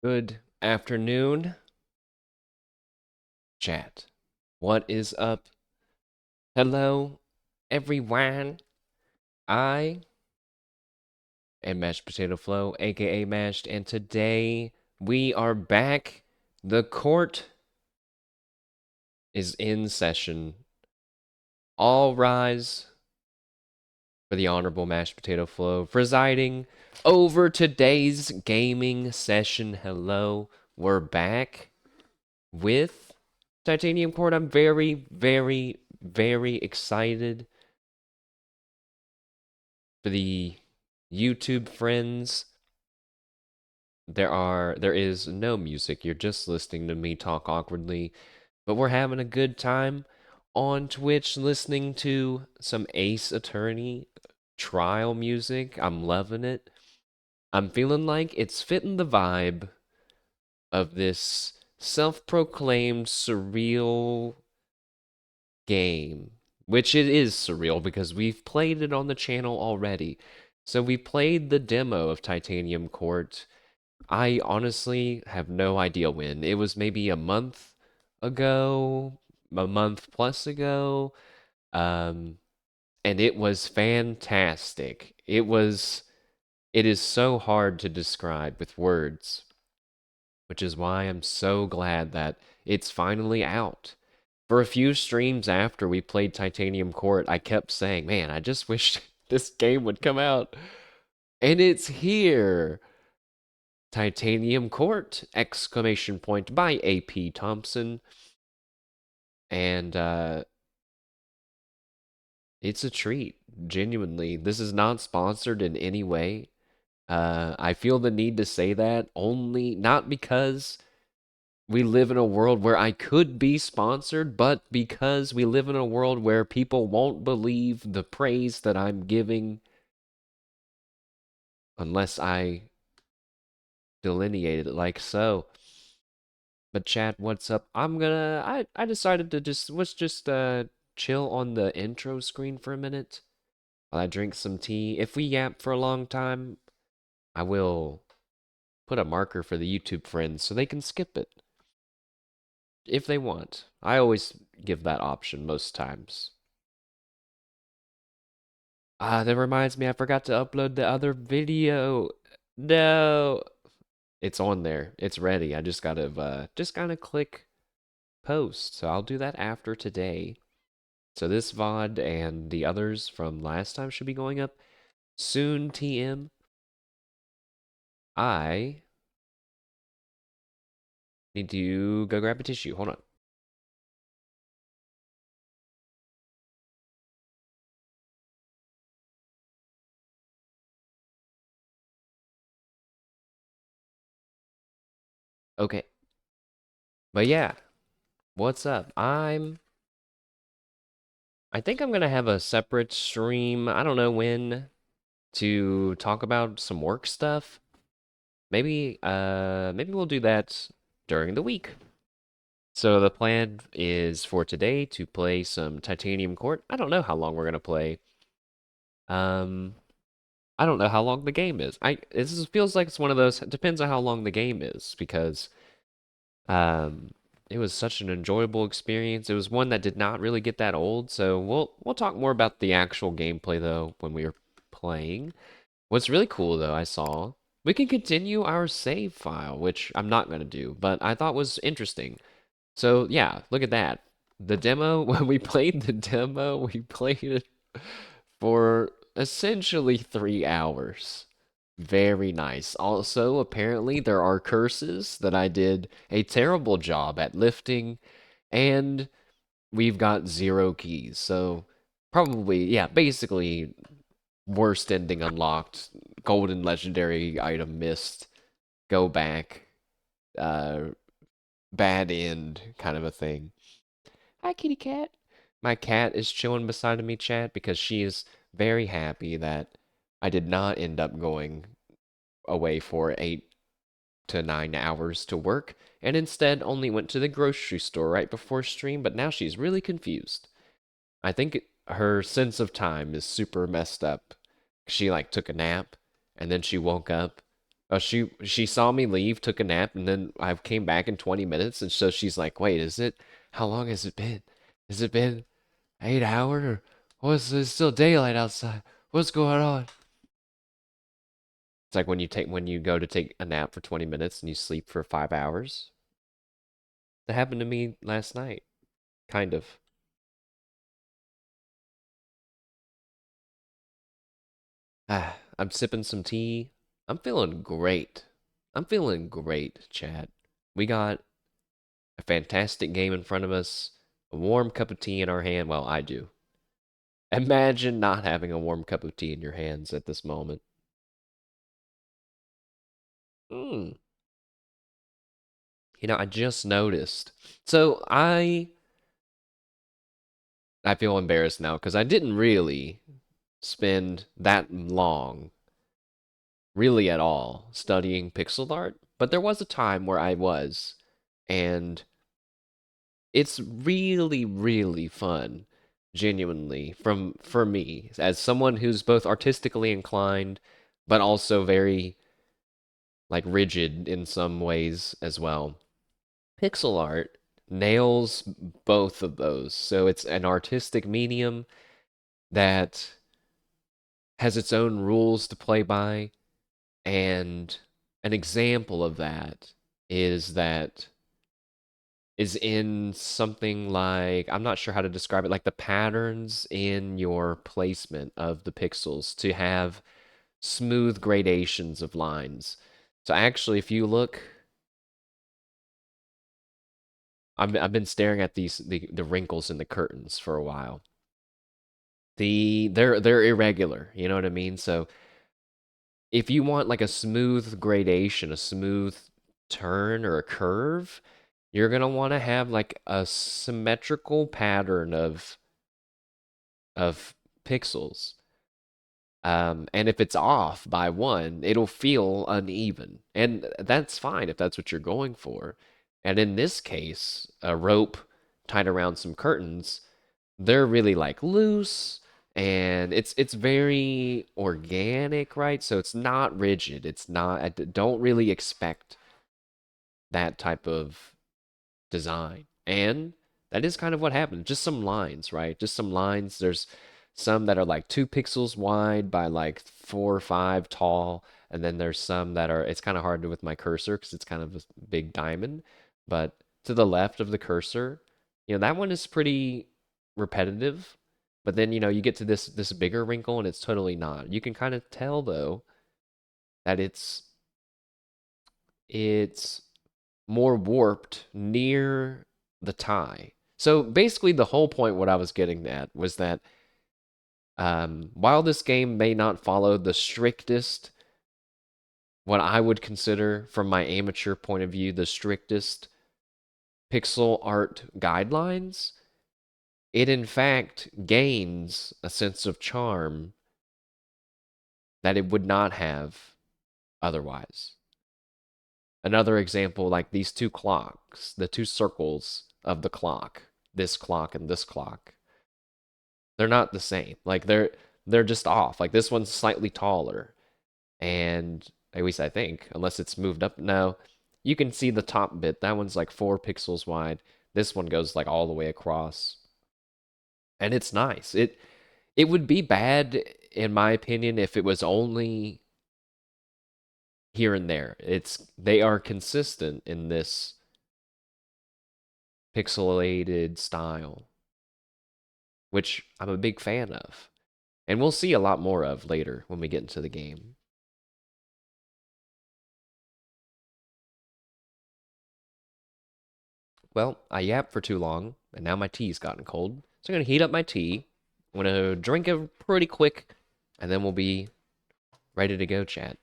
Good afternoon, chat. What is up? Hello, everyone. I am Mashed Potato Flow, aka Mashed, and today we are back. The court is in session. All rise for the Honorable Mashed Potato Flow presiding over today's gaming session. Hello, we're back with Titanium Court. I'm very, very, very excited for the YouTube friends. There is no music. You're just listening to me talk awkwardly, but we're having a good time on Twitch listening to some Ace Attorney trial music. I'm loving it. I'm feeling like it's fitting the vibe of this self-proclaimed surreal game, which it is surreal because we've played it on the channel already. So we played the demo of Titanium Court. I honestly have no idea when. It was maybe a month ago, a month plus ago. Um, and it was fantastic. It is so hard to describe with words, which is why I'm so glad that it's finally out. For a few streams after we played Titanium Court, I kept saying, man, I just wish this game would come out. And it's here. Titanium Court! Exclamation point by AP Thompson. And it's a treat, genuinely. This is not sponsored in any way. I feel the need to say that only not because we live in a world where I could be sponsored, but because we live in a world where people won't believe the praise that I'm giving unless I delineate it like so. But chat, what's up? I decided to let's just chill on the intro screen for a minute while I drink some tea. If we yap for a long time, I will put a marker for the YouTube friends so they can skip it if they want. I always give that option most times. Ah, that reminds me, I forgot to upload the other video. No, it's on there. It's ready. I just gotta click post. So I'll do that after today. So this VOD and the others from last time should be going up soon, TM. I need to go grab a tissue. Hold on. Okay. But yeah, what's up? I think I'm gonna have a separate stream. I don't know when to talk about some work stuff. Maybe we'll do that during the week. So the plan is for today to play some Titanium Court. I don't know how long we're gonna play. Um, I don't know how long the game is. Feels like it's one of those. It depends on how long the game is because um, it was such an enjoyable experience. It was one that did not really get that old. So we'll talk more about the actual gameplay though when we are playing. What's really cool though, I saw we can continue our save file, which I'm not gonna do, but I thought was interesting. So yeah, look at that. The demo, when we played the demo, we played it for essentially 3 hours. Very nice. Also, apparently, there are curses that I did a terrible job at lifting, and we've got 0 keys. So, probably, yeah, basically, worst ending unlocked, golden legendary item missed, go back, uh, bad end kind of a thing. Hi, kitty cat. My cat is chilling beside of me, chat, because she is very happy that I did not end up going away for 8 to 9 hours to work, and instead only went to the grocery store right before stream, but now she's really confused. I think her sense of time is super messed up. She like took a nap, and then she woke up, She saw me leave, took a nap, and then I came back in 20 minutes, and so she's like, "Wait, is it? How long has it been? Has it been 8 hours, or what's there's still daylight outside? What's going on?" It's like when you go to take a nap for 20 minutes and you sleep for 5 hours. That happened to me last night, kind of. I'm sipping some tea. I'm feeling great. I'm feeling great, Chad. We got a fantastic game in front of us, a warm cup of tea in our hand. Well, I do. Imagine not having a warm cup of tea in your hands at this moment. Mm. I just noticed. So I feel embarrassed now because I didn't really spend that long, really at all, studying pixel art. But there was a time where I was, and it's really, really fun, genuinely, for me, as someone who's both artistically inclined, but also very like rigid in some ways as well. Pixel art nails both of those. So it's an artistic medium that has its own rules to play by, and an example of that is in something like, I'm not sure how to describe it, like the patterns in your placement of the pixels to have smooth gradations of lines. So actually, if you look, I've been staring at the wrinkles in the curtains for a while. They're irregular, you know what I mean? So if you want like a smooth gradation, a smooth turn or a curve, you're gonna want to have like a symmetrical pattern of pixels. And if it's off by one, it'll feel uneven. And that's fine if that's what you're going for. And in this case, a rope tied around some curtains, they're really like loose, and it's very organic, right? So it's not rigid. It's not, don't really expect that type of design. And that is kind of what happened. Just some lines, right? Just some lines. There's some that are like 2 pixels wide by like 4 or 5 tall. And then there's some that are, it's kind of hard to with my cursor because it's kind of a big diamond. But to the left of the cursor, that one is pretty repetitive. But then, you get to this bigger wrinkle and it's totally not. You can kind of tell though that it's more warped near the tie. So basically, the whole point, what I was getting at, was that while this game may not follow the strictest, what I would consider from my amateur point of view, the strictest pixel art guidelines, it in fact gains a sense of charm that it would not have otherwise. Another example, like these two clocks, the two circles of the clock, this clock and this clock, they're not the same. Like they're just off. Like this one's slightly taller, and at least I think, unless it's moved up. No, you can see the top bit. That one's like 4 pixels wide. This one goes like all the way across, and it's nice. It would be bad in my opinion if it was only here and there. They are consistent in this pixelated style, which I'm a big fan of. And we'll see a lot more of later when we get into the game. Well, I yapped for too long, and now my tea's gotten cold. So I'm gonna heat up my tea. I'm gonna drink it pretty quick, and then we'll be ready to go, chat.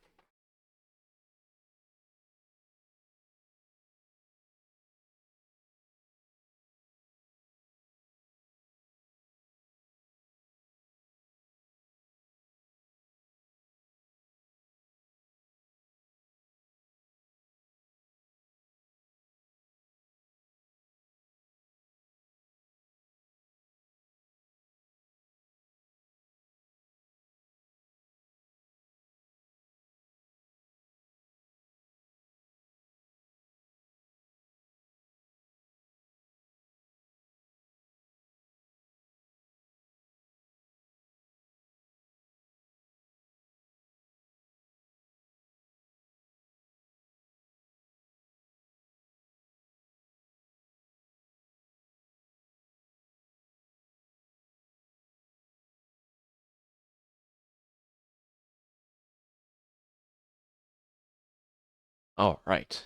All right.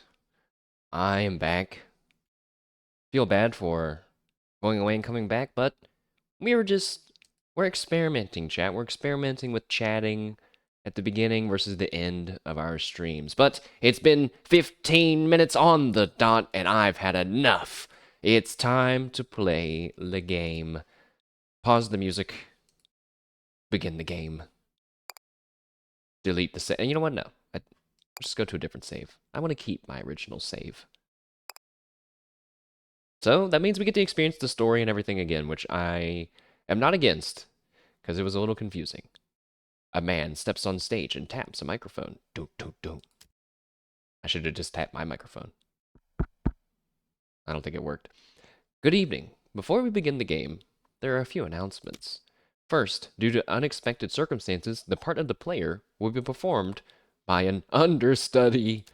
I am back. Feel bad for going away and coming back, but we're experimenting, chat. We're experimenting with chatting at the beginning versus the end of our streams. But it's been 15 minutes on the dot, and I've had enough. It's time to play the game. Pause the music. Begin the game. Delete the save. And you know what? No. Just go to a different save. I want to keep my original save. So that means we get to experience the story and everything again, which I am not against, because it was a little confusing. A man steps on stage and taps a microphone. Do, do, do. I should have just tapped my microphone. I don't think it worked. Good evening. Before we begin the game, there are a few announcements. First, due to unexpected circumstances, the part of the player will be performed by an understudy.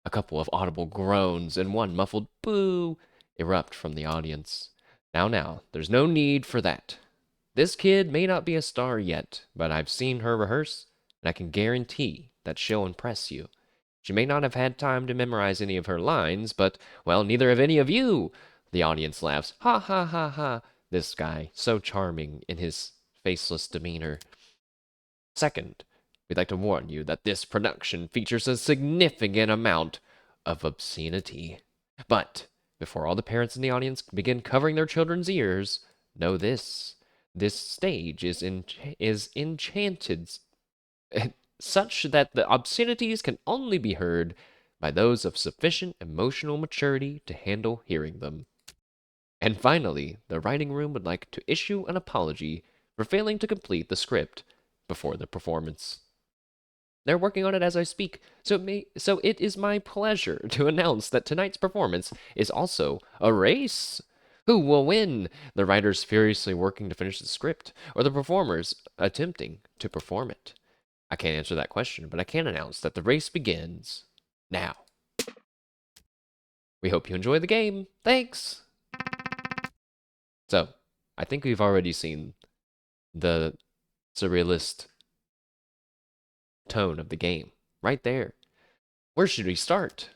A couple of audible groans and one muffled boo erupt from the audience. Now, there's no need for that. This kid may not be a star yet, but I've seen her rehearse, and I can guarantee that she'll impress you. She may not have had time to memorize any of her lines, but, well, neither have any of you. The audience laughs. Ha ha ha ha. This guy, so charming in his faceless demeanor. Second, we'd like to warn you that this production features a significant amount of obscenity. But before all the parents in the audience begin covering their children's ears, know this. This stage is enchanted such that the obscenities can only be heard by those of sufficient emotional maturity to handle hearing them. And finally, the writing room would like to issue an apology for failing to complete the script before the performance. They're working on it as I speak, so it is my pleasure to announce that tonight's performance is also a race. Who will win? The writers furiously working to finish the script, or the performers attempting to perform it? I can't answer that question, but I can announce that the race begins now. We hope you enjoy the game. Thanks! So, I think we've already seen the surrealist tone of the game. Right there. Where should we start?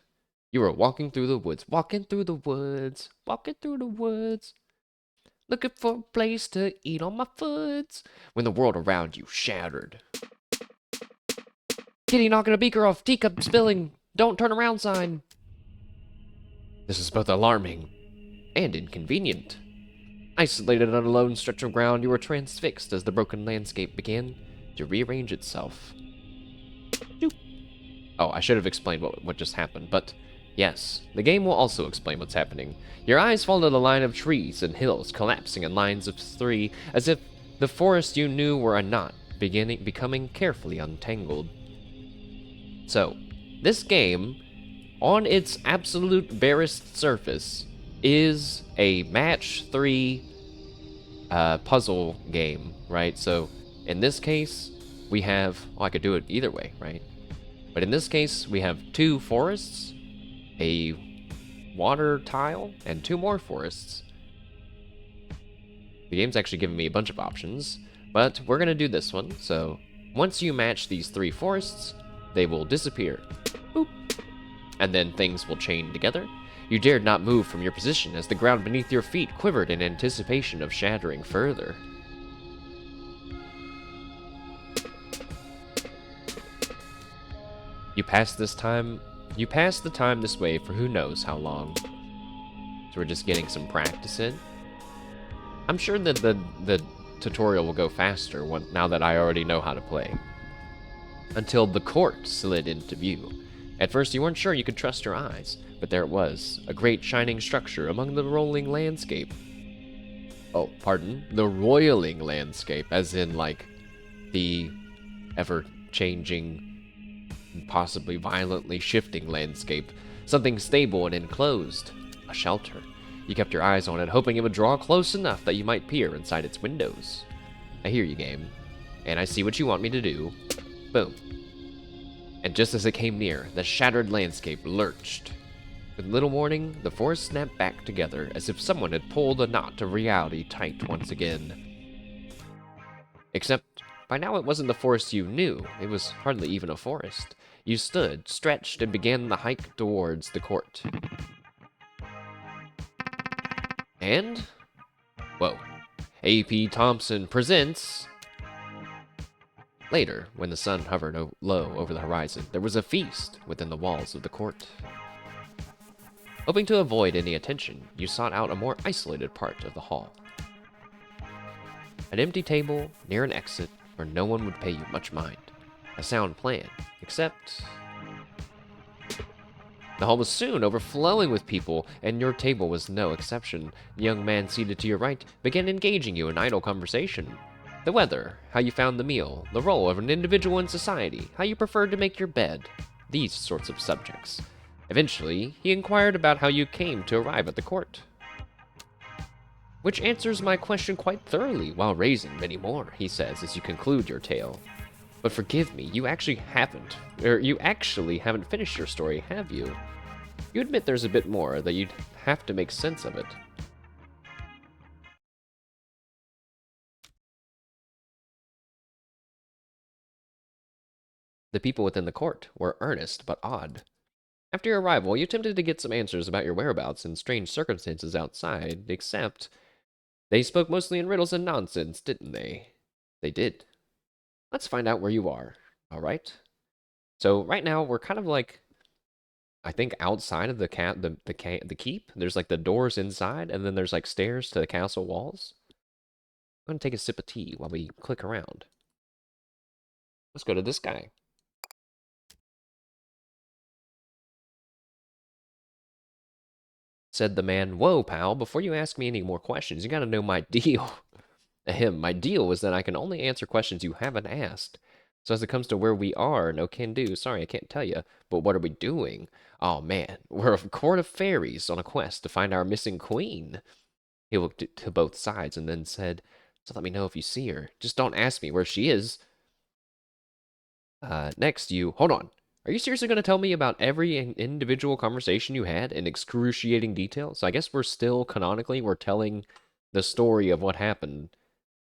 You are walking through the woods, walking through the woods, walking through the woods, looking for a place to eat on my foods, when the world around you shattered. Kitty knocking a beaker off, teacup spilling, don't turn around sign. This is both alarming and inconvenient. Isolated on a lone stretch of ground, you were transfixed as the broken landscape began to rearrange itself. Oh, I should have explained what just happened, but yes, the game will also explain what's happening. Your eyes fall to the line of trees and hills collapsing in lines of three, as if the forest you knew were a knot, becoming carefully untangled. So, this game, on its absolute barest surface, is a match 3 puzzle game, right? So, in this case, we have, oh, I could do it either way, right? But in this case, we have 2 forests, a water tile, and 2 more forests. The game's actually giving me a bunch of options, but we're gonna do this one. So once you match these 3 forests, they will disappear. Boop. And then things will chain together. You dared not move from your position as the ground beneath your feet quivered in anticipation of shattering further. You pass the time this way for who knows how long. So we're just getting some practice in. I'm sure that the tutorial will go faster now that I already know how to play. Until the court slid into view. At first you weren't sure you could trust your eyes, but there it was, a great shining structure among the rolling landscape. Oh, pardon, the roiling landscape, as in like the ever-changing, possibly violently shifting landscape. Something stable and enclosed. A shelter. You kept your eyes on it, hoping it would draw close enough that you might peer inside its windows. I hear you, game. And I see what you want me to do. Boom. And just as it came near, the shattered landscape lurched. With little warning, the forest snapped back together as if someone had pulled a knot of reality tight once again. Except, by now it wasn't the forest you knew. It was hardly even a forest. You stood, stretched, and began the hike towards the court. And, whoa, A.P. Thompson presents... Later, when the sun hovered low over the horizon, there was a feast within the walls of the court. Hoping to avoid any attention, you sought out a more isolated part of the hall. An empty table near an exit where no one would pay you much mind. A sound plan, except... The hall was soon overflowing with people, and your table was no exception. The young man seated to your right began engaging you in idle conversation. The weather, how you found the meal, the role of an individual in society, how you preferred to make your bed, these sorts of subjects. Eventually, he inquired about how you came to arrive at the court. Which answers my question quite thoroughly, while raising many more, he says as you conclude your tale. But forgive me, you actually haven't finished your story, have you? You admit there's a bit more, that you'd have to make sense of it. The people within the court were earnest but odd. After your arrival, you attempted to get some answers about your whereabouts and strange circumstances outside, except they spoke mostly in riddles and nonsense, didn't they? They did. Let's find out where you are, all right? So right now we're kind of like, I think outside of the keep. There's like the doors inside, and then there's like stairs to the castle walls. I'm gonna take a sip of tea while we click around. Let's go to this guy. Said the man, "Whoa, pal, before you ask me any more questions, you gotta know my deal." Ahem, my deal was that I can only answer questions you haven't asked. So as it comes to where we are, no can do. Sorry, I can't tell you. But what are we doing? Oh man, we're a court of fairies on a quest to find our missing queen. He looked to both sides and then said, "So let me know if you see her. Just don't ask me where she is." Next, hold on. Are you seriously going to tell me about every individual conversation you had in excruciating detail? So I guess we're still, canonically, we're telling the story of what happened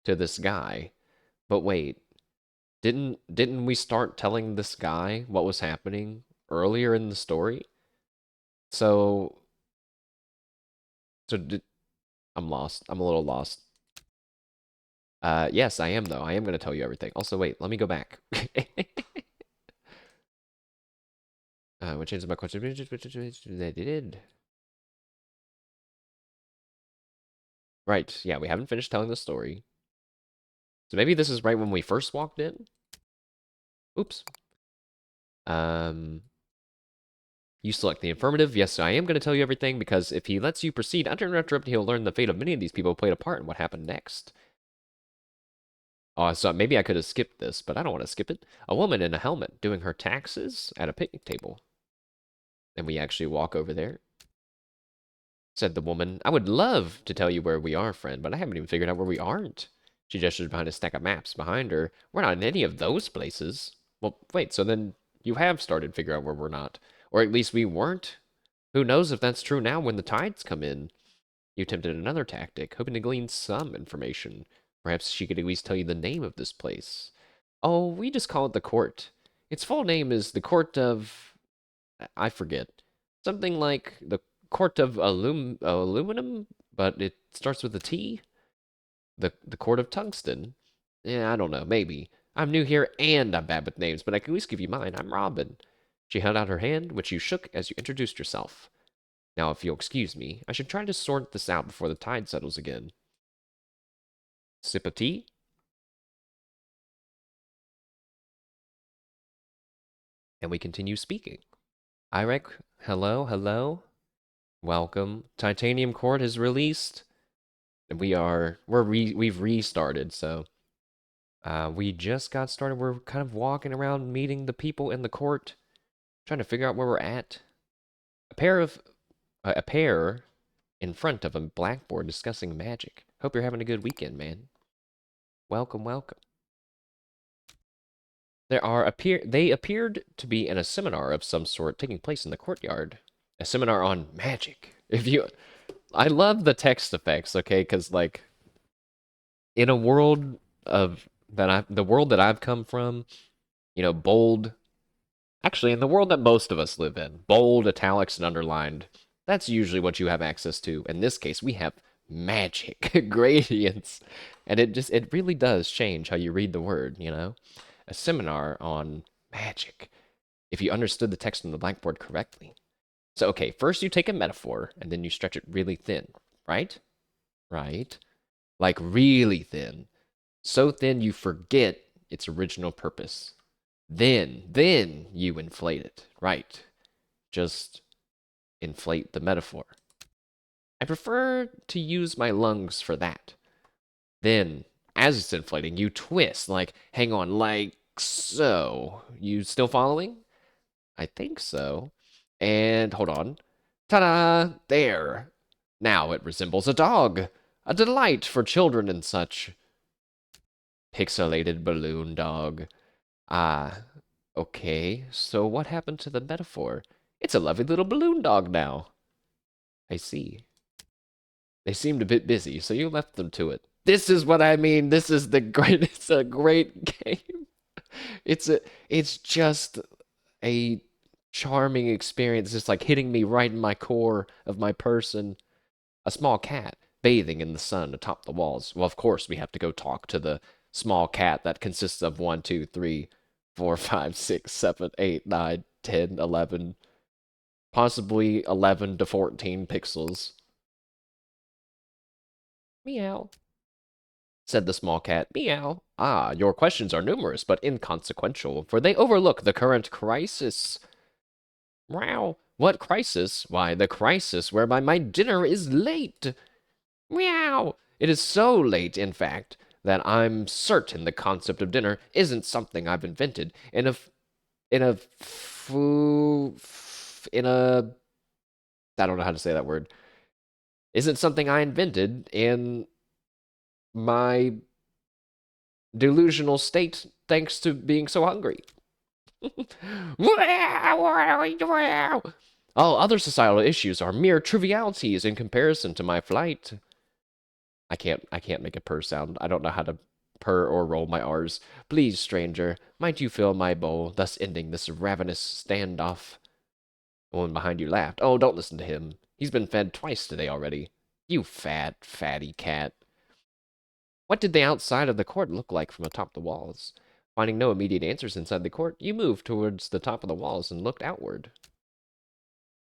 to this guy. But wait, didn't we start telling this guy what was happening earlier in the story? So, I'm lost. I'm a little lost. Yes, I am, though. I am going to tell you everything. Also, wait, let me go back. What changes my question? They did. Right, yeah, we haven't finished telling the story. So maybe this is right when we first walked in? Oops. You select the affirmative. Yes, I am going to tell you everything, because if he lets you proceed uninterrupted, he'll learn the fate of many of these people who played a part in what happened next. Oh, so maybe I could have skipped this, but I don't want to skip it. A woman in a helmet doing her taxes at a picnic table. And we actually walk over there. Said the woman, "I would love to tell you where we are, friend, but I haven't even figured out where we aren't." She gestures behind a stack of maps behind her. "We're not in any of those places." Well, wait, so then you have started figuring out where we're not. Or at least we weren't. Who knows if that's true now when the tides come in. You attempted another tactic, hoping to glean some information. Perhaps she could at least tell you the name of this place. "Oh, we just call it the court. Its full name is the Court of... I forget. Something like the Court of Aluminum, but it starts with a T? The Court of Tungsten? Yeah, I don't know, maybe. I'm new here and I'm bad with names, but I can at least give you mine. I'm Robin." She held out her hand, which you shook as you introduced yourself. "Now, if you'll excuse me, I should try to sort this out before the tide settles again." Sip of tea? And we continue speaking. Irek, hello, hello. Welcome. Titanium Court is released. We've restarted, so we just got started. We're kind of walking around meeting the people in the court, trying to figure out where we're at. A pair in front of a blackboard discussing magic. Hope you're having a good weekend, man. Welcome, welcome. They appeared to be in a seminar of some sort taking place in the courtyard. A seminar on magic. I love the text effects, okay, because like in a world of the world that I've come from, bold Actually, in the world that most of us live in, bold, italics, and underlined, that's usually what you have access to. In this case, we have magic gradients, and it really does change how you read the word, you know? A seminar on magic, if you understood the text on the blackboard correctly. So, okay, first you take a metaphor, and then you stretch it really thin, right? Right? Like really thin. So thin you forget its original purpose. Then you inflate it. Right. Just inflate the metaphor. I prefer to use my lungs for that. Then, as it's inflating, you twist, like, hang on, like so. You still following? I think so. And hold on. Ta-da! There. Now it resembles a dog. A delight for children and such. Pixelated balloon dog. Ah, okay. So what happened to the metaphor? It's a lovely little balloon dog now. I see. They seemed a bit busy, so you left them to it. This is what I mean. This is the great. It's a great game. It's just a charming experience, just like hitting me right in my core of my person. A small cat bathing in the sun atop the walls. Well, of course, we have to go talk to the small cat that consists of 1, 2, 3, 4, 5, 6, 7, 8, 9, 10, 11, possibly 11 to 14 pixels. Meow, said the small cat. Meow. Ah, your questions are numerous, but inconsequential, for they overlook the current crisis. Meow. What crisis? Why, the crisis whereby my dinner is late. Meow. It is so late, in fact, that I'm certain the concept of dinner isn't something I've invented in a I don't know how to say that word. Isn't something I invented in my delusional state thanks to being so hungry. All other societal issues are mere trivialities in comparison to my flight. I can't make a purr sound. I don't know how to purr or roll my R's. Please, stranger, might you fill my bowl, thus ending this ravenous standoff? The one behind you laughed. Oh, don't listen to him. He's been fed twice today already. You fatty cat. What did the outside of the court look like from atop the walls? Finding no immediate answers inside the court, you moved towards the top of the walls and looked outward.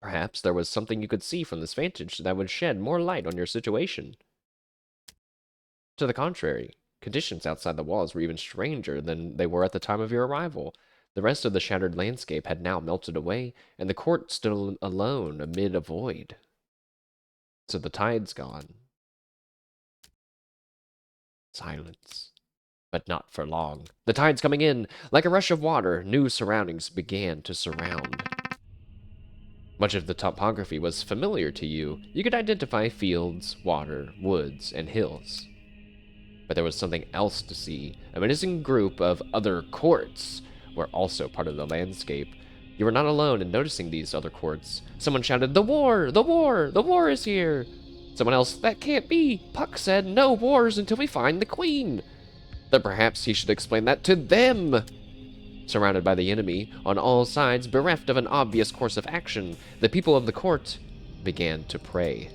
Perhaps there was something you could see from this vantage that would shed more light on your situation. To the contrary, conditions outside the walls were even stranger than they were at the time of your arrival. The rest of the shattered landscape had now melted away, and the court stood alone amid a void. So the tide's gone. Silence. But not for long. The tide's coming in. Like a rush of water, new surroundings began to surround. Much of the topography was familiar to you. You could identify fields, water, woods, and hills. But there was something else to see. A menacing group of other courts were also part of the landscape. You were not alone in noticing these other courts. Someone shouted, "The war! The war! The war is here!" Someone else, "That can't be! Puck said no wars until we find the queen!" Then perhaps he should explain that to them! Surrounded by the enemy, on all sides, bereft of an obvious course of action, the people of the court began to pray.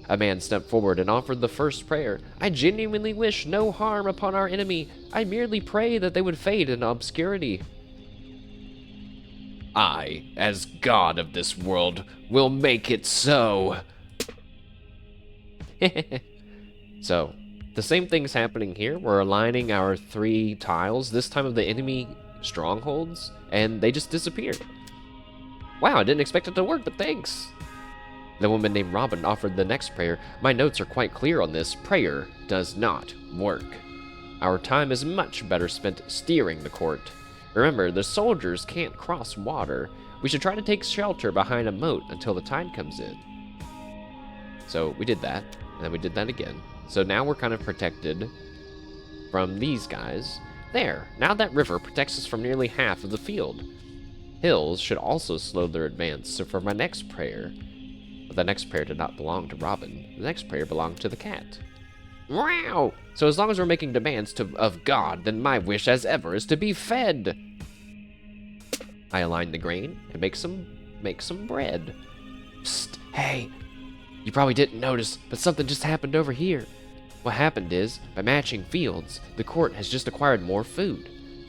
A man stepped forward and offered the first prayer. "I genuinely wish no harm upon our enemy. I merely pray that they would fade in obscurity. I, as god of this world, will make it so." So, the same thing's happening here. We're aligning our 3 tiles, this time of the enemy strongholds, and they just disappeared. Wow, I didn't expect it to work, but thanks. The woman named Robin offered the next prayer. "My notes are quite clear on this. Prayer does not work. Our time is much better spent steering the court. Remember, the soldiers can't cross water. We should try to take shelter behind a moat until the tide comes in." So we did that, and then we did that again. So now we're kind of protected from these guys. There, now that river protects us from nearly half of the field. Hills should also slow their advance, so for my next prayer... But the next prayer did not belong to Robin. The next prayer belonged to the cat. Wow! So as long as we're making demands of God, then my wish as ever is to be fed. I align the grain and make some bread. Psst, hey, you probably didn't notice, but something just happened over here. What happened is, by matching fields, the court has just acquired more food.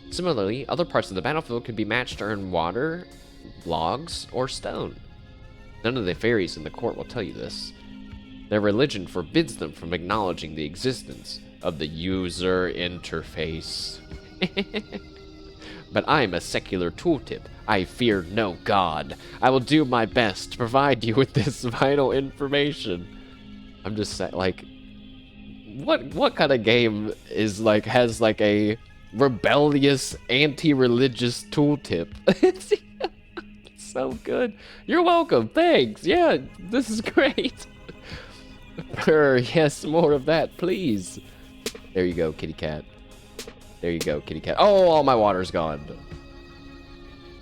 Similarly, other parts of the battlefield can be matched to earn water, logs, or stone. None of the fairies in the court will tell you this. Their religion forbids them from acknowledging the existence of the user interface. But I'm a secular tooltip. I fear no god. I will do my best to provide you with this vital information. I'm just saying, like, what kind of game is like has like a rebellious anti-religious tooltip? It's so good. You're welcome. Thanks. Yeah, this is great. Yes, more of that, please. There you go, kitty cat. There you go, kitty cat. Oh, all my water's gone.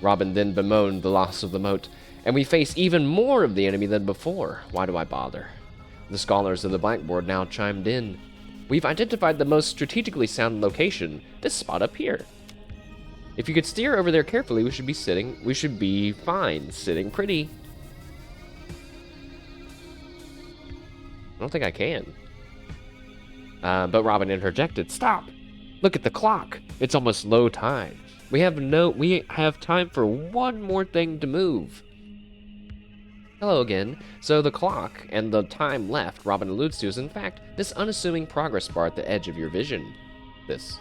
Robin then bemoaned the loss of the moat, and we face even more of the enemy than before. Why do I bother? The scholars of the blackboard now chimed in. We've identified the most strategically sound location, this spot up here. If you could steer over there carefully, we should be fine, sitting pretty. I don't think I can. But Robin interjected, stop! Look at the clock. It's almost low tide. We have time for one more thing to move. Hello again. So the clock and the time left Robin alludes to is in fact this unassuming progress bar at the edge of your vision. This.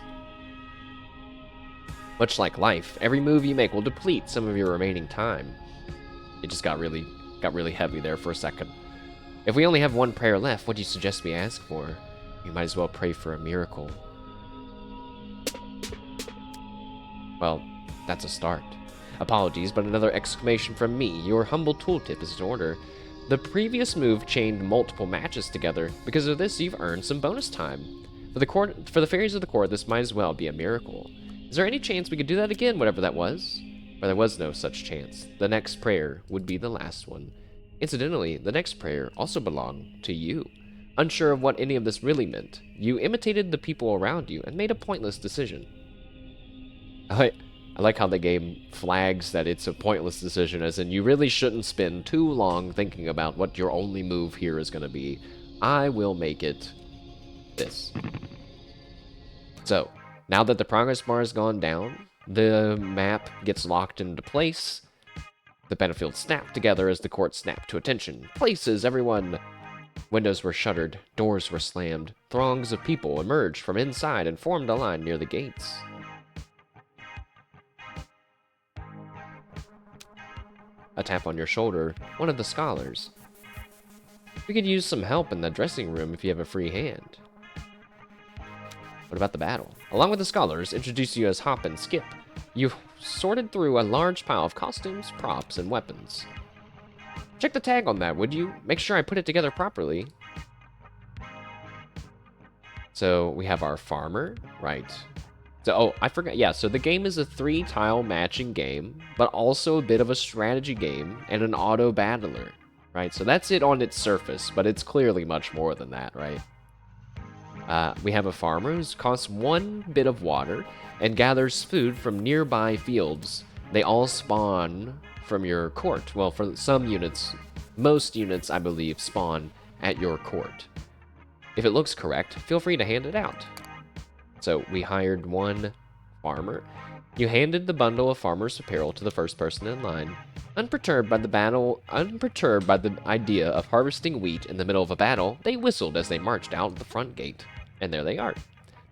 Much like life, every move you make will deplete some of your remaining time. It just got really heavy there for a second. If we only have one prayer left, what do you suggest we ask for? We might as well pray for a miracle. Well, that's a start. Apologies, but another exclamation from me. Your humble tooltip is in order. The previous move chained multiple matches together. Because of this, you've earned some bonus time. For the fairies of the court, this might as well be a miracle. Is there any chance we could do that again, whatever that was? But there was no such chance. The next prayer would be the last one. Incidentally, the next prayer also belonged to you. Unsure of what any of this really meant, you imitated the people around you and made a pointless decision. I like how the game flags that it's a pointless decision, as in you really shouldn't spend too long thinking about what your only move here is going to be. I will make it this. So, now that the progress bar has gone down, the map gets locked into place. The battlefield snapped together as the court snapped to attention. Places, everyone! Windows were shuttered, doors were slammed. Throngs of people emerged from inside and formed a line near the gates. A tap on your shoulder, one of the scholars. We could use some help in the dressing room if you have a free hand. What about the battle? Along with the scholars, introduce you as Hop and Skip. You sorted through a large pile of costumes, props, and weapons. Check the tag on that, would you? Make sure I put it together properly. So we have our farmer, right? So, oh, I forgot. Yeah, so the game is a 3-tile matching game, but also a bit of a strategy game and an auto battler, right? So that's it on its surface, but it's clearly much more than that, right? We have a farmer who costs 1 bit of water and gathers food from nearby fields. They all spawn from your court. Well, for some units, most units, I believe, spawn at your court. If it looks correct, feel free to hand it out. So we hired 1 farmer. You handed the bundle of farmer's apparel to the first person in line. Unperturbed by the idea of harvesting wheat in the middle of a battle, they whistled as they marched out the front gate. And there they are.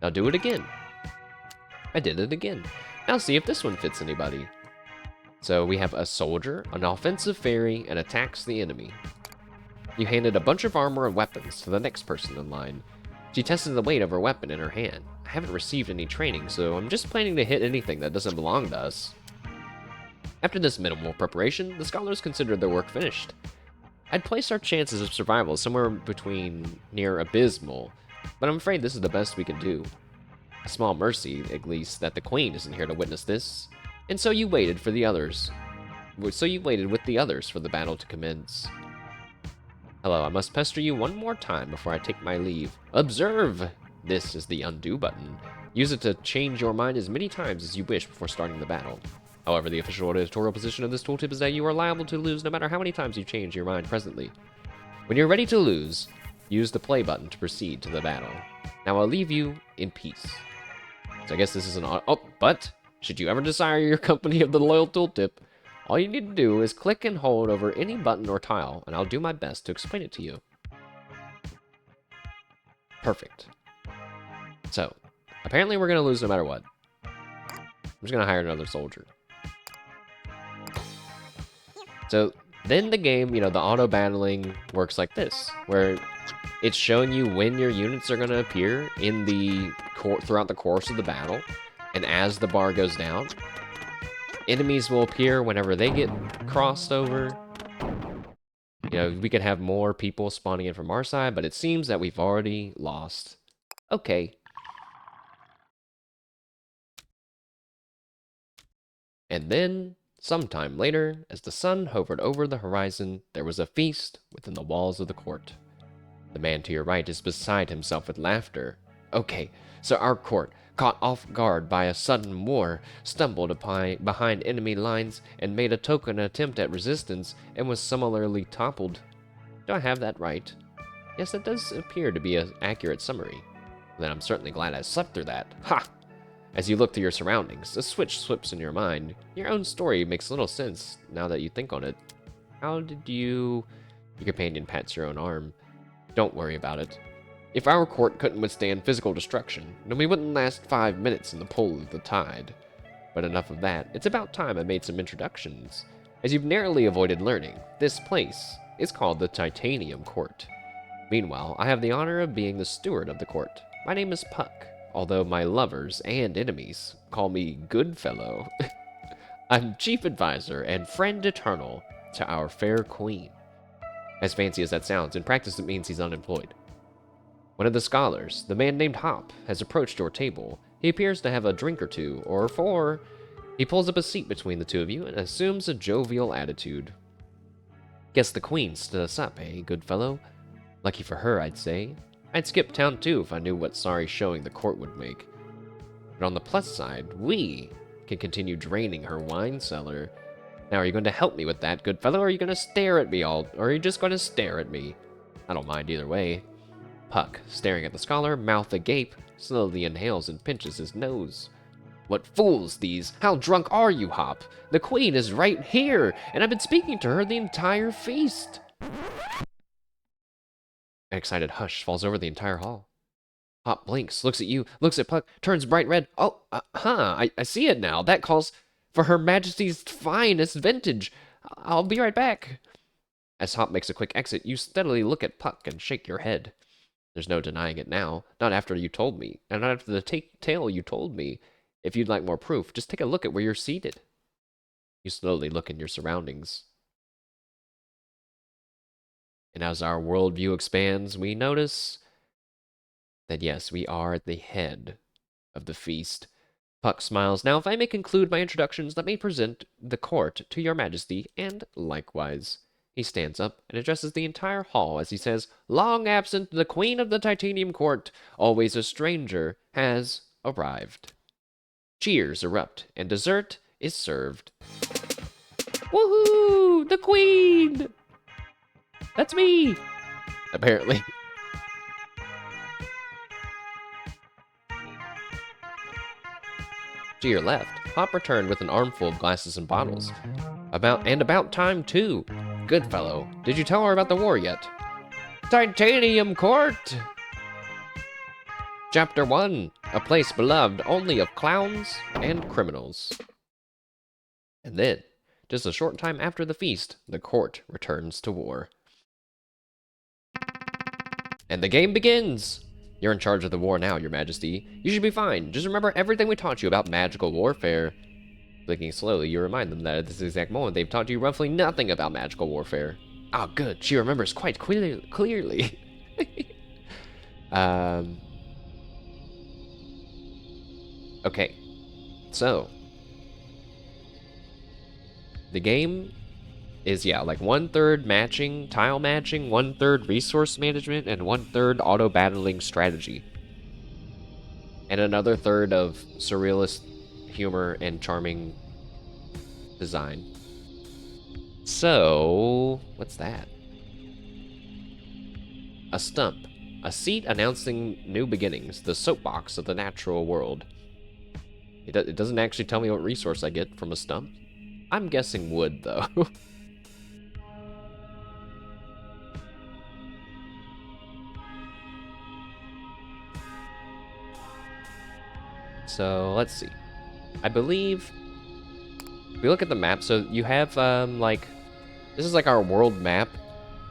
Now do it again. I did it again. Now see if this one fits anybody. So we have a soldier, an offensive fairy, and attacks the enemy. You handed a bunch of armor and weapons to the next person in line. She tested the weight of her weapon in her hand. I haven't received any training, so I'm just planning to hit anything that doesn't belong to us. After this minimal preparation, the scholars considered their work finished. I'd place our chances of survival somewhere between near abysmal, but I'm afraid this is the best we can do. A small mercy, at least, that the queen isn't here to witness this. And so you waited for the others. So you waited with the others for the battle to commence. Hello, I must pester you one more time before I take my leave. Observe! This is the undo button. Use it to change your mind as many times as you wish before starting the battle. However, the official editorial position of this tooltip is that you are liable to lose no matter how many times you change your mind presently. When you're ready to lose, use the play button to proceed to the battle. Now I'll leave you in peace. So I guess this is an... Oh, but should you ever desire your company of the loyal tooltip, all you need to do is click and hold over any button or tile, and I'll do my best to explain it to you. Perfect. So, apparently we're going to lose no matter what. I'm just going to hire another soldier. So, then the game, you know, the auto-battling works like this, where it's showing you when your units are going to appear in the throughout the course of the battle, and as the bar goes down, enemies will appear whenever they get crossed over. You know, we could have more people spawning in from our side, but it seems that we've already lost. Okay. And then, sometime later, as the sun hovered over the horizon, there was a feast within the walls of the court. The man to your right is beside himself with laughter. Okay, so our court, caught off guard by a sudden war, stumbled behind enemy lines and made a token attempt at resistance and was similarly toppled. Do I have that right? Yes, that does appear to be an accurate summary. Then I'm certainly glad I slept through that. Ha! As you look through your surroundings, a switch slips in your mind. Your own story makes little sense now that you think on it. How did you... Your companion pats your own arm. Don't worry about it. If our court couldn't withstand physical destruction, then we wouldn't last 5 minutes in the pull of the tide. But enough of that. It's about time I made some introductions. As you've narrowly avoided learning, this place is called the Titanium Court. Meanwhile, I have the honor of being the steward of the court. My name is Puck, although my lovers and enemies call me Goodfellow. I'm chief advisor and friend eternal to our fair queen. As fancy as that sounds, in practice it means he's unemployed. One of the scholars, the man named Hop, has approached your table. He appears to have a drink or two, or 4. He pulls up a seat between the two of you and assumes a jovial attitude. Guess the queen stood us up, eh, good fellow? Lucky for her, I'd say. I'd skip town too if I knew what sorry showing the court would make. But on the plus side, we can continue draining her wine cellar. Now, are you going to help me with that, good fellow, or are you going to stare at me or are you just going to stare at me? I don't mind either way. Puck, staring at the scholar, mouth agape, slowly inhales and pinches his nose. What fools these! How drunk are you, Hop? The queen is right here, and I've been speaking to her the entire feast. An excited hush falls over the entire hall. Hop blinks, looks at you, looks at Puck, turns bright red. Oh, I see it now. That calls for Her Majesty's finest vintage. I'll be right back. As Hop makes a quick exit, you steadily look at Puck and shake your head. There's no denying it now. Not after you told me, and not after the tale you told me. If you'd like more proof, just take a look at where you're seated. You slowly look in your surroundings. And as our worldview expands, we notice that yes, we are at the head of the feast. Puck smiles. Now, if I may conclude my introductions, let me present the court to your majesty, and likewise. He stands up and addresses the entire hall as he says, long absent, the queen of the Titanium Court, always a stranger, has arrived. Cheers erupt, and dessert is served. Woohoo! The queen! That's me! Apparently. To your left, Hop returned with an armful of glasses and bottles. About time, too. Good fellow. Did you tell her about the war yet? Titanium Court! Chapter 1. A place beloved only of clowns and criminals. And then, just a short time after the feast, the court returns to war. And the game begins! You're in charge of the war now, your majesty. You should be fine. Just remember everything we taught you about magical warfare. Blinking slowly, you remind them that at this exact moment they've taught you roughly nothing about magical warfare. Ah, good. She remembers quite clearly. Okay. So. The game is, yeah, like 1/3 matching, tile matching, 1/3 resource management, and 1/3 auto-battling strategy. And another third of surrealist humor and charming design. So, what's that? A stump. A seat announcing new beginnings. The soapbox of the natural world. It doesn't actually tell me what resource I get from a stump. I'm guessing wood, though. So, let's see. I believe... If we look at the map, so you have, like... This is like our world map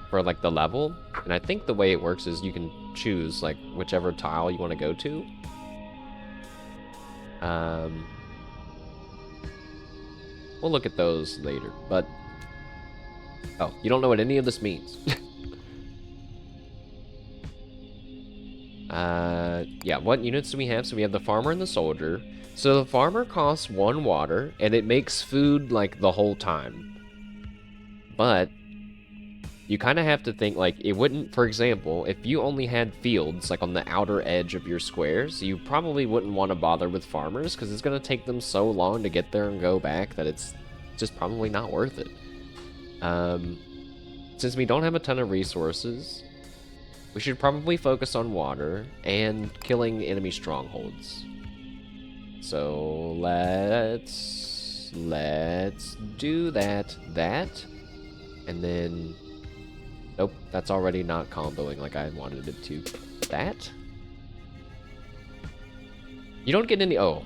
for, like, the level. And I think the way it works is you can choose, like, whichever tile you want to go to. We'll look at those later, but... Oh, you don't know what any of this means. Yeah, what units do we have? So we have the farmer and the soldier. So the farmer costs 1 water, and it makes food, like, the whole time. But you kind of have to think, like, it wouldn't, for example, if you only had fields, like, on the outer edge of your squares, you probably wouldn't want to bother with farmers, because it's going to take them so long to get there and go back that it's just probably not worth it. Since we don't have a ton of resources, we should probably focus on water and killing enemy strongholds. So let's do that, and then, nope, that's already not comboing like I wanted it to. That? You don't get any, oh.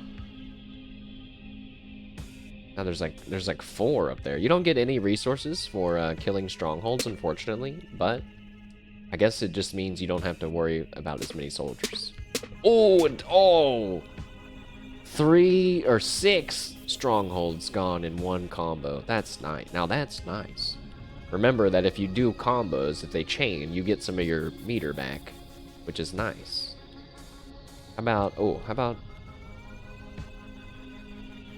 Now there's like 4 up there. You don't get any resources for killing strongholds, unfortunately, but I guess it just means you don't have to worry about as many soldiers. Oh, and oh! 3 or 6 strongholds gone in one combo. That's nice. Now that's nice. Remember that if you do combos, if they chain, you get some of your meter back, which is nice. How about...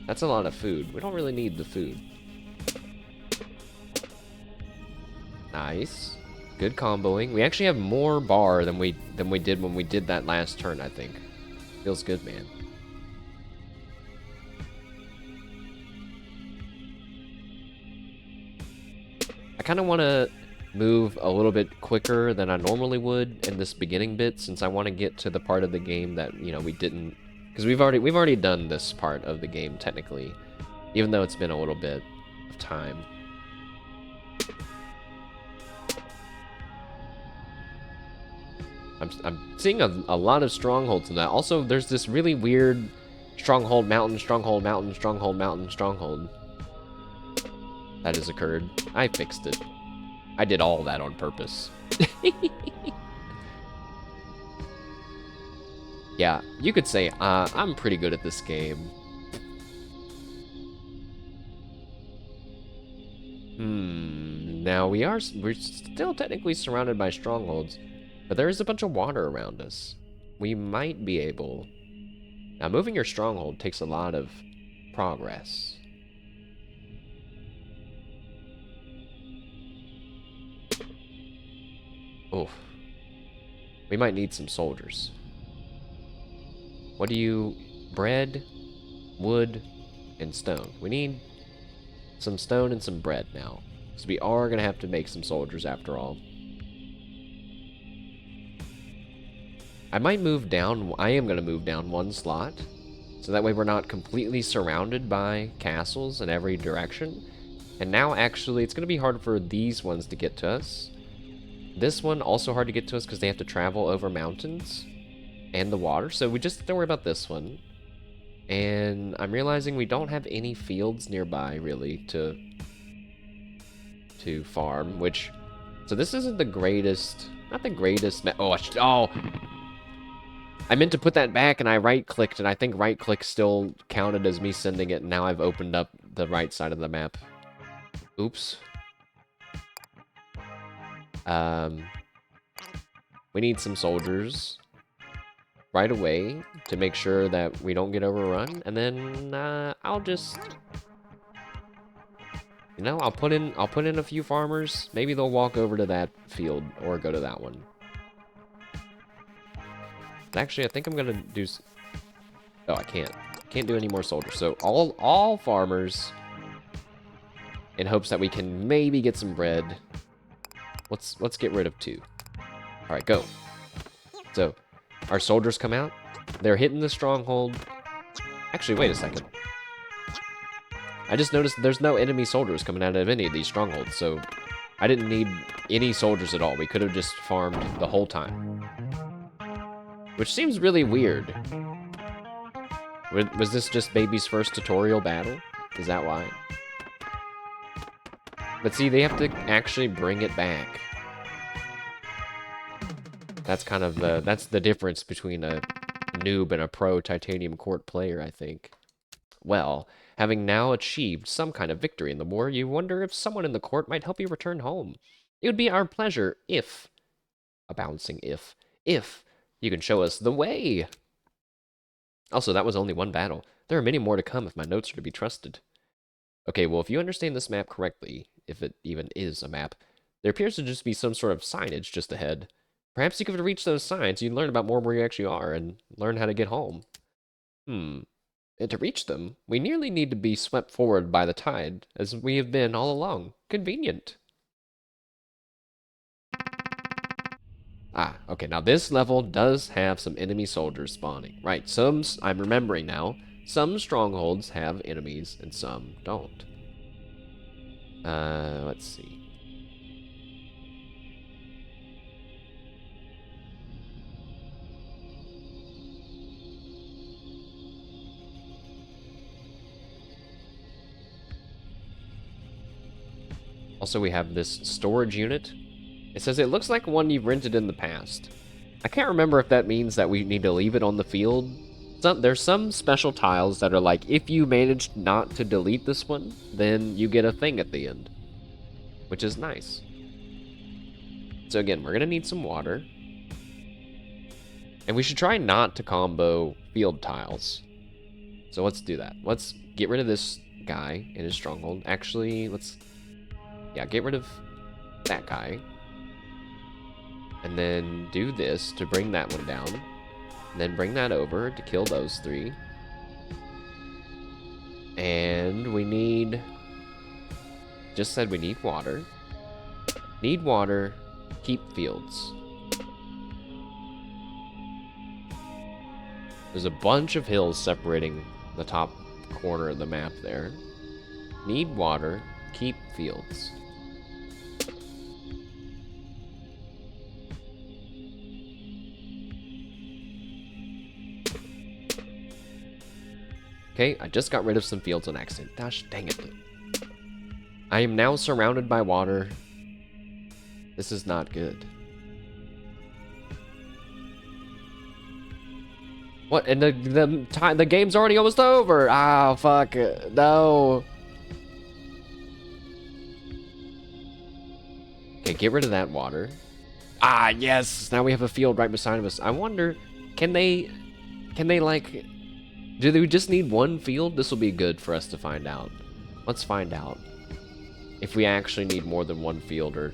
That's a lot of food. We don't really need the food. Nice. Good comboing. We actually have more bar than we did when we did that last turn, I think. Feels good, man. I kind of want to move a little bit quicker than I normally would in this beginning bit, since I want to get to the part of the game that, you know, we didn't, because we've already done this part of the game technically, even though it's been a little bit of time. I'm seeing a lot of strongholds in that. Also, there's this really weird stronghold mountain, stronghold mountain, stronghold mountain, stronghold that has occurred. I fixed it. I did all that on purpose. Yeah, you could say I'm pretty good at this game. Now we're still technically surrounded by strongholds, but there is a bunch of water around us. We might be able... Now, moving your stronghold takes a lot of progress. Oof. We might need some soldiers. What do you... Bread, wood, and stone. We need some stone and some bread now. So we are going to have to make some soldiers after all. I might move down... I am going to move down 1 slot. So that way we're not completely surrounded by castles in every direction. And now actually it's going to be hard for these ones to get to us. This one also hard to get to us because they have to travel over mountains and the water. So we just don't worry about this one. And I'm realizing we don't have any fields nearby really to farm, which... So this isn't the greatest... Not the greatest... Oh! I meant to put that back and I right-clicked, and I think right-click still counted as me sending it, and now I've opened up the right side of the map. Oops. We need some soldiers right away to make sure that we don't get overrun, and then I'll just... You know, I'll put in a few farmers. Maybe they'll walk over to that field or go to that one. Actually, I think I'm gonna do... Oh, I can't. Can't do any more soldiers. So all farmers in hopes that we can maybe get some bread. Let's get rid of 2. All right, go. So, our soldiers come out. They're hitting the stronghold. Actually, wait a second. I just noticed there's no enemy soldiers coming out of any of these strongholds, so I didn't need any soldiers at all. We could have just farmed the whole time. Which seems really weird. Was this just baby's first tutorial battle? Is that why? But see, they have to actually bring it back. That's kind of that's the difference between a noob and a pro Titanium Court player, I think. Well, having now achieved some kind of victory in the war, you wonder if someone in the court might help you return home. It would be our pleasure if, a bouncing if you can show us the way. Also, that was only one battle. There are many more to come if my notes are to be trusted. Okay, well, if you understand this map correctly, if it even is a map, there appears to just be some sort of signage just ahead. Perhaps you could reach those signs, you'd learn about more where you actually are, and learn how to get home. And to reach them, we nearly need to be swept forward by the tide, as we have been all along. Convenient. Ah, okay, now this level does have some enemy soldiers spawning. Right, I'm remembering now, some strongholds have enemies and some don't. Let's see. Also, we have this storage unit. It says it looks like one you've rented in the past. I can't remember if that means that we need to leave it on the field. There's some special tiles that are like, if you manage not to delete this one, then you get a thing at the end. Which is nice. So again, we're going to need some water. And we should try not to combo field tiles. So let's do that. Let's get rid of this guy in his stronghold. Actually, yeah, get rid of that guy. And then do this to bring that one down. And then bring that over to kill those 3. And we need... Just said we need water. Need water. Keep fields. There's a bunch of hills separating the top corner of the map there. Need water. Keep fields. Okay, I just got rid of some fields on accident. Gosh, dang it. I am now surrounded by water. This is not good. What? And the game's already almost over. Ah, fuck. No. Okay, get rid of that water. Ah, yes. Now we have a field right beside us. I wonder, can they like... Do they just need one field? This will be good for us to find out. Let's find out if we actually need more than one field, or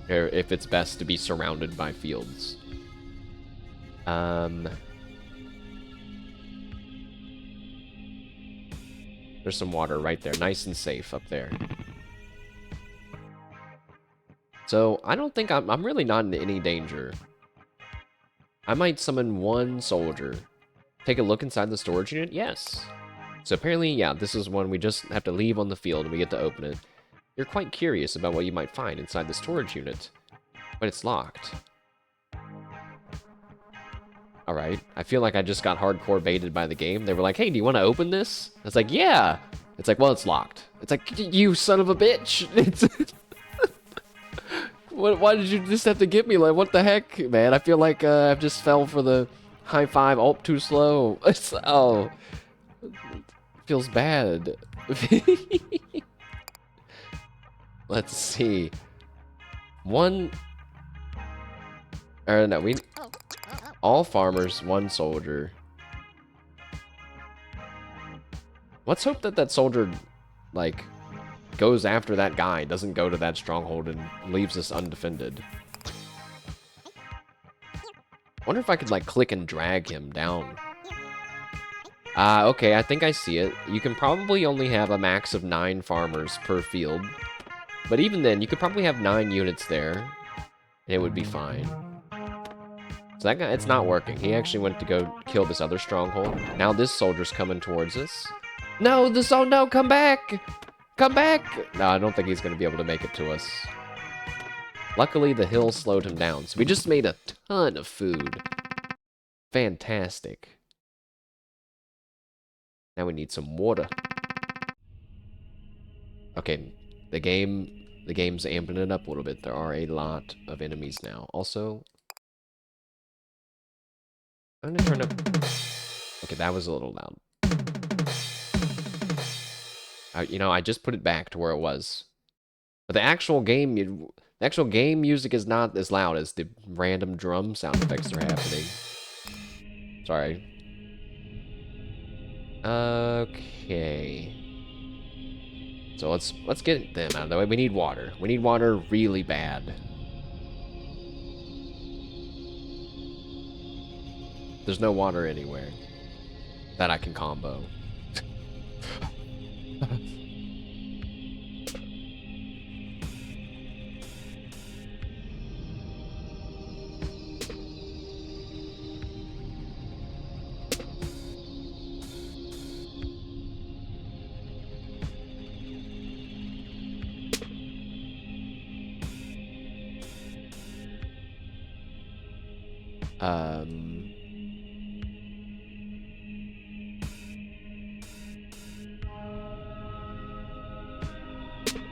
if it's best to be surrounded by fields. There's some water right there, nice and safe up there. So I don't think I'm really not in any danger. I might summon one soldier. Take a look inside the storage unit? Yes. So apparently, yeah, this is one we just have to leave on the field and we get to open it. You're quite curious about what you might find inside the storage unit, but it's locked. Alright, I feel like I just got hardcore baited by the game. They were like, hey, do you want to open this? I was like, yeah. It's like, well, it's locked. It's like, you son of a bitch. It's... Why did you just have to get me? Like, what the heck, man? I feel like I've just fell for the... High 5, alt too slow. Oh, feels bad. Let's see. One. Or no, all farmers, one soldier. Let's hope that that soldier, like, goes after that guy, doesn't go to that stronghold and leaves us undefended. I wonder if I could, like, click and drag him down. Okay, I think I see it. You can probably only have a max of 9 farmers per field. But even then, you could probably have 9 units there, and it would be fine. So that guy, it's not working. He actually went to go kill this other stronghold. Now this soldier's coming towards us. No, oh no, come back! Come back! No, I don't think he's going to be able to make it to us. Luckily, the hill slowed him down, so we just made a ton of food. Fantastic. Now we need some water. Okay, the game's amping it up a little bit. There are a lot of enemies now. Also, I'm gonna turn up. Okay, that was a little loud. You know, I just put it back to where it was. But the actual game music is not as loud as the random drum sound effects that are happening. Sorry. Okay. So let's get them out of the way. We need water. We need water really bad. There's no water anywhere that I can combo.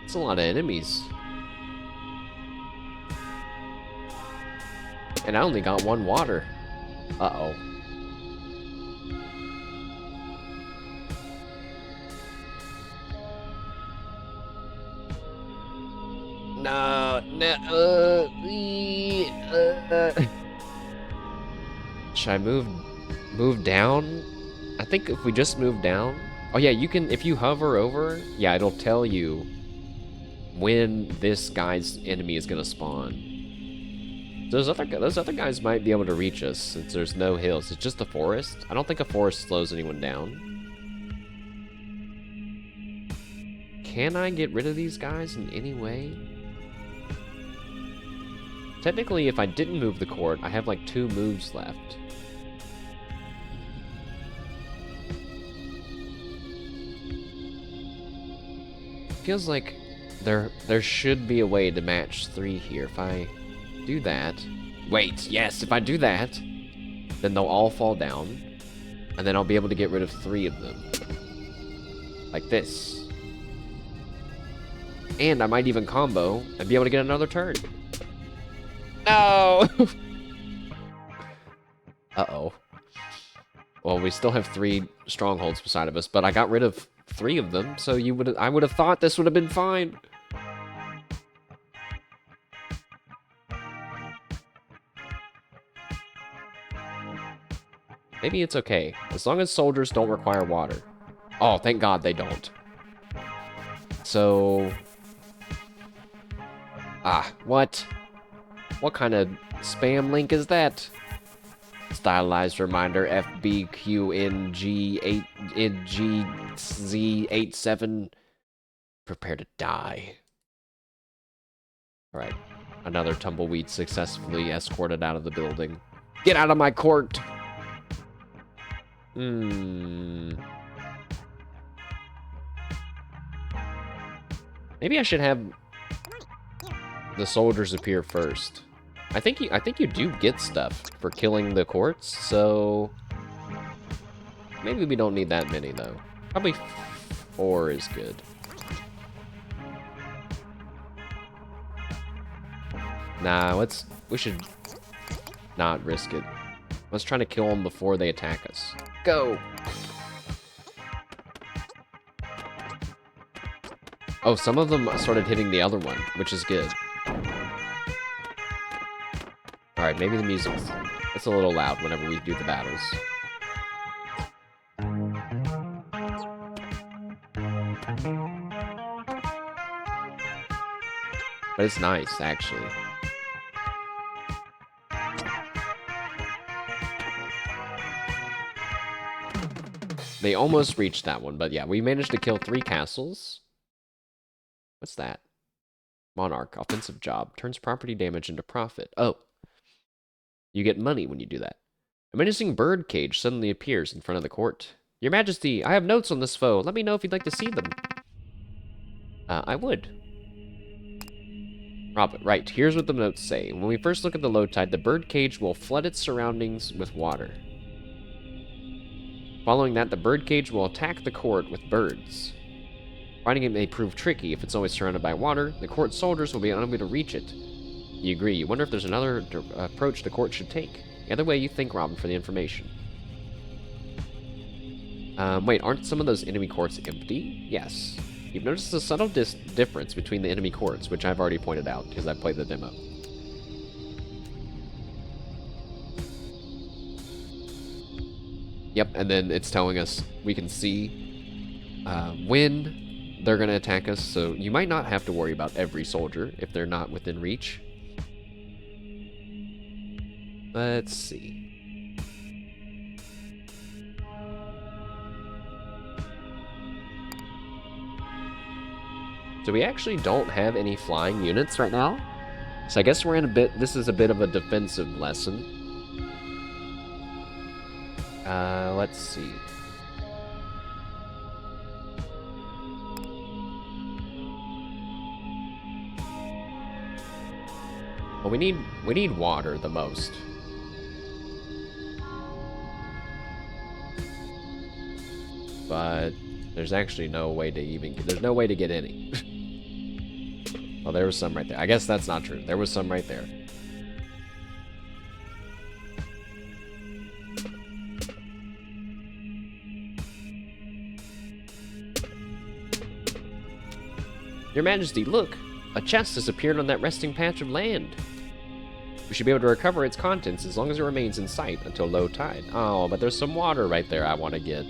It's a lot of enemies. And I only got 1 water. Uh-oh. No, no, Should I move down? I think if we just move down. Oh yeah, you can, if you hover over, yeah, it'll tell you when this guy's enemy is gonna spawn. Those other guys might be able to reach us since there's no hills. It's just a forest. I don't think a forest slows anyone down. Can I get rid of these guys in any way? Technically, if I didn't move the court, I have like 2 moves left. Feels like there should be a way to match 3 here. If I do that... Wait, yes, if I do that, then they'll all fall down, and then I'll be able to get rid of 3 of them. Like this. And I might even combo and be able to get another turn. No! Uh-oh. Well, we still have 3 strongholds beside of us, but I got rid of 3 of them, so I would have thought this would have been fine. Maybe it's okay, as long as soldiers don't require water. Oh, thank God they don't. So... what? What kind of spam link is that? Stylized reminder FBQNG8NGZ87. Prepare to die. Alright. Another tumbleweed successfully escorted out of the building. Get out of my court! Maybe I should have the soldiers appear first. I think you do get stuff for killing the courts, so maybe we don't need that many though. Probably 4 is good. Nah, we should not risk it. Let's try to kill them before they attack us. Go! Oh, some of them started hitting the other one, which is good. Alright, maybe the music's a little loud whenever we do the battles. But it's nice, actually. They almost reached that one, but yeah, we managed to kill 3 castles. What's that? Monarch, offensive job. Turns property damage into profit. Oh. You get money when you do that. A menacing bird cage suddenly appears in front of the court. Your Majesty, I have notes on this foe. Let me know if you'd like to see them. I would. Robin, right, here's what the notes say. When we first look at the low tide, the bird cage will flood its surroundings with water. Following that, the bird cage will attack the court with birds. Finding it may prove tricky if it's always surrounded by water. The court soldiers will be unable to reach it. You agree. You wonder if there's another approach the court should take. Either way, you thank Robin for the information. Wait, aren't some of those enemy courts empty? Yes. You've noticed a subtle difference between the enemy courts, which I've already pointed out because I played the demo. Yep, and then it's telling us we can see when they're going to attack us, so you might not have to worry about every soldier if they're not within reach. Let's see. So we actually don't have any flying units right now. So I guess we're in a bit, this is a bit of a defensive lesson. Let's see. Well, we need water the most. But there's actually no way to even there's no way to get any. Well, there was some right there. I guess that's not true. There was some right there. Your Majesty, look! A chest has appeared on that resting patch of land. We should be able to recover its contents as long as it remains in sight until low tide. Oh, but there's some water right there I want to get.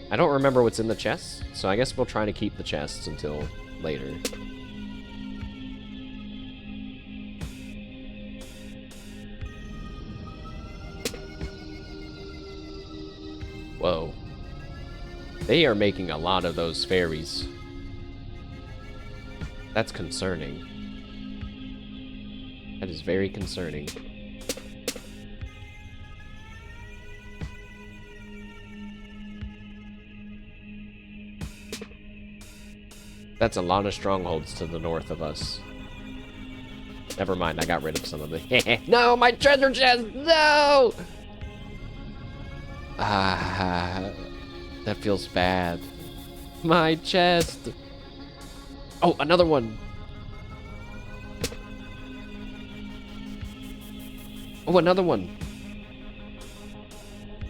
I don't remember what's in the chest, so I guess we'll try to keep the chests until later. Whoa. They are making a lot of those fairies. That's concerning. That is very concerning. That's a lot of strongholds to the north of us. Never mind, I got rid of some of it. No, my treasure chest! No! Ah, that feels bad. My chest! Oh, another one! Oh, another one!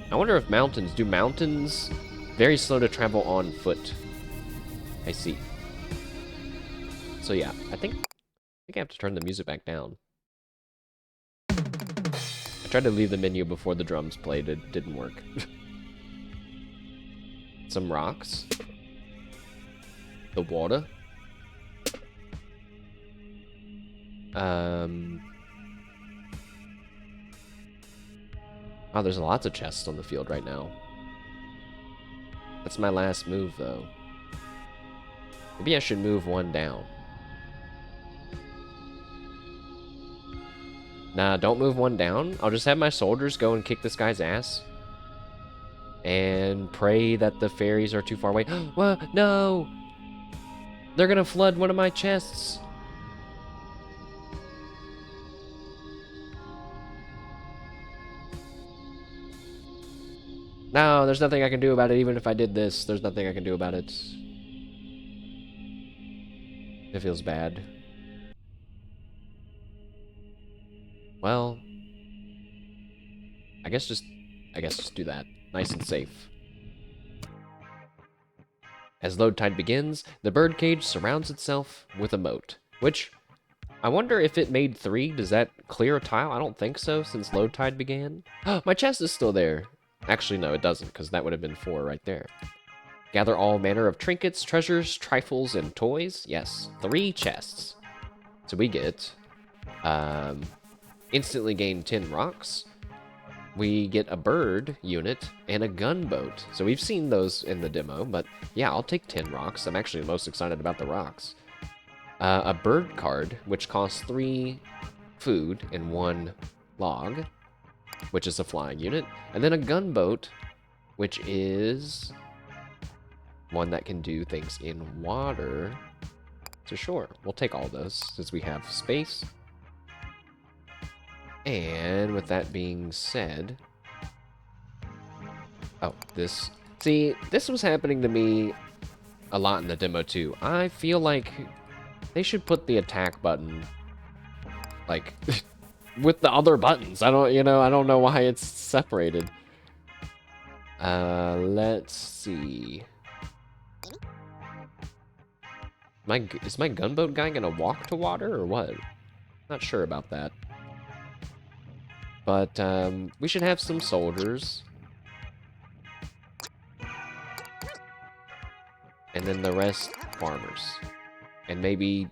I wonder if mountains... Do mountains... Very slow to travel on foot. I see. So yeah, I think I have to turn the music back down. I tried to leave the menu before the drums played. It didn't work. Some rocks. The water. Oh, there's lots of chests on the field right now. That's my last move, though. Maybe I should move one down. Nah, don't move one down. I'll just have my soldiers go and kick this guy's ass. And pray that the fairies are too far away. Well, no! They're gonna flood one of my chests. No, there's nothing I can do about it. Even if I did this, there's nothing I can do about it. It feels bad. Well, I guess just do that. Nice and safe. As load tide begins, the bird cage surrounds itself with a moat, which I wonder if it made 3. Does that clear a tile? I don't think so, since load tide began. My chest is still there. Actually, no, it doesn't, because that would have been 4 right there. Gather all manner of trinkets, treasures, trifles, and toys. Yes, 3 chests. So we get, instantly gain 10 rocks. we get a bird unit and a gunboat. So we've seen those in the demo, but yeah, I'll take 10 rocks. I'm actually most excited about the rocks. A bird card, which costs 3 food and 1 log, which is a flying unit. And then a gunboat, which is one that can do things in water. So sure, we'll take all those since we have space. And with that being said... Oh, this... See, this was happening to me a lot in the demo too. I feel like they should put the attack button, like, with the other buttons. I don't know why it's separated. Let's see. Is my gunboat guy gonna walk to water or what? Not sure about that. But, we should have some soldiers. And then the rest, farmers. And maybe...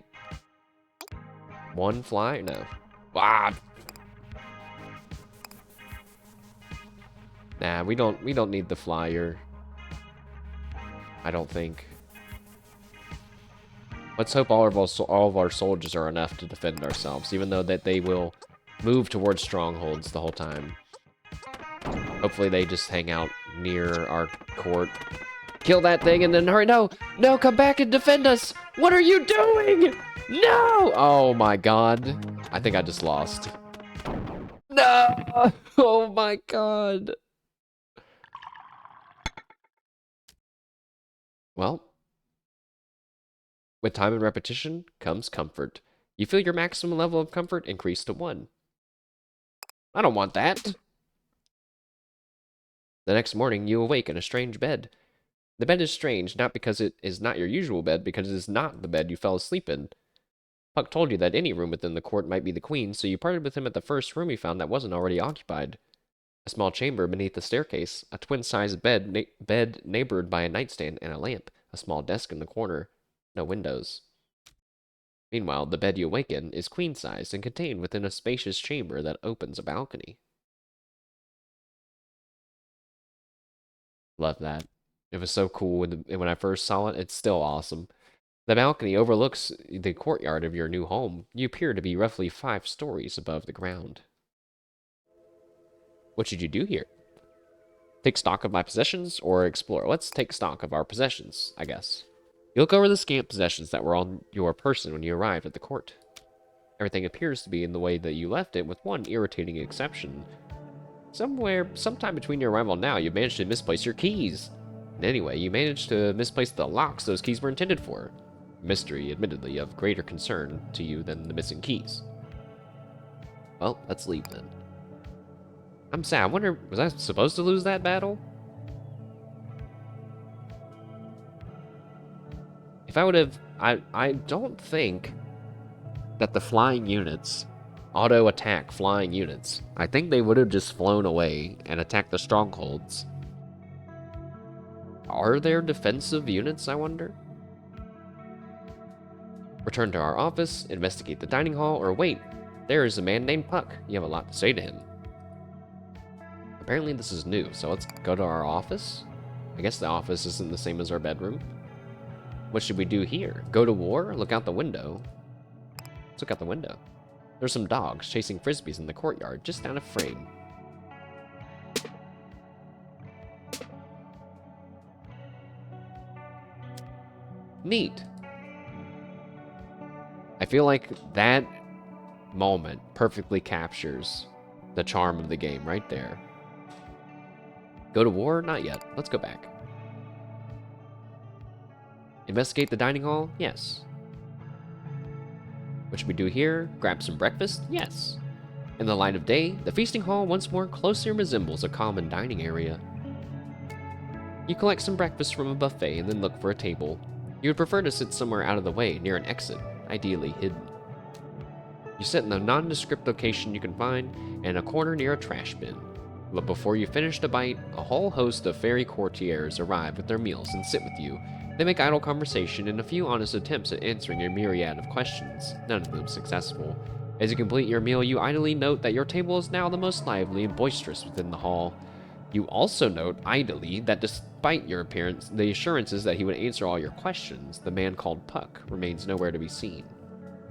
1 fly? No. Ah! Nah, we don't need the flyer. I don't think. Let's hope all of our soldiers are enough to defend ourselves, even though that they will move towards strongholds the whole time. Hopefully they just hang out near our court. Kill that thing and then hurry. No! No, come back and defend us! What are you doing? No! Oh my god. I think I just lost. No! Oh my god. Well, with time and repetition comes comfort. You feel your maximum level of comfort increase to 1. I don't want that. The next morning, you awake in a strange bed. The bed is strange, not because it is not your usual bed, because it is not the bed you fell asleep in. Puck told you that any room within the court might be the queen, so you parted with him at the first room he found that wasn't already occupied. A small chamber beneath the staircase, a twin-sized bed neighbored by a nightstand and a lamp, a small desk in the corner, no windows. Meanwhile, the bed you awake in is queen-sized and contained within a spacious chamber that opens a balcony. Love that. It was so cool when I first saw it. It's still awesome. The balcony overlooks the courtyard of your new home. You appear to be roughly 5 stories above the ground. What should you do here? Take stock of my possessions or explore? Let's take stock of our possessions, I guess. You look over the scant possessions that were on your person when you arrived at the court. Everything appears to be in the way that you left it, with one irritating exception. Sometime between your arrival and now, you managed to misplace your keys. And anyway, you managed to misplace the locks those keys were intended for. Mystery, admittedly, of greater concern to you than the missing keys. Well, let's leave then. I'm sad. I wonder, was I supposed to lose that battle? If I would have... I don't think that the flying units auto-attack flying units. I think they would have just flown away and attacked the strongholds. Are there defensive units, I wonder? Return to our office, investigate the dining hall, or wait, there is a man named Puck. You have a lot to say to him. Apparently this is new, so let's go to our office. I guess the office isn't the same as our bedroom. What should we do here? Go to war? Look out the window. Let's look out the window. There's some dogs chasing frisbees in the courtyard, just down a frame. Neat. I feel like that moment perfectly captures the charm of the game right there. Go to war? Not yet. Let's go back. Investigate the dining hall? Yes. What should we do here? Grab some breakfast? Yes. In the light of day, the feasting hall once more closely resembles a common dining area. You collect some breakfast from a buffet and then look for a table. You would prefer to sit somewhere out of the way, near an exit, ideally hidden. You sit in the nondescript location you can find, in a corner near a trash bin. But before you finish the bite, a whole host of fairy courtiers arrive with their meals and sit with you. They make idle conversation and a few honest attempts at answering your myriad of questions, none of them successful. As you complete your meal, you idly note that your table is now the most lively and boisterous within the hall. You also note idly that despite your appearance, the assurances that he would answer all your questions, the man called Puck remains nowhere to be seen.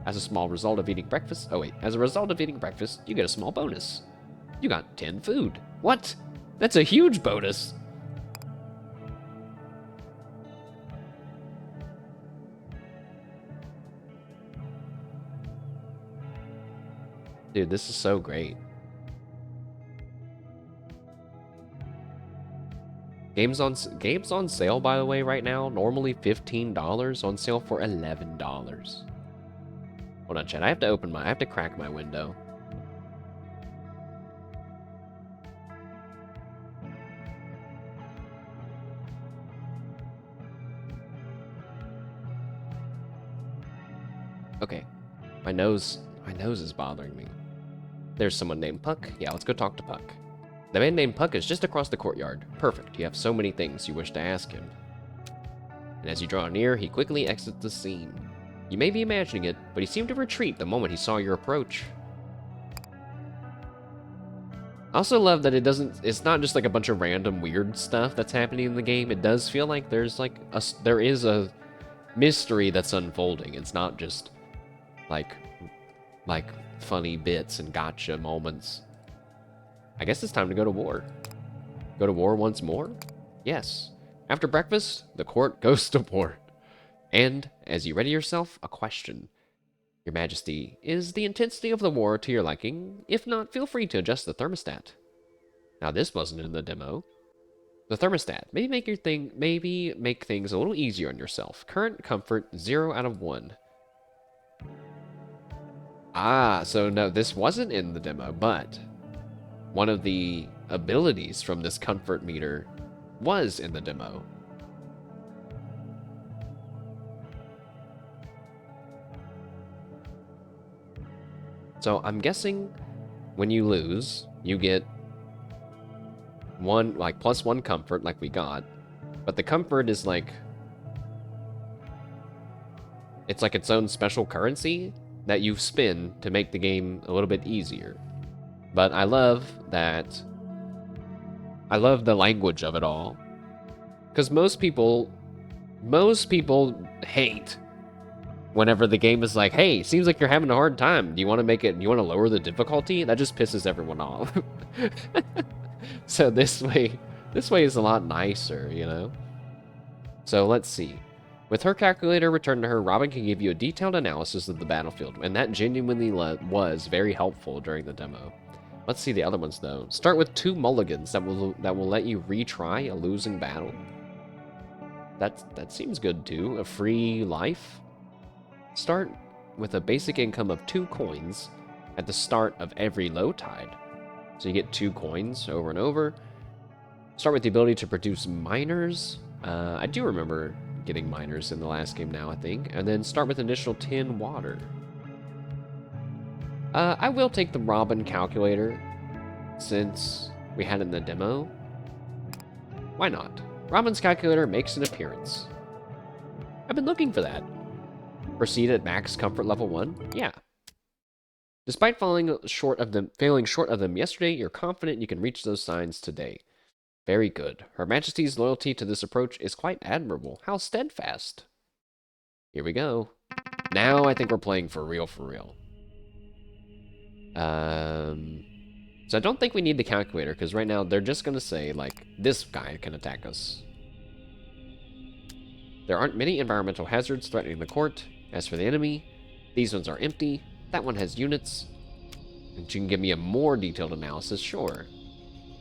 As a small result of eating breakfast, as a result of eating breakfast, you get a small bonus. You got 10 food. What? That's a huge bonus. Dude, this is so great. Games on sale, by the way, right now. Normally $15, on sale for $11. Hold on, chat. I have to crack my window. Okay. My nose is bothering me. There's someone named Puck. Yeah, let's go talk to Puck. The man named Puck is just across the courtyard. Perfect. You have so many things you wish to ask him. And as you draw near, he quickly exits the scene. You may be imagining it, but he seemed to retreat the moment he saw your approach. I also love that it's not just like a bunch of random weird stuff that's happening in the game. It does feel like there is a mystery that's unfolding. It's not just like funny bits and gotcha moments. I guess it's time to go to war. Go to war once more? Yes. After breakfast, the court goes to war. And, as you ready yourself, a question. Your Majesty, is the intensity of the war to your liking? If not, feel free to adjust the thermostat. Now, this wasn't in the demo. The thermostat. Maybe make things a little easier on yourself. Current comfort, 0 out of 1. Ah, so no, this wasn't in the demo, but one of the abilities from this comfort meter was in the demo. So I'm guessing when you lose, you get +1 comfort like we got, but the comfort is it's like its own special currency that you spin to make the game a little bit easier. But I love the language of it all. Because most people hate whenever the game is like, hey, seems like you're having a hard time. Do you want to lower the difficulty? That just pisses everyone off. So this way is a lot nicer, you know? So let's see. With her calculator returned to her, Robin can give you a detailed analysis of the battlefield, and that genuinely was very helpful during the demo. Let's see the other ones, though. Start with 2 mulligans that will let you retry a losing battle. That seems good, too. A free life. Start with a basic income of 2 coins at the start of every low tide. So you get 2 coins over and over. Start with the ability to produce miners. I do remember getting miners in the last game now, I think. And then start with an additional 10 water. I will take the Robin calculator, since we had it in the demo. Why not? Robin's calculator makes an appearance. I've been looking for that. Proceed at max comfort level 1? Yeah. Despite failing short of them yesterday, you're confident you can reach those signs today. Very good. Her Majesty's loyalty to this approach is quite admirable. How steadfast. Here we go. Now I think we're playing for real, for real. So I don't think we need the calculator, because right now they're just going to say, like, this guy can attack us. There aren't many environmental hazards threatening the court. As for the enemy, these ones are empty. That one has units. And you can give me a more detailed analysis, sure.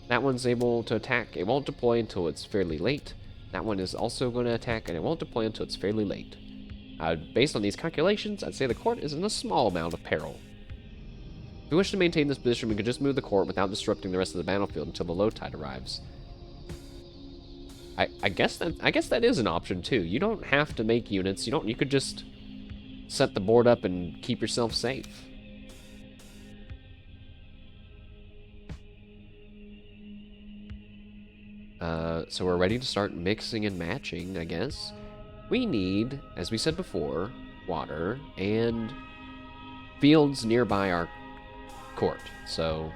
That one's able to attack. It won't deploy until it's fairly late. That one is also going to attack, and it won't deploy until it's fairly late. Based on these calculations, I'd say the court is in a small amount of peril. If we wish to maintain this position, we could just move the court without disrupting the rest of the battlefield until the low tide arrives. I guess that is an option too. You don't have to make units. You could just set the board up and keep yourself safe. So we're ready to start mixing and matching, I guess. We need, as we said before, water and fields nearby our court, so...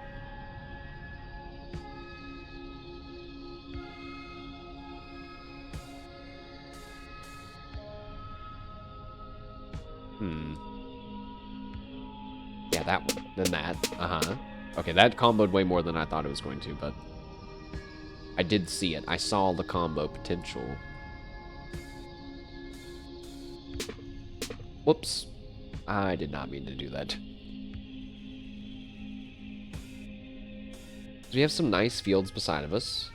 Yeah, that one. Then that. Uh-huh. Okay, that comboed way more than I thought it was going to, but... I did see it. I saw the combo potential. Whoops. I did not mean to do that. So we have some nice fields beside of us.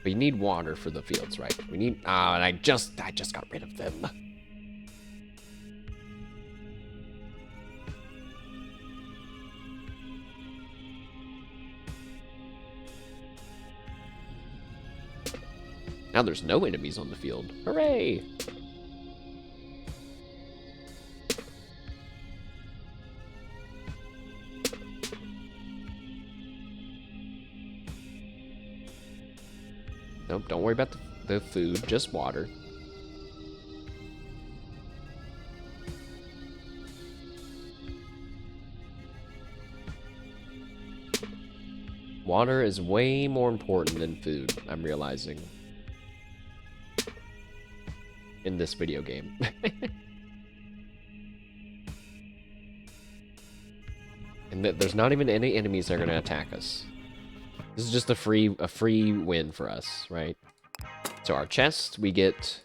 But you need water for the fields, right? We need... Ah, and I just got rid of them. Now there's no enemies on the field. Hooray! Nope, don't worry about the food, just water. Water is way more important than food, I'm realizing. In this video game. And there's not even any enemies that are gonna attack us. This is just a free win for us, right? So our chest, we get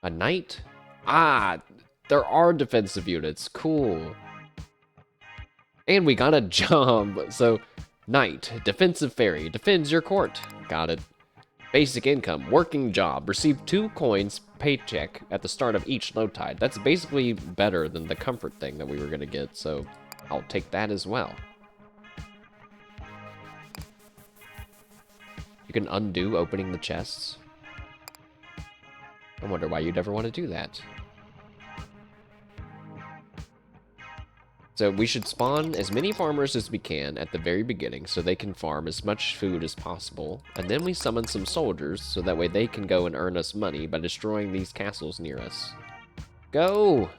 a knight. Ah, there are defensive units. Cool. And we got a job. So, knight, defensive fairy, defends your court. Got it. Basic income, working job. Receive 2 coins paycheck at the start of each low tide. That's basically better than the comfort thing that we were gonna get, so I'll take that as well. You can undo opening the chests. I wonder why you'd ever want to do that. So we should spawn as many farmers as we can at the very beginning so they can farm as much food as possible. And then we summon some soldiers so that way they can go and earn us money by destroying these castles near us. Go!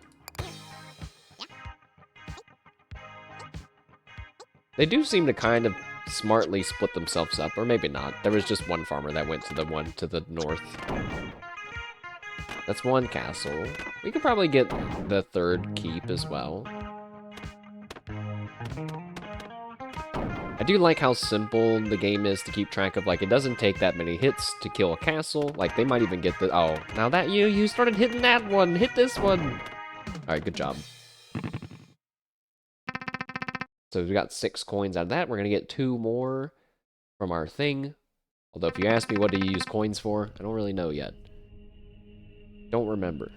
They do seem to kind of smartly split themselves up, or maybe not. There was just one farmer that went to the one to the north. That's one castle. We could probably get the 3rd keep as well. I do like how simple the game is to keep track of. Like, it doesn't take that many hits to kill a castle. Like, they might even get the... Oh, now that you started hitting that one. Hit this one. All right, good job. So we got 6 coins out of that. We're going to get 2 more from our thing. Although, if you ask me what do you use coins for, I don't really know yet. Don't remember.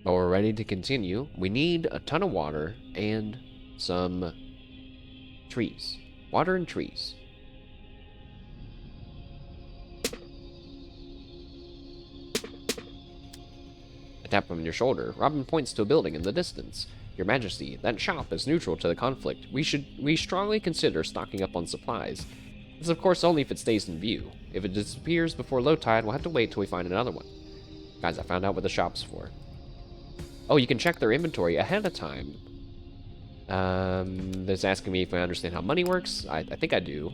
But we're ready to continue. We need a ton of water and some trees. Water and trees. A tap on your shoulder. Robin points to a building in the distance. Your Majesty, that shop is neutral to the conflict. We strongly consider stocking up on supplies. This is of course only if it stays in view. If it disappears before low tide, we'll have to wait till we find another one. Guys, I found out what the shop's for. Oh, you can check their inventory ahead of time. That's asking me if I understand how money works. I think I do.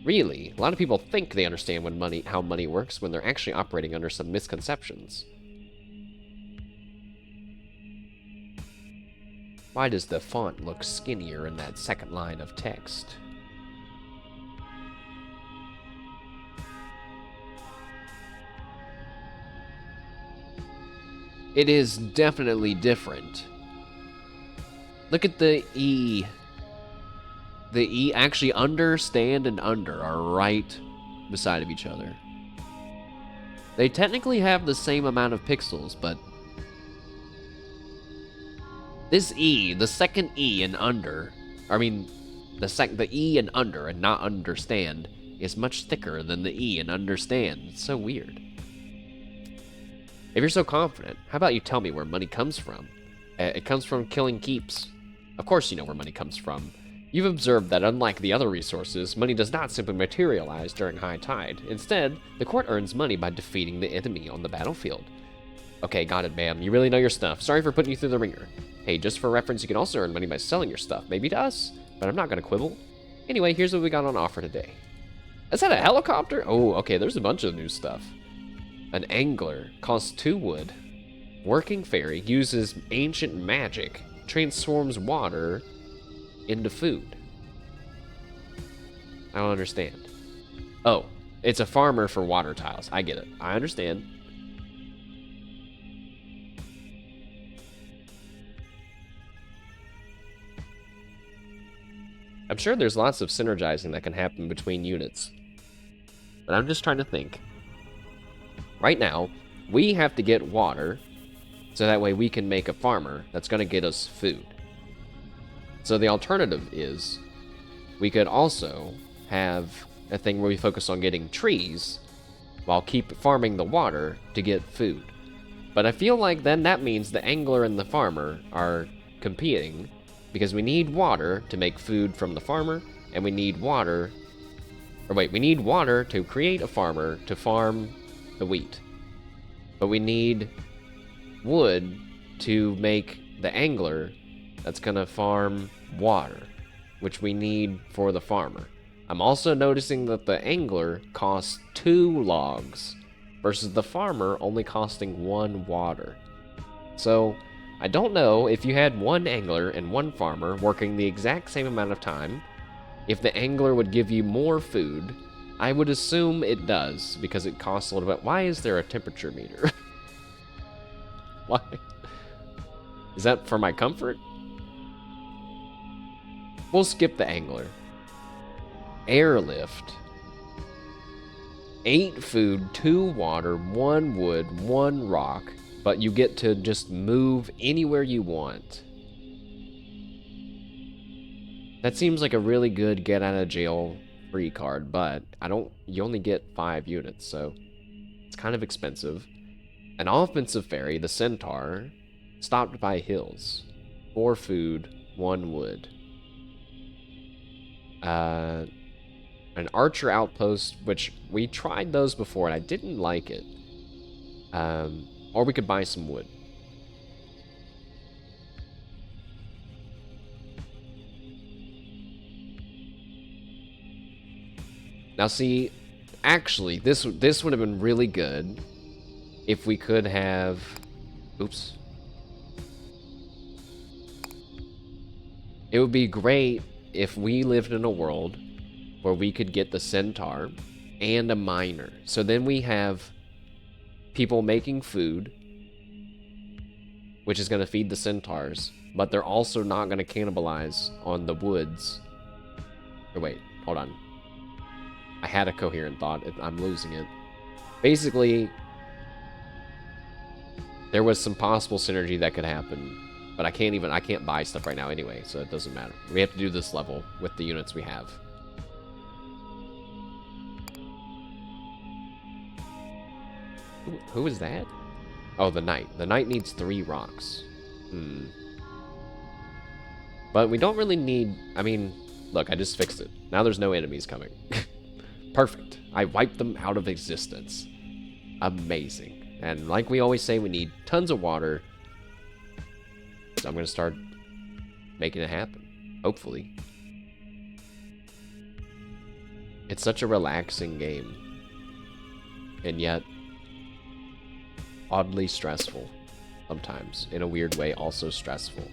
Really, a lot of people think they understand how money works when they're actually operating under some misconceptions. Why does the font look skinnier in that 2nd line of text? It is definitely different. Look at the E. The E, actually under, stand, and under are right beside of each other. They technically have the same amount of pixels, but this E, the 2nd E in under, the E in under and not understand is much thicker than the E in understand. It's so weird. If you're so confident, how about you tell me where money comes from? It comes from killing keeps. Of course you know where money comes from. You've observed that unlike the other resources, money does not simply materialize during high tide. Instead, the court earns money by defeating the enemy on the battlefield. Okay, got it, ma'am. You really know your stuff. Sorry for putting you through the ringer. Hey, just for reference, you can also earn money by selling your stuff. Maybe to us, but I'm not going to quibble. Anyway, here's what we got on offer today. Is that a helicopter? Oh, okay, there's a bunch of new stuff. An angler costs 2 wood. Working fairy uses ancient magic, transforms water into food. I don't understand. Oh, it's a farmer for water tiles. I get it. I understand. I'm sure there's lots of synergizing that can happen between units. But I'm just trying to think. Right now, we have to get water, so that way we can make a farmer that's going to get us food. So the alternative is, we could also have a thing where we focus on getting trees, while keep farming the water to get food. But I feel like then that means the angler and the farmer are competing, because we need water to make food from the farmer, and we need water... Or wait, we need water to create a farmer to farm the wheat. But we need wood to make the angler that's gonna farm water, which we need for the farmer. I'm also noticing that the angler costs 2 logs versus the farmer only costing 1 water. So I don't know if you had 1 angler and 1 farmer working the exact same amount of time, if the angler would give you more food. I would assume it does, because it costs a little bit. Why is there a temperature meter? Why? Is that for my comfort? We'll skip the angler. Airlift. 8 food, 2 water, 1 wood, 1 rock, but you get to just move anywhere you want. That seems like a really good get out of jail free card, but you only get 5 units, so it's kind of expensive. An offensive fairy, the centaur, stopped by hills. 4 food, 1 wood. An archer outpost, which we tried those before and I didn't like it. Or we could buy some wood. Now see, actually, this would have been really good if we could have... Oops. It would be great if we lived in a world where we could get the centaur and a miner. So then we have people making food, which is going to feed the centaurs, but they're also not going to cannibalize on the woods. Or wait, hold on. I had a coherent thought. I'm losing it. Basically, there was some possible synergy that could happen, but I can't buy stuff right now anyway, so it doesn't matter. We have to do this level with the units we have. Who is that? Oh, the knight. The knight needs 3 rocks. But we don't really need... I mean, look, I just fixed it. Now there's no enemies coming. Perfect. I wiped them out of existence. Amazing. And like we always say, we need tons of water. So I'm going to start making it happen. Hopefully. It's such a relaxing game. And yet, oddly stressful. Sometimes. In a weird way, also stressful.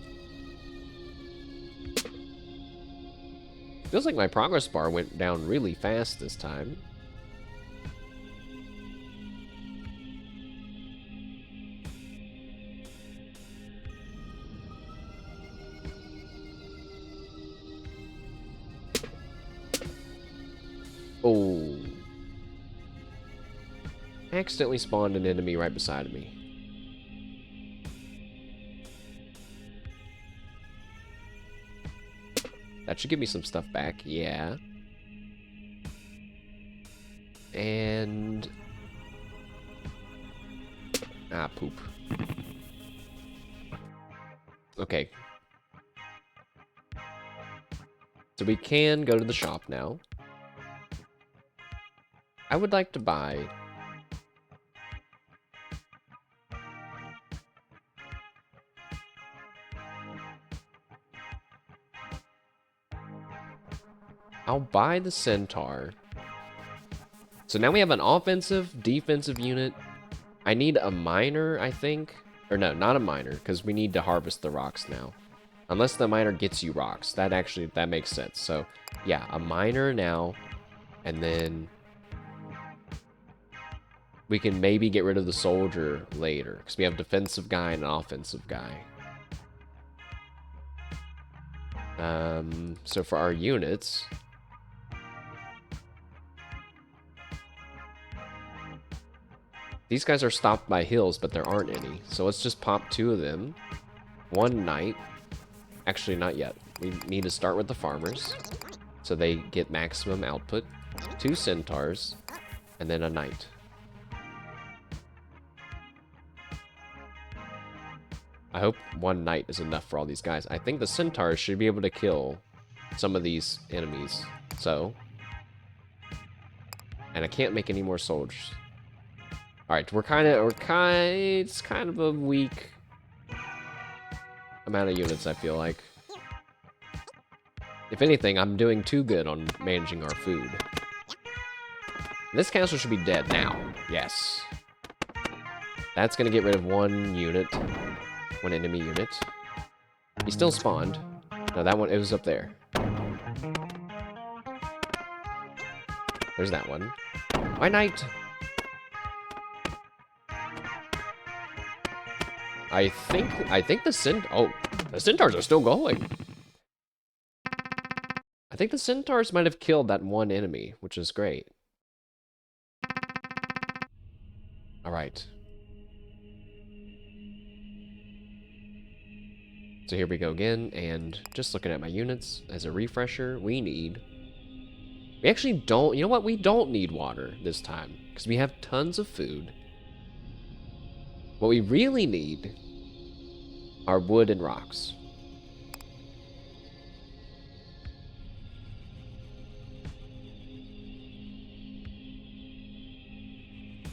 Feels like my progress bar went down really fast this time. Oh. I accidentally spawned an enemy right beside me. That should give me some stuff back, yeah. And... ah, poop. Okay. So we can go to the shop now. I would like to buy I'll buy the centaur. So now we have an offensive, defensive unit. I need a miner, I think. Or no, not a miner, because we need to harvest the rocks now. Unless the miner gets you rocks. That makes sense. So, yeah, a miner now. And then we can maybe get rid of the soldier later. Because we have a defensive guy and an offensive guy. So for our units... These guys are stopped by hills, but there aren't any. So let's just pop 2 of them. 1 knight. Actually, not yet. We need to start with the farmers, so they get maximum output. 2 centaurs, and then a knight. I hope 1 knight is enough for all these guys. I think the centaurs should be able to kill some of these enemies. So, and I can't make any more soldiers. All right, it's kind of a weak amount of units, I feel like. If anything, I'm doing too good on managing our food. This castle should be dead now. Yes. That's gonna get rid of 1 unit. 1 enemy unit. He still spawned. No, that one, it was up there. There's that one. Why knight? I think the centaurs are still going. I think the centaurs might have killed that 1 enemy, which is great. All right. So here we go again, and just looking at my units as a refresher, we actually don't, you know what? We don't need water this time, because we have tons of food. What we really need are wood and rocks.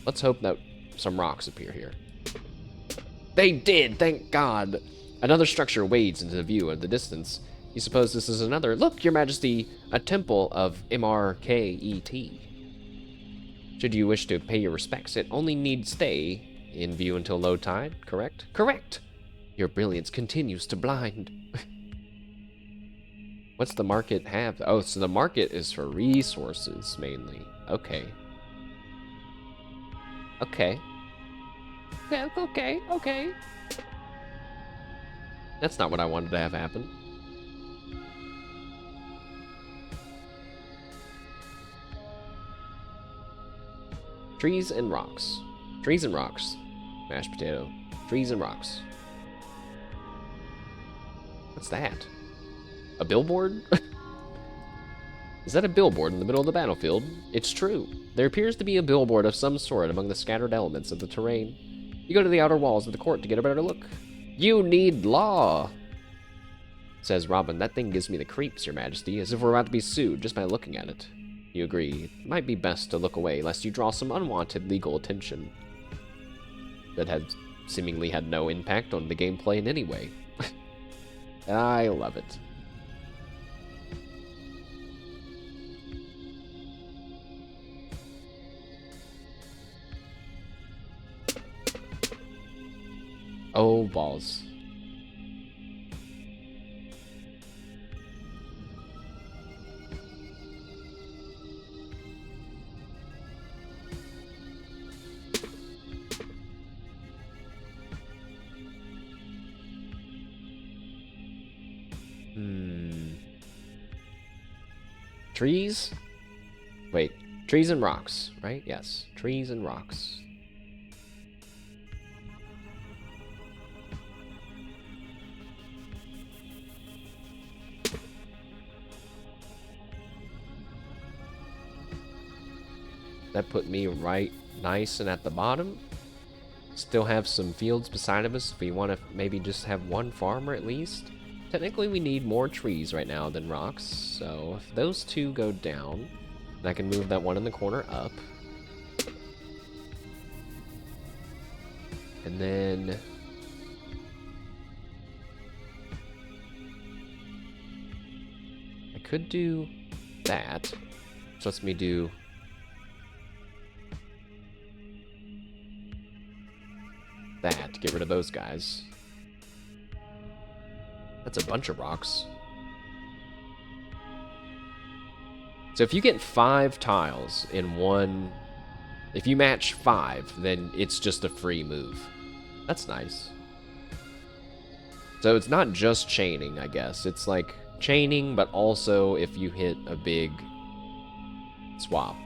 Let's hope that some rocks appear here. They did, thank God. Another structure wades into view in the distance. You suppose this is another? Look, Your Majesty, a temple of MRKET. Should you wish to pay your respects, it only need stay in view until low tide, correct? Correct! Your brilliance continues to blind. What's the market have? Oh, so the market is for resources, mainly. Okay. Okay. Okay. That's not what I wanted to have happen. Trees and rocks. Trees and rocks. Mashed potato. Trees and rocks. What's that? A billboard? Is that a billboard in the middle of the battlefield? It's true. There appears to be a billboard of some sort among the scattered elements of the terrain. You go to the outer walls of the court to get a better look. You need law, says Robin. That thing gives me the creeps, Your Majesty, as if we're about to be sued just by looking at it. You agree. It might be best to look away, lest you draw some unwanted legal attention. That has seemingly had no impact on the gameplay in any way. I love it. Oh, balls. Trees? Wait, trees and rocks, right? Yes, trees and rocks. That put me right nice and at the bottom. Still have some fields beside of us if we want to maybe just have 1 farmer at least. Technically we need more trees right now than rocks, so if those 2 go down, then I can move that one in the corner up. And then I could do that. So lets me do... that to get rid of those guys. That's a bunch of rocks. So if you get 5 tiles in one... if you match 5, then it's just a free move. That's nice. So it's not just chaining, I guess. It's like chaining, but also if you hit a big swap.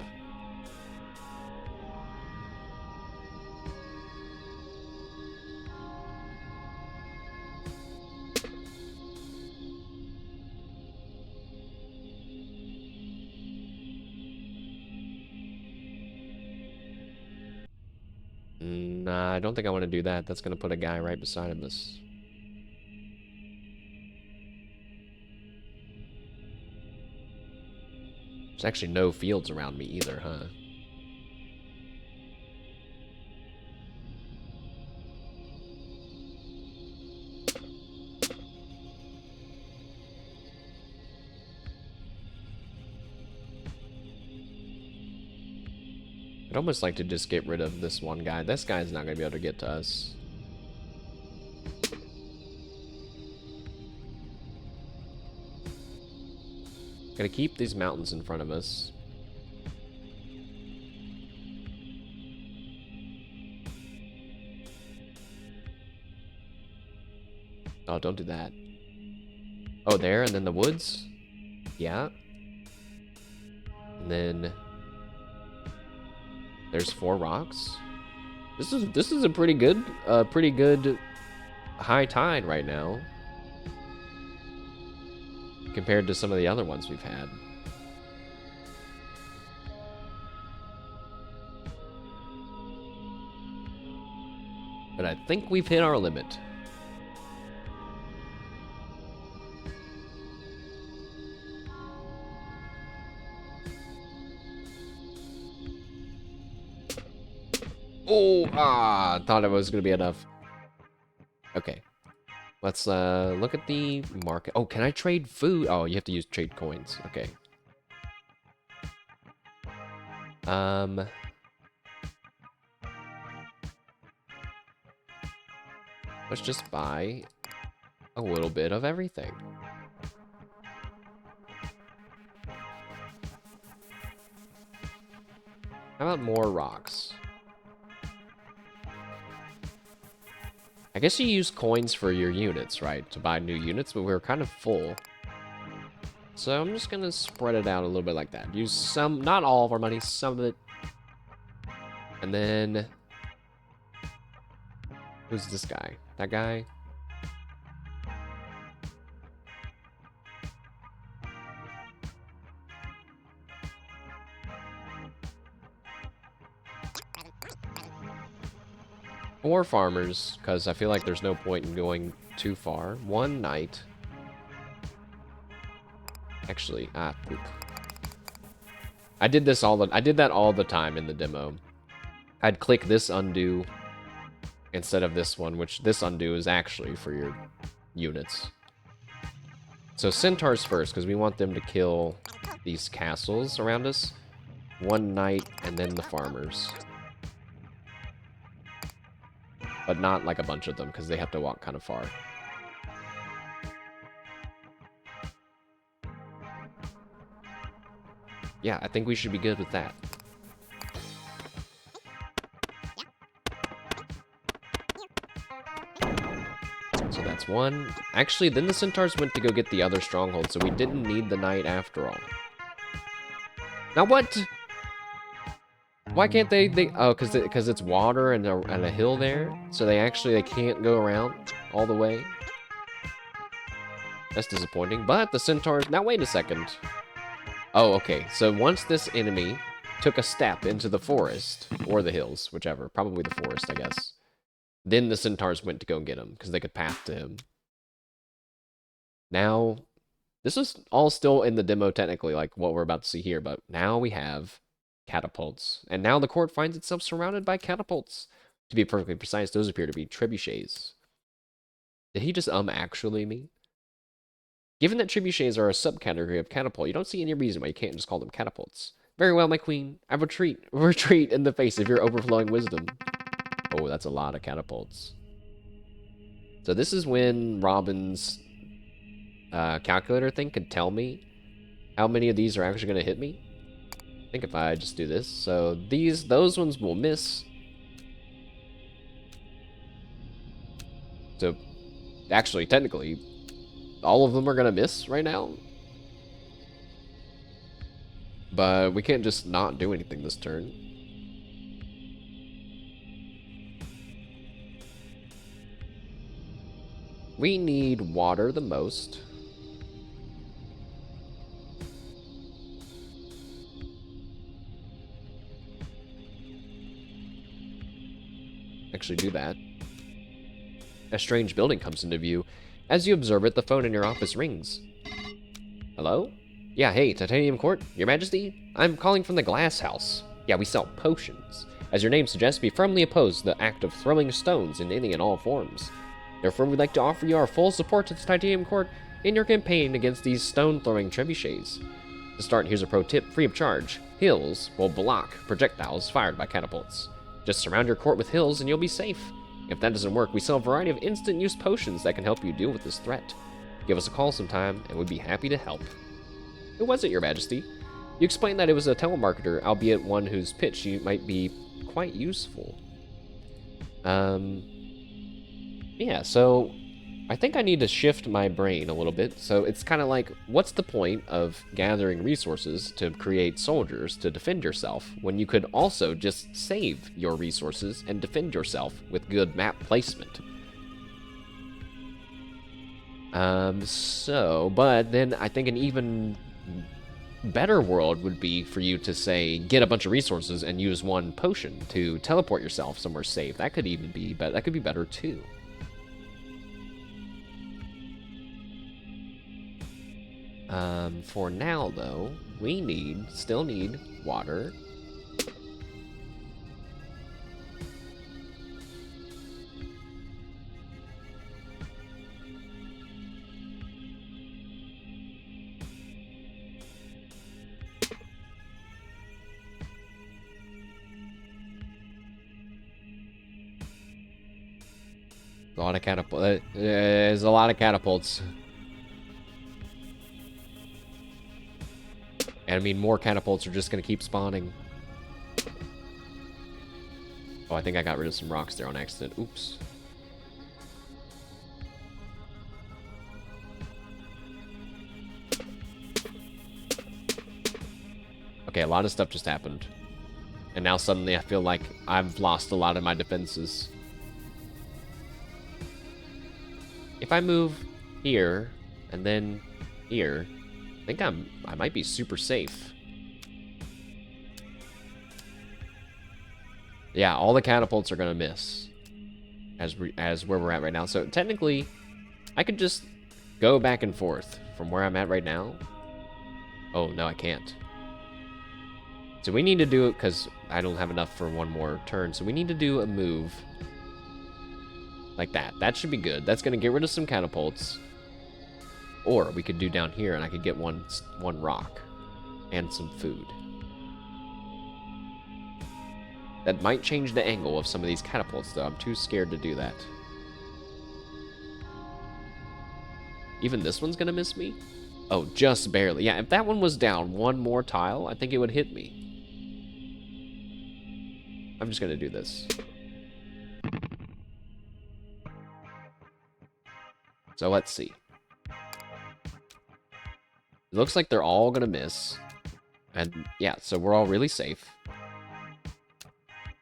Nah, I don't think I want to do that. That's going to put a guy right beside him. This. There's actually no fields around me either, huh? I'd almost like to just get rid of this one guy. This guy's not going to be able to get to us. Gotta keep these mountains in front of us. Oh, don't do that. Oh, there, and then the woods? Yeah. And then... there's 4 rocks. This is a pretty good high tide right now. Compared to some of the other ones we've had. But I think we've hit our limit. Oh, thought it was gonna be enough. Okay. Let's look at the market. Oh, can I trade food? Oh, you have to use trade coins. Okay. Let's just buy a little bit of everything. How about more rocks? I guess you use coins for your units, right? To buy new units, but we're kind of full. So I'm just gonna spread it out a little bit like that. Use some, not all of our money, some of it. And then... who's this guy? That guy? Or farmers, because I feel like there's no point in going too far. One night. Actually, poop. I did that all the time in the demo. I'd click this undo instead of this one, which this undo is actually for your units. So centaurs first, because we want them to kill these castles around us. One night, and then the farmers. But not like a bunch of them, because they have to walk kind of far. Yeah, I think we should be good with that. So that's one. Actually, then the centaurs went to go get the other stronghold, so we didn't need the knight after all. Now what? Why can't they oh, because it's water and a hill there, so they can't go around all the way. That's disappointing. But the centaurs, now wait a second. Oh, okay. So once this enemy took a step into the forest or the hills, whichever, probably the forest, I guess. Then the centaurs went to go and get him because they could path to him. Now, this is all still in the demo technically, like what we're about to see here, but now we have catapults. And now the court finds itself surrounded by catapults. To be perfectly precise, those appear to be trebuchets. Did he just actually me? Given that trebuchets are a subcategory of catapult, you don't see any reason why you can't just call them catapults. Very well, my queen. I retreat in the face of your overflowing wisdom. Oh, that's a lot of catapults. So this is when Robin's calculator thing could tell me how many of these are actually going to hit me. I think if I just do this. So those ones will miss. So actually, technically, all of them are going to miss right now. But we can't just not do anything this turn. We need water the most. Actually do that. A strange building comes into view. As you observe it, the phone in your office rings. Hello? Yeah, hey, Titanium Court, Your Majesty? I'm calling from the Glass House. Yeah, we sell potions. As your name suggests, we firmly oppose the act of throwing stones in any and all forms. Therefore, we'd like to offer you our full support to the Titanium Court in your campaign against these stone-throwing trebuchets. To start, here's a pro tip, free of charge. Hills will block projectiles fired by catapults. Just surround your court with hills and you'll be safe. If that doesn't work, we sell a variety of instant-use potions that can help you deal with this threat. Give us a call sometime, and we'd be happy to help. Who was it, Your Majesty? You explained that it was a telemarketer, albeit one whose pitch you might be quite useful. Yeah, so I think I need to shift my brain a little bit. So it's kind of like, what's the point of gathering resources to create soldiers to defend yourself when you could also just save your resources and defend yourself with good map placement? But then I think an even better world would be for you to say, get a bunch of resources and use one potion to teleport yourself somewhere safe. That could even be, but that could be better too. For now though, we still need water. A lot of catapults. There's a lot of catapults. And I mean, more catapults are just going to keep spawning. Oh, I think I got rid of some rocks there on accident. Oops. Okay, a lot of stuff just happened. And now suddenly I feel like I've lost a lot of my defenses. If I move here and then here, I think I might be super safe. Yeah, all the catapults are gonna miss as where we're at right now. So technically, I could just go back and forth from where I'm at right now. Oh no, I can't. So we need to do it because I don't have enough for one more turn. So we need to do a move like that. That should be good. That's gonna get rid of some catapults. Or we could do down here and I could get one rock and some food. That might change the angle of some of these catapults though. I'm too scared to do that. Even this one's gonna miss me? Oh, just barely. Yeah, if that one was down one more tile, I think it would hit me. I'm just gonna do this. So let's see. It looks like they're all gonna miss. And yeah, so we're all really safe.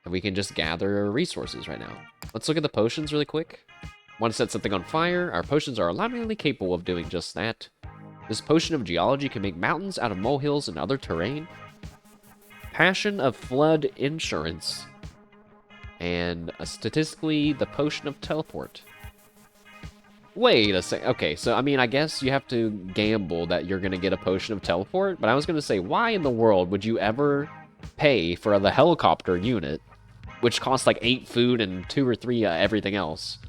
And we can just gather resources right now. Let's look at the potions really quick. Want to set something on fire? Our potions are alarmingly capable of doing just that. This potion of geology can make mountains out of molehills and other terrain. Passion of flood insurance. And statistically, the potion of teleport. Wait a sec. Okay, so I mean, I guess you have to gamble that you're gonna get a potion of teleport, but I was gonna say, why in the world would you ever pay for the helicopter unit, which costs like 8 food and 2 or 3 everything else,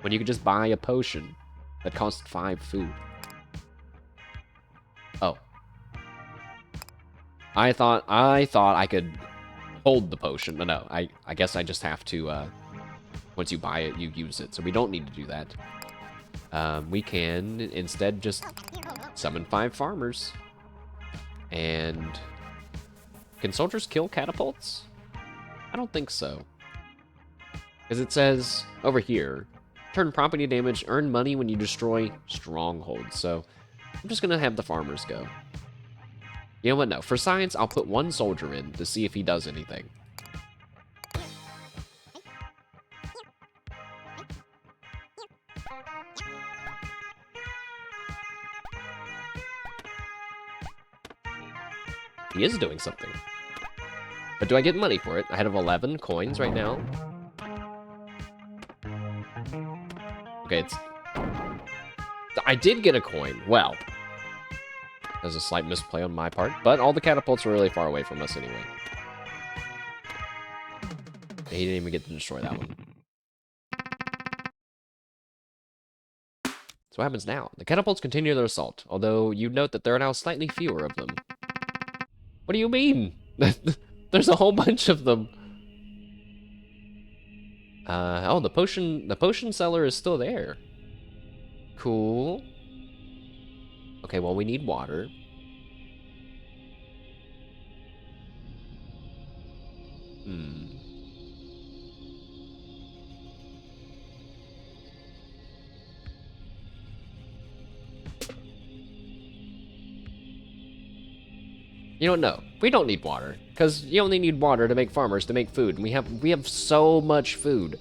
when you could just buy a potion that costs 5 food? I thought I could hold the potion, but no, I guess I just have to, once you buy it, you use it, so we don't need to do that. We can instead just summon 5 farmers. And can soldiers kill catapults? I don't think so. Because it says over here, turn property damage, earn money when you destroy strongholds. So I'm just going to have the farmers go. You know what? No. For science, I'll put 1 soldier in to see if he does anything. He is doing something. But do I get money for it? I have 11 coins right now. Okay, it's... I did get a coin. Well, there's a slight misplay on my part, but all the catapults were really far away from us anyway. He didn't even get to destroy that one. So what happens now? The catapults continue their assault, although you note that there are now slightly fewer of them. What do you mean? There's a whole bunch of them. Oh, the potion seller is still there. Cool. Okay, well, we need water. You don't know. We don't need water, because you only need water to make farmers, to make food. And we have so much food.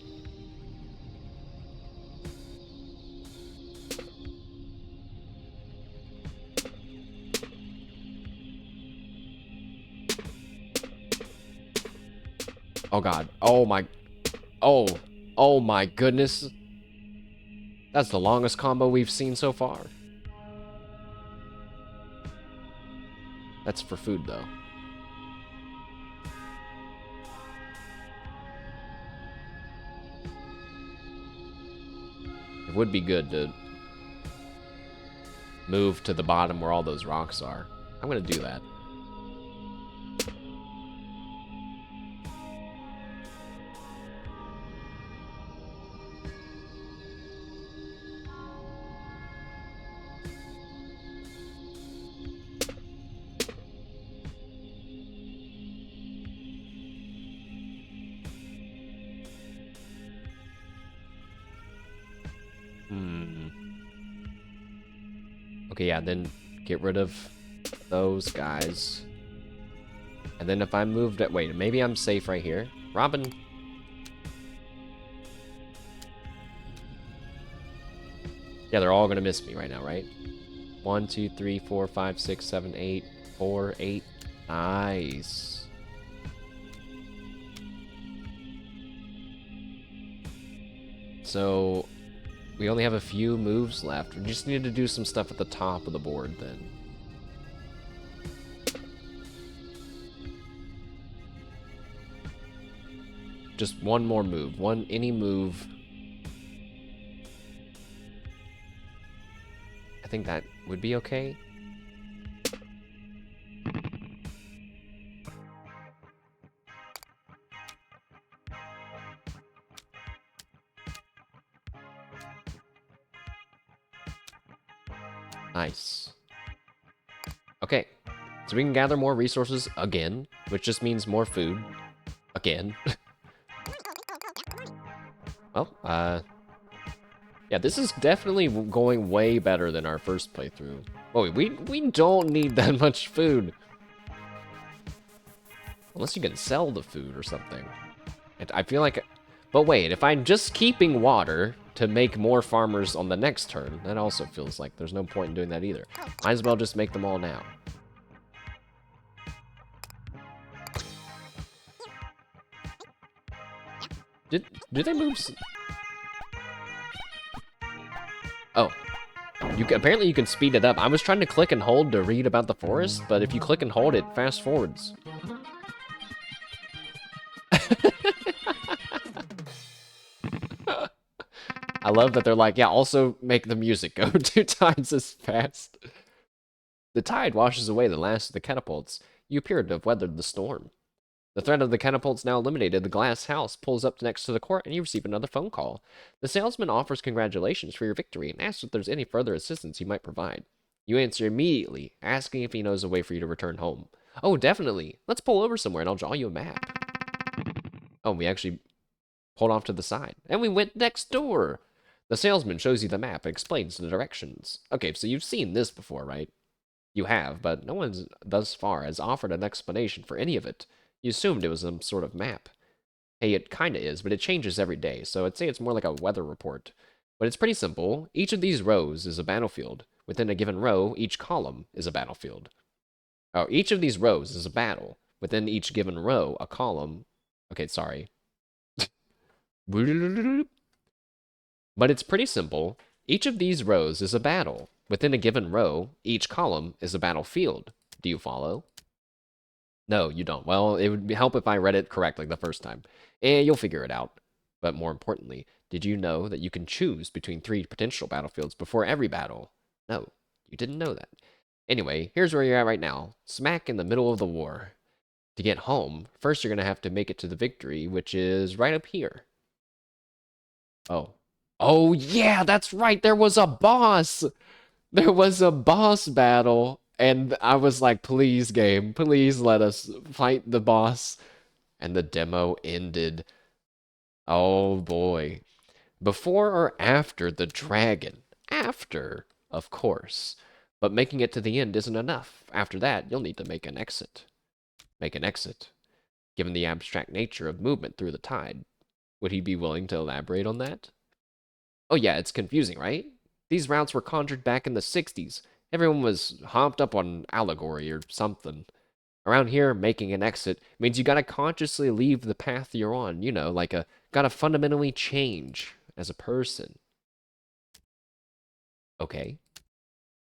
Oh god. Oh my. Oh my goodness. That's the longest combo we've seen so far. That's for food, though. It would be good to move to the bottom where all those rocks are. I'm gonna do that. Okay, yeah, then get rid of those guys. And then if I moved it... Wait, maybe I'm safe right here. Robin. Yeah, they're all gonna miss me right now, right? 1, 2, 3, 4, 5, 6, 7, 8. 4, 8. Nice. So... we only have a few moves left. We just need to do some stuff at the top of the board then. Just one more move. Any move. I think that would be okay. Nice. Okay, so we can gather more resources again, which just means more food. Again. Well, yeah, this is definitely going way better than our first playthrough. Oh, we don't need that much food. Unless you can sell the food or something. I feel like... But wait, if I'm just keeping water to make more farmers on the next turn, that also feels like there's no point in doing that either. Might as well just make them all now. Do they move... Oh. Apparently you can speed it up. I was trying to click and hold to read about the forest, but if you click and hold, it fast forwards. I love that they're like, yeah, also make the music go 2 times as fast. The tide washes away the last of the catapults. You appear to have weathered the storm. The threat of the catapults now eliminated, the glass house pulls up next to the court, and you receive another phone call. The salesman offers congratulations for your victory and asks if there's any further assistance he might provide. You answer immediately, asking if he knows a way for you to return home. Oh, definitely. Let's pull over somewhere and I'll draw you a map. Oh, we actually pulled off to the side. And we went next door. The salesman shows you the map and explains the directions. Okay, so you've seen this before, right? You have, but no one thus far has offered an explanation for any of it. You assumed it was some sort of map. Hey, it kinda is, but it changes every day, so I'd say it's more like a weather report. But it's pretty simple. Each of these rows is a battlefield. Within a given row, each column is a battlefield. Oh, each of these rows is a battle. Within each given row, a column... Okay, sorry. But it's pretty simple. Each of these rows is a battle. Within a given row, each column is a battlefield. Do you follow? No, you don't. Well, it would help if I read it correctly the first time. And you'll figure it out. But more importantly, did you know that you can choose between 3 potential battlefields before every battle? No, you didn't know that. Anyway, here's where you're at right now. Smack in the middle of the war. To get home, first you're going to have to make it to the victory, which is right up here. Oh. Oh, yeah, that's right. There was a boss. There was a boss battle. And I was like, please, game, please let us fight the boss. And the demo ended. Oh, boy. Before or after the dragon? After, of course. But making it to the end isn't enough. After that, you'll need to make an exit. Make an exit. Given the abstract nature of movement through the tide, would he be willing to elaborate on that? Oh yeah, it's confusing, right? These routes were conjured back in the 60s. Everyone was hopped up on allegory or something. Around here, making an exit means you gotta consciously leave the path you're on, you know, like gotta fundamentally change as a person. Okay.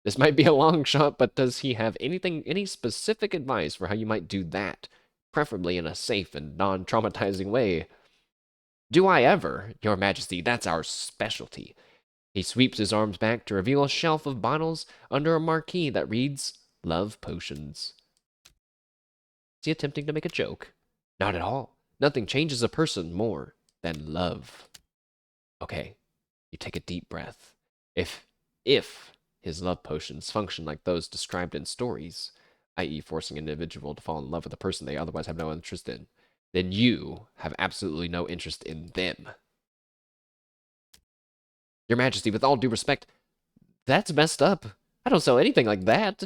This might be a long shot, but does he have any specific advice for how you might do that? Preferably in a safe and non-traumatizing way. Do I ever? Your Majesty, that's our specialty. He sweeps his arms back to reveal a shelf of bottles under a marquee that reads, Love Potions. Is he attempting to make a joke? Not at all. Nothing changes a person more than love. Okay, you take a deep breath. If his love potions function like those described in stories, i.e. forcing an individual to fall in love with a person they otherwise have no interest in, then you have absolutely no interest in them. Your Majesty, with all due respect, that's messed up. I don't sell anything like that.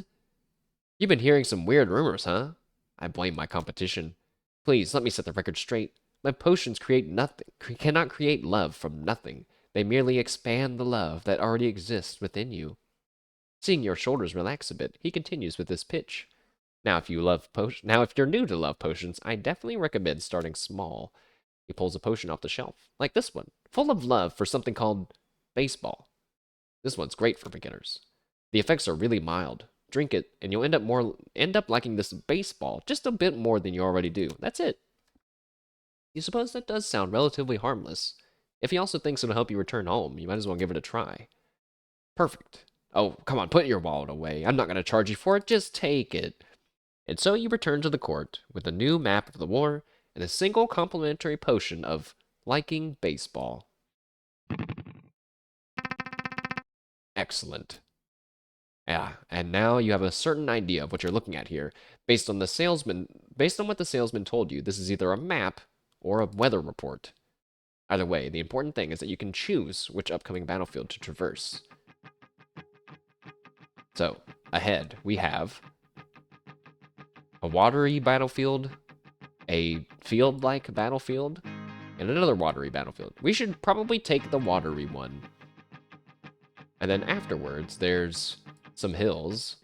You've been hearing some weird rumors, huh? I blame my competition. Please, let me set the record straight. My potions create nothing, cannot create love from nothing. They merely expand the love that already exists within you. Seeing your shoulders relax a bit, he continues with this pitch. Now, if you're new to love potions, I definitely recommend starting small. He pulls a potion off the shelf, like this one, full of love for something called baseball. This one's great for beginners. The effects are really mild. Drink it, and you'll end up liking this baseball just a bit more than you already do. That's it. You suppose that does sound relatively harmless. If he also thinks it'll help you return home, you might as well give it a try. Perfect. Oh, come on, put your wallet away. I'm not going to charge you for it. Just take it. And so you return to the court with a new map of the war and a single complimentary potion of liking baseball. Excellent. Yeah, and now you have a certain idea of what you're looking at here. Based on what the salesman told you, this is either a map or a weather report. Either way, the important thing is that you can choose which upcoming battlefield to traverse. So, ahead, we have a watery battlefield, a field-like battlefield, and another watery battlefield. We should probably take the watery one. And then afterwards, there's some hills,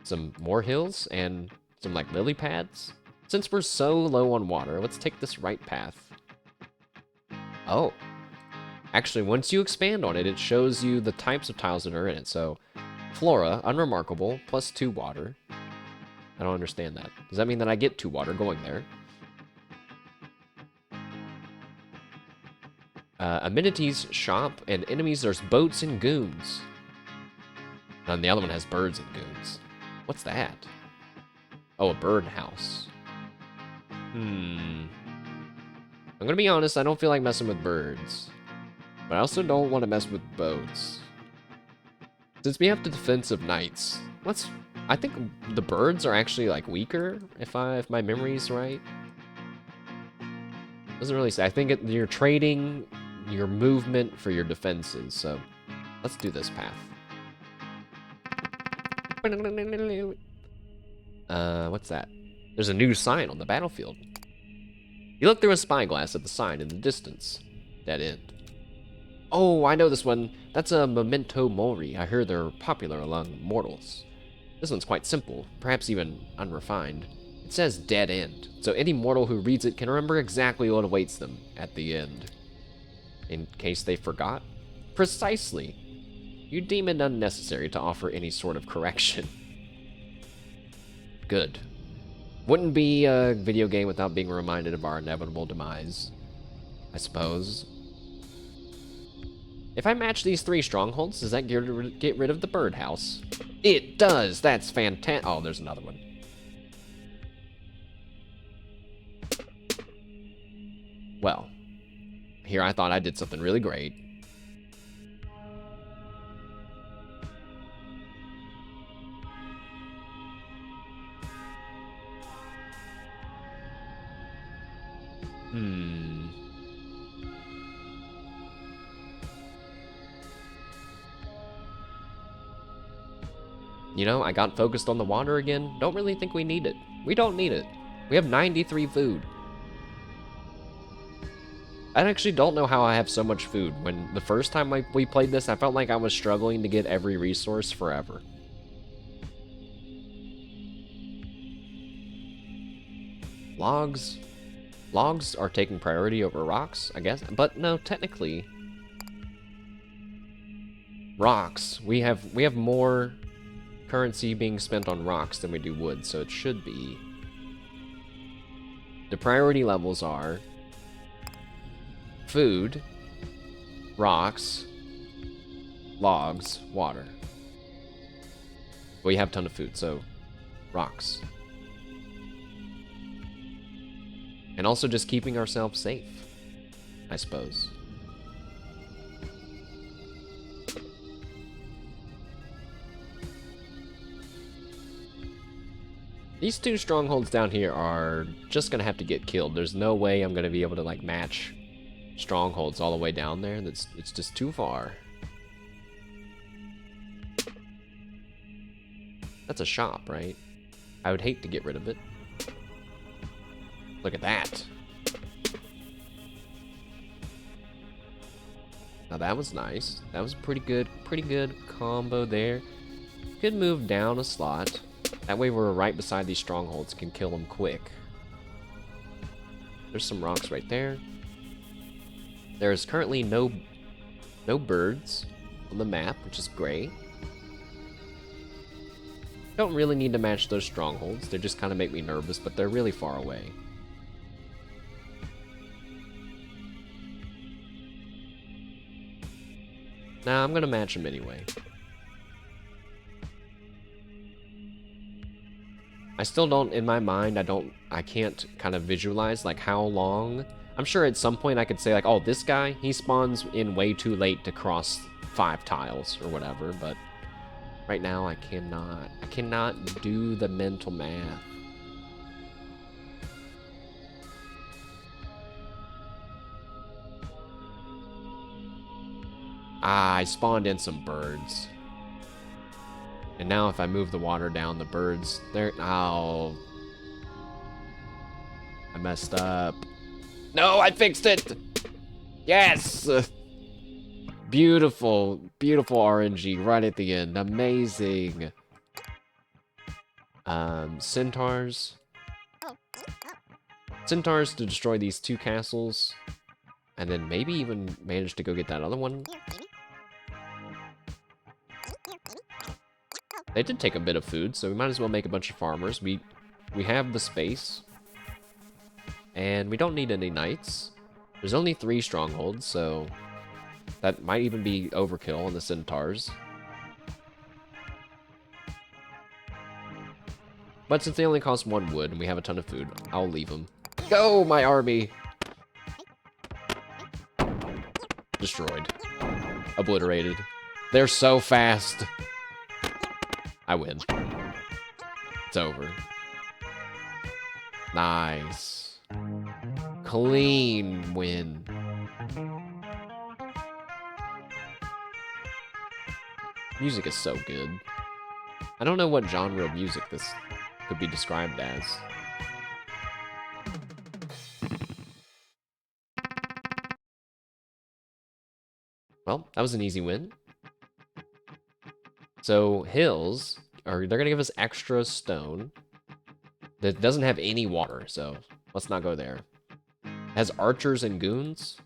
some more hills, and some like lily pads. Since we're so low on water, let's take this right path. Oh. Actually, once you expand on it, it shows you the types of tiles that are in it. So, flora, unremarkable, plus 2 water. I don't understand that. Does that mean that I get 2 water going there? Amenities, shop, and enemies, there's boats and goons. And the other one has birds and goons. What's that? Oh, a birdhouse. I'm gonna be honest, I don't feel like messing with birds. But I also don't want to mess with boats. Since we have the defensive knights, I think the birds are actually like weaker, if my memory's right. Doesn't really say. I think you're trading your movement for your defenses, so let's do this path. What's that? There's a new sign on the battlefield. You look through a spyglass at the sign in the distance. Dead end. Oh, I know this one. That's a memento mori. I heard they're popular among mortals. This one's quite simple, perhaps even unrefined. It says dead end, so any mortal who reads it can remember exactly what awaits them at the end. In case they forgot? Precisely. You deem it unnecessary to offer any sort of correction. Good. Wouldn't be a video game without being reminded of our inevitable demise, I suppose. If I match these 3 strongholds, does that get rid of the birdhouse? It does! That's fantastic. Oh, there's another one. Well, here I thought I did something really great. You know, I got focused on the water again. Don't really think we need it. We don't need it. We have 93 food. I actually don't know how I have so much food. When the first time we played this, I felt like I was struggling to get every resource forever. Logs. Logs are taking priority over rocks, I guess. But no, technically, rocks. We have more currency being spent on rocks than we do wood, so it should be. The priority levels are food, rocks, logs, water. We have a ton of food, so rocks. And also just keeping ourselves safe, I suppose. These 2 strongholds down here are just gonna have to get killed. There's no way I'm gonna be able to like match strongholds all the way down there. It's just too far. That's a shop, right? I would hate to get rid of it. Look at that. Now that was nice. That was pretty good combo there. Could move down a slot. That way we're right beside these strongholds, can kill them quick. There's some rocks right there. There's currently no birds on the map, which is great. Don't really need to match those strongholds. They just kind of make me nervous, but they're really far away. Nah, I'm gonna match them anyway. I still don't, in my mind, I can't kind of visualize like how long. I'm sure at some point I could say like, oh, this guy, he spawns in way too late to cross 5 tiles or whatever, but right now I cannot do the mental math. Ah, I spawned in some birds. And now if I move the water down, the birds, oh. I messed up. No, I fixed it! Yes! Beautiful, beautiful RNG right at the end. Amazing. Centaurs. Centaurs to destroy these 2 castles. And then maybe even manage to go get that other one. They did take a bit of food, so we might as well make a bunch of farmers. We have the space. And we don't need any knights. There's only 3 strongholds, so that might even be overkill on the centaurs. But since they only cost 1 wood and we have a ton of food, I'll leave them. Go, my army! Destroyed. Obliterated. They're so fast. I win. It's over. Nice. Clean win. Music is so good. I don't know what genre of music this could be described as. Well, that was an easy win. So hills they're gonna give us extra stone that doesn't have any water, so let's not go there. It has archers and goons.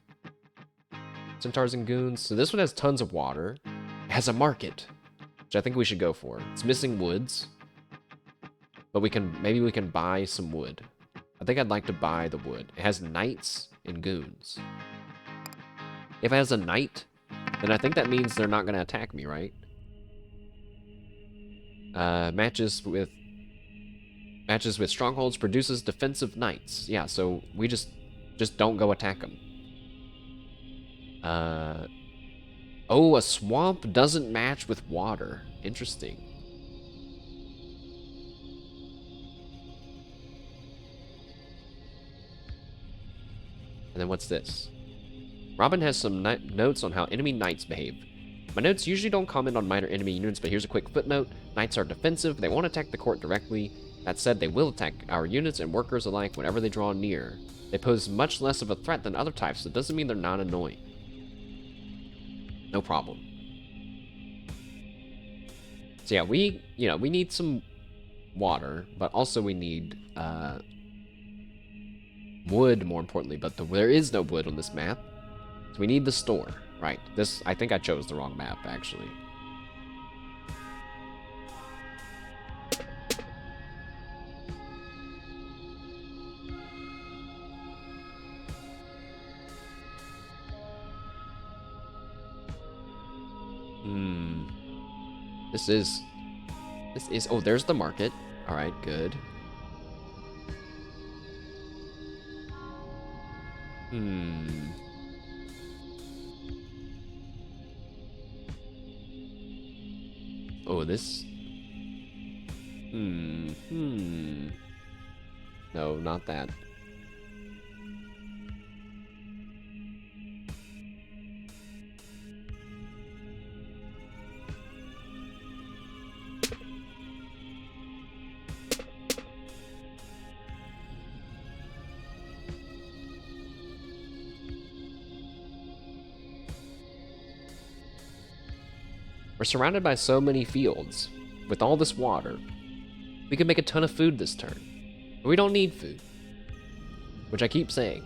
Centaurs and goons. So this one has tons of water. It has a market, which I think we should go for. It's missing woods. But maybe we can buy some wood. I think I'd like to buy the wood. It has knights and goons. If it has a knight, then I think that means they're not gonna attack me, right? Matches with strongholds produces defensive knights. Yeah, so we just don't go attack them. Oh, a swamp doesn't match with water. Interesting. And then what's this? Robin has some notes on how enemy knights behave. My notes usually don't comment on minor enemy units, but here's a quick footnote. Knights are defensive. They won't attack the court directly. That said, they will attack our units and workers alike whenever they draw near. They pose much less of a threat than other types, so it doesn't mean they're not annoying. No problem. So yeah, we need some water, but also we need wood, more importantly, but there is no wood on this map. So we need the store. Right. I think I chose the wrong map, actually. This is, oh, there's the market. All right, good. Oh, this... No, not that. We're surrounded by so many fields. With all this water, we could make a ton of food this turn. But we don't need food. Which I keep saying.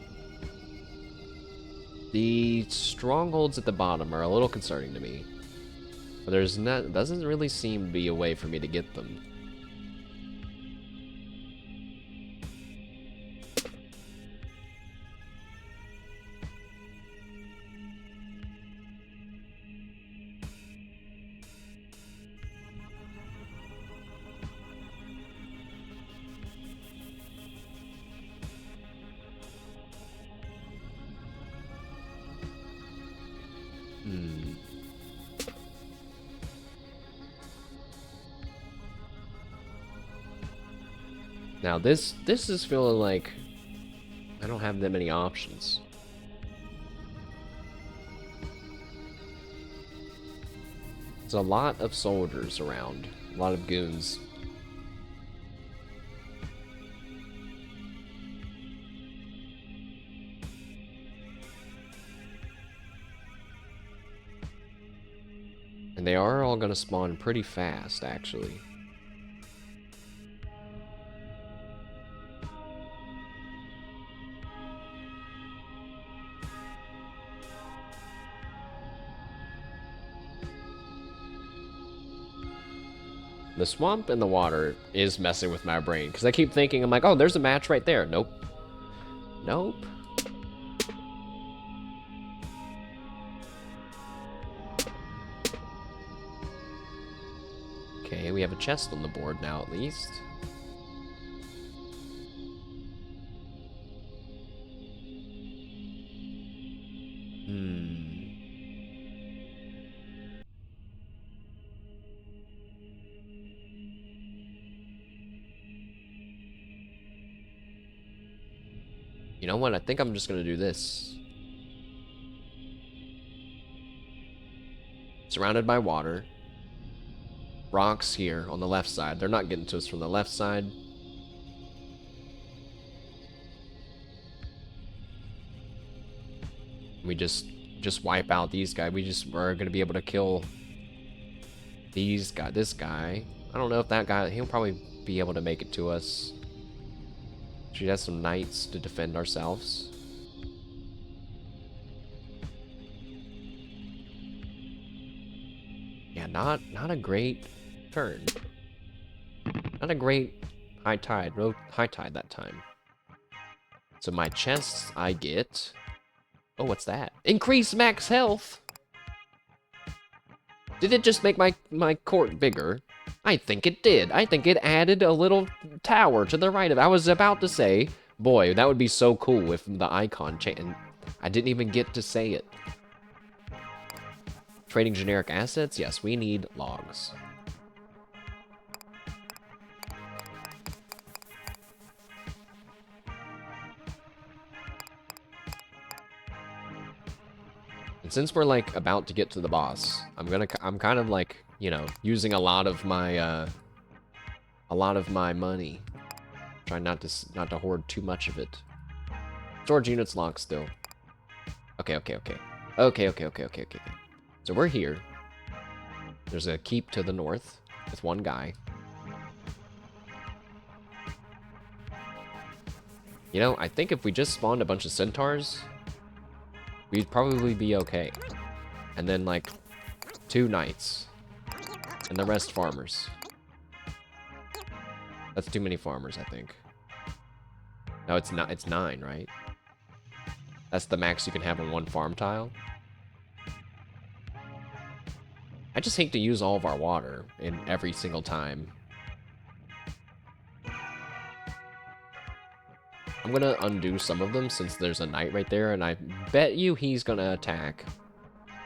The strongholds at the bottom are a little concerning to me. But doesn't really seem to be a way for me to get them. Now this is feeling like I don't have that many options. There's a lot of soldiers around, a lot of goons. And they are all gonna spawn pretty fast, actually. The swamp and the water is messing with my brain, because I keep thinking, I'm like, oh, there's a match right there. Nope. Nope. Okay, we have a chest on the board now, at least. You know what? I think I'm just gonna do this. Surrounded by water. Rocks here on the left side. They're not getting to us from the left side. We just wipe out these guys. We're gonna be able to kill this guy. I don't know if that guy, he'll probably be able to make it to us. She has some knights to defend ourselves. Yeah, not a great turn. Not a great high tide. High tide that time. So my chests I get. Oh, what's that? Increase max health. Did it just make my court bigger? I think it did. I think it added a little tower to the right of it. I was about to say, boy, that would be so cool if the icon changed. I didn't even get to say it. Trading generic assets? Yes, we need logs. And since we're like about to get to the boss, I'm kind of like, you know, using a lot of my money. Trying not to hoard too much of it. Storage units locked still. Okay. So we're here. There's a keep to the north with one guy. You know, I think if we just spawned a bunch of centaurs, we'd probably be okay. And then like 2 knights. And the rest farmers. That's too many farmers, I think. No, it's not. It's 9, right? That's the max you can have on one farm tile. I just hate to use all of our water in every single time. I'm gonna undo some of them since there's a knight right there, and I bet you he's gonna attack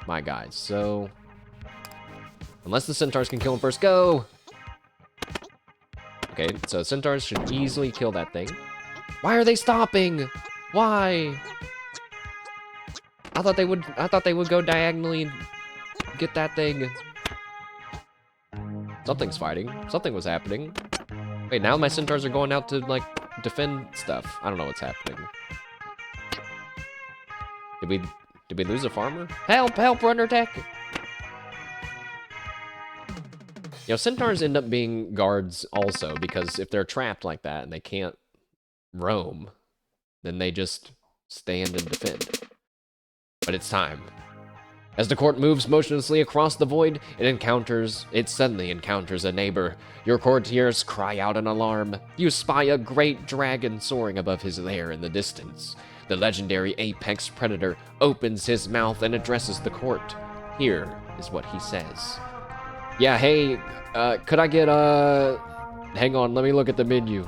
my guys. So, unless the centaurs can kill him first, go! Okay, so centaurs should easily kill that thing. Why are they stopping? Why? I thought they would go diagonally and get that thing. Something's fighting. Something was happening. Wait, now my centaurs are going out to, like, defend stuff. I don't know what's happening. Did we lose a farmer? Help! Help! We're under attack! You know, centaurs end up being guards also, because if they're trapped like that and they can't roam, then they just stand and defend. But it's time. As the court moves motionlessly across the void, it suddenly encounters a neighbor. Your courtiers cry out in alarm. You spy a great dragon soaring above his lair in the distance. The legendary apex predator opens his mouth and addresses the court. Here is what he says. Yeah, hey, could I get, hang on, let me look at the menu.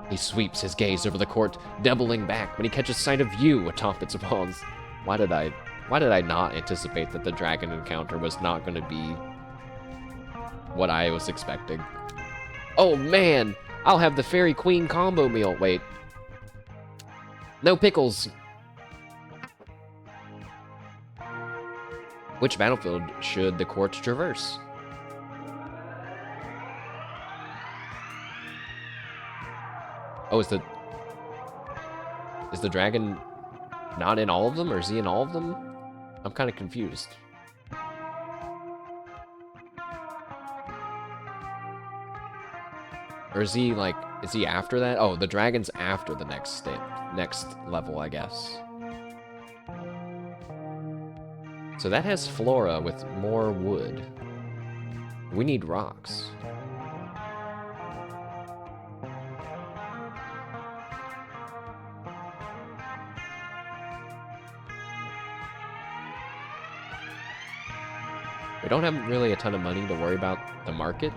He sweeps his gaze over the court, doubling back when he catches sight of you atop its walls. Why did I not anticipate that the dragon encounter was not going to be what I was expecting? Oh man, I'll have the Fairy Queen combo meal. Wait. No pickles. Which battlefield should the court traverse? Oh, is the dragon not in all of them, or is he in all of them? I'm kind of confused. Or is he like, is he after that? Oh, the dragon's after the next level, I guess. So that has flora with more wood. We need rocks. We don't have really a ton of money to worry about the market.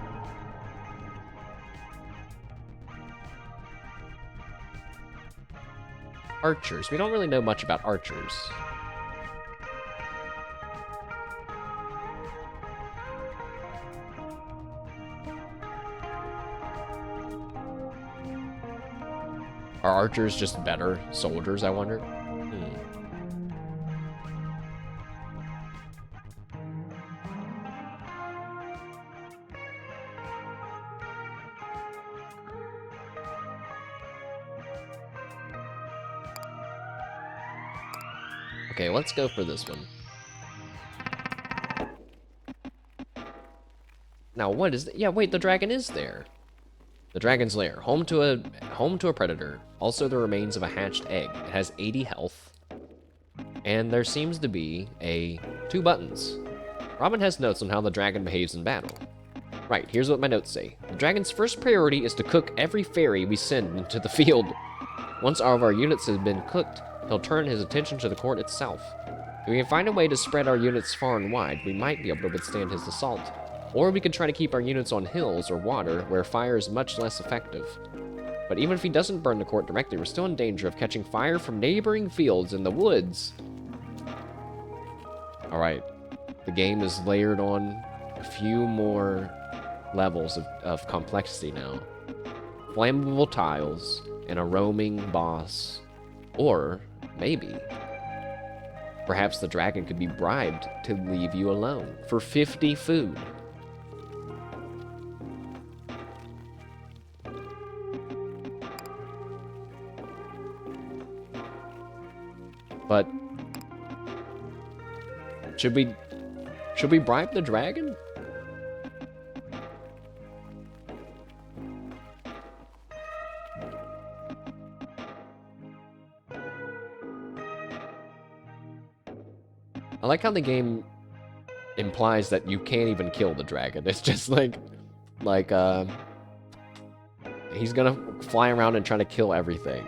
Archers. We don't really know much about archers. Are archers just better soldiers, I wonder? Hmm. Okay, let's go for this one. Now, what is... Yeah, wait, the dragon is there. The dragon's lair, home to a predator. Also the remains of a hatched egg. It has 80 health. And there seems to be two buttons. Robin has notes on how the dragon behaves in battle. Right, here's what my notes say. The dragon's first priority is to cook every fairy we send into the field. Once all of our units have been cooked, he'll turn his attention to the court itself. If we can find a way to spread our units far and wide, we might be able to withstand his assault. Or we could try to keep our units on hills or water where fire is much less effective. But even if he doesn't burn the court directly, we're still in danger of catching fire from neighboring fields in the woods. Alright, the game is layered on a few more levels of complexity now. Flammable tiles and a roaming boss. Or, maybe, perhaps the dragon could be bribed to leave you alone for 50 food. But should we bribe the dragon? I like how the game implies that you can't even kill the dragon. It's just he's gonna fly around and try to kill everything.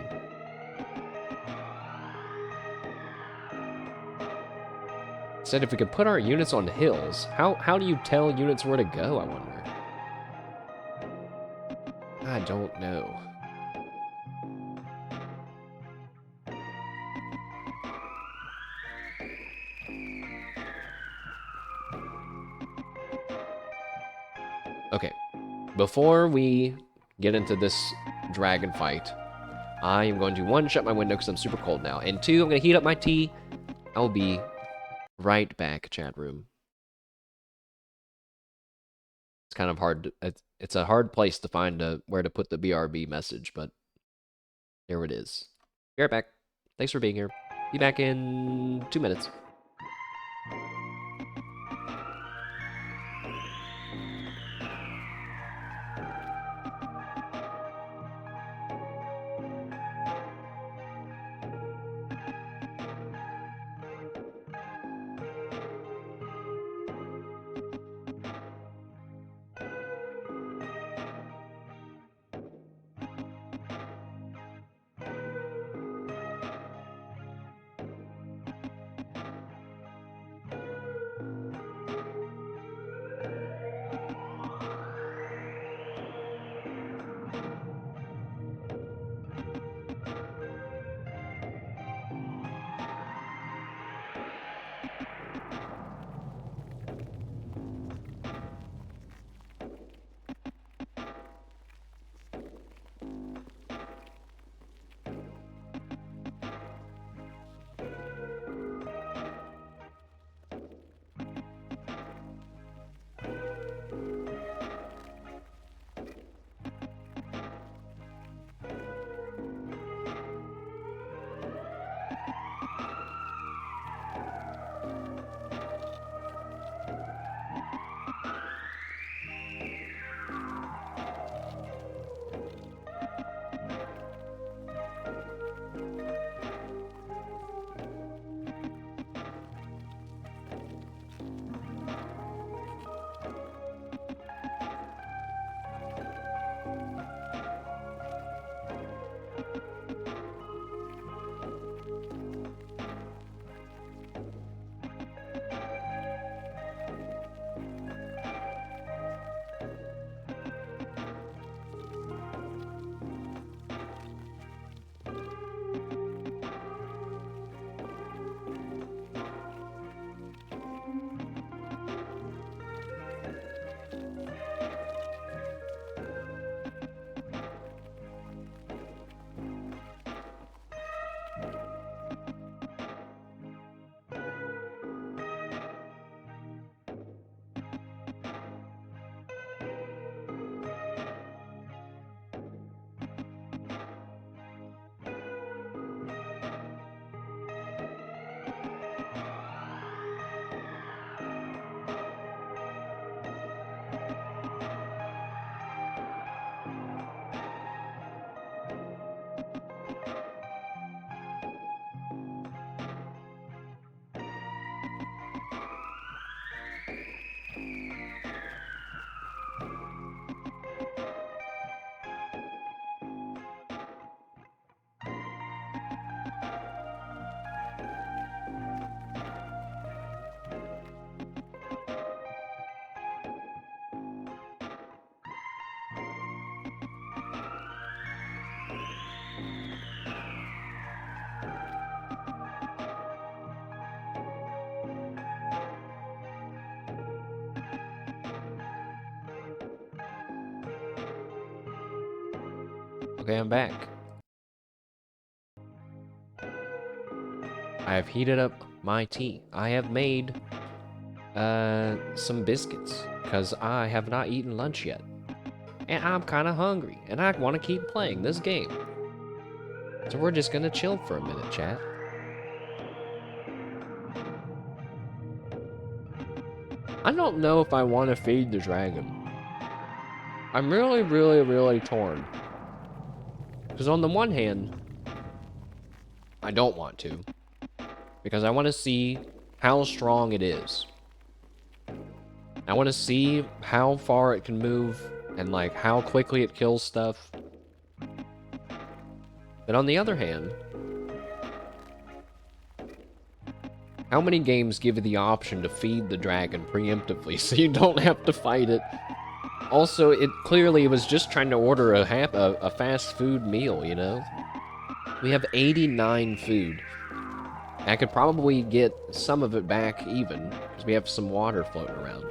Said if we could put our units on hills, how do you tell units where to go, I wonder? I don't know. Okay, before we get into this dragon fight, I am going to, one, shut my window because I'm super cold now, and two, I'm going to heat up my tea. I'll be right back, chat room. It's kind of hard. It's a hard place to find where to put the BRB message, but here it is. Be right back. Thanks for being here. Be back in 2 minutes. Okay, I'm back. I have heated up my tea. I have made some biscuits because I have not eaten lunch yet. And I'm kind of hungry and I want to keep playing this game. So we're just going to chill for a minute, chat. I don't know if I want to feed the dragon. I'm really torn. Because on the one hand, I don't want to. Because I want to see how strong it is. I want to see how far it can move and like how quickly it kills stuff. But on the other hand, how many games give you the option to feed the dragon preemptively so you don't have to fight it? Also, it clearly was just trying to order a fast food meal, you know? We have 89 food. I could probably get some of it back even, because we have some water floating around.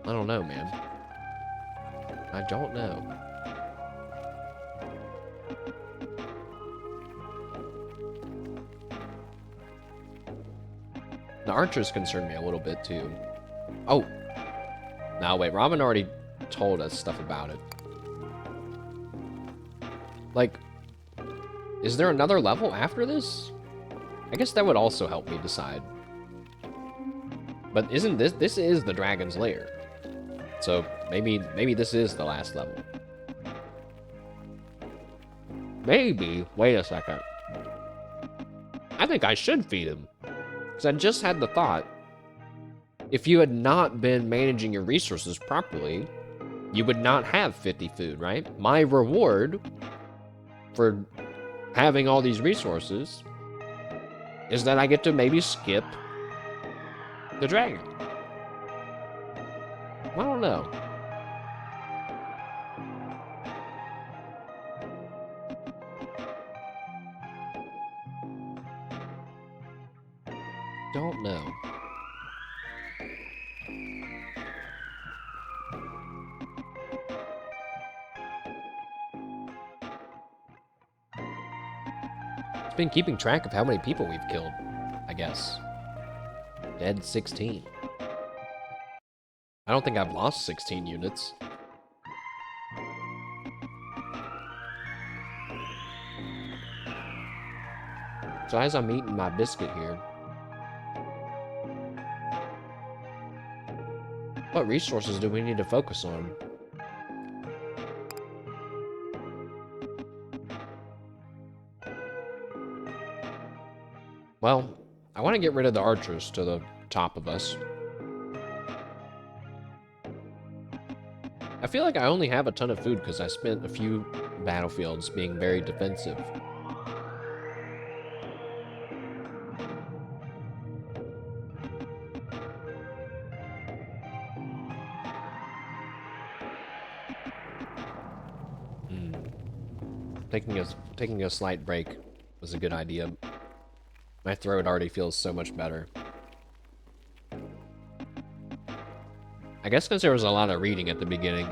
I don't know, man. I don't know. The archers concern me a little bit, too. Oh! No, wait, Robin already told us stuff about it. Like, is there another level after this? I guess that would also help me decide. But isn't this is the dragon's lair. So maybe this is the last level. Maybe. Wait a second. I think I should feed him. Because I just had the thought. If you had not been managing your resources properly, you would not have 50 food, right? My reward for having all these resources is that I get to maybe skip the dragon. I don't know. Don't know. It's been keeping track of how many people we've killed, I guess. Dead 16. I don't think I've lost 16 units. So as I'm eating my biscuit here, what resources do we need to focus on? Well, I want to get rid of the archers to the top of us. I feel like I only have a ton of food because I spent a few battlefields being very defensive. Taking a slight break was a good idea. My throat already feels so much better. I guess because there was a lot of reading at the beginning.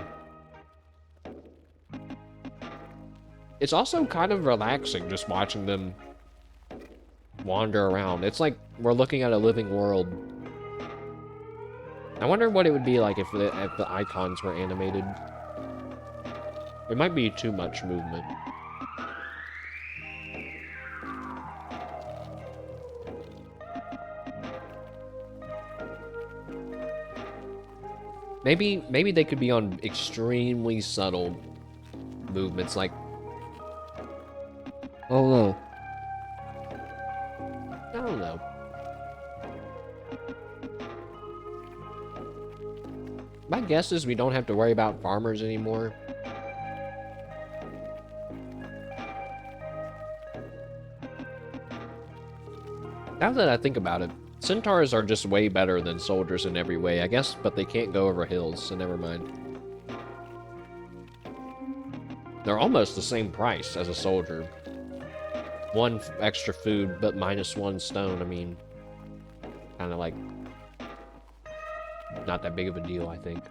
It's also kind of relaxing just watching them wander around. It's like we're looking at a living world. I wonder what it would be like if the icons were animated. It might be too much movement. Maybe they could be on extremely subtle movements, like... Oh no. I don't know. My guess is we don't have to worry about farmers anymore. Now that I think about it, centaurs are just way better than soldiers in every way, I guess, but they can't go over hills, so never mind. They're almost the same price as a soldier. One extra food, but -1 stone, I mean, kind of like Not that big of a deal, I think.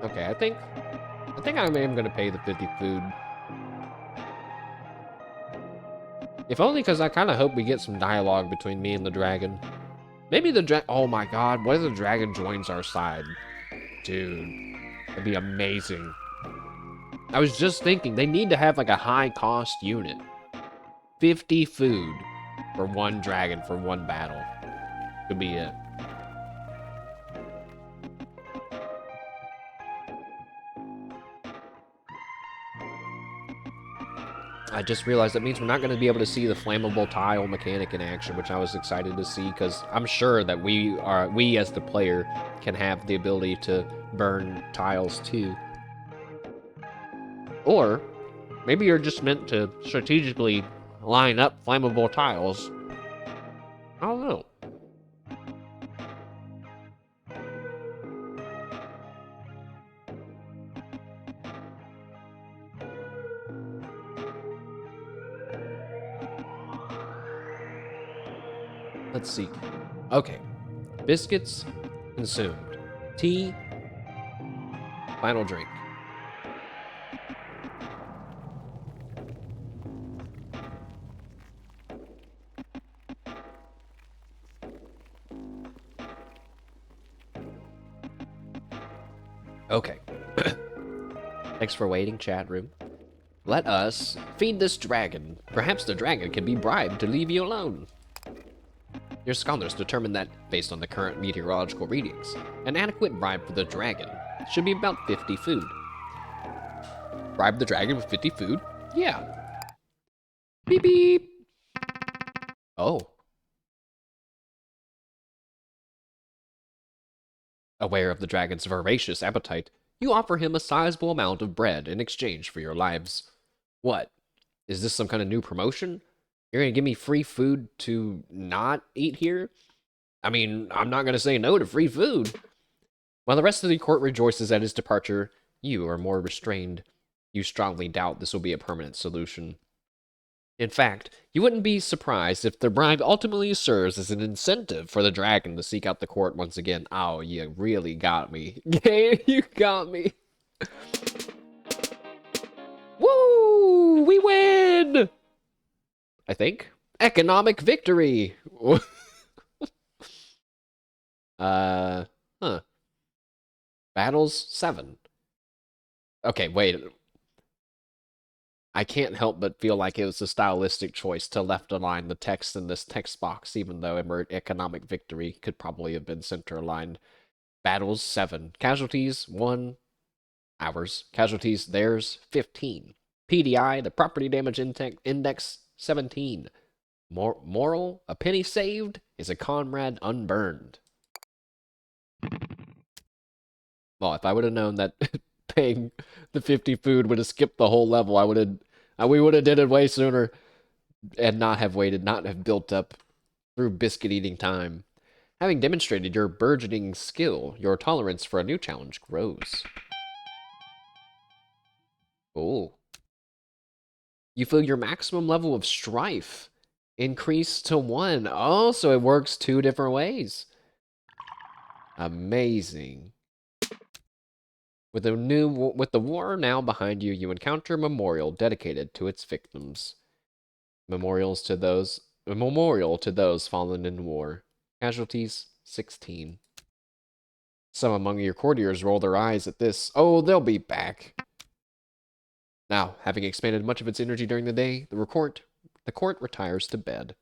Okay, I think I am gonna pay the 50 food. If only because I kind of hope we get some dialogue between me and the dragon. Maybe the oh my god, what if the dragon joins our side? Dude, that'd be amazing. I was just thinking, they need to have like a high cost unit. 50 food for one dragon for one battle. Could be it. I just realized that means we're not going to be able to see the flammable tile mechanic in action, which I was excited to see because I'm sure that we as the player can have the ability to burn tiles too. Or maybe you're just meant to strategically line up flammable tiles. I don't know. Let's see. Okay. Biscuits consumed. Tea. Final drink. Okay. Thanks for waiting, chat room. Let us feed this dragon. Perhaps the dragon can be bribed to leave you alone. Your scholars determined that, based on the current meteorological readings, an adequate bribe for the dragon should be about 50 food. Bribe the dragon with 50 food? Yeah. Beep beep. Oh. Aware of the dragon's voracious appetite, you offer him a sizable amount of bread in exchange for your lives. What? Is this some kind of new promotion? You're gonna give me free food to not eat here? I mean, I'm not gonna say no to free food. While the rest of the court rejoices at his departure, you are more restrained. You strongly doubt this will be a permanent solution. In fact, you wouldn't be surprised if the bribe ultimately serves as an incentive for the dragon to seek out the court once again. Oh, you really got me. You got me. Woo! We win! I think. Economic victory! Huh. Battles 7. Okay, wait. I can't help but feel like it was a stylistic choice to left align the text in this text box, even though economic victory could probably have been center aligned. Battles 7. Casualties 1. Ours. Casualties theirs 15. PDI, the property damage index 17. Moral, a penny saved is a comrade unburned. Well, if I would have known that paying the 50 food would have skipped the whole level, we would have did it way sooner and not have waited, not have built up through biscuit eating time. Having demonstrated your burgeoning skill, your tolerance for a new challenge grows. Oh. You feel your maximum level of strife increase to 1. Oh, so it works 2 different ways. Amazing. With the war now behind you, you encounter a memorial dedicated to its victims. Memorial to those fallen in war. Casualties 16. Some among your courtiers roll their eyes at this. Oh, they'll be back. Now, having expended much of its energy during the day, the court retires to bed.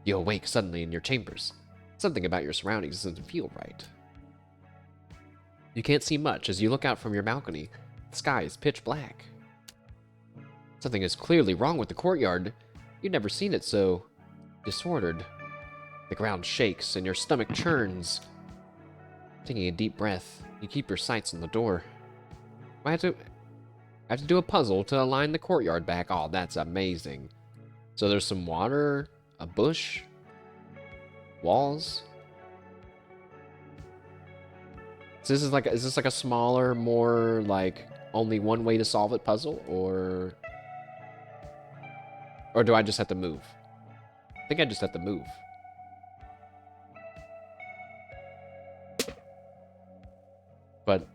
You awake suddenly in your chambers. Something about your surroundings doesn't feel right. You can't see much as you look out from your balcony. The sky is pitch black. Something is clearly wrong with the courtyard. You've never seen it so disordered. The ground shakes and your stomach churns. Taking a deep breath, you keep your sights on the door. I have to do a puzzle to align the courtyard back. Oh, that's amazing. So there's some water, a bush, walls. So this is like, is this like a smaller, more like only one way to solve it puzzle, or do I just have to move? I think I just have to move. But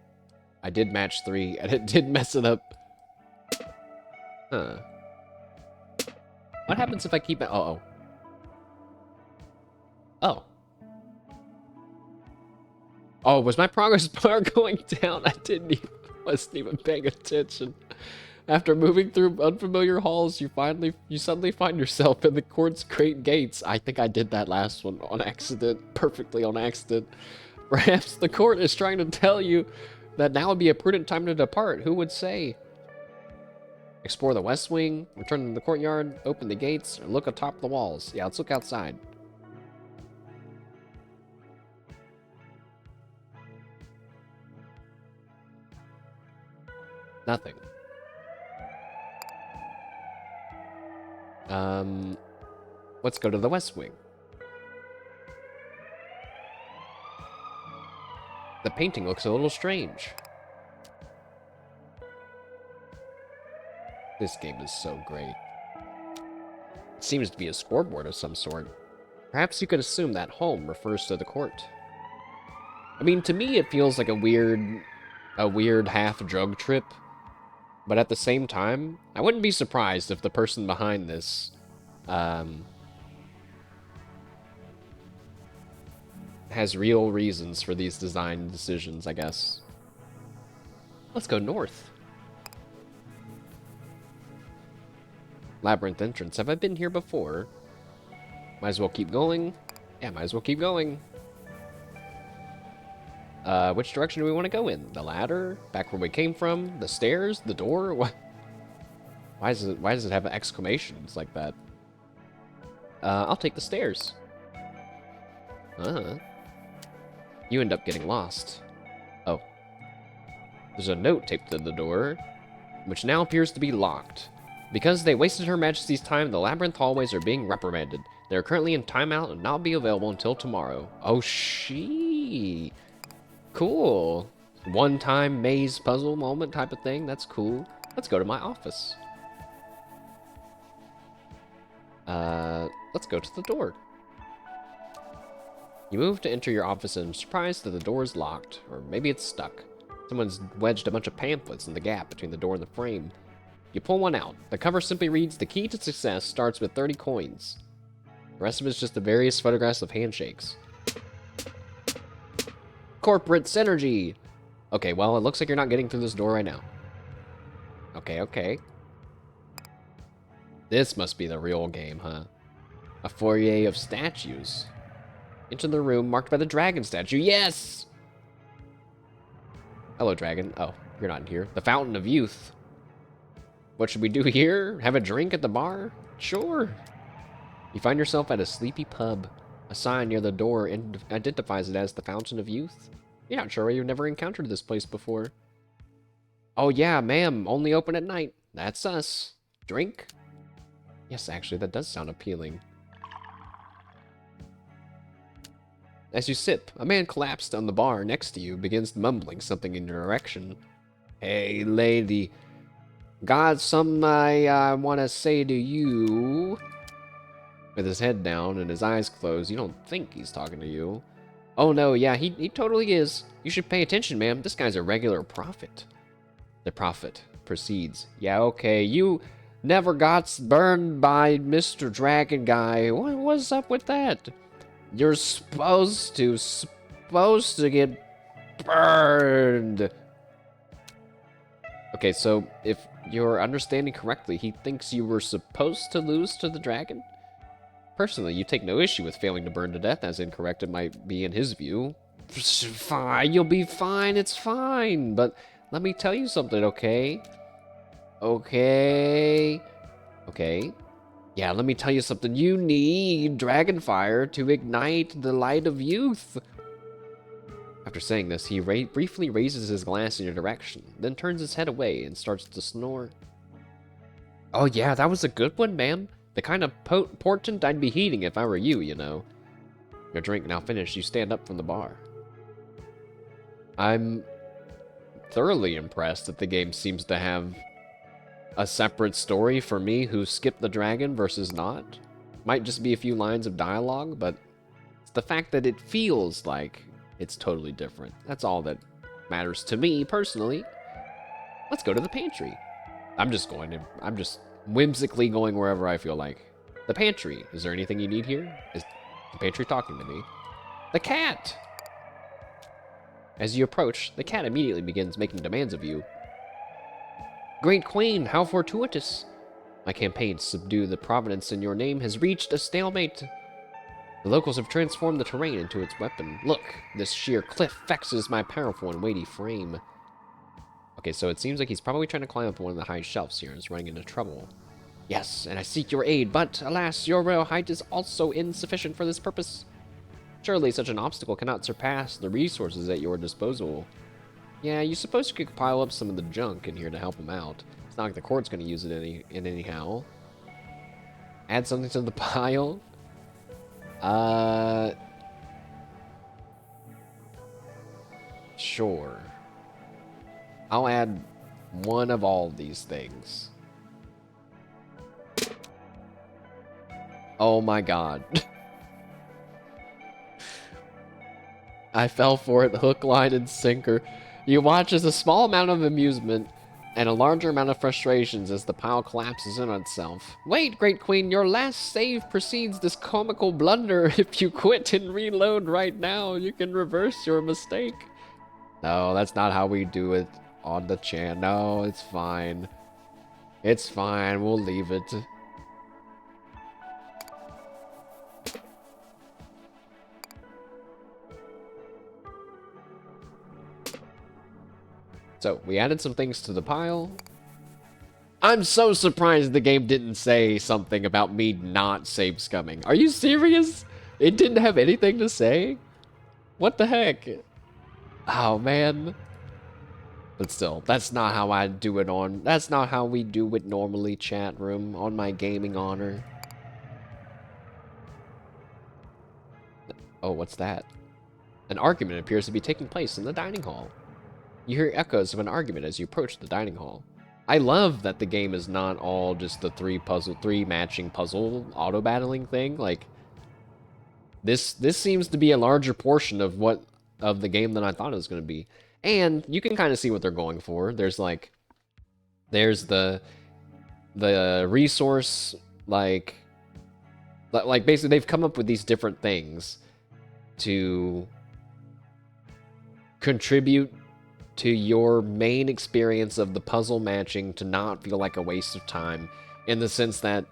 I did match 3, and it did mess it up. Huh. What happens if I keep it? Uh-oh. Oh. Oh, was my progress bar going down? Wasn't even paying attention. After moving through unfamiliar halls, you suddenly find yourself in the court's great gates. I think I did that last one on accident, perfectly on accident. Perhaps the court is trying to tell you that now would be a prudent time to depart. Who would say? Explore the west wing, return to the courtyard, open the gates, or look atop the walls. Yeah, let's look outside. Nothing. Let's go to the west wing. The painting looks a little strange. This game is so great. It seems to be a scoreboard of some sort. Perhaps you could assume that home refers to the court. I mean, to me, it feels like a weird half drug trip. But at the same time, I wouldn't be surprised if the person behind this, has real reasons for these design decisions, I guess. Let's go north. Labyrinth entrance. Have I been here before? Might as well keep going. Yeah, might as well keep going. Which direction do we want to go in? The ladder? Back where we came from? The stairs? The door? What? Why does it have exclamations like that? I'll take the stairs. You end up getting lost. Oh. There's a note taped to the door, which now appears to be locked. Because they wasted Her Majesty's time, the labyrinth hallways are being reprimanded. They are currently in timeout and not be available until tomorrow. Oh, she. Cool. One-time maze puzzle moment type of thing. That's cool. Let's go to my office. Let's go to the door. You move to enter your office and are surprised that the door is locked, or maybe it's stuck. Someone's wedged a bunch of pamphlets in the gap between the door and the frame. You pull one out. The cover simply reads, "The key to success starts with 30 coins." The rest of it is just the various photographs of handshakes. Corporate synergy! Okay, well, it looks like you're not getting through this door right now. Okay. This must be the real game, huh? A foyer of statues. Enter the room marked by the dragon statue. Yes! Hello, dragon. Oh, you're not in here. The Fountain of Youth. What should we do here? Have a drink at the bar? Sure. You find yourself at a sleepy pub. A sign near the door identifies it as the Fountain of Youth. You're not sure, you've never encountered this place before. Oh yeah, ma'am, only open at night. That's us. Drink? Yes, actually, that does sound appealing. As you sip, a man collapsed on the bar next to you begins mumbling something in your direction. Hey, lady. Got something I want to say to you. With his head down and his eyes closed, you don't think he's talking to you. Oh no, yeah, he totally is. You should pay attention, ma'am. This guy's a regular prophet. The prophet proceeds. Yeah, okay, you never got burned by Mr. Dragon Guy. What's up with that? You're supposed to get burned. Okay, so if you're understanding correctly, he thinks you were supposed to lose to the dragon? Personally, you take no issue with failing to burn to death, as incorrect it might be in his view. Fine, you'll be fine, it's fine. But let me tell you something, okay? Okay. Yeah, let me tell you something. You need dragon fire to ignite the light of youth. After saying this, he briefly raises his glass in your direction, then turns his head away and starts to snore. Oh yeah, that was a good one, ma'am. The kind of portent I'd be heating if I were you, you know. Your drink now finished, you stand up from the bar. I'm thoroughly impressed that the game seems to have a separate story for me who skipped the dragon versus not. Might just be a few lines of dialogue, but it's the fact that it feels like it's totally different. That's all that matters to me personally. Let's go to the pantry. I'm just whimsically going wherever I feel like. The pantry. Is there anything you need here? Is the pantry talking to me? The cat! As you approach, the cat immediately begins making demands of you. Great Queen, how fortuitous! My campaign to subdue the providence in your name has reached a stalemate. The locals have transformed the terrain into its weapon. Look, this sheer cliff vexes my powerful and weighty frame. Okay, so it seems like he's probably trying to climb up one of the high shelves here and is running into trouble. Yes, and I seek your aid, but alas, your royal height is also insufficient for this purpose. Surely such an obstacle cannot surpass the resources at your disposal. Yeah, you suppose you could pile up some of the junk in here to help him out. It's not like the court's going to use it anyhow. Add something to the pile? Sure. I'll add one of all these things. Oh my god. I fell for it, hook, line, and sinker. You watch as a small amount of amusement and a larger amount of frustrations as the pile collapses in on itself. Wait, Great Queen, your last save precedes this comical blunder. If you quit and reload right now, you can reverse your mistake. No, that's not how we do it on the channel. No, it's fine. It's fine, we'll leave it. So, we added some things to the pile. I'm so surprised the game didn't say something about me not save scumming. Are you serious? It didn't have anything to say? What the heck? Oh, man. But still, that's not how I do it on... That's not how we do it normally, chat room, on my gaming honor. Oh, what's that? An argument appears to be taking place in the dining hall. You hear echoes of an argument as you approach the dining hall. I love that the game is not all just the three matching puzzle auto battling thing. Like this seems to be a larger portion of the game than I thought it was going to be. And you can kind of see what they're going for. There's the resource like basically they've come up with these different things to contribute to your main experience of the puzzle matching to not feel like a waste of time, in the sense that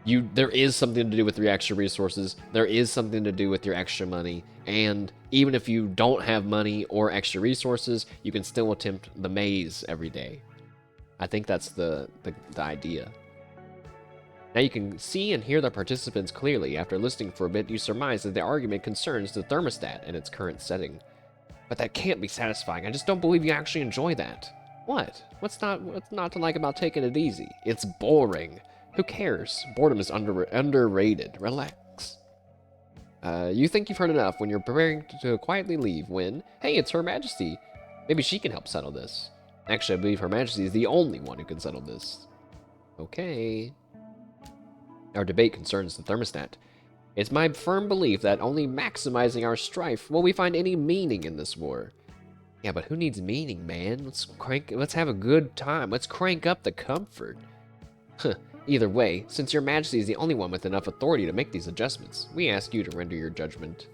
there is something to do with your extra resources, there is something to do with your extra money, and even if you don't have money or extra resources, you can still attempt the maze every day. I think that's the idea. Now you can see and hear the participants clearly. After listening for a bit, you surmise that the argument concerns the thermostat in its current setting. But that can't be satisfying. I just don't believe you actually enjoy that. What? What's not to like about taking it easy? It's boring. Who cares? Boredom is underrated. Relax. You think you've heard enough when you're preparing to quietly leave when, hey, it's Her Majesty. Maybe she can help settle this. Actually, I believe Her Majesty is the only one who can settle this. Okay. Our debate concerns the thermostat. It's my firm belief that only maximizing our strife will we find any meaning in this war. Yeah, but who needs meaning, man? Let's have a good time. Let's crank up the comfort. Huh. Either way, since your majesty is the only one with enough authority to make these adjustments, we ask you to render your judgment.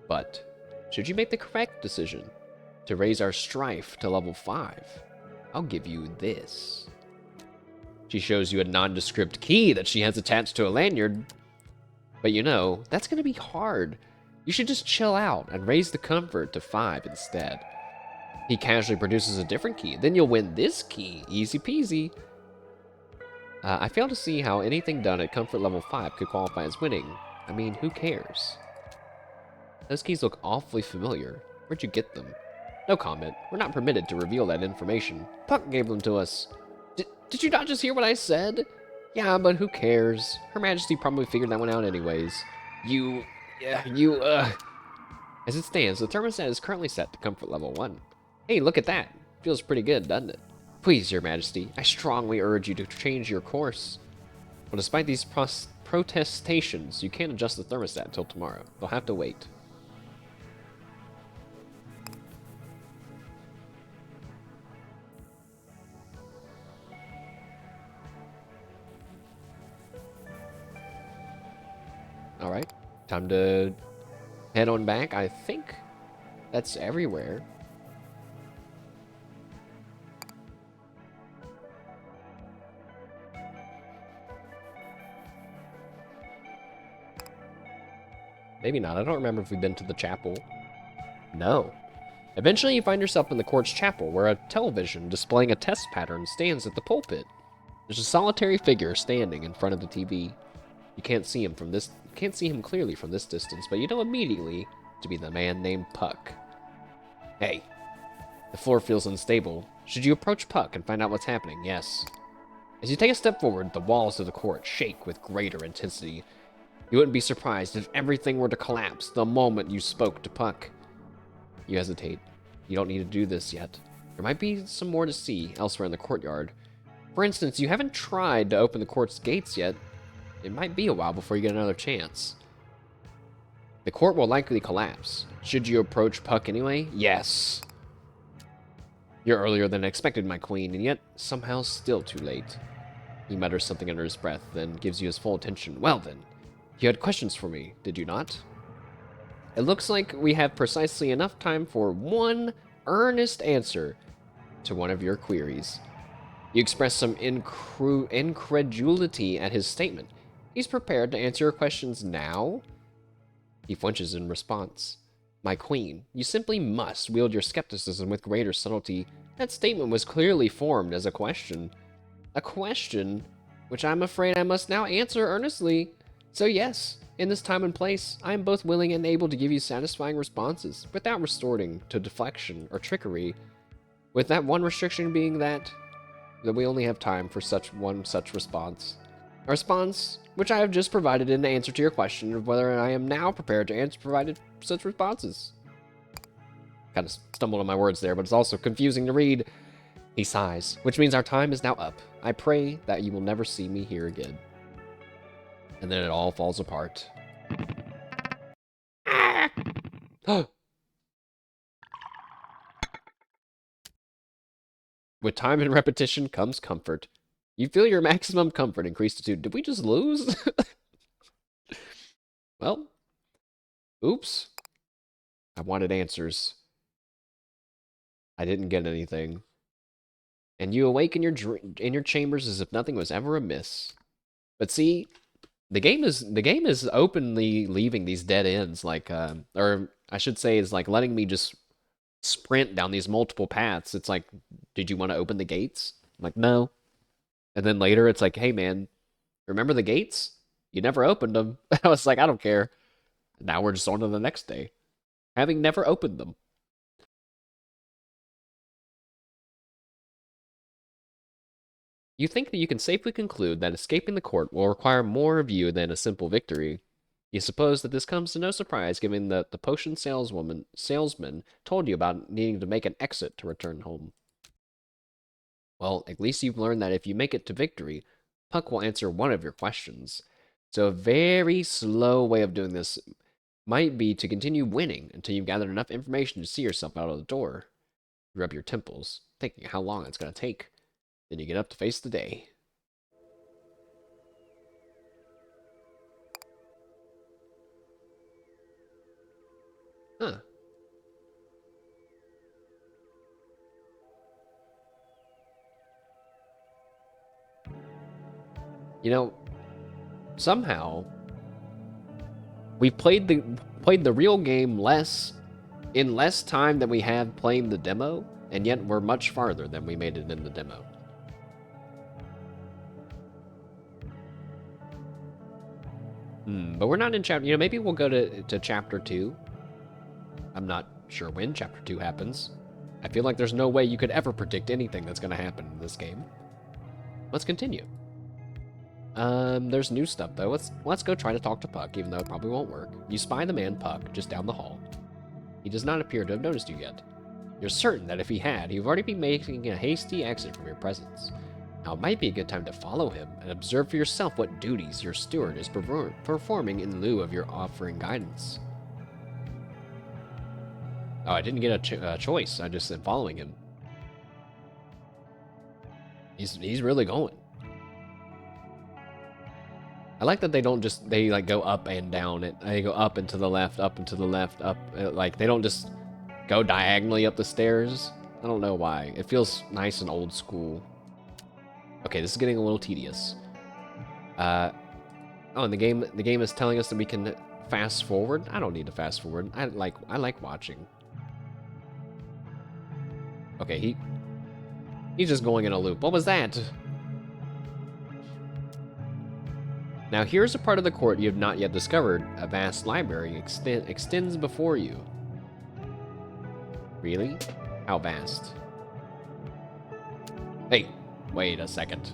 But, should you make the correct decision to raise our strife to level 5, I'll give you this. She shows you a nondescript key that she has attached to a lanyard. But you know, that's going to be hard. You should just chill out and raise the comfort to 5 instead. He casually produces a different key. Then you'll win this key. Easy peasy. I fail to see how anything done at comfort level 5 could qualify as winning. I mean, who cares? Those keys look awfully familiar. Where'd you get them? No comment. We're not permitted to reveal that information. Puck gave them to us. Did you not just hear what I said? Yeah, but who cares? Her Majesty probably figured that one out anyways. You... Yeah, you, As it stands, the thermostat is currently set to comfort level 1. Hey, look at that. Feels pretty good, doesn't it? Please, Your Majesty, I strongly urge you to change your course. But despite these protestations, you can't adjust the thermostat until tomorrow. You'll have to wait. Alright, time to head on back. I think that's everywhere. Maybe not. I don't remember if we've been to the chapel. No. Eventually, you find yourself in the court's chapel, where a television displaying a test pattern stands at the pulpit. There's a solitary figure standing in front of the TV. You can't see him clearly from this distance, but you know immediately to be the man named Puck. Hey, the floor feels unstable. Should you approach Puck and find out what's happening? Yes. As you take a step forward, the walls of the court shake with greater intensity. You wouldn't be surprised if everything were to collapse the moment you spoke to Puck. You hesitate. You don't need to do this yet. There might be some more to see elsewhere in the courtyard. For instance, you haven't tried to open the court's gates yet. It might be a while before you get another chance. The court will likely collapse. Should you approach Puck anyway? Yes. You're earlier than expected, my queen, and yet somehow still too late. He mutters something under his breath, then gives you his full attention. Well then, you had questions for me, did you not? It looks like we have precisely enough time for one earnest answer to one of your queries. You express some incredulity at his statement. He's prepared to answer your questions now? He flinches in response. My queen, you simply must wield your skepticism with greater subtlety. That statement was clearly formed as a question. A question which I'm afraid I must now answer earnestly. So yes, in this time and place, I am both willing and able to give you satisfying responses without resorting to deflection or trickery, with that one restriction being that we only have time for such response. A response which I have just provided in answer to your question of whether I am now prepared to provide such responses. Kind of stumbled on my words there, but it's also confusing to read. He sighs, which means our time is now up. I pray that you will never see me here again. And then it all falls apart. With time and repetition comes comfort. You feel your maximum comfort increase to 2. Did we just lose? Well, oops. I wanted answers. I didn't get anything. And you awake in your chambers as if nothing was ever amiss. But see, the game is openly leaving these dead ends, like or I should say, is like letting me just sprint down these multiple paths. It's like, did you want to open the gates? I'm like, no. And then later it's like, hey man, remember the gates? You never opened them. I was like, I don't care. Now we're just on to the next day, having never opened them. You think that you can safely conclude that escaping the court will require more of you than a simple victory. You suppose that this comes to no surprise, given that the potion salesman told you about needing to make an exit to return home. Well, at least you've learned that if you make it to victory, Puck will answer one of your questions. So a very slow way of doing this might be to continue winning until you've gathered enough information to see yourself out of the door. You rub your temples, thinking how long it's going to take. Then you get up to face the day. Huh. You know, somehow we've played the real game in less time than we have playing the demo, and yet we're much farther than we made it in the demo. But we're not in chapter. You know, maybe we'll go to chapter 2. I'm not sure when chapter 2 happens. I feel like there's no way you could ever predict anything that's going to happen in this game. Let's continue. There's new stuff though. Let's go try to talk to Puck, even though it probably won't work. You spy the man Puck just down the hall. He does not appear to have noticed you yet. You're certain that if he had, he would already be making a hasty exit from your presence. Now it might be a good time to follow him and observe for yourself what duties your steward is performing in lieu of your offering guidance. Oh, I didn't get a choice. I just said following him. He's really going. I like that they don't just, they like go up and down. They go up and to the left, up and to the left, up. Like they don't just go diagonally up the stairs. I don't know why. It feels nice and old school. Okay, this is getting a little tedious. Oh, and the game is telling us that we can fast forward. I don't need to fast forward. I like watching. Okay, he's just going in a loop. What was that? Now here's a part of the court you have not yet discovered. A vast library extends before you. Really? How vast? Hey, wait a second.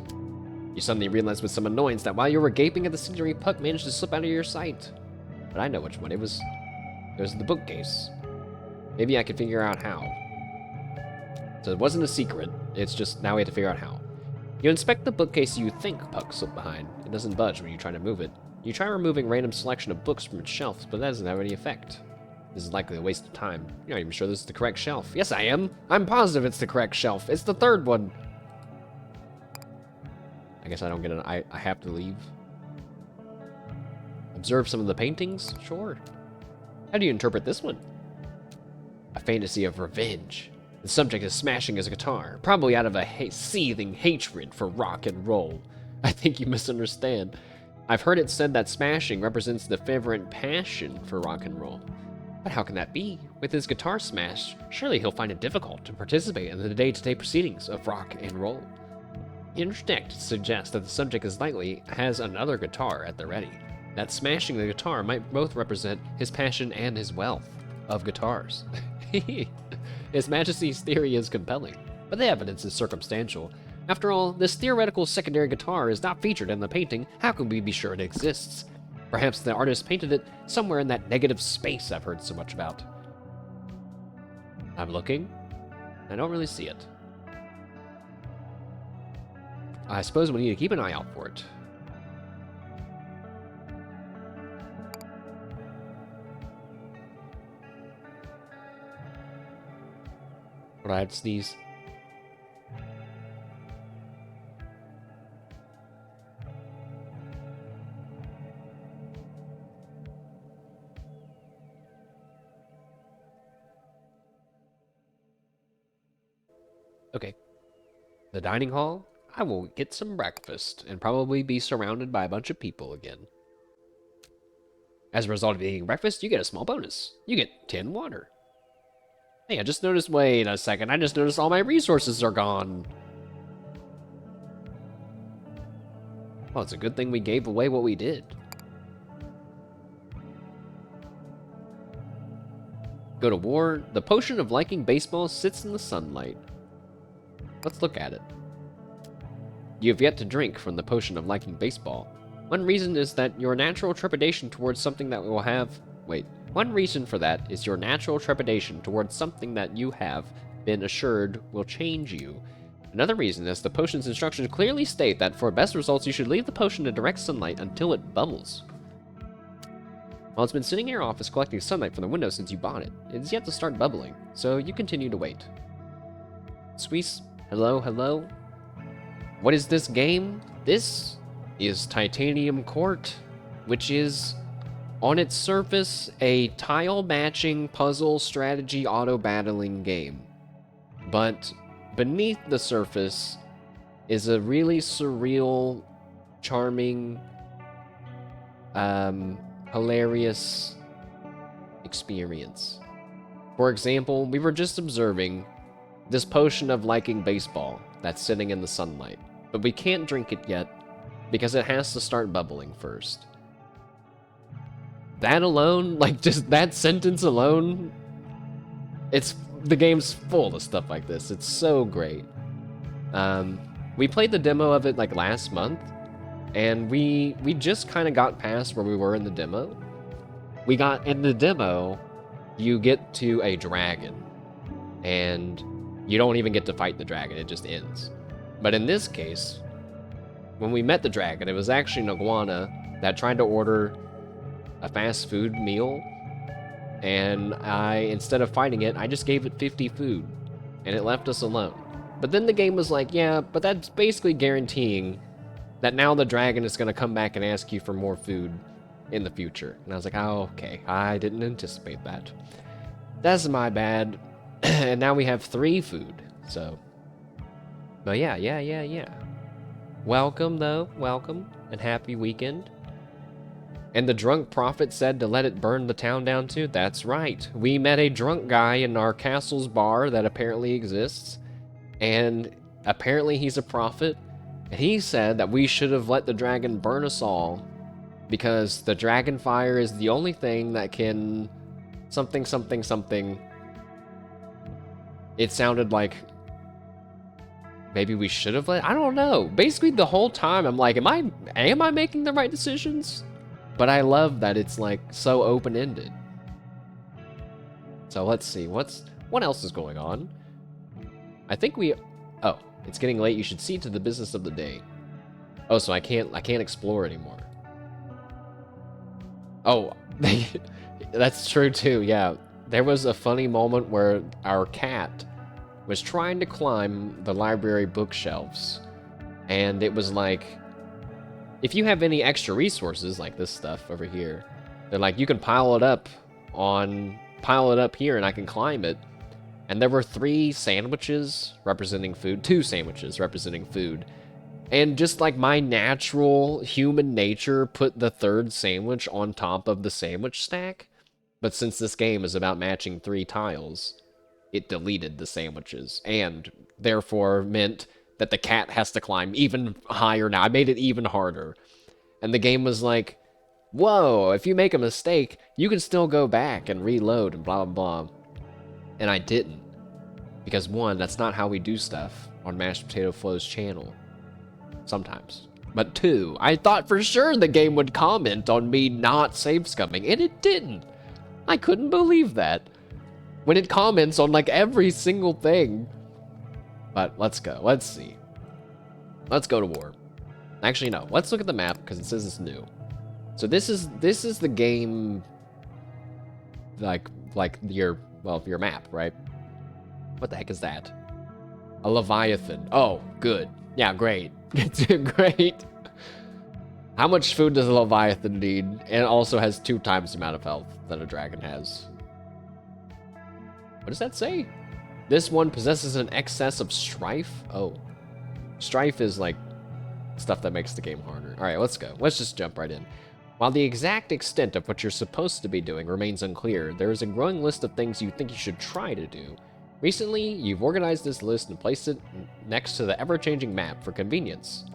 You suddenly realized with some annoyance that while you were gaping at the scenery, Puck managed to slip out of your sight. But I know which one. It was the bookcase. Maybe I could figure out how. So it wasn't a secret. It's just now we have to figure out how. You inspect the bookcase you think Puck slipped behind. It doesn't budge when you try to move it. You try removing random selection of books from its shelves, but that doesn't have any effect. This is likely a waste of time. You're not even sure this is the correct shelf. Yes, I am. I'm positive it's the correct shelf. It's the third one. I guess I don't get an... I have to leave. Observe some of the paintings? Sure. How do you interpret this one? A fantasy of revenge. The subject is smashing his guitar, probably out of a seething hatred for rock and roll. I think you misunderstand. I've heard it said that smashing represents the fervent passion for rock and roll. But how can that be? With his guitar smashed, surely he'll find it difficult to participate in the day-to-day proceedings of rock and roll. The interject suggests that the subject is likely has another guitar at the ready. That smashing the guitar might both represent his passion and his wealth of guitars. His Majesty's theory is compelling, but the evidence is circumstantial. After all, this theoretical secondary guitar is not featured in the painting. How can we be sure it exists? Perhaps the artist painted it somewhere in that negative space I've heard so much about. I'm looking. I don't really see it. I suppose we need to keep an eye out for it. I'd sneeze. Okay. The dining hall? I will get some breakfast and probably be surrounded by a bunch of people again. As a result of eating breakfast, you get a small bonus. You get 10 water. Hey, I just noticed, wait a second, I just noticed all my resources are gone. Well, it's a good thing we gave away what we did. Go to war. The potion of liking baseball sits in the sunlight. Let's look at it. You have yet to drink from the potion of liking baseball. One reason is that your natural trepidation towards something that will have... One reason for that is your natural trepidation towards something that you have been assured will change you. Another reason is the potion's instructions clearly state that for best results you should leave the potion in direct sunlight until it bubbles. While it's been sitting in your office collecting sunlight from the window since you bought it, it is yet to start bubbling, so you continue to wait. Squeeze, hello, hello? What is this game? This is Titanium Court, which is... on its surface, a tile-matching puzzle strategy auto-battling game. But beneath the surface is a really surreal, charming, hilarious experience. For example, we were just observing this potion of liking baseball that's sitting in the sunlight. But we can't drink it yet because it has to start bubbling first. That alone, like just that sentence alone, the game's full of stuff like this. It's so great. We played the demo of it like last month, And we just kind of got past where we were in the demo. We got in the demo, you get to a dragon, and you don't even get to fight the dragon, it just ends. But in this case, when we met the dragon, it was actually an iguana that tried to order a fast food meal, and instead of fighting it, I just gave it 50 food, and it left us alone. But then the game was like, yeah, but that's basically guaranteeing that now the dragon is going to come back and ask you for more food in the future. And I was like, oh, okay, I didn't anticipate that. That's my bad. And now we have 3 food, so. But yeah. Welcome, though, welcome, and happy weekend. And the drunk prophet said to let it burn the town down too? That's right. We met a drunk guy in our castle's bar that apparently exists, and apparently he's a prophet, and he said that we should have let the dragon burn us all, because the dragon fire is the only thing that can something. It sounded like maybe we should have I don't know. Basically the whole time I'm like, am I making the right decisions? But I love that it's like so open-ended. So let's see, what else is going on? I think oh, it's getting late. You should see to the business of the day. Oh, so I can't explore anymore. Oh, that's true too, yeah. There was a funny moment where our cat was trying to climb the library bookshelves, and it was like, if you have any extra resources, like this stuff over here, they're like, you can pile it up here and I can climb it. And there were 3 sandwiches representing food, 2 sandwiches representing food. And just like my natural human nature put the 3rd sandwich on top of the sandwich stack. But since this game is about matching 3 tiles, it deleted the sandwiches, and therefore meant that the cat has to climb even higher now. I made it even harder. And the game was like, whoa, if you make a mistake, you can still go back and reload and blah, blah, blah. And I didn't. Because 1, that's not how we do stuff on Mashed Potato Flow's channel. Sometimes. But 2, I thought for sure the game would comment on me not save scumming, and it didn't. I couldn't believe that. When it comments on like every single thing. But let's go. Let's see. Let's go to war. Actually, no. Let's look at the map because it says it's new. So this is the game, like your map, right? What the heck is that? A Leviathan. Oh, good. Yeah, great. It's great. How much food does a Leviathan need? And it also has 2 times the amount of health that a dragon has. What does that say? This one possesses an excess of strife? Oh. Strife is like stuff that makes the game harder. Alright, let's go. Let's just jump right in. While the exact extent of what you're supposed to be doing remains unclear, there is a growing list of things you think you should try to do. Recently, you've organized this list and placed it next to the ever-changing map for convenience.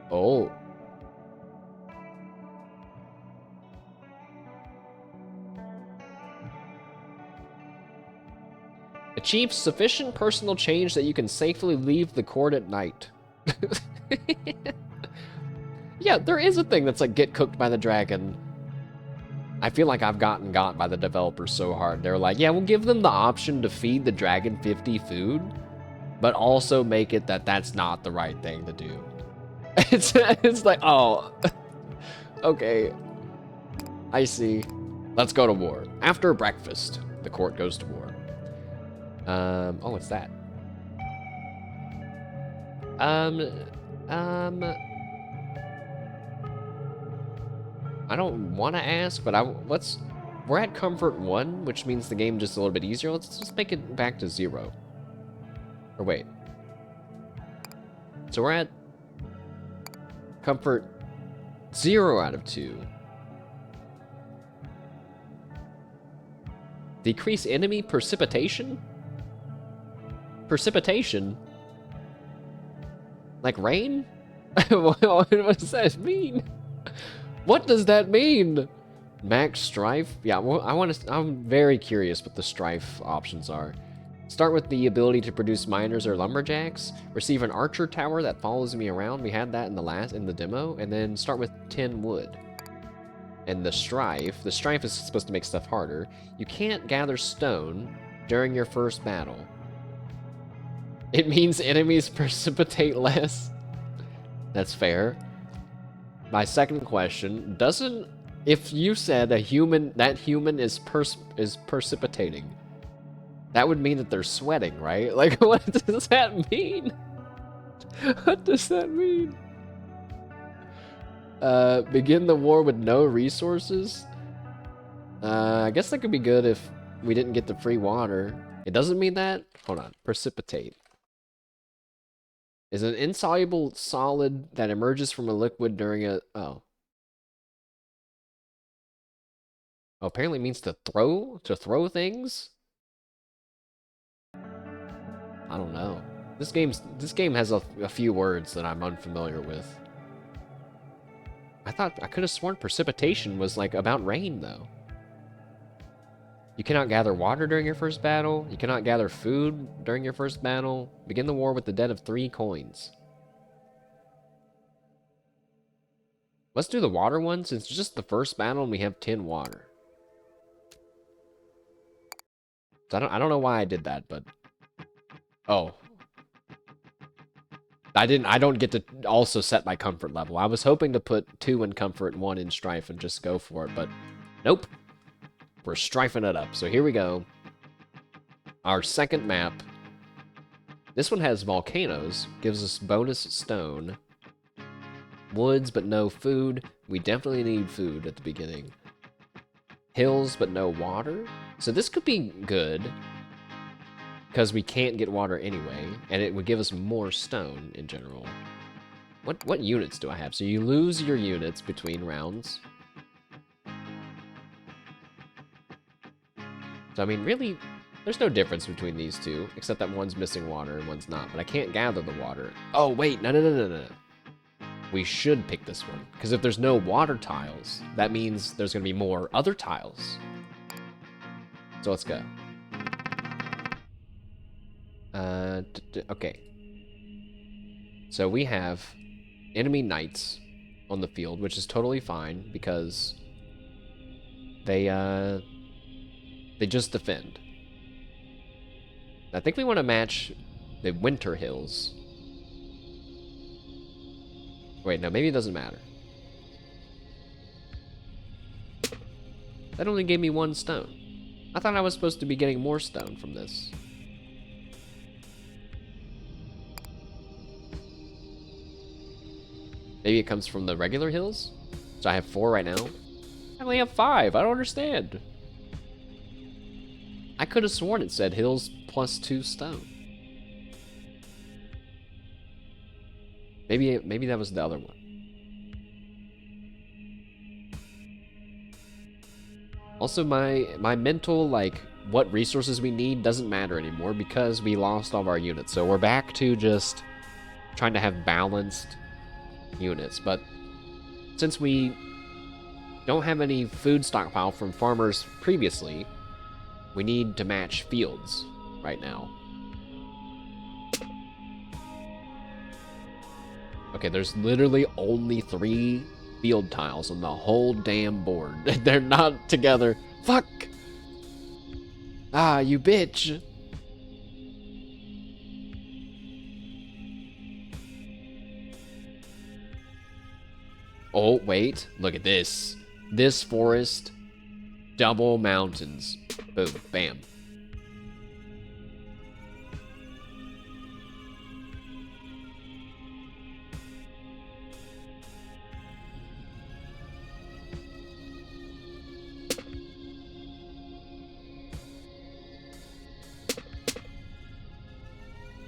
Oh. Achieve sufficient personal change that you can safely leave the court at night. Yeah, there is a thing that's like get cooked by the dragon. I feel like I've gotten got by the developers so hard. They're like, yeah, we'll give them the option to feed the dragon 50 food, but also make it that that's not the right thing to do. It's like, oh, okay, I see. Let's go to war. After breakfast, the court goes to war. Oh, what's that? I don't want to ask, but we're at comfort 1, which means the game just a little bit easier. Let's just make it back to 0. Or wait. So we're at comfort 0 out of 2. Decrease enemy precipitation? Precipitation? Like rain? What does that mean? What does that mean? Max strife? Yeah, well, I'm very curious what the strife options are. Start with the ability to produce miners or lumberjacks. Receive an archer tower that follows me around. We had that in the demo. And then start with 10 wood. And the strife is supposed to make stuff harder. You can't gather stone during your first battle. It means enemies precipitate less. That's fair. My second question, if you said that human is precipitating, that would mean that they're sweating, right? Like, what does that mean? What does that mean? Begin the war with no resources? I guess that could be good if we didn't get the free water. It doesn't mean that? Hold on. Precipitate. Is an insoluble solid that emerges from a liquid during a... Oh. Oh, apparently it means to throw? To throw things? I don't know. This game has a few words that I'm unfamiliar with. I could have sworn precipitation was like about rain though. You cannot gather water during your first battle. You cannot gather food during your first battle. Begin the war with the debt of 3 coins. Let's do the water one since it's just the first battle and we have 10 water. So I don't know why I did that, but oh. I don't get to also set my comfort level. I was hoping to put 2 in comfort, 1 in strife and just go for it, but nope. We're strifing it up. So here we go. Our second map. This one has volcanoes. Gives us bonus stone. Woods, but no food. We definitely need food at the beginning. Hills, but no water. So this could be good. Because we can't get water anyway. And it would give us more stone in general. What units do I have? So you lose your units between rounds. So, I mean, really, there's no difference between these two, except that one's missing water and one's not. But I can't gather the water. Oh, wait, no. We should pick this one, because if there's no water tiles, that means there's going to be more other tiles. So let's go. Okay. So we have enemy knights on the field, which is totally fine, because they just defend. I think we want to match the winter hills. Wait, no, maybe it doesn't matter. That only gave me 1 stone. I thought I was supposed to be getting more stone from this. Maybe it comes from the regular hills? So I have 4 right now. I only have 5. I don't understand. I could have sworn it said hills plus 2 stone. Maybe that was the other one. Also, my mental, like, what resources we need doesn't matter anymore because we lost all of our units. So we're back to just trying to have balanced units. But since we don't have any food stockpile from farmers previously, we need to match fields right now. Okay, there's literally only 3 field tiles on the whole damn board. They're not together. Fuck! Ah, you bitch! Oh, wait. Look at this. This forest. Double mountains. Boom. Bam.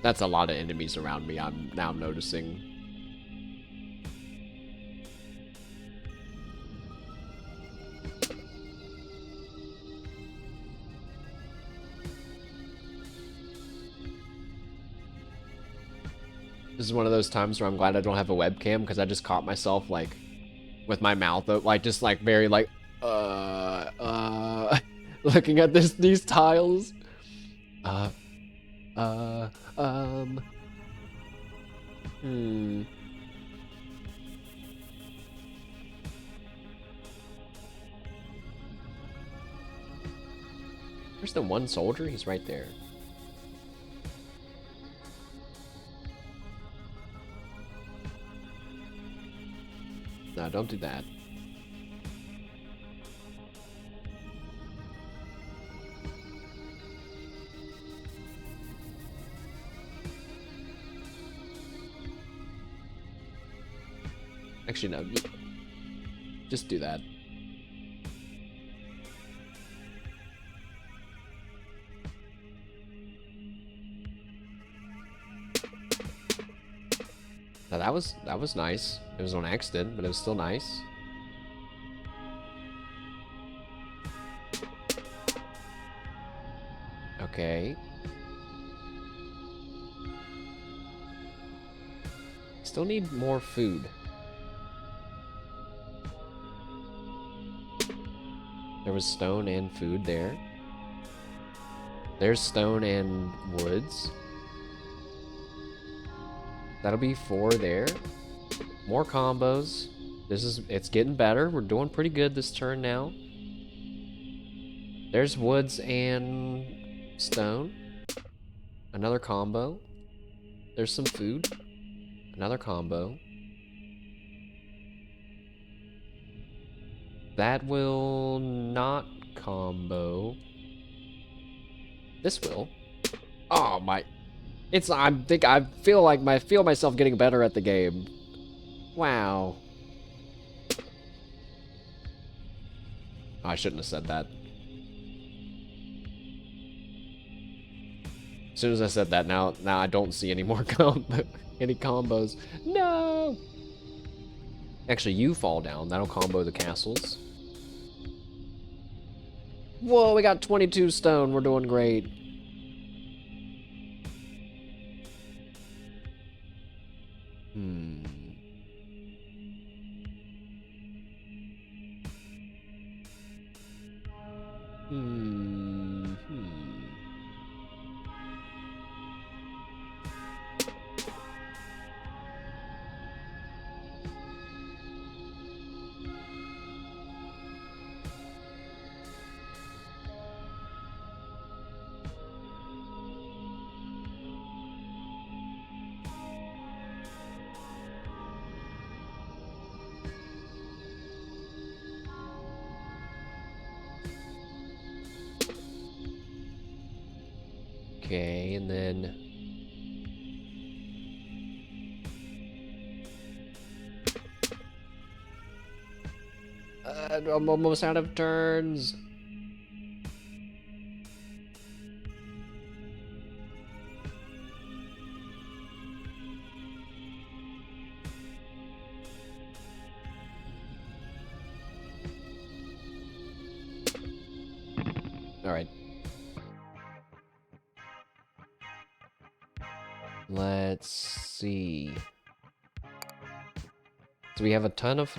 That's a lot of enemies around me, I'm now noticing. This is one of those times where I'm glad I don't have a webcam, because I just caught myself, like, with my mouth, like, just, like, very, like, looking at these tiles. Uh, um, hmm. Where's the one soldier? He's right there. No, don't do that. Actually, no. Just do that. Now that was nice. It was on accident, but it was still nice. Okay. Still need more food. There was stone and food there. There's stone and woods. That'll be 4 there. More combos. It's getting better. We're doing pretty good this turn now. There's woods and stone. Another combo. There's some food. Another combo. That will not combo. This will. Oh my. I feel myself getting better at the game. Wow. Oh, I shouldn't have said that. As soon as I said that, now I don't see any more any combos. No. Actually, you fall down. That'll combo the castles. Whoa, we got 22 stone. We're doing great. Hmm. Hmm. Okay, and then I'm almost out of turns. All right. Let's see. So we have a ton of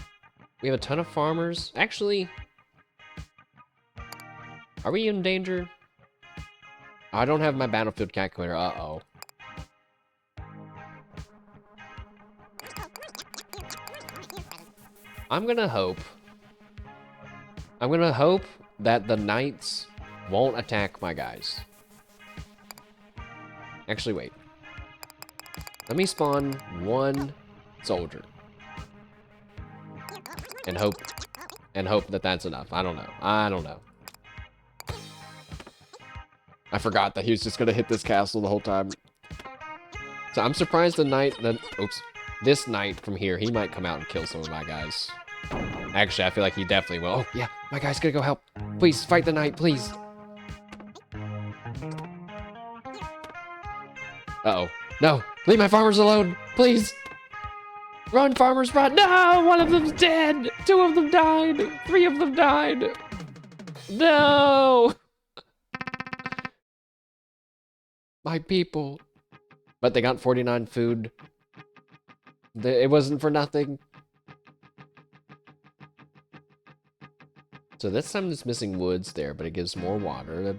farmers. Actually, are we in danger? I don't have my battlefield calculator. Uh-oh. I'm gonna hope that the knights won't attack my guys. Actually, wait. Let me spawn 1 soldier. And hope that that's enough. I don't know. I forgot that he was just gonna hit this castle the whole time. So I'm surprised this knight from here, he might come out and kill some of my guys. Actually, I feel like he definitely will. Oh, yeah, my guy's gonna go help. Please, fight the knight, please. Uh-oh. No, leave my farmers alone, please. Run, farmers, run. No, 1 of them's dead. 2 of them died. 3 of them died. No. My people. But they got 49 food. It wasn't for nothing. So this time it's missing woods there, but it gives more water.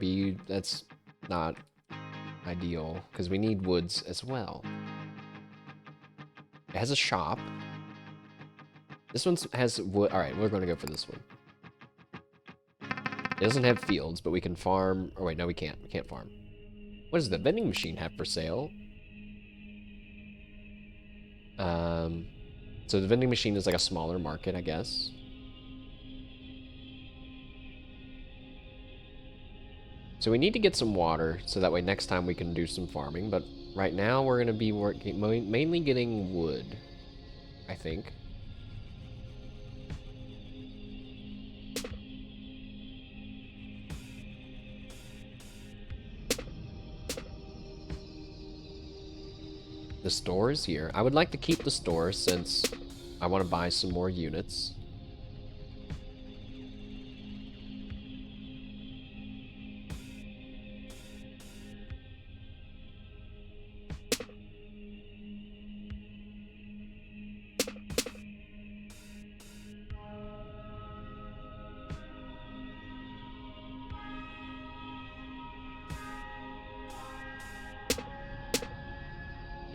That's not ideal, because we need woods as well. It has a shop. This one has wood. All right, we're going to go for this one. It doesn't have fields, but we can farm. Oh, wait, no, we can't. We can't farm. What does the vending machine have for sale? So the vending machine is like a smaller market, I guess. So we need to get some water, so that way next time we can do some farming. But right now we're going to be working, mainly getting wood, I think. The store is here. I would like to keep the store since I want to buy some more units.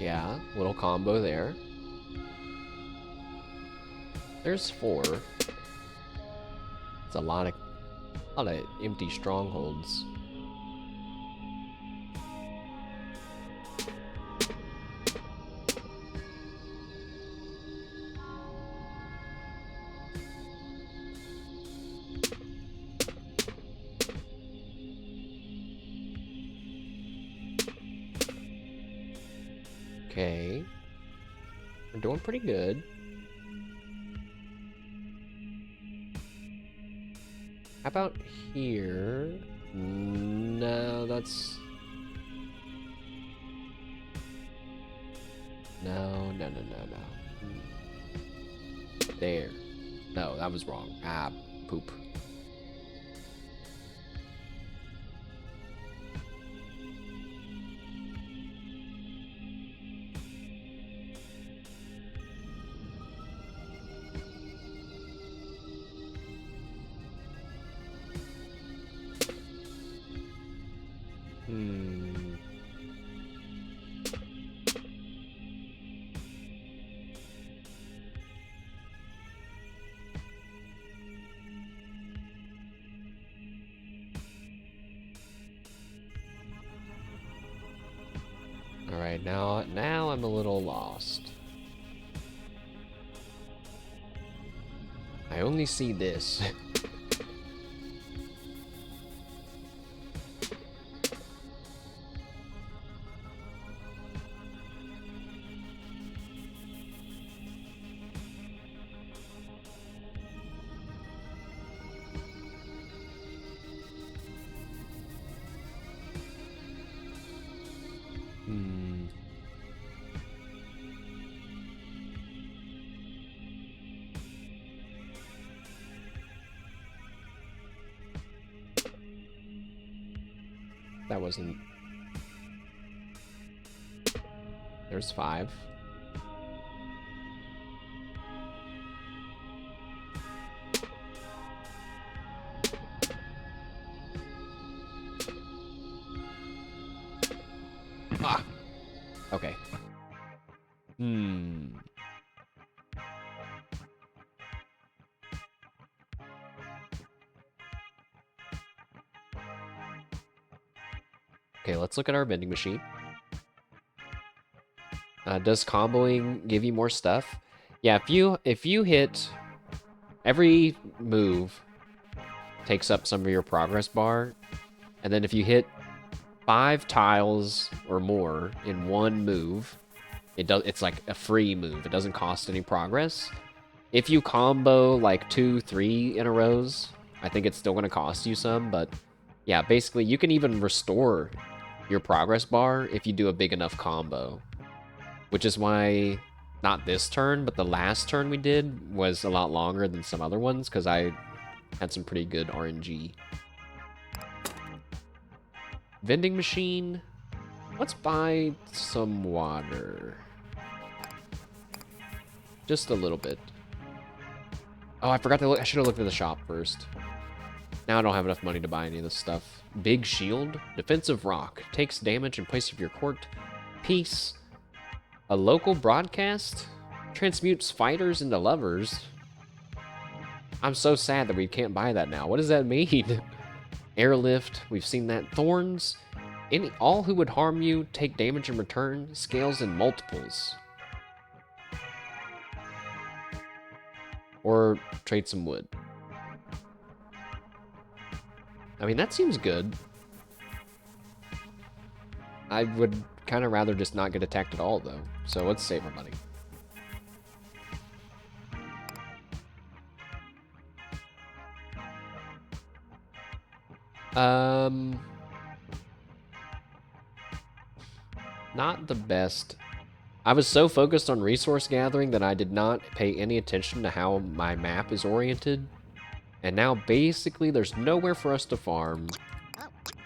Yeah, little combo there. There's 4. It's a lot of empty strongholds. Okay. We're doing pretty good. How about here? No, that's... No. There. No, that was wrong. Ah, poop. Alright, now I'm a little lost. I only see this. That wasn't... There's 5. Ah! Okay. Okay, let's look at our vending machine. Does comboing give you more stuff? Yeah, if you hit every move takes up some of your progress bar, and then if you hit 5 tiles or more in one move, it's like a free move. It doesn't cost any progress. If you combo like 2, 3 in a rows, I think it's still going to cost you some, but yeah, basically you can even restore your progress bar if you do a big enough combo. Which is why, not this turn, but the last turn we did was a lot longer than some other ones, because I had some pretty good RNG. Vending machine. Let's buy some water. Just a little bit. Oh, I forgot to look. I should have looked at the shop first. Now I don't have enough money to buy any of this stuff. Big shield. Defensive rock. Takes damage in place of your court. Peace. A local broadcast. Transmutes fighters into lovers. I'm so sad that we can't buy that now. What does that mean? Airlift. We've seen that. Thorns. All who would harm you take damage in return. Scales in multiples. Or trade some wood. I mean, that seems good. I would kind of rather just not get attacked at all, though. So let's save our money. Not the best. I was so focused on resource gathering that I did not pay any attention to how my map is oriented. And now, basically, there's nowhere for us to farm.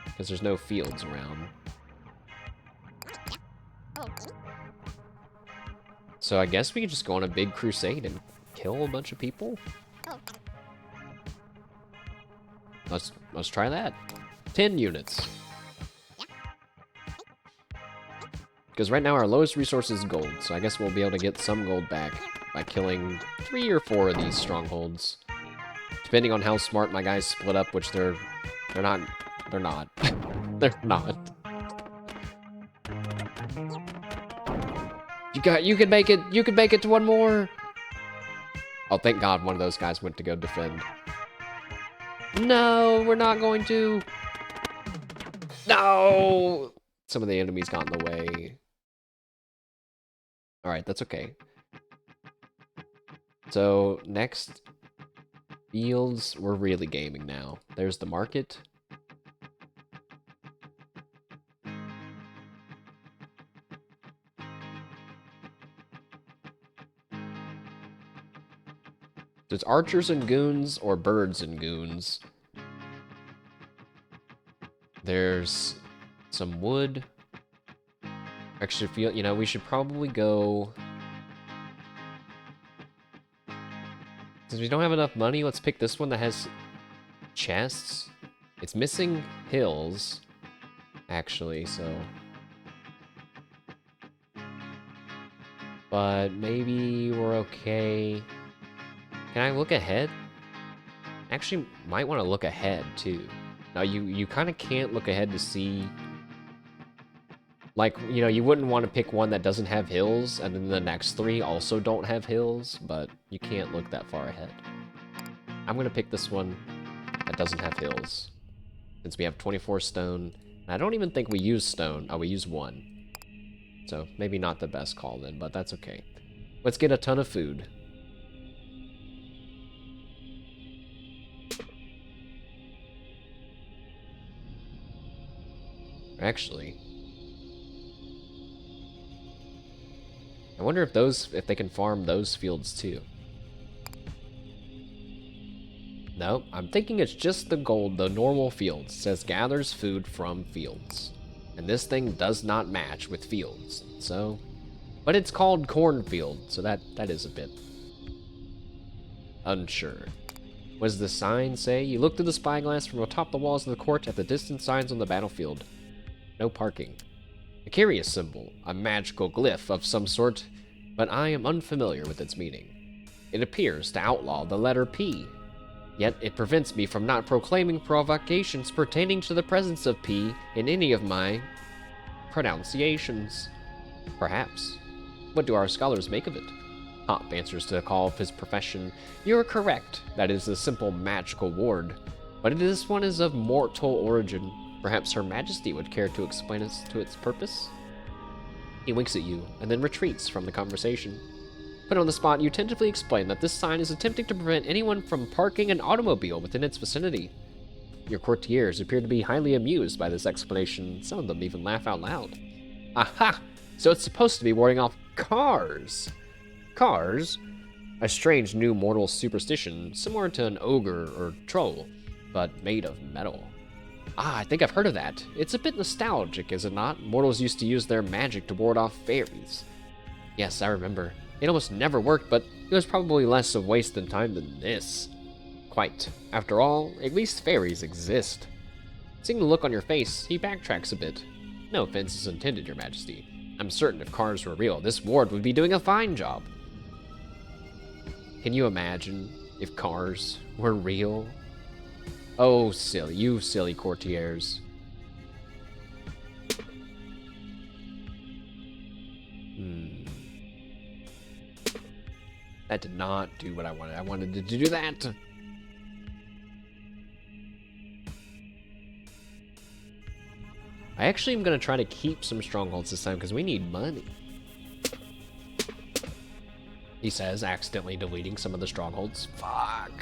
Because there's no fields around. So I guess we could just go on a big crusade and kill a bunch of people. Let's try that. 10 units. Because right now our lowest resource is gold, so I guess we'll be able to get some gold back by killing 3 or 4 of these strongholds. Depending on how smart my guys split up, which they're not. They're not. They're not. You can make it. You can make it to one more. Oh, thank God one of those guys went to go defend. No, we're not going to. No! Some of the enemies got in the way. Alright, that's okay. So, next. Fields. We're really gaming now. There's the market. There's archers and goons, or birds and goons. There's some wood. Actually, we should probably go... Since we don't have enough money, let's pick this one that has chests. It's missing hills, actually, so... But maybe we're okay. Can I look ahead? Actually, might want to look ahead, too. Now, you kind of can't look ahead to see... Like, you wouldn't want to pick one that doesn't have hills, and then the next 3 also don't have hills, but you can't look that far ahead. I'm going to pick this one that doesn't have hills, since we have 24 stone. And I don't even think we use stone. Oh, we use 1. So, maybe not the best call then, but that's okay. Let's get a ton of food. Actually... I wonder if they can farm those fields too. No, I'm thinking it's just the gold, the normal fields. It says gathers food from fields. And this thing does not match with fields. So, but it's called cornfield, so that is a bit unsure. What does the sign say? You look through the spyglass from atop the walls of the court at the distant signs on the battlefield. No parking. A curious symbol, a magical glyph of some sort, but I am unfamiliar with its meaning. It appears to outlaw the letter P, yet it prevents me from not proclaiming provocations pertaining to the presence of P in any of my pronunciations. Perhaps. What do our scholars make of it? Hop answers to the call of his profession. You're correct, that is a simple magical ward, but this one is of mortal origin. Perhaps Her Majesty would care to explain us to its purpose? He winks at you, and then retreats from the conversation. Put on the spot, you tentatively explain that this sign is attempting to prevent anyone from parking an automobile within its vicinity. Your courtiers appear to be highly amused by this explanation. Some of them even laugh out loud. Aha! So it's supposed to be warding off cars. Cars? A strange new mortal superstition, similar to an ogre or troll, but made of metal. Ah, I think I've heard of that. It's a bit nostalgic, is it not? Mortals used to use their magic to ward off fairies. Yes, I remember. It almost never worked, but it was probably less of waste than time than this. Quite. After all, at least fairies exist. Seeing the look on your face, he backtracks a bit. No offense is intended, Your Majesty. I'm certain if cars were real, this ward would be doing a fine job. Can you imagine if cars were real? Oh, silly, you silly courtiers. That did not do what I wanted. I wanted to do that. I actually am going to try to keep some strongholds this time because we need money. He says, accidentally deleting some of the strongholds. Fuck.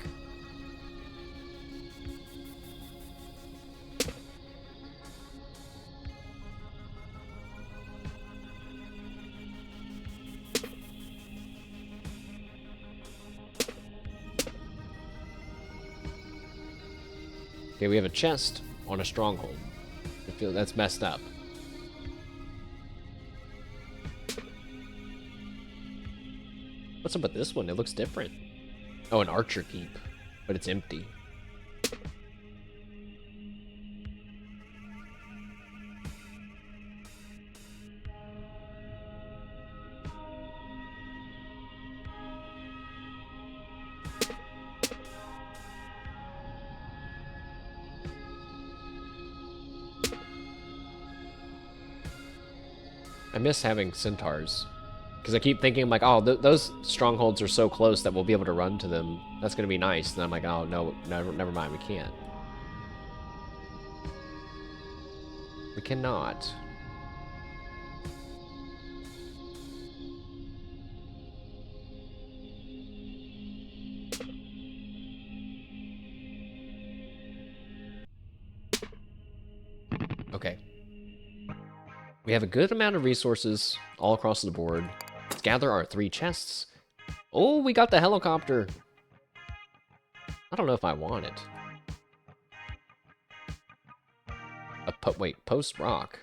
Okay, we have a chest on a stronghold. I feel that's messed up. What's up with this one? It looks different. Oh, an archer keep, but it's empty. I miss having centaurs. Because I keep thinking, like, oh, those strongholds are so close that we'll be able to run to them. That's going to be nice. And I'm like, oh, no, never mind, we can't. We cannot. Okay. We have a good amount of resources all across the board. Let's gather our 3 chests. Oh, we got the helicopter. I don't know if I want it. Wait, post rock.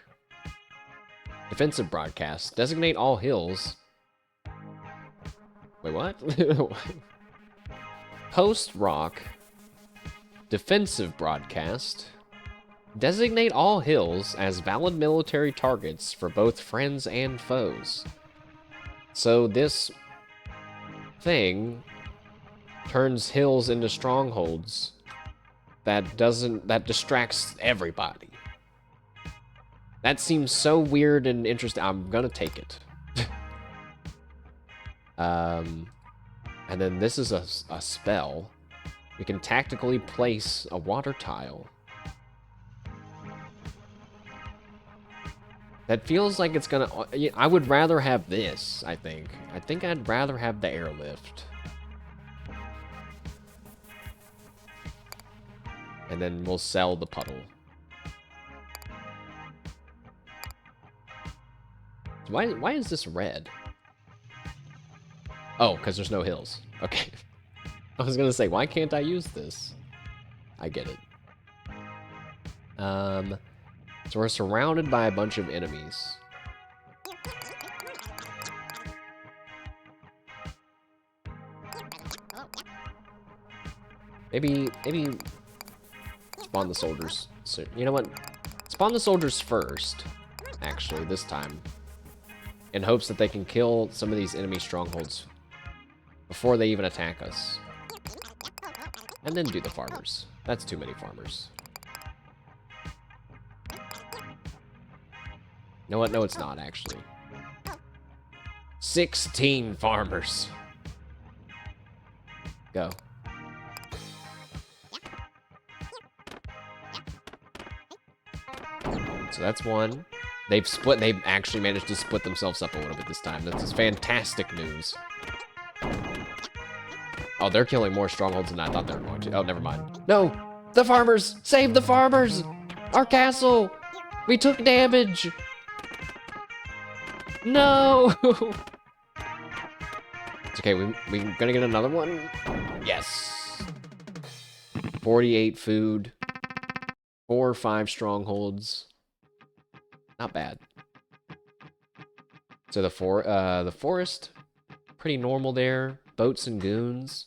Defensive broadcast. Designate all hills. Wait, what? Post rock. Defensive broadcast. Designate all hills as valid military targets for both friends and foes. So this thing turns hills into strongholds that distracts everybody. That seems so weird and interesting. I'm gonna take it. And then this is a spell. We can tactically place a water tile. That feels like it's gonna... I would rather have this, I think. I think I'd rather have the airlift. And then we'll sell the puddle. Why is this red? Oh, because there's no hills. Okay. I was gonna say, why can't I use this? I get it. So we're surrounded by a bunch of enemies. Maybe spawn the soldiers. So, you know what? Spawn the soldiers first, actually, this time. In hopes that they can kill some of these enemy strongholds before they even attack us. And then do the farmers. That's too many farmers. You know what? No, it's not, actually. 16 farmers. Go. So that's one. They've actually managed to split themselves up a little bit this time. This is fantastic news. Oh, they're killing more strongholds than I thought they were going to. Oh, never mind. No! The farmers! Save the farmers! Our castle! We took damage! No! It's okay, we're gonna get another one? Yes! 48 food. 4 or 5 strongholds. Not bad. So the forest, pretty normal there. Boats and goons.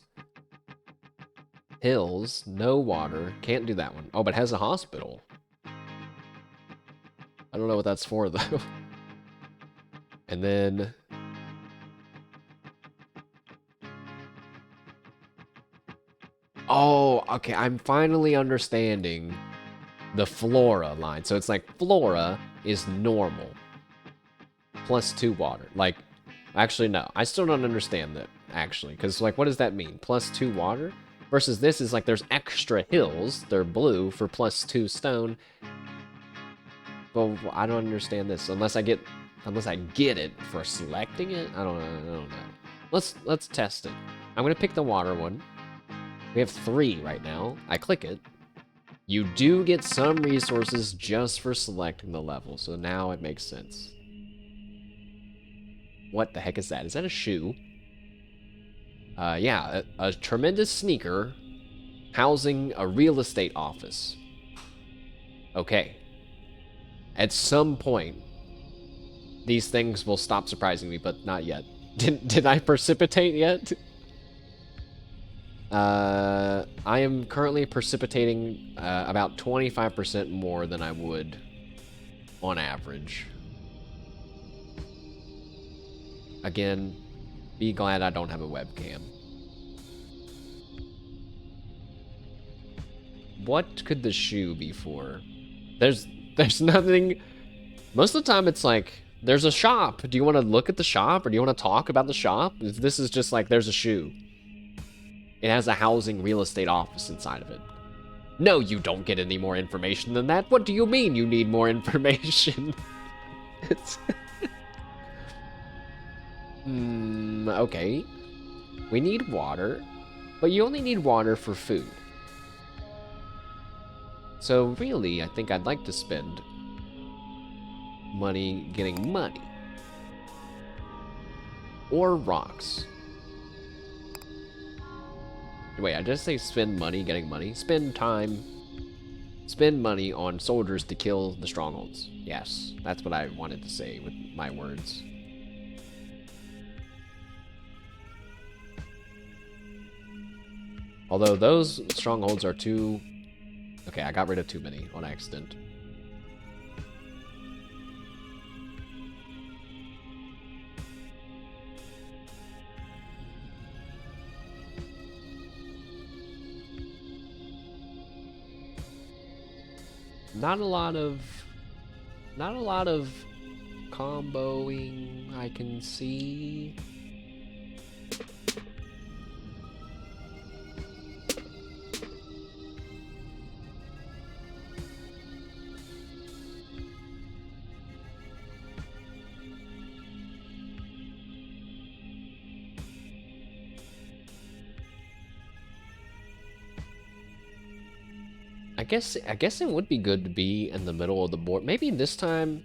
Hills, no water. Can't do that one. Oh, but it has a hospital. I don't know what that's for, though. And then... Oh, okay, I'm finally understanding the flora line. So it's like flora is normal. +2 water. Like, actually, no. I still don't understand that, actually. Because, like, what does that mean? +2 water? Versus this is like there's extra hills. They're blue for +2 stone. But I don't understand this unless I get it for selecting it. I don't know. Let's test it. I'm gonna pick the water one. We have 3 right now. I click it. You do get some resources just for selecting the level, so now it makes sense. What the heck is that? Is that a shoe? Yeah, a tremendous sneaker housing a real estate office. Okay. At some point, these things will stop surprising me, but not yet. Did I precipitate yet? I am currently precipitating about 25% more than I would on average. Again, be glad I don't have a webcam. What could the shoe be for? There's nothing. Most of the time it's like, there's a shop. Do you want to look at the shop or do you want to talk about the shop? This is just like, there's a shoe. It has a housing real estate office inside of it. No, you don't get any more information than that. What do you mean you need more information? It's... okay. We need water, but you only need water for food. So really, I think I'd like to spend money getting money. Or rocks. Wait, I just say spend money getting money? Spend time. Spend money on soldiers to kill the strongholds. Yes, that's what I wanted to say with my words. Although those strongholds are too... Okay, I got rid of too many on accident. Not a lot of comboing I can see. I guess it would be good to be in the middle of the board. Maybe this time,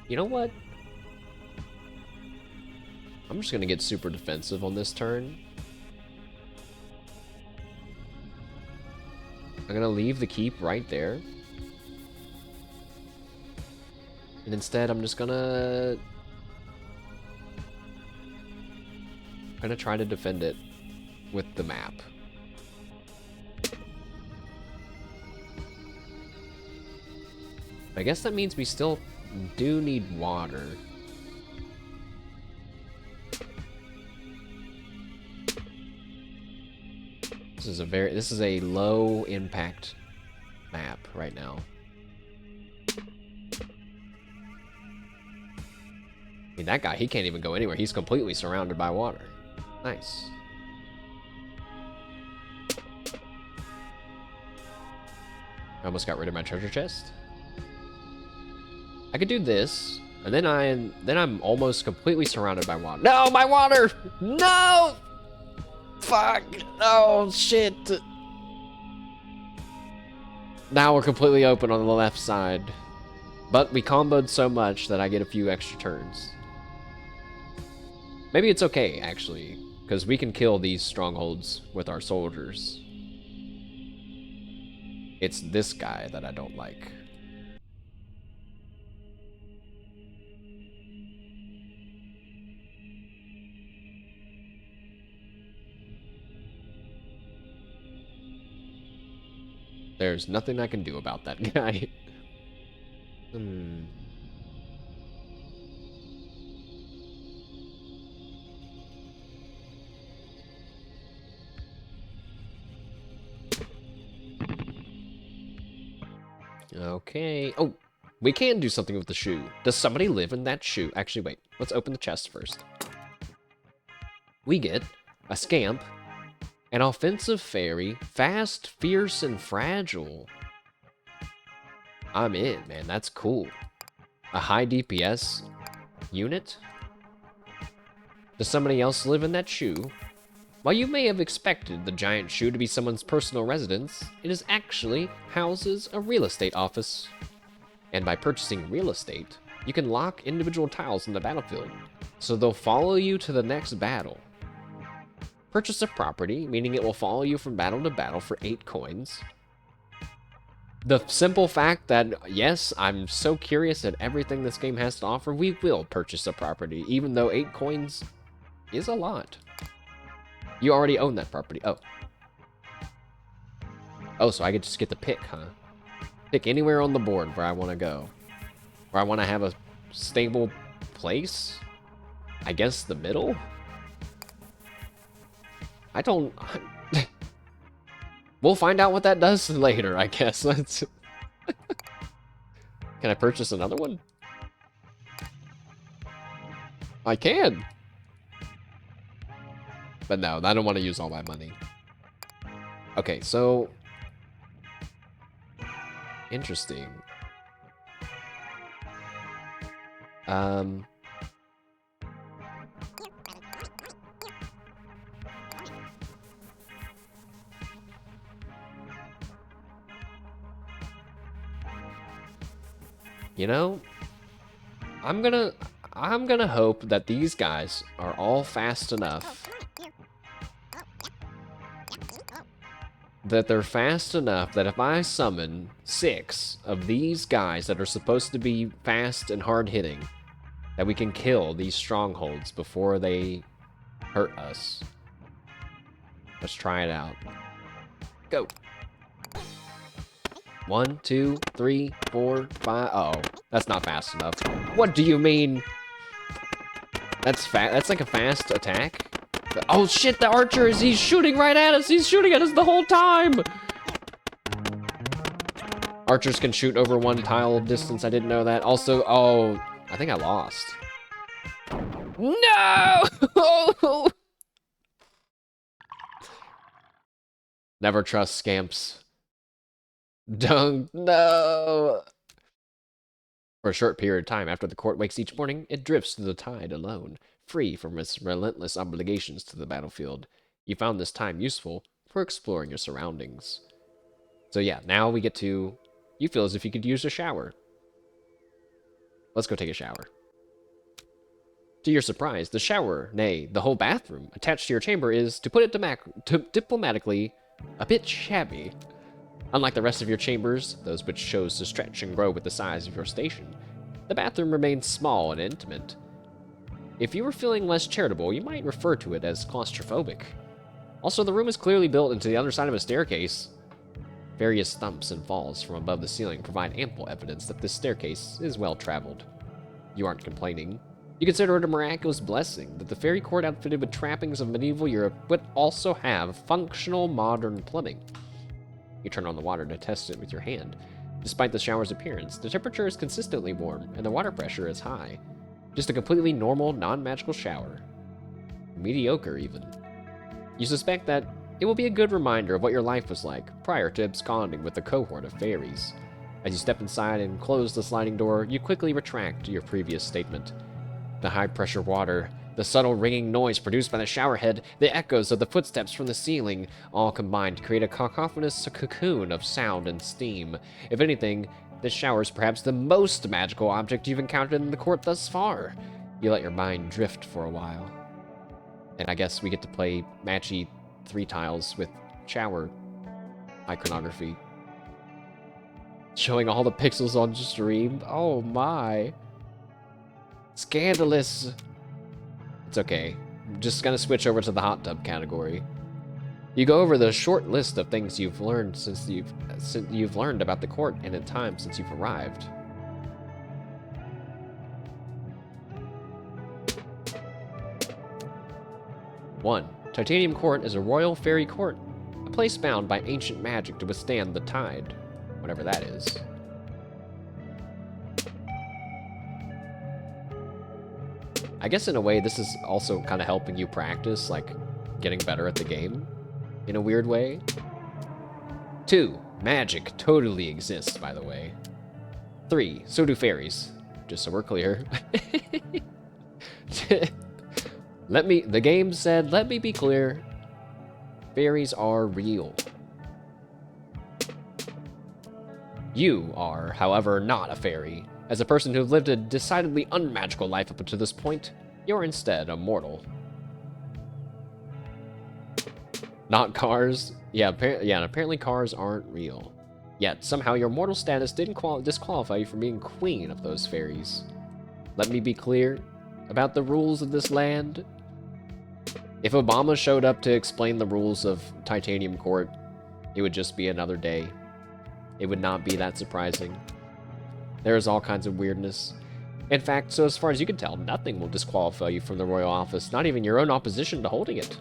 you know what? I'm just gonna get super defensive on this turn. I'm gonna leave the keep right there. And instead, I'm just gonna try to defend it with the map. I guess that means we still do need water. This is a low impact map right now. I mean, that guy, he can't even go anywhere. He's completely surrounded by water. Nice. I almost got rid of my treasure chest. I could do this, and then I'm almost completely surrounded by water. No, my water! No! Fuck! Oh, shit! Now we're completely open on the left side. But we comboed so much that I get a few extra turns. Maybe it's okay, actually, because we can kill these strongholds with our soldiers. It's this guy that I don't like. There's nothing I can do about that guy. Hmm. Okay. Oh, we can do something with the shoe. Does somebody live in that shoe? Actually, wait. Let's open the chest first. We get a scamp, an offensive fairy, fast, fierce, and fragile. I'm in, man. That's cool. A high DPS unit? Does somebody else live in that shoe? While you may have expected the giant shoe to be someone's personal residence, it is actually houses a real estate office. And by purchasing real estate, you can lock individual tiles in the battlefield, so they'll follow you to the next battle. Purchase a property, meaning it will follow you from battle to battle for 8 coins. The simple fact that, yes, I'm so curious at everything this game has to offer, we will purchase a property, even though 8 coins is a lot. You already own that property. Oh. Oh, so I could just get to pick, huh? Pick anywhere on the board where I want to go. Where I want to have a stable place? I guess the middle? I don't... We'll find out what that does later, I guess. Let's... Can I purchase another one? I can. But no, I don't want to use all my money. Okay, so... Interesting. You know, I'm gonna hope that these guys are all fast enough. That they're fast enough that if I summon 6 of these guys that are supposed to be fast and hard-hitting, that we can kill these strongholds before they hurt us. Let's try it out. Go. 1, 2, 3, 4, 5. Uh-oh, that's not fast enough. What do you mean? That's like a fast attack? Oh shit, the archer he's shooting right at us. He's shooting at us the whole time. Archers can shoot over 1 tile distance. I didn't know that. Also, oh, I think I lost. No! Never trust scamps. Don't, no. For a short period of time after the court wakes each morning, it drifts through the tide alone, free from its relentless obligations to the battlefield. You found this time useful for exploring your surroundings. So yeah, now we get to... You feel as if you could use a shower. Let's go take a shower. To your surprise, the shower, nay, the whole bathroom, attached to your chamber is, to put it diplomatically, a bit shabby. Unlike the rest of your chambers, those which chose to stretch and grow with the size of your station, the bathroom remains small and intimate. If you were feeling less charitable, you might refer to it as claustrophobic. Also, the room is clearly built into the other side of a staircase. Various thumps and falls from above the ceiling provide ample evidence that this staircase is well traveled. You aren't complaining. You consider it a miraculous blessing that the fairy court outfitted with trappings of medieval Europe would also have functional modern plumbing. You turn on the water to test it with your hand. Despite the shower's appearance, the temperature is consistently warm and the water pressure is high. Just a completely normal, non-magical shower. Mediocre, even. You suspect that it will be a good reminder of what your life was like prior to absconding with the cohort of fairies. As you step inside and close the sliding door, you quickly retract your previous statement. The high-pressure water, the subtle ringing noise produced by the shower head, the echoes of the footsteps from the ceiling, all combine to create a cacophonous cocoon of sound and steam. If anything, this shower is perhaps the most magical object you've encountered in the court thus far. You let your mind drift for a while. And I guess we get to play matchy 3 tiles with shower iconography. Showing all the pixels on stream. Oh my. Scandalous. It's okay. I'm just gonna switch over to the hot tub category. You go over the short list of things you've learned since you've learned about the court and in time since you've arrived. One, Titanium Court is a royal fairy court, a place bound by ancient magic to withstand the tide, whatever that is. I guess in a way, this is also kind of helping you practice, like, getting better at the game, in a weird way. 2, magic totally exists, by the way. 3, so do fairies, just so we're clear. The game said, let me be clear, fairies are real. You are, however, not a fairy. As a person who lived a decidedly unmagical life up until this point, you're instead a mortal. Not cars? Yeah, and apparently cars aren't real. Yet, somehow your mortal status didn't disqualify you from being queen of those fairies. Let me be clear about the rules of this land. If Obama showed up to explain the rules of Titanium Court, it would just be another day. It would not be that surprising. There is all kinds of weirdness. In fact, so as far as you can tell, nothing will disqualify you from the royal office, not even your own opposition to holding it.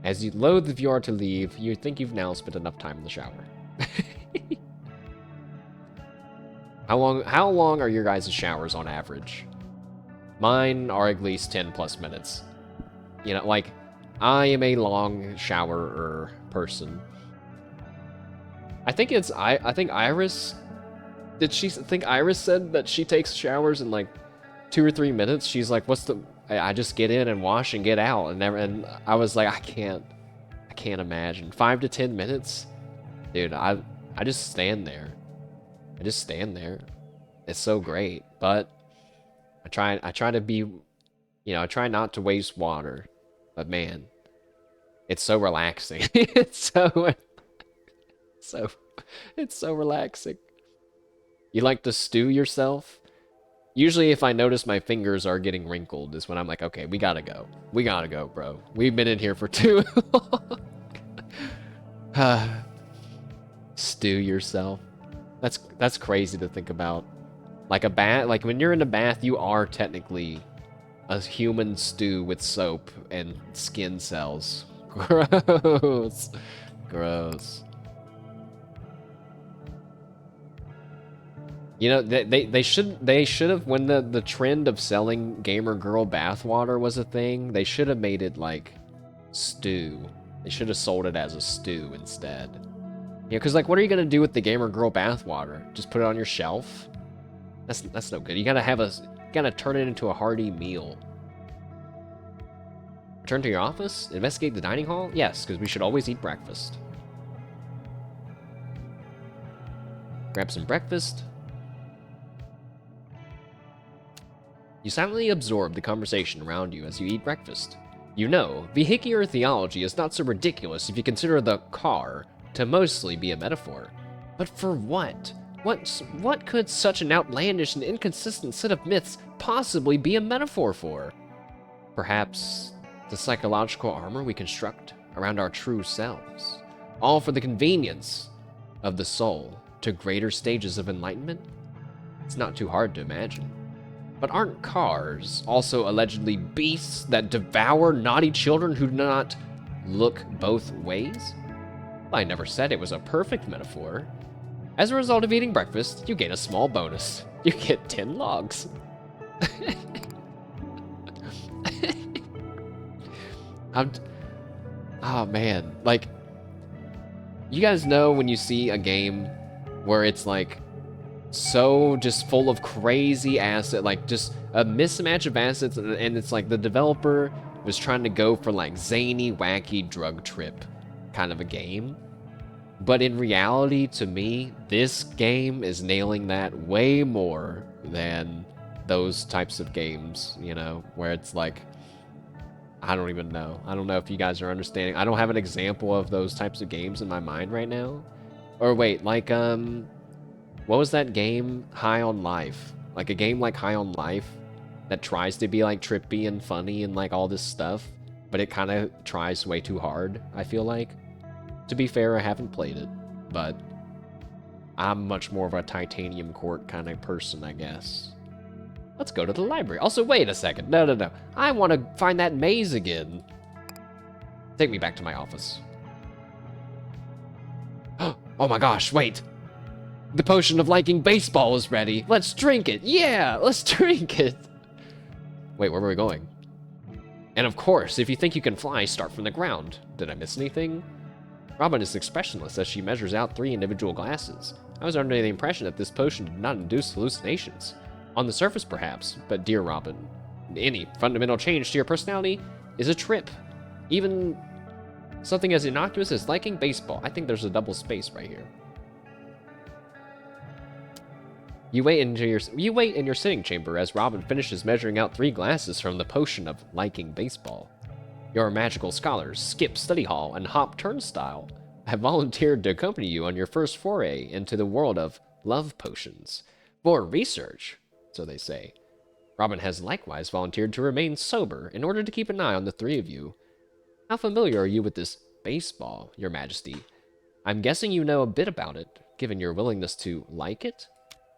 As you loathe if you are to leave, you think you've now spent enough time in the shower. How long are your guys' showers on average? Mine are at least 10 plus minutes. You know, like, I am a long showerer person. I think Iris, Iris said that she takes showers in like 2 or 3 minutes. She's like, I just get in and wash and get out, and I was like, I can't imagine 5 to 10 minutes, dude. I just stand there. It's so great, but I try to be, you know, I try not to waste water, but man, it's so relaxing. it's so relaxing. You like to stew yourself? Usually if I notice my fingers are getting wrinkled is when I'm like, okay, we gotta go. We gotta go, bro. We've been in here for too long. Stew yourself. That's crazy to think about. Like a bath, like when you're in a bath, you are technically a human stew with soap and skin cells. Gross. Gross. You know, they should have, when the trend of selling gamer girl bathwater was a thing, they should have made it like stew. They should have sold it as a stew instead. You know, because like, what are you gonna do with the gamer girl bathwater? Just put it on your shelf? That's no good. You gotta turn it into a hearty meal. Return to your office? Investigate the dining hall? Yes, because we should always eat breakfast. Grab some breakfast. You silently absorb the conversation around you as you eat breakfast. You know, vehicular theology is not so ridiculous if you consider the car to mostly be a metaphor. But for what? What could such an outlandish and inconsistent set of myths possibly be a metaphor for? Perhaps the psychological armor we construct around our true selves, all for the convenience of the soul to greater stages of enlightenment? It's not too hard to imagine. But aren't cars also allegedly beasts that devour naughty children who do not look both ways? I never said it was a perfect metaphor. As a result of eating breakfast, you gain a small bonus. You get 10 logs. Oh man, like, you guys know when you see a game where it's like so just full of crazy asset, like just a mismatch of assets, and it's like the developer was trying to go for like zany, wacky drug trip kind of a game. But in reality, to me, this game is nailing that way more than those types of games, you know, where it's like, I don't even know. I don't know if you guys are understanding. I don't have an example of those types of games in my mind right now. Or wait, like, what was that game? High on Life. Like a game like High on Life that tries to be like trippy and funny and like all this stuff. but it kind of tries way too hard, I feel like. To be fair, I haven't played it, but I'm much more of a titanium court kind of person, I guess. Let's go to the library. Also, wait a second. No. I want to find that maze again. Take me back to my office. Oh my gosh, wait. The potion of liking baseball is ready. Let's drink it. Yeah, let's drink it. Wait, where were we going? And of course, if you think you can fly, start from the ground. Did I miss anything? Robin is expressionless as she measures out 3 individual glasses. I was under the impression that this potion did not induce hallucinations. On the surface, perhaps, but dear Robin, any fundamental change to your personality is a trip. Even something as innocuous as liking baseball. I think there's a double space right here. You wait in your sitting chamber as Robin finishes measuring out 3 glasses from the potion of liking baseball. Your magical scholars, Skip Study Hall and Hop Turnstile, have volunteered to accompany you on your first foray into the world of love potions. For research, so they say. Robin has likewise volunteered to remain sober in order to keep an eye on the 3 of you. How familiar are you with this baseball, Your Majesty? I'm guessing you know a bit about it, given your willingness to like it?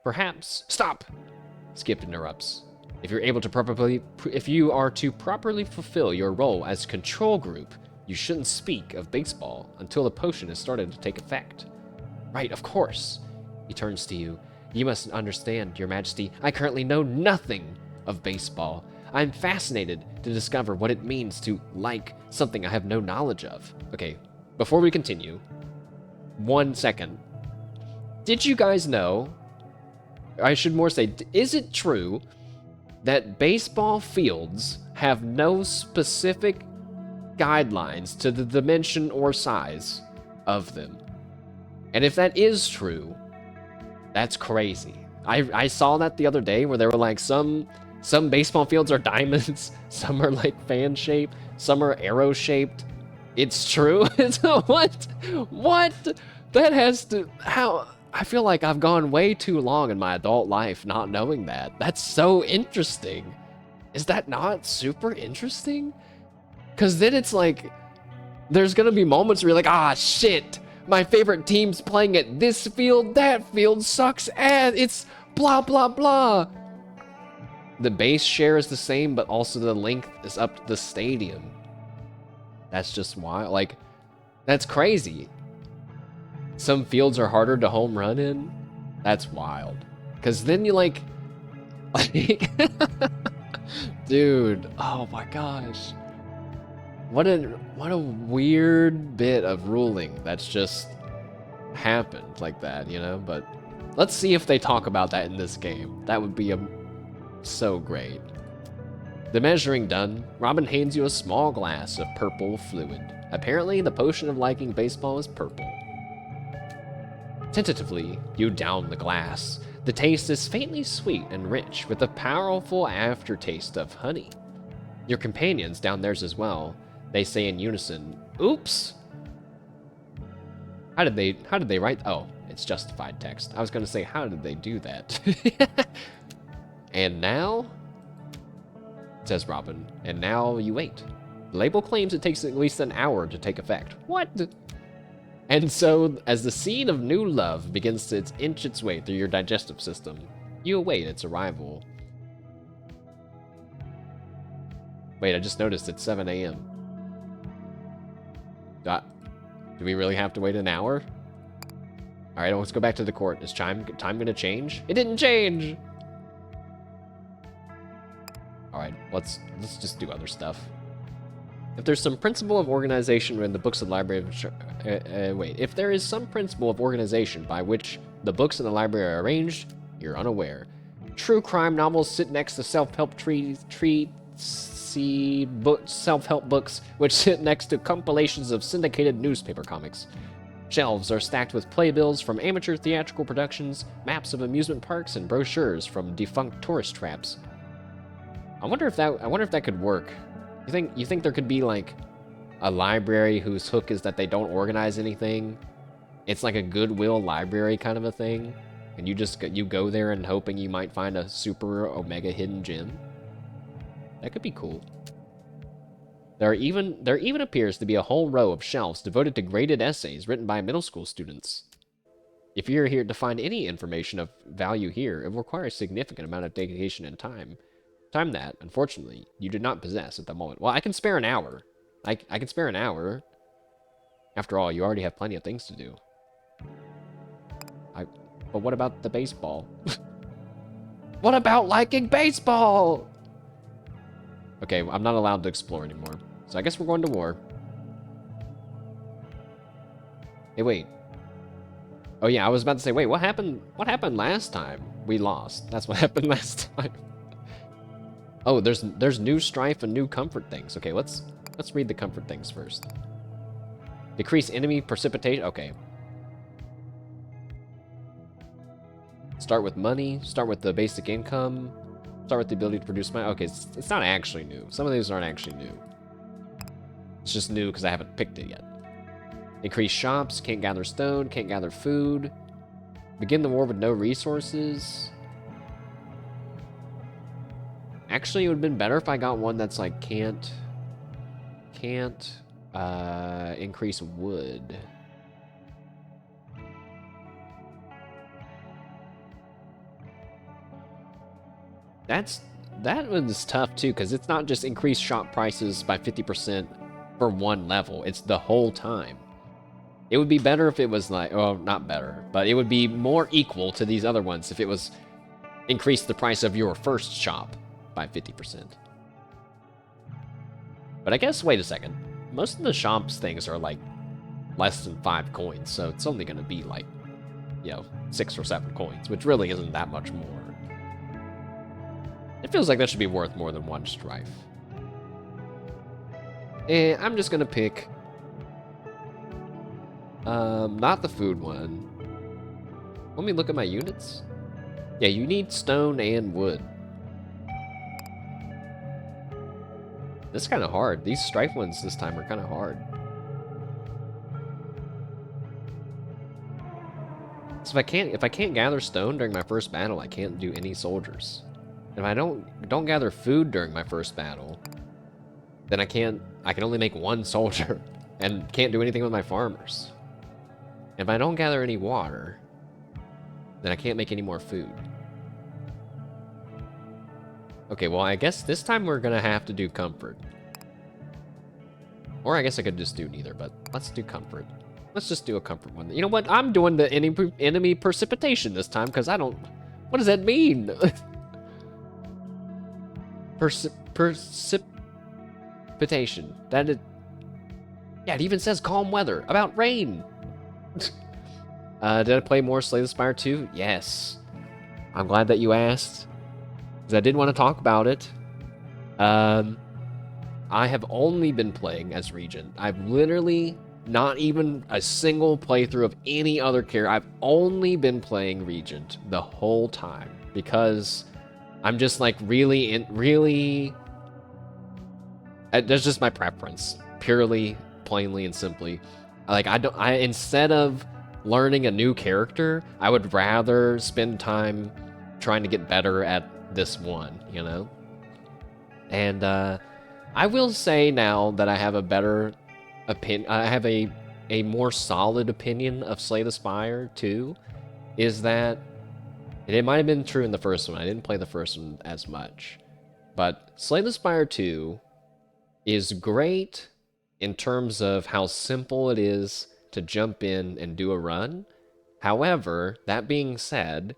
Perhaps... Stop! Skip interrupts. If you are to properly fulfill your role as control group, you shouldn't speak of baseball until the potion has started to take effect. Right, of course. He turns to you. You must understand, Your Majesty, I currently know nothing of baseball. I'm fascinated to discover what it means to like something I have no knowledge of. Okay, before we continue, 1 second. Did you guys know, I should more say, is it true that baseball fields have no specific guidelines to the dimension or size of them? And if that is true, that's crazy. I saw that the other day where they were like, some baseball fields are diamonds, some are like fan shaped, some are arrow shaped. It's true. What? That has to, how? I feel like I've gone way too long in my adult life not knowing that. That's so interesting. Is that not super interesting? Because then it's like, there's gonna be moments where you're like, ah, shit, my favorite team's playing at this field, that field sucks, and it's blah, blah, blah. The base share is the same, but also the length is up to the stadium. That's just wild. Like, that's crazy. Some fields are harder to home run in. That's wild. Because then you like dude, oh my gosh. What a weird bit of ruling that's just happened like that, you know? But let's see if they talk about that in this game. That would be so great. The measuring done, Robin hands you a small glass of purple fluid. Apparently, the potion of liking baseball is purple. Tentatively, you down the glass. The taste is faintly sweet and rich, with a powerful aftertaste of honey. Your companions down theirs as well. They say in unison, "Oops." How did they write? Oh, it's justified text. I was gonna say, how did they do that? And now, says Robin, and now you wait. The label claims it takes at least an hour to take effect. What? And so, as the seed of new love begins to inch its way through your digestive system, you await its arrival. Wait, I just noticed it's 7 a.m. Do we really have to wait an hour? Alright, let's go back to the court. Is time gonna change? It didn't change! Alright, let's just do other stuff. If there's some principle of organization in the books of the library, if there is some principle of organization by which the books in the library are arranged, you're unaware. True crime novels sit next to self-help self-help books, which sit next to compilations of syndicated newspaper comics. Shelves are stacked with playbills from amateur theatrical productions, maps of amusement parks, and brochures from defunct tourist traps. I wonder if that could work. You think there could be like a library whose hook is that they don't organize anything? It's like a Goodwill library kind of a thing, and you go there and hoping you might find a super omega hidden gem. That could be cool. There even appears to be a whole row of shelves devoted to graded essays written by middle school students. If you're here to find any information of value here, it will require a significant amount of dedication and time. Time that, unfortunately, you do not possess at the moment. Well, I can spare an hour. I can spare an hour. After all, you already have plenty of things to do. But what about the baseball? What about liking baseball? Okay, I'm not allowed to explore anymore. So I guess we're going to war. Hey, wait. Oh yeah, I was about to say, wait, what happened last time? We lost. That's what happened last time. Oh, there's new strife and new comfort things. Okay, let's read the comfort things first. Decrease enemy precipitation. Okay. Start with money. Start with the basic income. Start with the ability to produce money. Okay, it's not actually new. Some of these aren't actually new. It's just new because I haven't picked it yet. Increase shops. Can't gather stone. Can't gather food. Begin the war with no resources. Actually, it would have been better if I got one that's like can't increase wood. That one's tough too, because it's not just increase shop prices by 50% for one level, it's the whole time. It would be better if it was like, oh, not better, but it would be more equal to these other ones if it was increase the price of your first shop by 50%. But I guess, wait a second. Most of the shops things are like less than 5 coins, so it's only going to be like, 6 or 7 coins, which really isn't that much more. It feels like that should be worth more than 1 strife. I'm just going to pick not the food one. Let me look at my units. Yeah, you need stone and wood. This is kind of hard. These strife ones this time are kind of hard. So if I can't gather stone during my first battle, I can't do any soldiers. If I don't gather food during my first battle, then I can only make 1 soldier and can't do anything with my farmers. If I don't gather any water, then I can't make any more food. Okay, well, I guess this time we're gonna have to do comfort. Or I guess I could just do neither, but let's do comfort. Let's just do a comfort one. You know what? I'm doing the enemy precipitation this time, because I don't... What does that mean? Precipitation. That is... Yeah, it even says calm weather. About rain. Did I play more Slay the Spire 2? Yes. I'm glad that you asked, because I did want to talk about it. I have only been playing as Regent. I've literally not even a single playthrough of any other character. I've only been playing Regent the whole time, because I'm just like really... That's just my preference. Purely, plainly, and simply. Like, instead of learning a new character, I would rather spend time trying to get better at this one, And I will say now that I have a better opinion. I have a more solid opinion of Slay the Spire 2, is that it might have been true in the first one. I didn't play the first one as much, but Slay the Spire 2 is great in terms of how simple it is to jump in and do a run. However, that being said,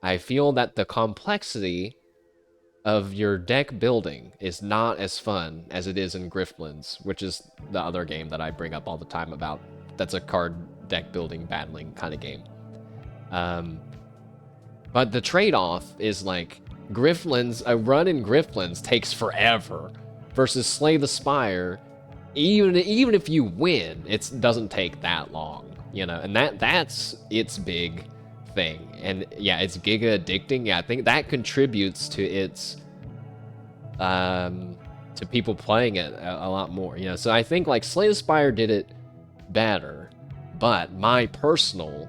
I feel that the complexity of your deck building is not as fun as it is in Griftlands, which is the other game that I bring up all the time about. That's a card deck building, battling kind of game. But the trade-off is like Griftlands, a run in Griftlands takes forever, versus Slay the Spire, even if you win, it doesn't take that long, and that's its big thing. And yeah, it's giga addicting. Yeah, I think that contributes to its to people playing it a lot more, so I think like Slay the Spire did it better, but my personal,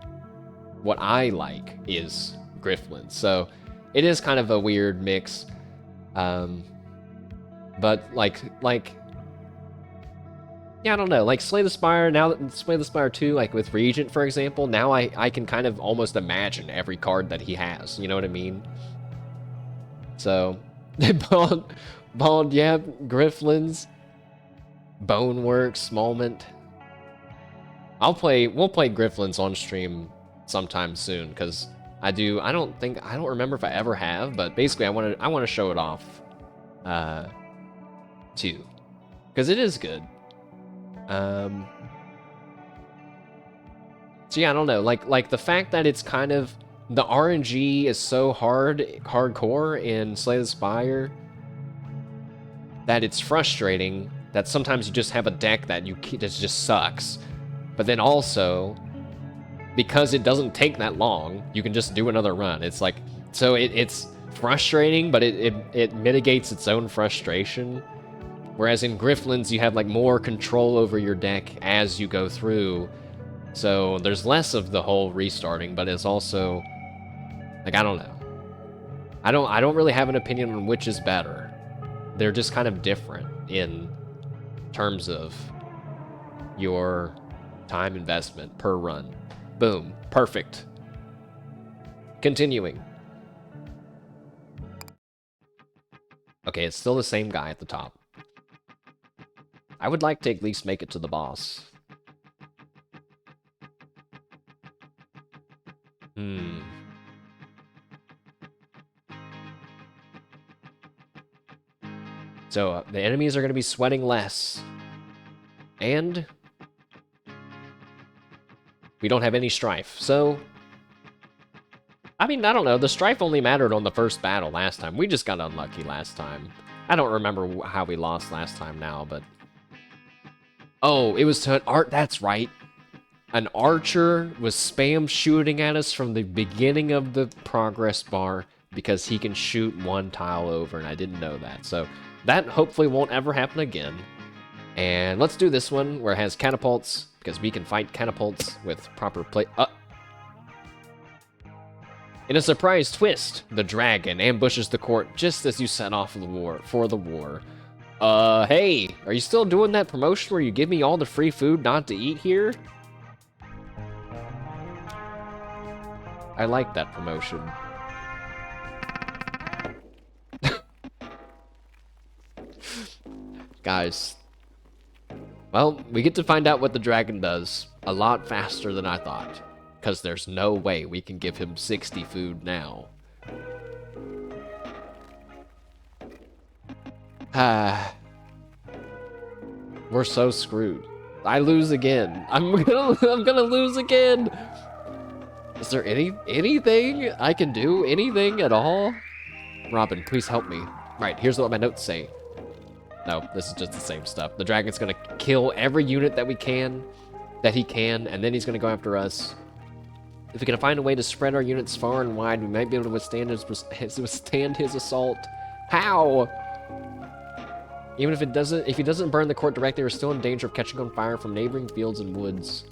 what I like is Griftlands, so it is kind of a weird mix. But like Yeah, I don't know. Like Slay the Spire, now that Slay the Spire 2, like with Regent, for example, now I can kind of almost imagine every card that he has. You know what I mean? So, Bond, yeah, Grifflins, Boneworks, Smallmint. We'll play Grifflins on stream sometime soon, because I don't remember if I ever have, but basically I want to show it off, too. Because it is good. So yeah, I don't know. Like the fact that it's kind of the RNG is so hardcore in Slay the Spire that it's frustrating that sometimes you just have a deck that just sucks. But then also, because it doesn't take that long, you can just do another run. It's like so it's frustrating, but it mitigates its own frustration. Whereas in Grifflins, you have like more control over your deck as you go through. So there's less of the whole restarting, but it's also like I don't know. I don't really have an opinion on which is better. They're just kind of different in terms of your time investment per run. Boom. Perfect. Continuing. Okay, it's still the same guy at the top. I would like to at least make it to the boss. So the enemies are going to be sweating less. And we don't have any strife. So, I mean, I don't know. The strife only mattered on the first battle last time. We just got unlucky last time. I don't remember how we lost last time now, but... Oh, it was to an art... That's right. An archer was spam shooting at us from the beginning of the progress bar because he can shoot one tile over, and I didn't know that. So that hopefully won't ever happen again. And let's do this one where it has catapults, because we can fight catapults with proper play. In a surprise twist, the dragon ambushes the court just as you set off for the war. Hey, are you still doing that promotion where you give me all the free food not to eat here? I like that promotion. Guys. Well, we get to find out what the dragon does a lot faster than I thought. Because there's no way we can give him 60 food now. We're so screwed. I lose again. I'm gonna lose again. Is there anything I can do? Anything at all? Robin, please help me. Right, here's what my notes say. No, this is just the same stuff. The dragon's gonna kill every unit that he can, and then he's gonna go after us. If we can find a way to spread our units far and wide, we might be able to withstand his assault. How? Even if he doesn't burn the court directly, we're still in danger of catching on fire from neighboring fields and woods.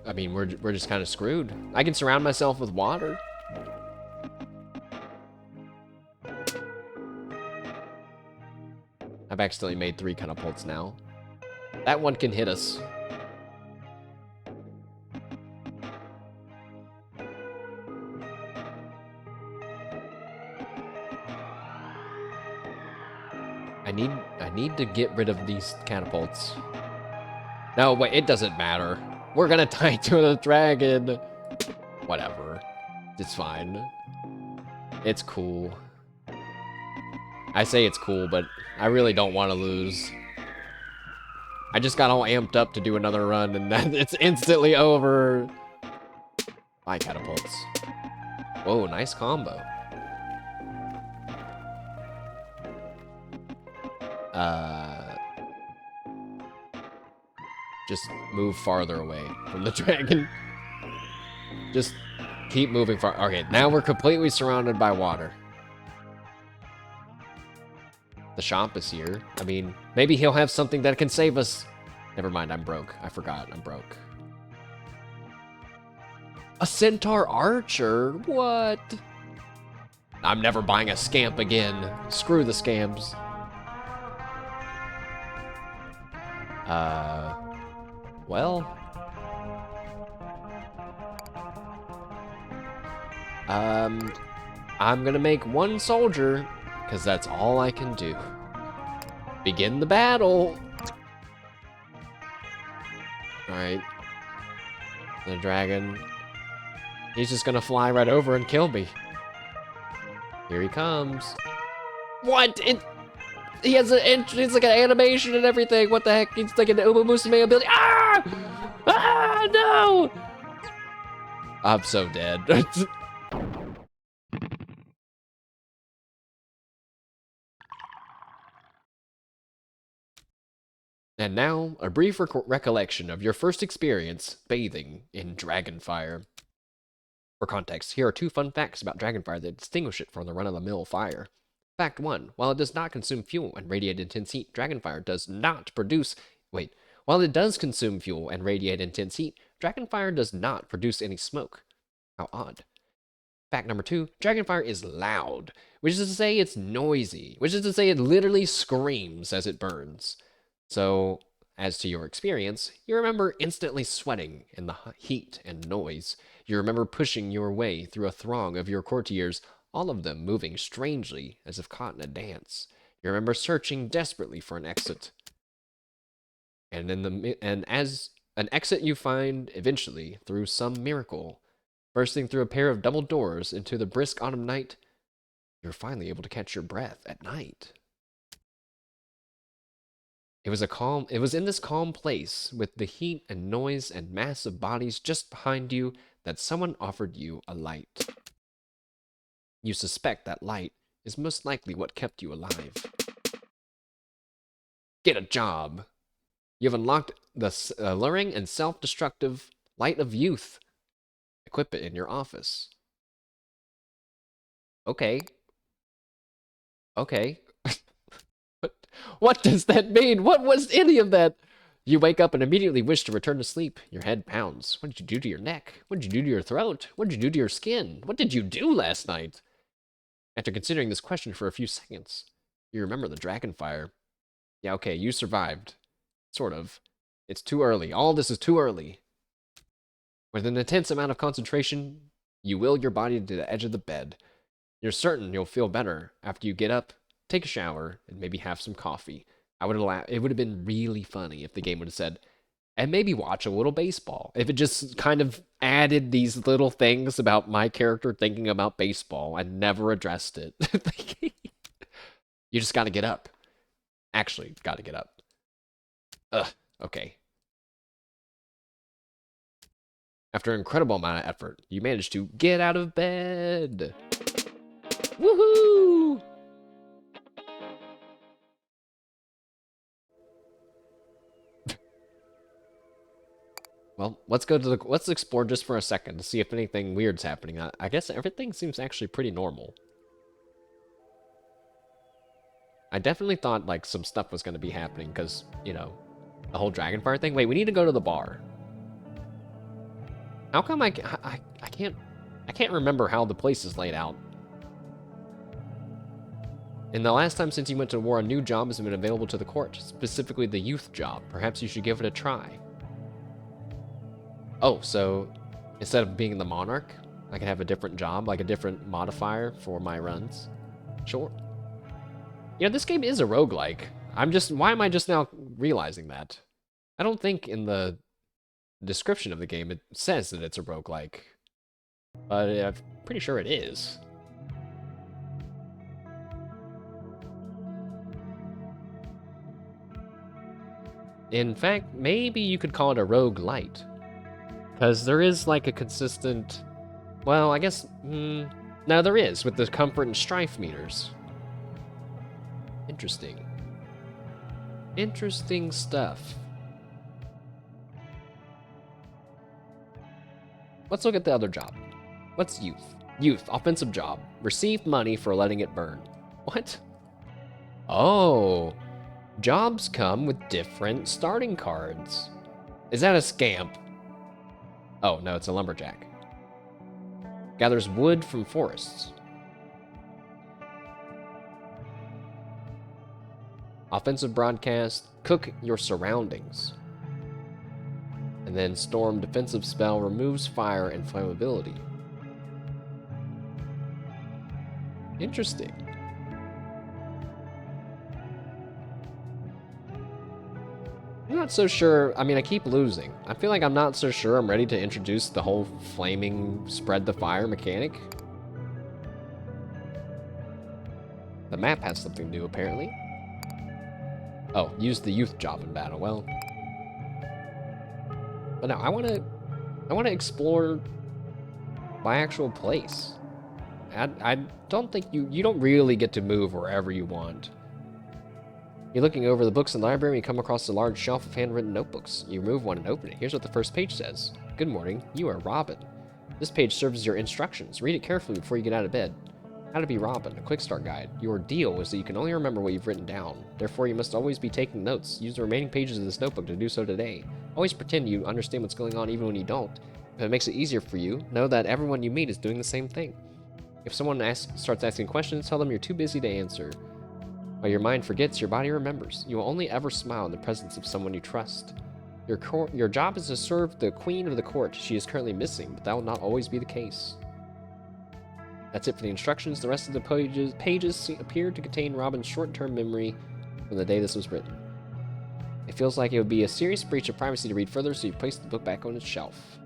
I mean, we're just kind of screwed. I can surround myself with water. I've accidentally made 3 catapults now. That one can hit us. I need to get rid of these catapults. No, wait, it doesn't matter. We're gonna tie to the dragon. Whatever. It's fine. It's cool. I say it's cool, but I really don't want to lose. I just got all amped up to do another run, and then it's instantly over. Bye, catapults. Whoa, nice combo. Just move farther away from the dragon. Just Keep moving far. Okay, now we're completely surrounded by water. The shop is here. I mean, maybe he'll have something that can save us. Never mind, I'm broke. I forgot, I'm broke. A centaur archer? What? I'm never buying a scamp again. Screw the scams. Well. I'm gonna make one soldier, because that's all I can do. Begin the battle. Alright. The dragon. He's just gonna fly right over and kill me. Here he comes. What? He has it's like an animation and everything. What the heck? He's like an Uma Musume ability. Ah! Ah, no! I'm so dead. And now, a brief recollection of your first experience bathing in Dragonfire. For context, here are 2 fun facts about Dragonfire that distinguish it from the run-of-the-mill fire. Fact 1. While it does not consume fuel and radiate intense heat, Dragonfire does not produce... Wait. While it does consume fuel and radiate intense heat, Dragonfire does not produce any smoke. How odd. Fact number 2. Dragonfire is loud, which is to say it's noisy, which is to say it literally screams as it burns. So, as to your experience, you remember instantly sweating in the heat and noise. You remember pushing your way through a throng of your courtiers, all of them moving strangely as if caught in a dance. You remember searching desperately for an exit. And as an exit you find eventually through some miracle, bursting through a pair of double doors into the brisk autumn night, you're finally able to catch your breath at night. It was in this calm place, with the heat and noise and mass of bodies just behind you, that someone offered you a light. You suspect that light is most likely what kept you alive. Get a job. You've unlocked the alluring and self-destructive light of youth. Equip it in your office. Okay. Okay. What does that mean? What was any of that? You wake up and immediately wish to return to sleep. Your head pounds. What did you do to your neck? What did you do to your throat? What did you do to your skin? What did you do last night? After considering this question for a few seconds, you remember the Dragonfire. Yeah, okay, you survived. Sort of. It's too early. All this is too early. With an intense amount of concentration, you will your body to the edge of the bed. You're certain you'll feel better after you get up, take a shower, and maybe have some coffee. It would have been really funny if the game would have said, and maybe watch a little baseball. If it just kind of added these little things about my character thinking about baseball and never addressed it. You just gotta get up. Actually, gotta get up. Ugh, okay. After an incredible amount of effort, you managed to get out of bed. Woohoo! Well, let's explore just for a second to see if anything weird's happening. I guess everything seems actually pretty normal. I definitely thought like some stuff was going to be happening because, you know, the whole Dragonfire thing. Wait, we need to go to the bar. How come I can't remember how the place is laid out. In the last time since you went to war, a new job has been available to the court, specifically the youth job. Perhaps you should give it a try. Oh, so instead of being the monarch, I can have a different job, like a different modifier for my runs. Sure. You know, this game is a roguelike. Why am I just now realizing that? I don't think in the description of the game it says that it's a roguelike. But I'm pretty sure it is. In fact, maybe you could call it a roguelite. Because there is like a consistent... Well, I guess... no, there is, with the comfort and strife meters. Interesting. Interesting stuff. Let's look at the other job. What's youth? Youth, offensive job. Receive money for letting it burn. What? Oh. Jobs come with different starting cards. Is that a scamp? Oh, no, it's a lumberjack. Gathers wood from forests. Offensive broadcast, cook your surroundings. And then storm defensive spell removes fire and flammability. Interesting. I'm not so sure. I mean, I keep losing. I feel like I'm not so sure I'm ready to introduce the whole flaming spread the fire mechanic. The map has something new, apparently. Oh, use the youth job in battle. Well, but no, I want to explore my actual place. I don't think you don't really get to move wherever you want. You're looking over the books in the library and you come across a large shelf of handwritten notebooks. You remove one and open it. Here's what the first page says. Good morning, you are Robin. This page serves as your instructions. Read it carefully before you get out of bed. How to be Robin, a quick start guide. Your deal is that you can only remember what you've written down. Therefore, you must always be taking notes. Use the remaining pages of this notebook to do so today. Always pretend you understand what's going on even when you don't. If it makes it easier for you, know that everyone you meet is doing the same thing. If someone starts asking questions, tell them you're too busy to answer. While your mind forgets, your body remembers. You will only ever smile in the presence of someone you trust. Your job is to serve the queen of the court. She is currently missing, but that will not always be the case. That's it for the instructions. The rest of the pages appear to contain Robin's short-term memory from the day this was written. It feels like it would be a serious breach of privacy to read further, so you place the book back on its shelf.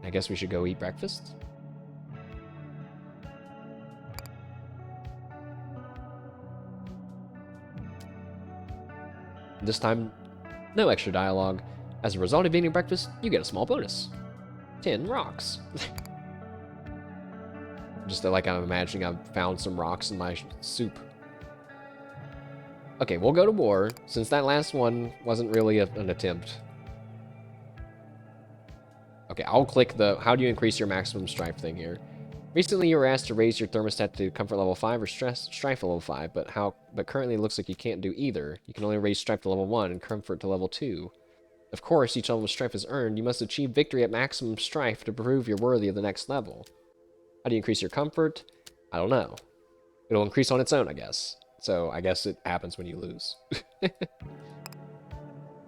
I guess we should go eat breakfast? This time, no extra dialogue. As a result of eating breakfast, you get a small bonus. 10 rocks. Just like I'm imagining I've found some rocks in my soup. Okay, we'll go to war, since that last one wasn't really an attempt. Okay, I'll click the how do you increase your maximum strife thing here. Recently, you were asked to raise your thermostat to comfort level 5 or strife level 5, but currently it looks like you can't do either. You can only raise strife to level 1 and comfort to level 2. Of course, each level of strife is earned. You must achieve victory at maximum strife to prove you're worthy of the next level. How do you increase your comfort? I don't know. It'll increase on its own, I guess. So I guess it happens when you lose.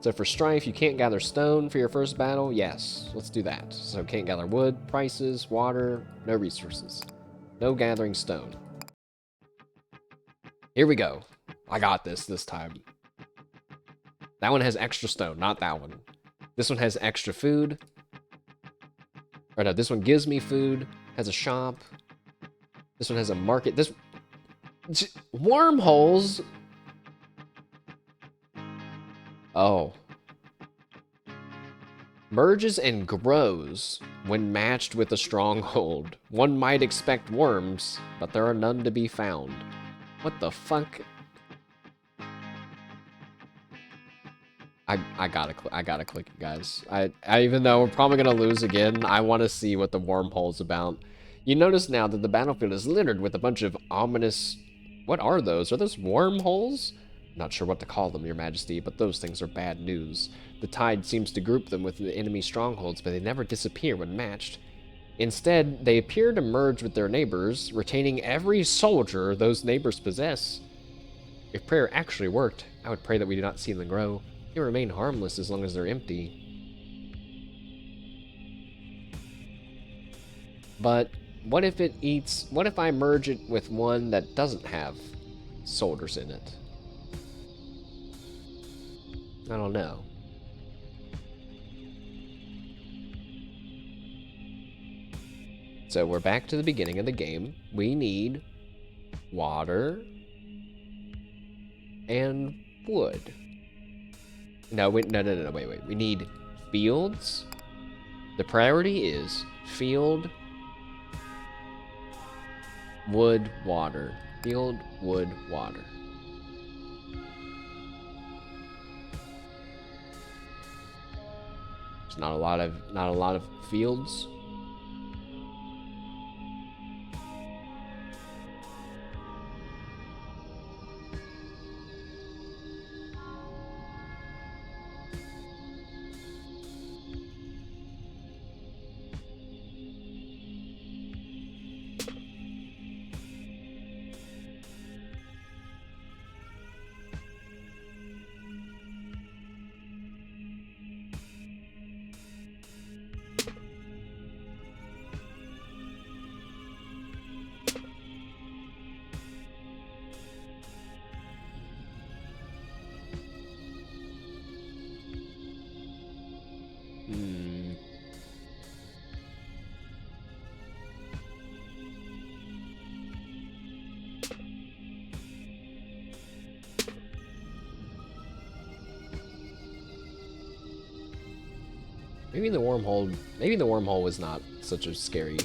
So for strife, you can't gather stone for your first battle. Yes, let's do that. So can't gather wood, prices, water, no resources. No gathering stone. Here we go. I got this time. That one has extra stone, not that one. This one has extra food. Or no, this one gives me food, has a shop. This one has a market. This wormholes. Oh. Merges and grows when matched with a stronghold. One might expect worms, but there are none to be found. What the fuck? I gotta click it, guys. I even though we're probably gonna lose again, I want to see what the wormhole's about. You notice now that the battlefield is littered with a bunch of ominous. What are those? Are those wormholes? Not sure what to call them, Your Majesty, but those things are bad news. The tide seems to group them with the enemy strongholds, but they never disappear when matched. Instead, they appear to merge with their neighbors, retaining every soldier those neighbors possess. If prayer actually worked, I would pray that we do not see them grow. They remain harmless as long as they're empty. But what if I merge it with one that doesn't have soldiers in it? I don't know. So we're back to the beginning of the game. We need water and wood. No, wait. We need fields. The priority is field, wood, water. Field, wood, water. There's not a lot of fields. Hmm. Maybe the wormhole was not such a scary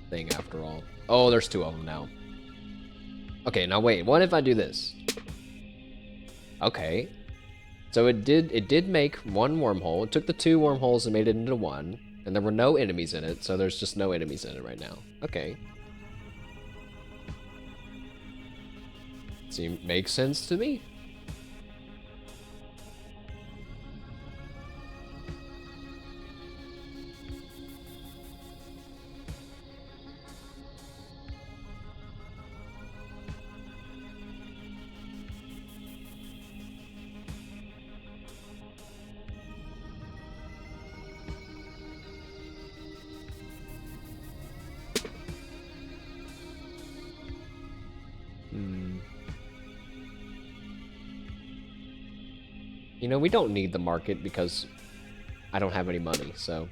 thing after all. Oh, there's two of them now. Okay, now wait, what if I do this? Okay. So it did make one wormhole. It took the two wormholes and made it into one. And there were no enemies in it, so there's just no enemies in it right now. Okay. Makes sense to me. You know, we don't need the market because I don't have any money, so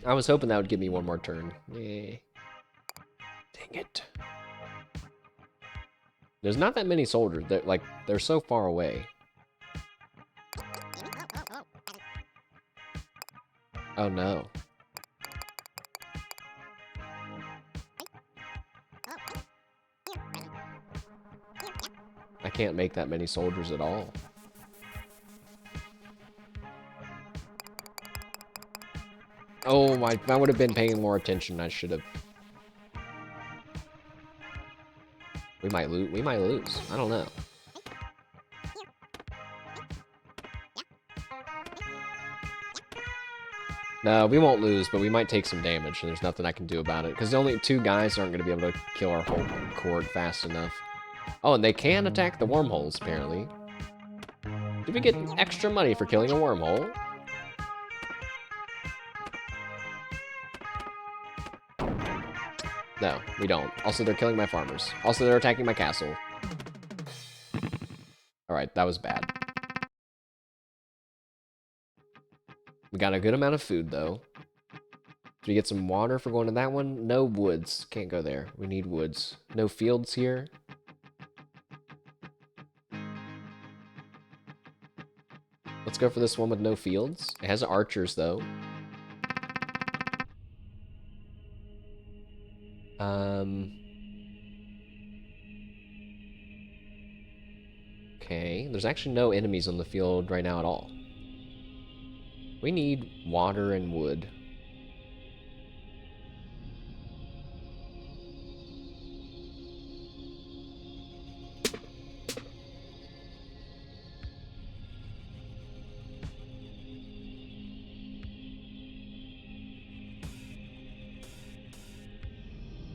I was hoping that would give me one more turn. Yeah. Dang it. There's not that many soldiers. They're so far away. Oh no. I can't make that many soldiers at all. Oh, I would have been paying more attention. I should have. We might lose. We might lose. I don't know. No, we won't lose, but we might take some damage, and there's nothing I can do about it. Because only two guys aren't going to be able to kill our whole court fast enough. Oh, and they can attack the wormholes, apparently. Did we get extra money for killing a wormhole? No, we don't. Also, they're killing my farmers. Also, they're attacking my castle. Alright, that was bad. We got a good amount of food, though. Did we get some water for going to that one? No woods. Can't go there. We need woods. No fields here. Let's go for this one with no fields. It has archers, though. Okay, there's actually no enemies on the field right now at all. We need water and wood.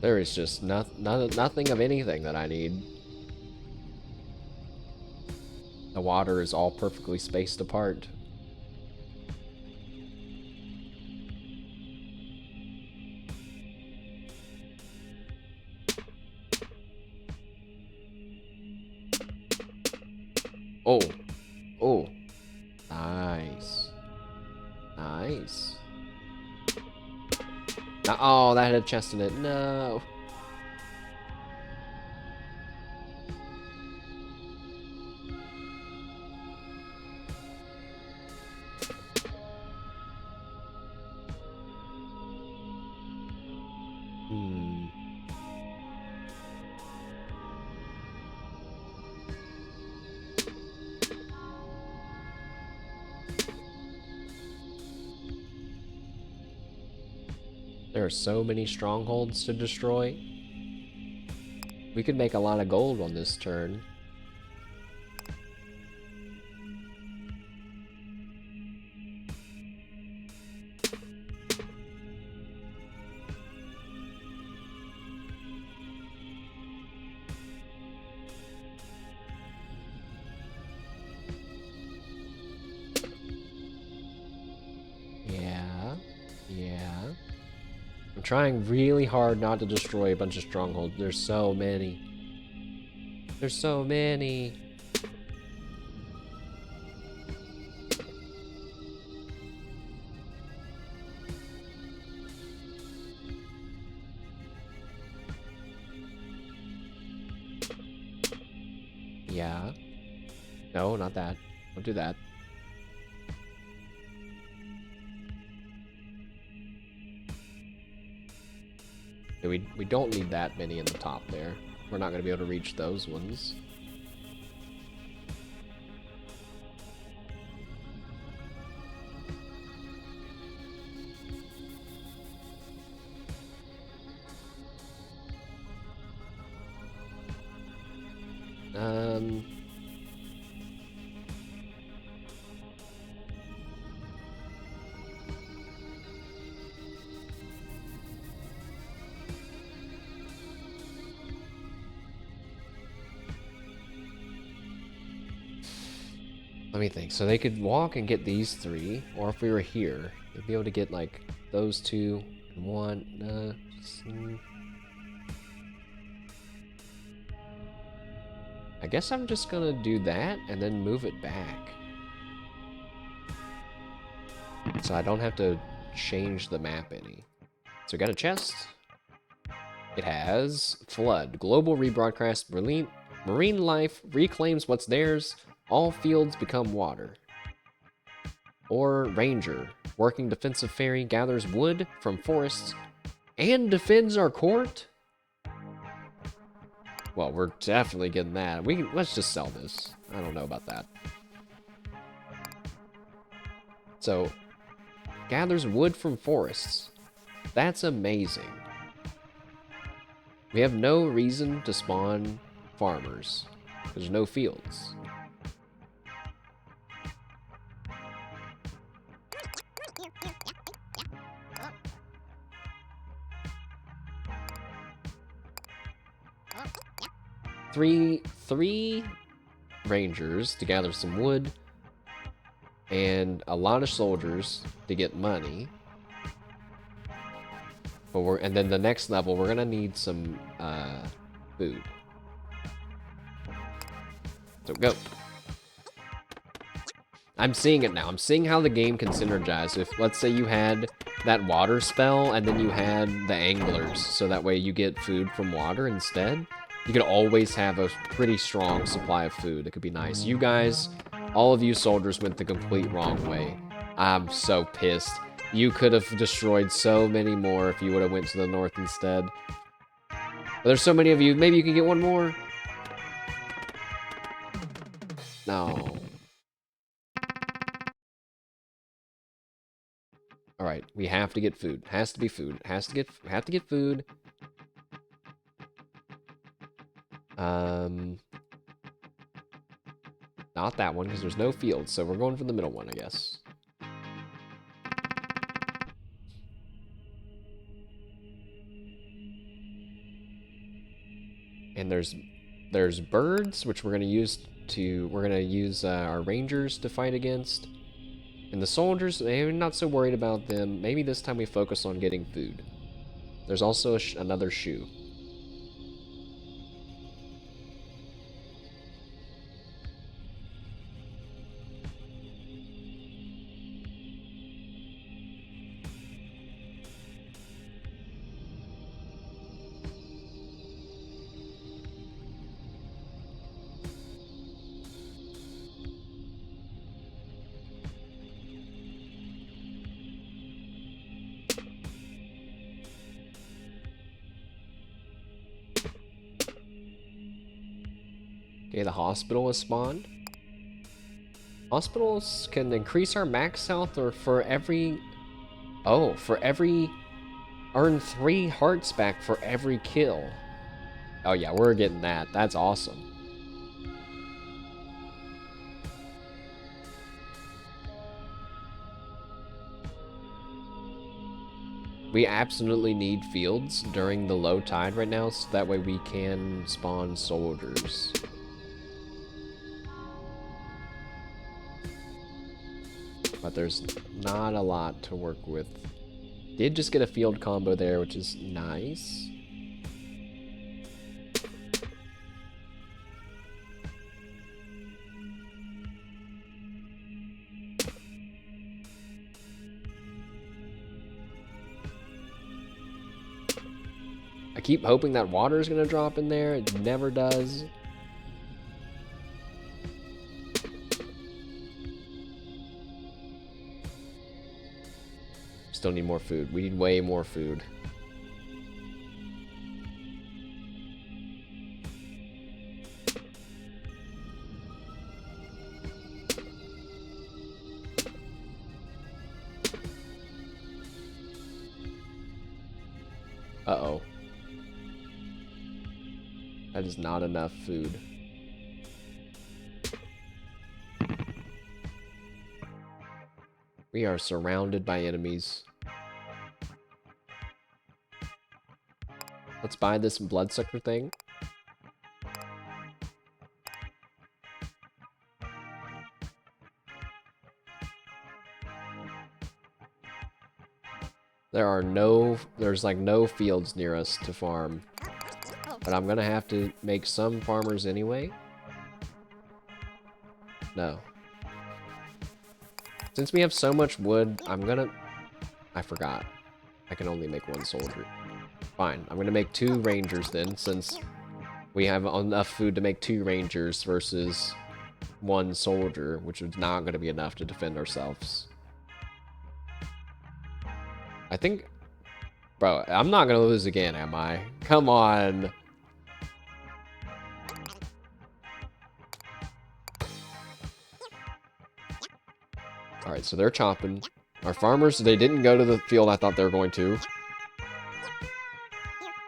There is just nothing of anything that I need. The water is all perfectly spaced apart. Oh. Oh. Nice. Nice. Oh, that had a chest in it. No. There are so many strongholds to destroy. We could make a lot of gold on this turn. Yeah. I'm trying really hard not to destroy a bunch of strongholds. There's so many. There's so many. Yeah. No, not that. Don't do that. We don't need that many in the top there. We're not going to be able to reach those ones. Let me think. So they could walk and get these three, or if we were here, they'd be able to get like those two and one. I guess I'm just gonna do that and then move it back, so I don't have to change the map any. So we got a chest. It has flood, global rebroadcast, marine life reclaims what's theirs. All fields become water. Or ranger, working defensive fairy, gathers wood from forests and defends our court? Well, we're definitely getting that. Let's just sell this. I don't know about that. So, gathers wood from forests. That's amazing. We have no reason to spawn farmers. There's no fields. Three rangers to gather some wood, and a lot of soldiers to get money. But and then the next level, we're gonna need some food. So go. I'm seeing it now. I'm seeing how the game can synergize. If, let's say, you had that water spell and then you had the anglers, so that way you get food from water instead. You could always have a pretty strong supply of food. It could be nice. You guys, all of you soldiers went the complete wrong way. I'm so pissed. You could have destroyed so many more if you would have went to the north instead. But there's so many of you. Maybe you can get one more? No. All right, we have to get food. Has to be food. Have to get food. Not that one because there's no fields, so we're going for the middle one, I guess. And there's birds, which we're gonna use our rangers to fight against. And the soldiers, I'm not so worried about them. Maybe this time we focus on getting food. There's also another shoe. Okay, the hospital is spawned. Hospitals can increase our max health, or for every... Oh, for every Earn 3 hearts back for every kill. Oh yeah, we're getting that. That's awesome. We absolutely need fields during the low tide right now, so that way we can spawn soldiers. But there's not a lot to work with. Did just get a field combo there, which is nice. I keep hoping that water is going to drop in there. It never does. Still need more food. We need way more food. Uh-oh. That is not enough food. We are surrounded by enemies. Let's buy this bloodsucker thing. There's like no fields near us to farm. But I'm gonna have to make some farmers anyway. No. Since we have so much wood, I forgot. I can only make 1 soldier. Fine, I'm gonna make 2 rangers then, since we have enough food to make 2 rangers versus 1 soldier, which is not gonna be enough to defend ourselves. I think... Bro, I'm not gonna lose again, am I? Come on! Alright, so they're chopping. Our farmers, they didn't go to the field I thought they were going to.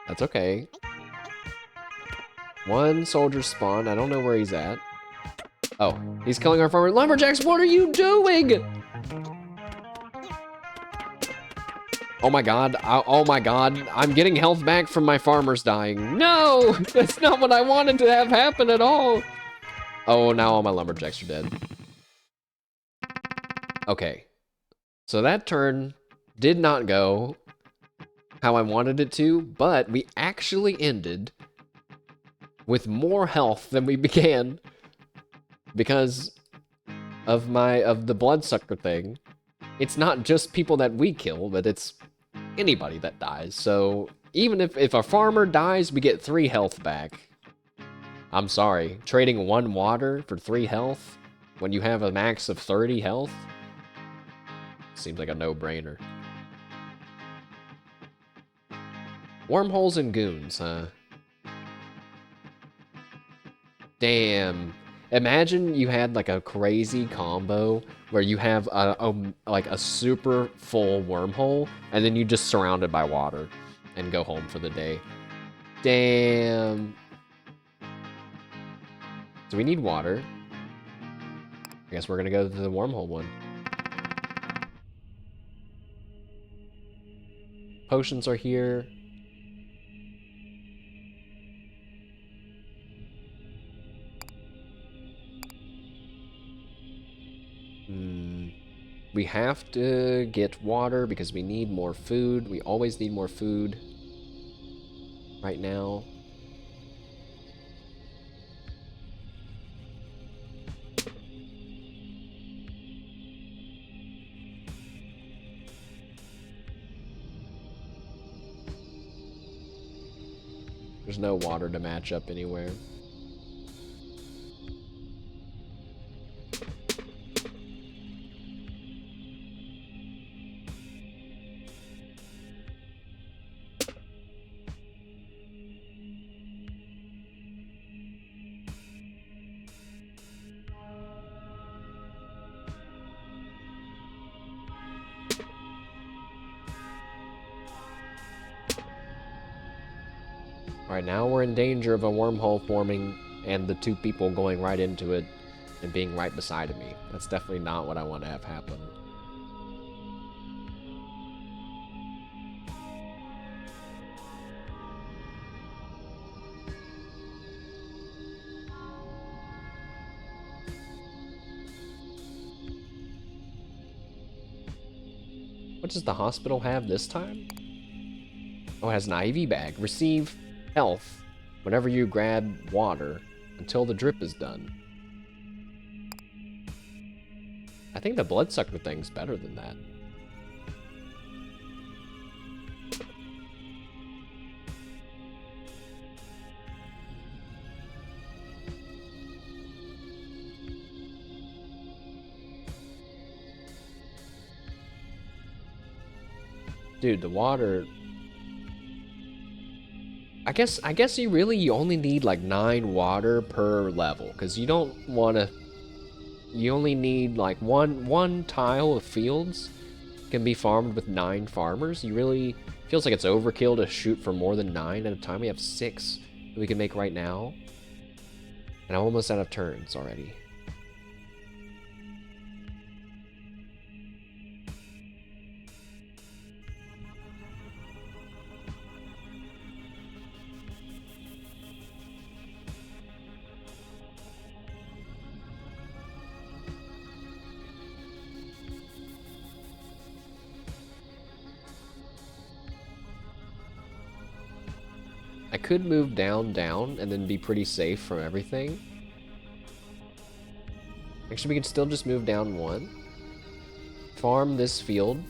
That's okay. 1 soldier spawned. I don't know where he's at. Oh, he's killing our farmer. Lumberjacks, what are you doing? Oh my god. Oh my god. I'm getting health back from my farmers dying. No! That's not what I wanted to have happen at all. Oh, now all my lumberjacks are dead. Okay. So that turn did not go how I wanted it to, but we actually ended with more health than we began because of the bloodsucker thing. It's not just people that we kill, but it's anybody that dies. So even if a farmer dies, we get 3 health back. I'm sorry, trading 1 water for 3 health when you have a max of 30 health seems like a no-brainer. Wormholes and goons, huh? Damn. Imagine you had like a crazy combo where you have like a super full wormhole and then you just surrounded by water and go home for the day. Damn. So we need water. I guess we're gonna go to the wormhole one. Potions are here. We have to get water because we need more food. We always need more food right now. There's no water to match up anywhere. Alright, now we're in danger of a wormhole forming and the two people going right into it and being right beside of me. That's definitely not what I want to have happen. What does the hospital have this time? Oh, it has an IV bag. Receive health whenever you grab water until the drip is done. I think the bloodsucker thing's better than that. Dude, the water... I guess you only need like 9 water per level, because you don't want to... You only need like one tile of fields can be farmed with 9 farmers. You really... Feels like it's overkill to shoot for more than 9 at a time. We have 6 that we can make right now. And I'm almost out of turns already. I could move down, and then be pretty safe from everything. Actually, we could still just move down 1. Farm this field.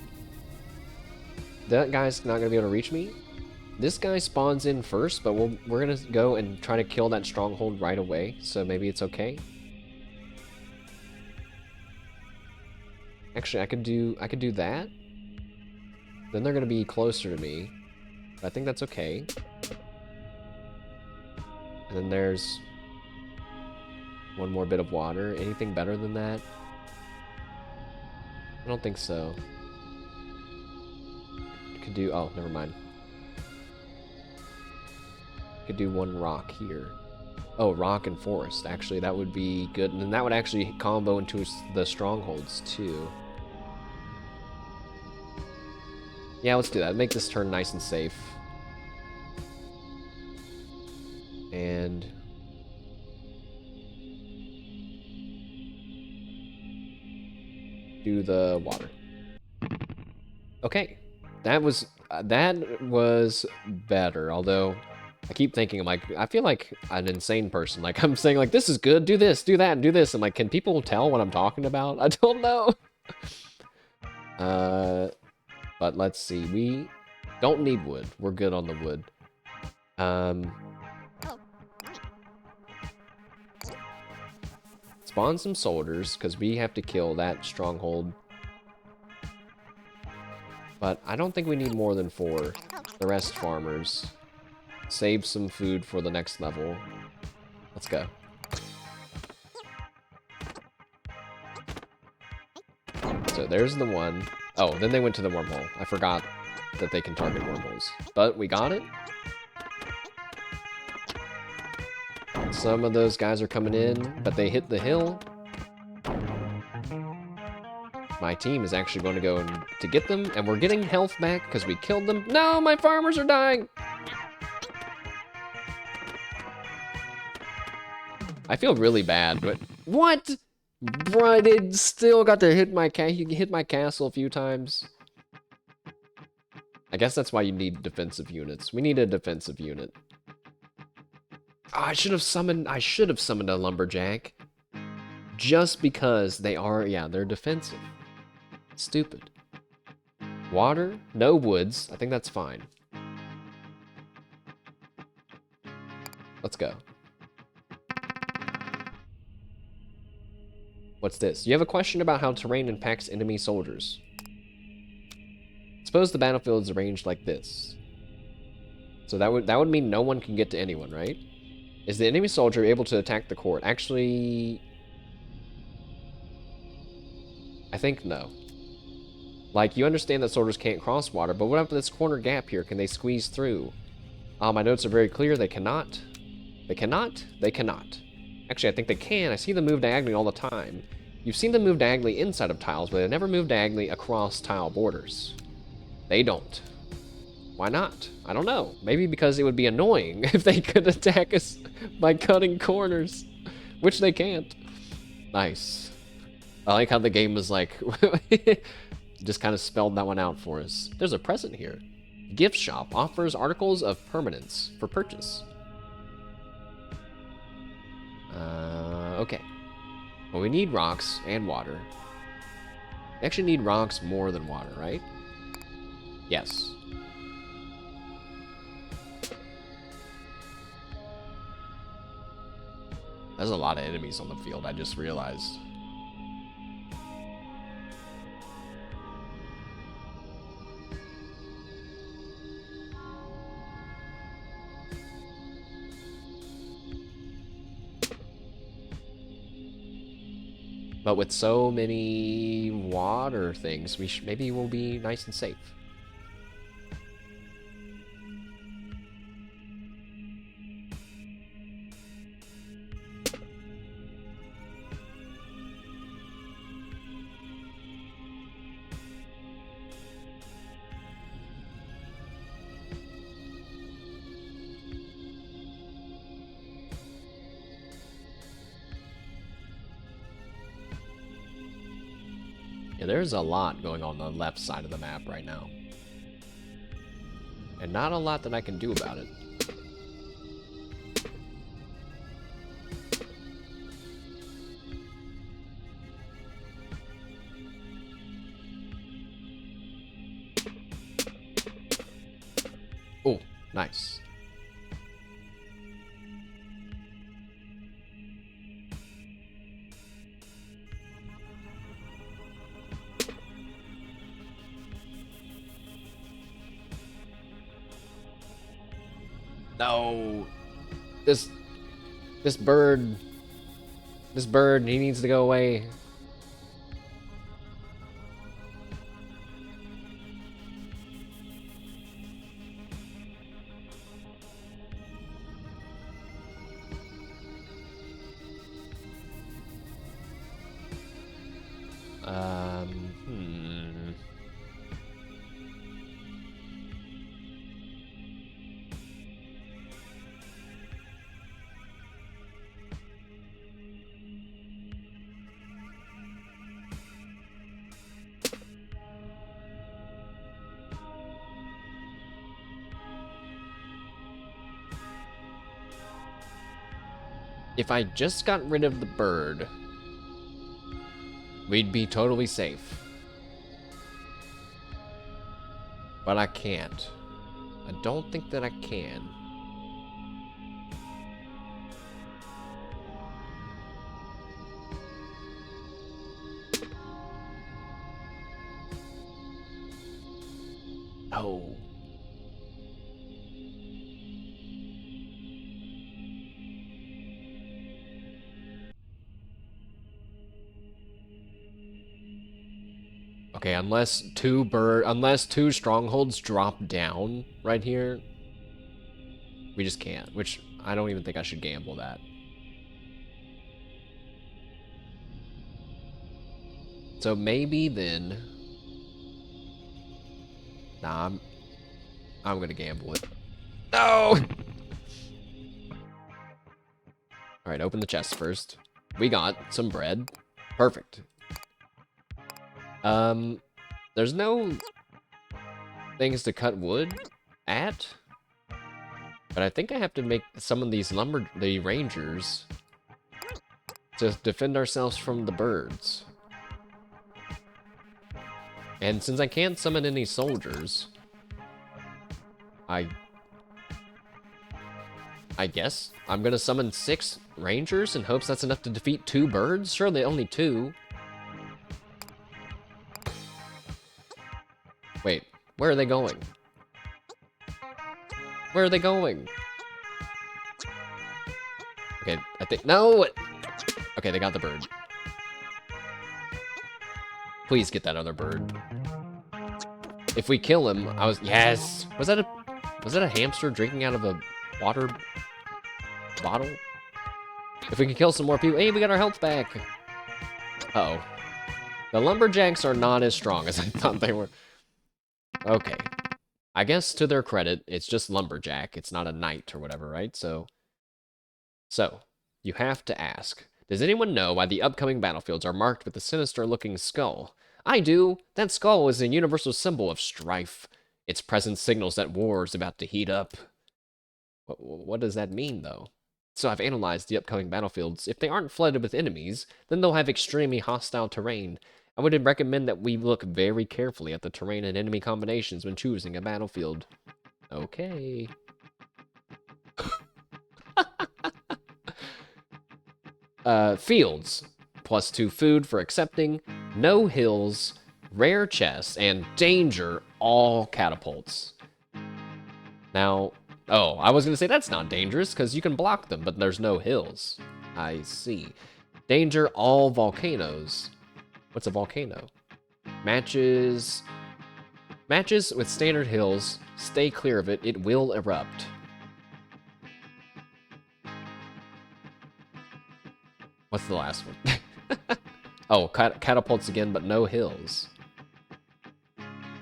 That guy's not going to be able to reach me. This guy spawns in first, but we're going to go and try to kill that stronghold right away, so maybe it's okay. Actually, I could do that. Then they're going to be closer to me. But I think that's okay. And then there's one more bit of water. Anything better than that? I don't think so. Could do... Oh, never mind. Could do 1 rock here. Oh, rock and forest. Actually, that would be good. And then that would actually combo into the strongholds, too. Yeah, let's do that. Make this turn nice and safe. And... do the water. Okay. That was better, although I keep thinking, I'm like, I feel like an insane person. Like, I'm saying, like, this is good, do this, do that, and do this. I'm like, can people tell what I'm talking about? I don't know. But let's see. We don't need wood. We're good on the wood. Spawn some soldiers, because we have to kill that stronghold. But I don't think we need more than 4. The rest farmers. Save some food for the next level. Let's go. So there's the one. Oh, then they went to the wormhole. I forgot that they can target wormholes. But we got it. Some of those guys are coming in, but they hit the hill. My team is actually going to go to get them, and we're getting health back because we killed them. No, my farmers are dying! I feel really bad, but... What? Bro, I did still got to hit my castle a few times. I guess that's why you need defensive units. We need a defensive unit. Oh, I should have summoned a lumberjack. Just because they are, yeah, they're defensive. Stupid. Water, no woods. I think that's fine. Let's go. What's this? You have a question about how terrain impacts enemy soldiers. Suppose the battlefield is arranged like this. So that would mean no one can get to anyone, right? Is the enemy soldier able to attack the court? Actually, I think no. Like, you understand that soldiers can't cross water, but what about this corner gap here? Can they squeeze through? My notes are very clear. They cannot. They cannot. They cannot. Actually, I think they can. I see them move diagonally all the time. You've seen them move diagonally inside of tiles, but they never move diagonally across tile borders. They don't. Why not? I don't know. Maybe because it would be annoying if they could attack us by cutting corners, which they can't. Nice. I like how the game was like, just kind of spelled that one out for us. There's a present here. Gift shop offers articles of permanence for purchase. Okay. Well, we need rocks and water. We actually need rocks more than water, right? Yes. There's a lot of enemies on the field, I just realized. But with so many water things, maybe we'll be nice and safe. Yeah, there's a lot going on the left side of the map right now. And not a lot that I can do about it. Oh, nice. No. This bird, he needs to go away. Hmm. If I just got rid of the bird, we'd be totally safe. But I can't. I don't think that I can. Oh. Okay, unless two strongholds drop down right here, we just can't, which I don't even think I should gamble that. So maybe then, nah, I'm gonna gamble it. No! Alright, open the chest first. We got some bread. Perfect. There's no things to cut wood at, but I think I have to make some of these the rangers to defend ourselves from the birds. And since I can't summon any soldiers, I guess I'm gonna summon 6 rangers in hopes that's enough to defeat 2 birds? Surely only 2. Wait, where are they going? Where are they going? Okay, I think, no! Okay, they got the bird. Please get that other bird. If we kill him, yes! Was that Was it a hamster drinking out of a water bottle? If we can kill some more people... Hey, we got our health back! Uh-oh. The lumberjacks are not as strong as I thought they were. Okay. I guess to their credit, it's just lumberjack. It's not a knight or whatever, right? So, you have to ask. Does anyone know why the upcoming battlefields are marked with a sinister-looking skull? I do! That skull is a universal symbol of strife. Its presence signals that war is about to heat up. What does that mean, though? So I've analyzed the upcoming battlefields. If they aren't flooded with enemies, then they'll have extremely hostile terrain. I would recommend that we look very carefully at the terrain and enemy combinations when choosing a battlefield. Okay. Fields. +2 food for accepting, no hills, rare chests, and danger, all catapults. Now, oh, I was gonna say that's not dangerous, because you can block them, but there's no hills. I see. Danger, all volcanoes. What's a volcano? Matches with standard hills. Stay clear of it. It will erupt. What's the last one? Oh, catapults again, but no hills.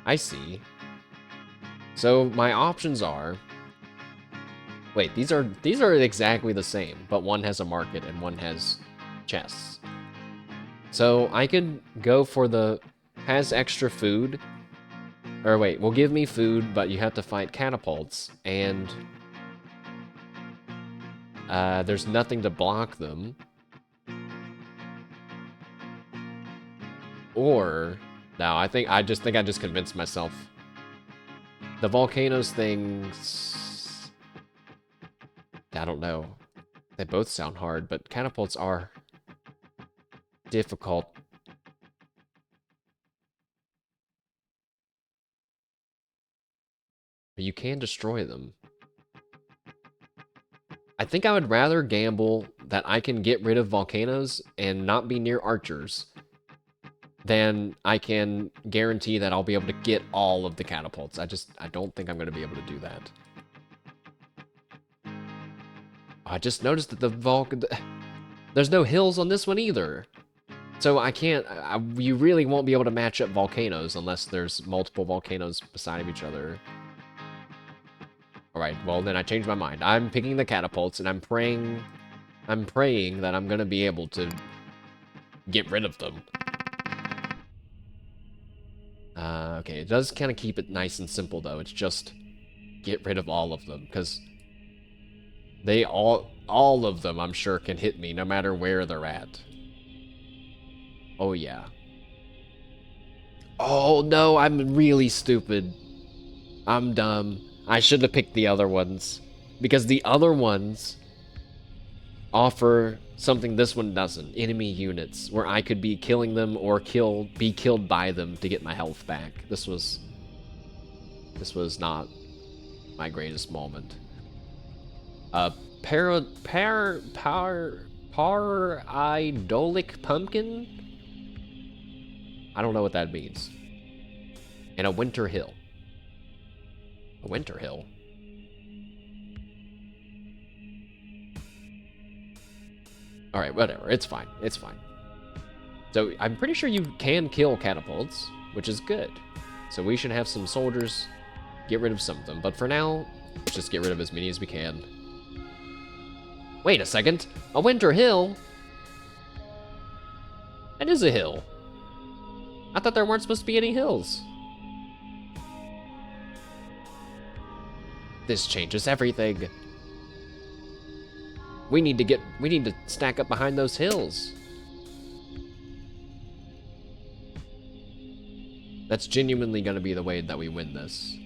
I see. So my options are... Wait, these are exactly the same, but one has a market and one has chests. So I could go for the has extra food. Or wait, will give me food, but you have to fight catapults, and there's nothing to block them. Or no, I just convinced myself. The volcanoes things, I don't know. They both sound hard, but catapults are difficult. But you can destroy them. I think I would rather gamble that I can get rid of volcanoes and not be near archers than I can guarantee that I'll be able to get all of the catapults. I don't think I'm going to be able to do that. I just noticed that there's no hills on this one either. So I can't, you really won't be able to match up volcanoes unless there's multiple volcanoes beside each other. Alright, well then I changed my mind. I'm picking the catapults and I'm praying that I'm gonna be able to get rid of them. Okay, it does kind of keep it nice and simple though. It's just get rid of all of them, because they all of them I'm sure can hit me no matter where they're at. Oh yeah. Oh no, I'm really stupid. I'm dumb. I should have picked the other ones, because the other ones offer something this one doesn't. Enemy units, where I could be killing them or be killed by them to get my health back. This was not my greatest moment. Paridolic pumpkin? I don't know what that means. And a winter hill. A winter hill? Alright, whatever. It's fine. It's fine. So, I'm pretty sure you can kill catapults, which is good. So we should have some soldiers get rid of some of them. But for now, let's just get rid of as many as we can. Wait a second. A winter hill? That is a hill. I thought there weren't supposed to be any hills. This changes everything. We need to stack up behind those hills. That's genuinely going to be the way that we win this.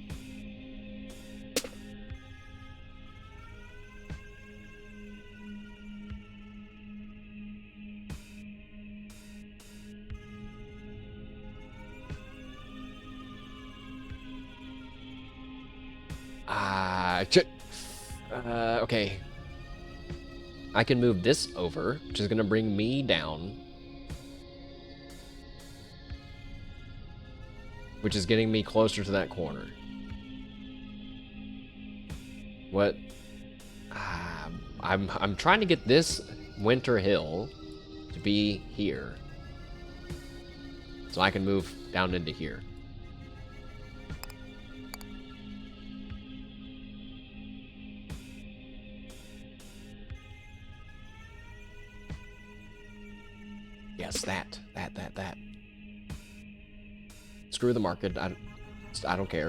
Okay. I can move this over, which is going to bring me down. Which is getting me closer to that corner. What? I'm trying to get this winter hill to be here, so I can move down into here. Yes, that. Screw the market. I don't care.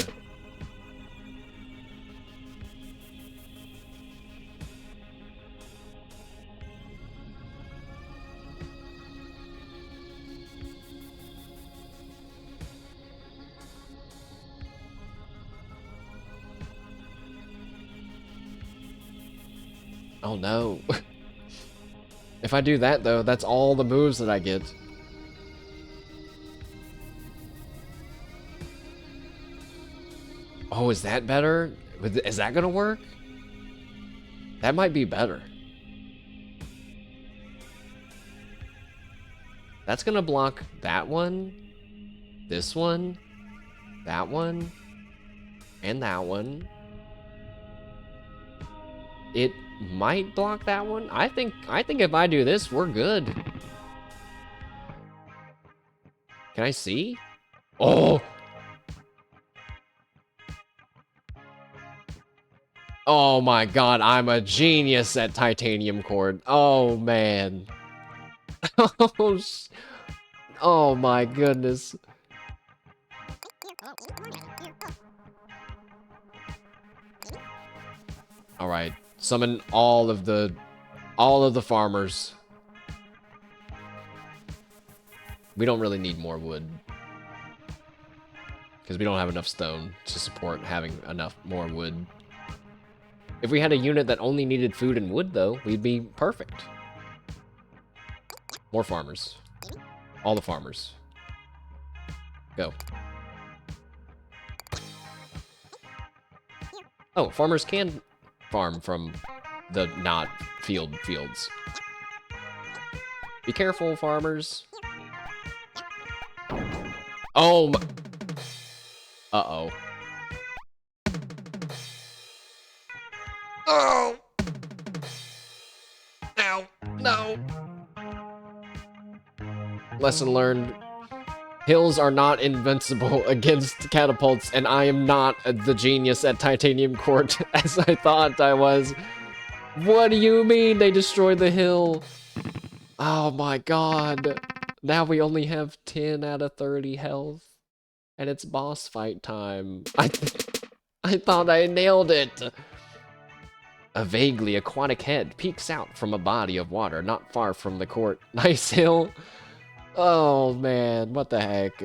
Oh no. If I do that though, that's all the moves that I get. Oh, is that better? Is that gonna work? That might be better. That's gonna block that one, this one, that one, and that one. It might block that one. I think if I do this, we're good. Can I see? Oh! Oh my god, I'm a genius at titanium cord. Oh man. Oh my goodness. Alright. Summon all of the farmers. We don't really need more wood, because we don't have enough stone to support having enough more wood. If we had a unit that only needed food and wood, though, we'd be perfect. More farmers. All the farmers. Go. Oh, farmers can farm from the not fields. Be careful, farmers. Oh my... Uh-oh. Oh! Ow. No. Lesson learned. Hills are not invincible against catapults, and I am not the genius at titanium court as I thought I was. What do you mean they destroyed the hill? Oh my god. Now we only have 10 out of 30 health. And it's boss fight time. I thought I nailed it. A vaguely aquatic head peeks out from a body of water not far from the court. Nice hill. Oh man, what the heck?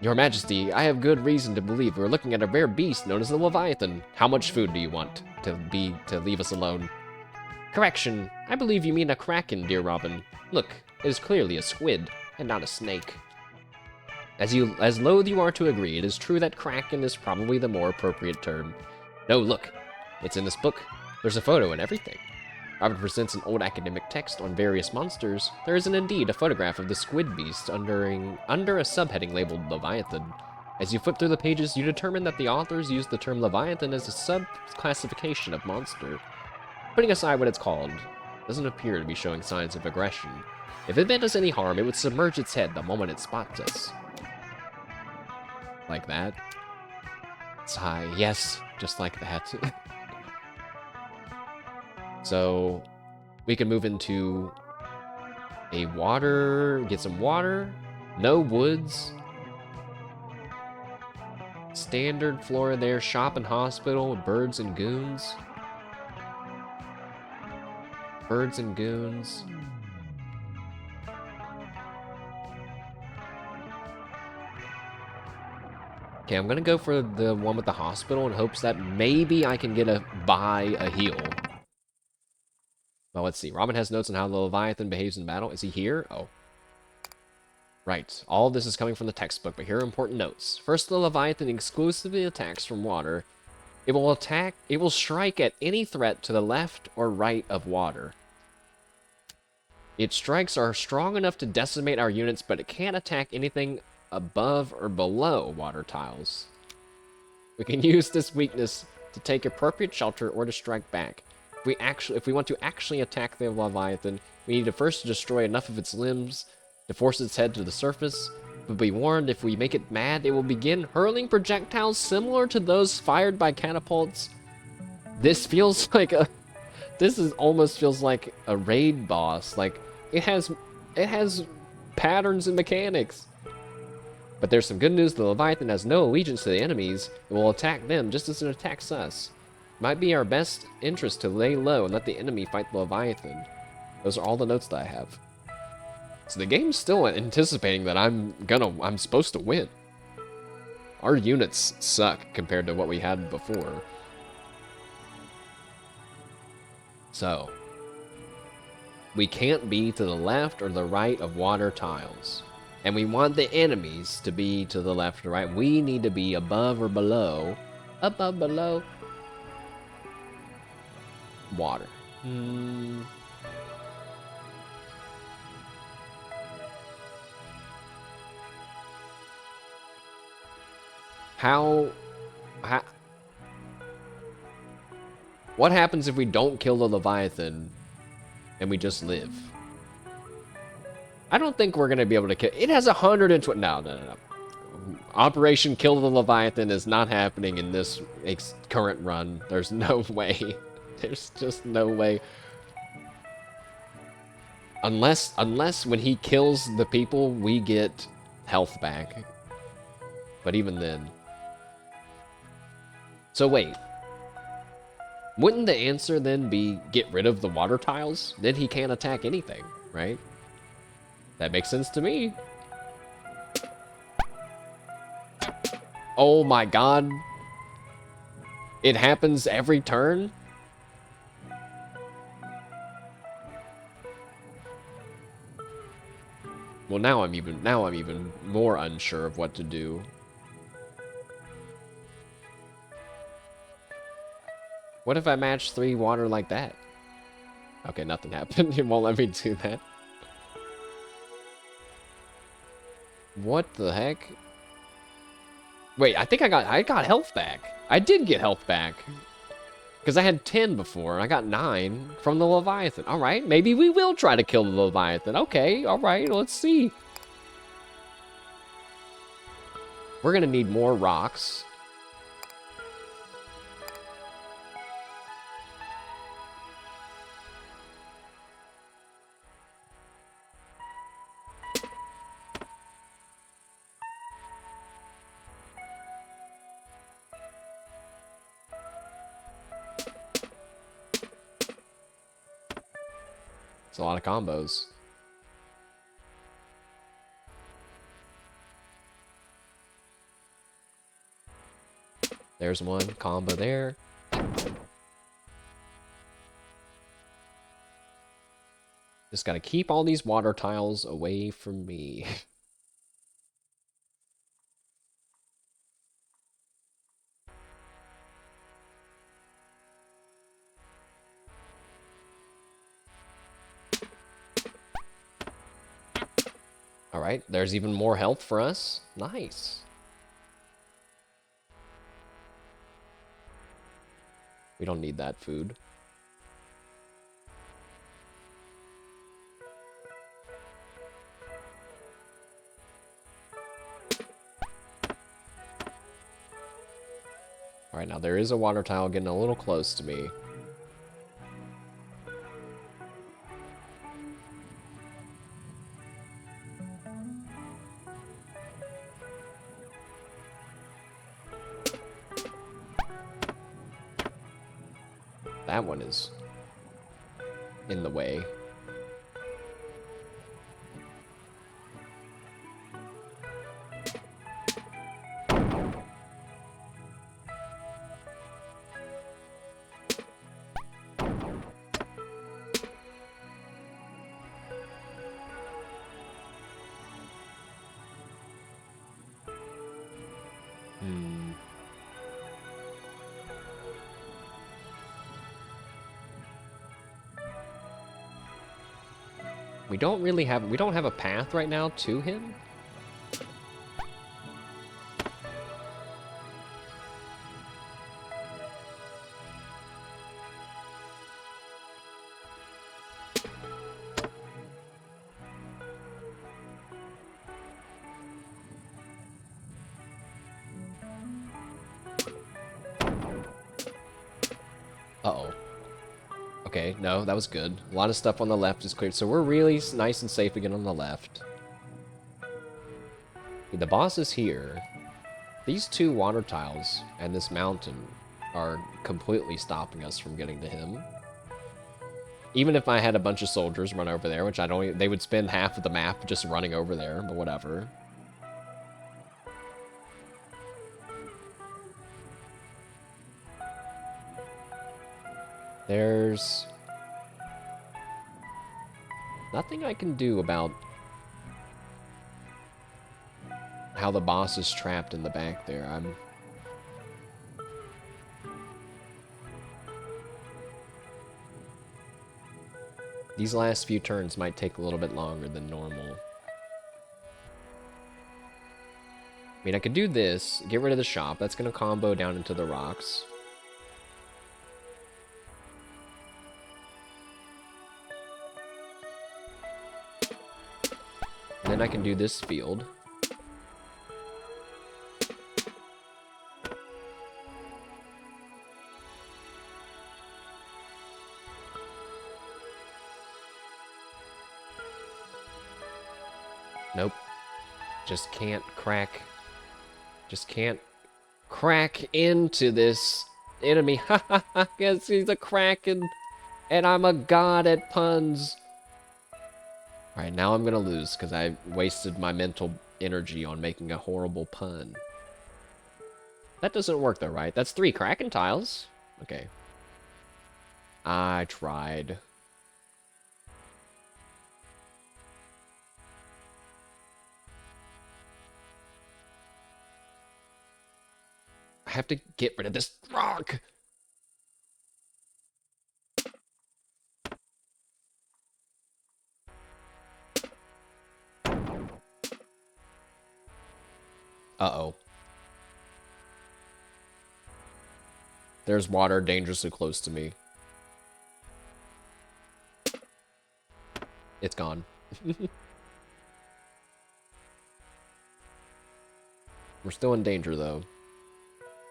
Your Majesty, I have good reason to believe we're looking at a rare beast known as the Leviathan. How much food do you want to leave us alone? Correction, I believe you mean a kraken, dear Robin. Look, it is clearly a squid, and not a snake. As loath you are to agree, it is true that kraken is probably the more appropriate term. No, look, it's in this book. There's a photo and everything. Robin presents an old academic text on various monsters. There is indeed a photograph of the squid beast under a subheading labeled Leviathan. As you flip through the pages, you determine that the authors used the term Leviathan as a sub-classification of monster. Putting aside what it's called, it doesn't appear to be showing signs of aggression. If it meant us any harm, it would submerge its head the moment it spots us. Like that. Sigh. Yes, just like that. So, we can move into a water, get some water, no woods, standard flora there, shop and hospital, birds and goons. Birds and goons. Okay, I'm gonna go for the one with the hospital in hopes that maybe I can get buy a heal. Well, let's see. Robin has notes on how the Leviathan behaves in battle. Is he here? Oh. Right. All of this is coming from the textbook, but here are important notes. First, the Leviathan exclusively attacks from water. It will strike at any threat to the left or right of water. Its strikes are strong enough to decimate our units, but it can't attack anything above or below water tiles. We can use this weakness to take appropriate shelter or to strike back. If we want to actually attack the Leviathan, we need to first destroy enough of its limbs to force its head to the surface. But be warned, if we make it mad, it will begin hurling projectiles similar to those fired by catapults. This feels like a... This is almost feels like a raid boss. Like, it has patterns and mechanics. But there's some good news. The Leviathan has no allegiance to the enemies. It will attack them just as it attacks us. It might be our best interest to lay low and let the enemy fight the Leviathan. Those are all the notes that I have. So the game's still anticipating that I'm supposed to win. Our units suck compared to what we had before. So, we can't be to the left or the right of water tiles. And we want the enemies to be to the left or right. We need to be above or below. Above, below. Water. How... What happens if we don't kill the Leviathan and we just live? I don't think we're going to be able to kill... It has 120... No. Operation Kill the Leviathan is not happening in this current run. There's no way. There's just no way. Unless when he kills the people, we get health back. But even then... So wait. Wouldn't the answer then be get rid of the water tiles? Then he can't attack anything, right? That makes sense to me. Oh my god. It happens every turn? Well, now I'm even more unsure of what to do. What if I match 3 water like that? Okay, nothing happened. It won't let me do that. What the heck? Wait, I think I got health back. I did get health back. Because I had 10 before, and I got 9 from the Leviathan. Alright, maybe we will try to kill the Leviathan. Okay, alright, let's see. We're gonna need more rocks. It's a lot of combos. There's one combo there. Just gotta keep all these water tiles away from me. Alright, there's even more health for us. Nice. We don't need that food. Alright, now there is a water tile getting a little close to me. That one is in the way. We don't have a path right now to him. Uh-oh. Okay, no, that was good. A lot of stuff on the left is cleared, so we're really nice and safe again on the left. The boss is here. These two water tiles and this mountain are completely stopping us from getting to him. Even if I had a bunch of soldiers run over there, which I don't, they would spend half of the map just running over there, but whatever. There's nothing I can do about how the boss is trapped in the back there. These last few turns might take a little bit longer than normal. I mean, I could do this, get rid of the shop. That's going to combo down into the rocks. And then I can do this field. Nope. Just can't crack. Just can't crack into this enemy. Ha ha ha. Guess he's a kraken. And I'm a god at puns. Alright, now I'm gonna lose because I wasted my mental energy on making a horrible pun. That doesn't work though, right? That's 3 kraken tiles. Okay. I tried. I have to get rid of this rock. Uh-oh. There's water dangerously close to me. It's gone. We're still in danger, though.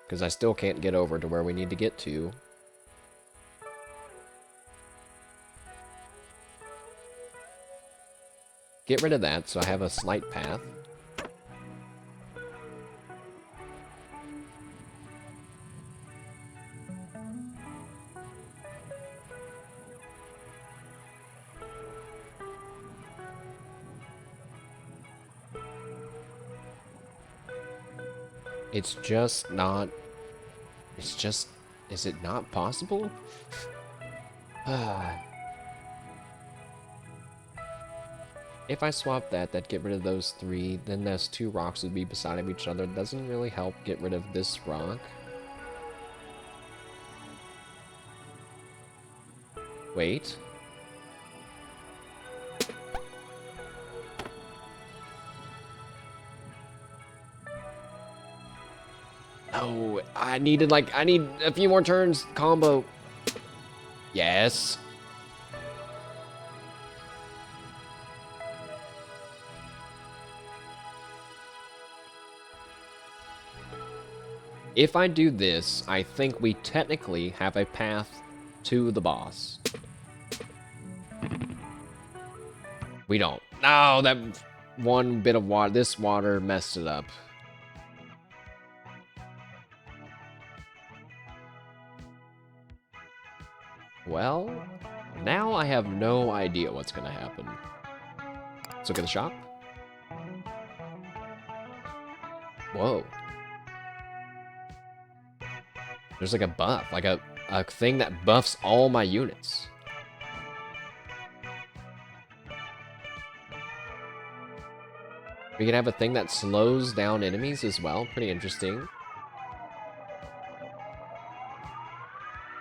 Because I still can't get over to where we need to get to. Get rid of that, so I have a slight path. It's just not... It's just... Is it not possible? If I swap that, that'd get rid of those 3. Then those 2 rocks would be beside each other. Doesn't really help get rid of this rock. Wait. Oh, I need a few more turns. Combo. Yes. If I do this, I think we technically have a path to the boss. We don't. No, that one bit of water, this water messed it up. Well, now I have no idea what's gonna happen. Let's look at the shop. Whoa. There's like a buff, like a thing that buffs all my units. We can have a thing that slows down enemies as well. Pretty interesting.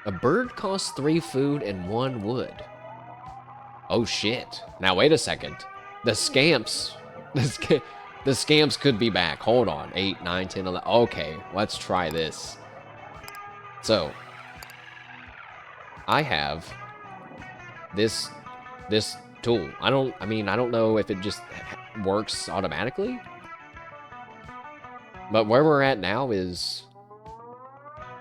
A bird costs 3 food and 1 wood. Oh shit. Now wait a second. The scamps. The scamps could be back. Hold on. 8, 9, 10, 11. Okay, let's try this. So, I have this tool. I don't know if it just works automatically. But where we're at now is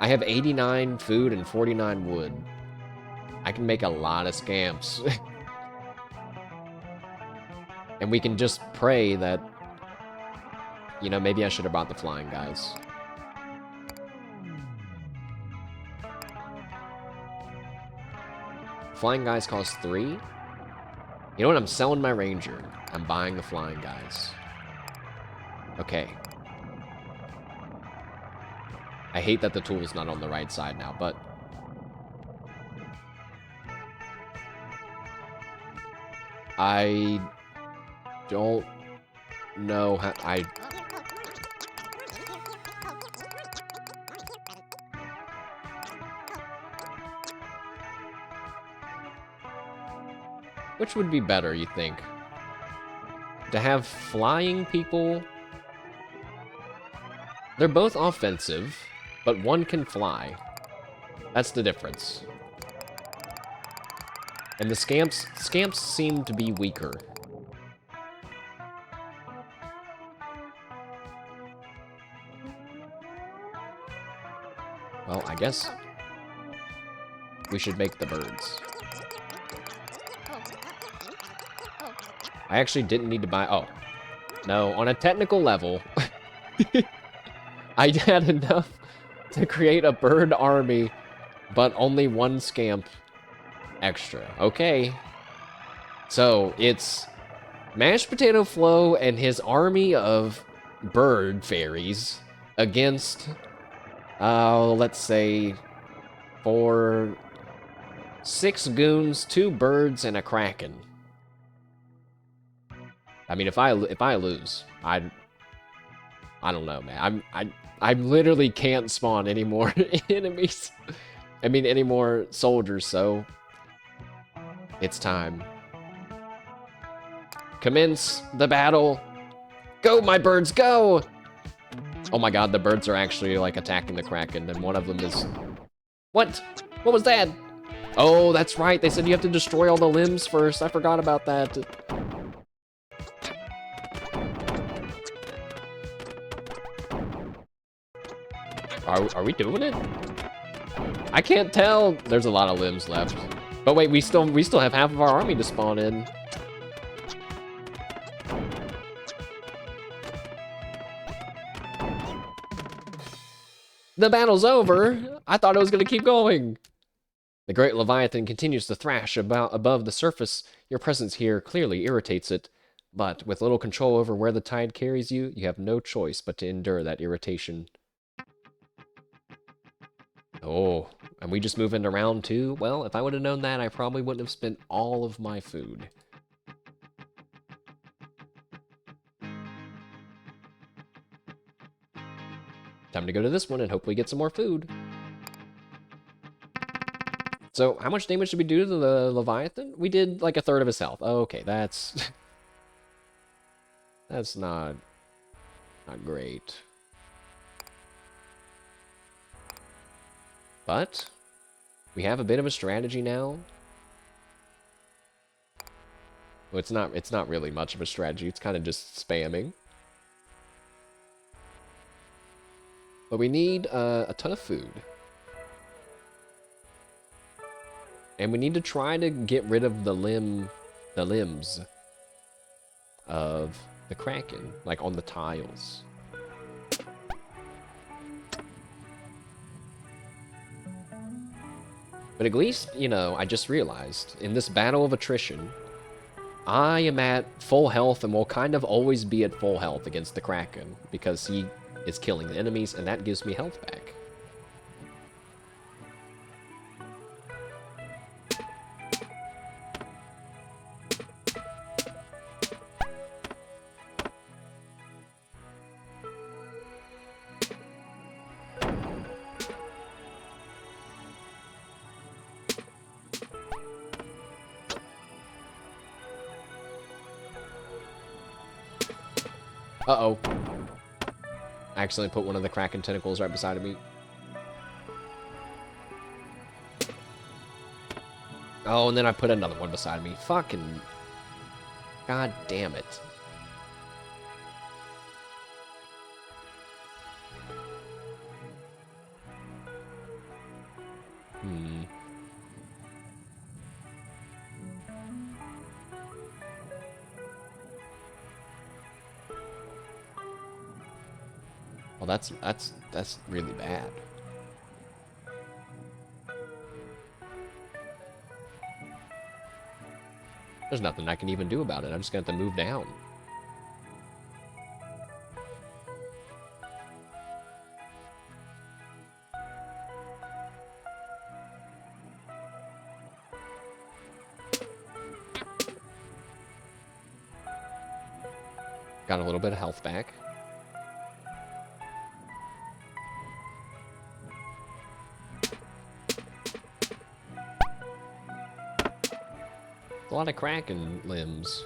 I have 89 food and 49 wood. I can make a lot of scamps. And we can just pray that, you know, maybe I should have bought the flying guys. Flying guys cost 3. You know what? I'm selling my ranger. I'm buying the flying guys. Okay. I hate that the tool's not on the right side now, but... I don't know how... Which would be better, you think? To have flying people... They're both offensive, but one can fly. That's the difference. And the scamps seem to be weaker. Well, I guess we should make the birds. I actually didn't need to buy... Oh. No, on a technical level, I had enough to create a bird army, but only one scamp extra. Okay. So, it's Mashed Potato Flo and his army of bird fairies against, let's say, 6 goons, 2 birds, and a kraken. I mean, if I lose, I don't know, man. I literally can't spawn any more enemies. I mean, any more soldiers, so it's time. Commence the battle. Go, my birds, go! Oh my god, the birds are actually, like, attacking the kraken, and one of them is... What? What was that? Oh, that's right. They said you have to destroy all the limbs first. I forgot about that. Are we doing it? I can't tell. There's a lot of limbs left. But wait, we still have half of our army to spawn in. The battle's over. I thought it was going to keep going. The great Leviathan continues to thrash above the surface. Your presence here clearly irritates it. But with little control over where the tide carries you, you have no choice but to endure that irritation. Oh, and we just move into round 2? Well, if I would have known that, I probably wouldn't have spent all of my food. Time to go to this one and hopefully get some more food. So, how much damage did we do to the Leviathan? We did like 1/3 of his health. Oh, okay, that's... that's not great. But we have a bit of a strategy now. Well, it's not really much of a strategy. It's kind of just spamming. But we need a ton of food. And we need to try to get rid of the limbs of the kraken, like on the tiles. But at least, you know, I just realized, in this battle of attrition, I am at full health and will kind of always be at full health against the kraken, because he is killing the enemies, and that gives me health back. Uh-oh. I accidentally put one of the kraken tentacles right beside of me. Oh, and then I put another one beside me. Fucking... God damn it. that's really bad. There's nothing I can even do about it. I'm just gonna have to move down. Got a little bit of health back. A lot of cracking limbs.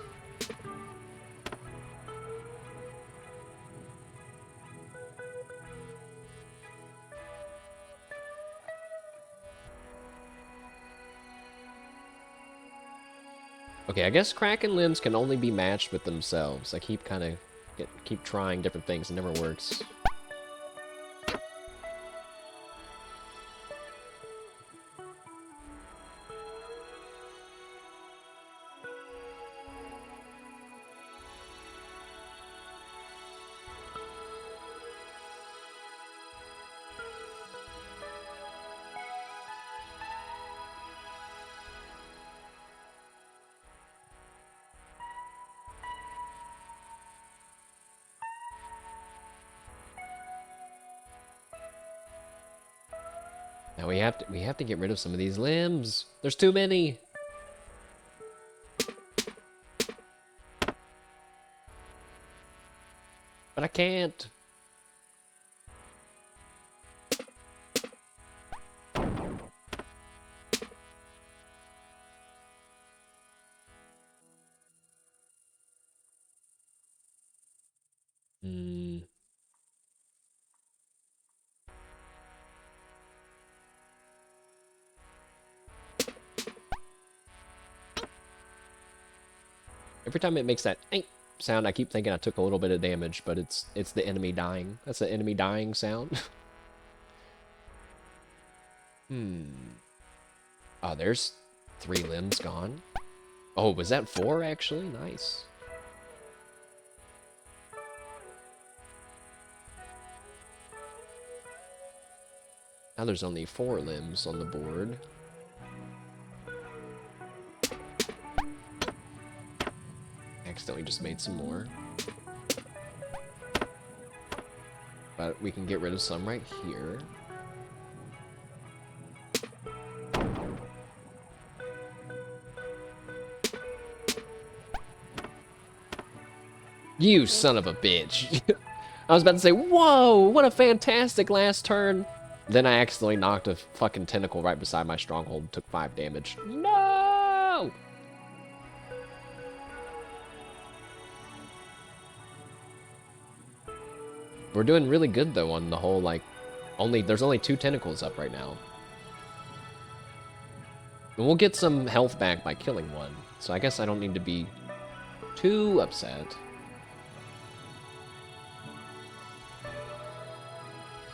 Okay, I guess Kraken limbs can only be matched with themselves. I keep keep trying different things, it never works. Now we have to get rid of some of these limbs. There's too many. But I can't. Every time it makes that sound, I keep thinking I took a little bit of damage, but it's the enemy dying. That's the enemy dying sound. Oh, there's 3 limbs gone. Oh, was that 4 actually? Nice. Now there's only 4 limbs on the board. Accidentally just made some more. But we can get rid of some right here. You son of a bitch. I was about to say, whoa, what a fantastic last turn. Then I accidentally knocked a fucking tentacle right beside my stronghold and took 5 damage. No! We're doing really good though on the whole, like, there's only 2 tentacles up right now. And we'll get some health back by killing one. So I guess I don't need to be too upset.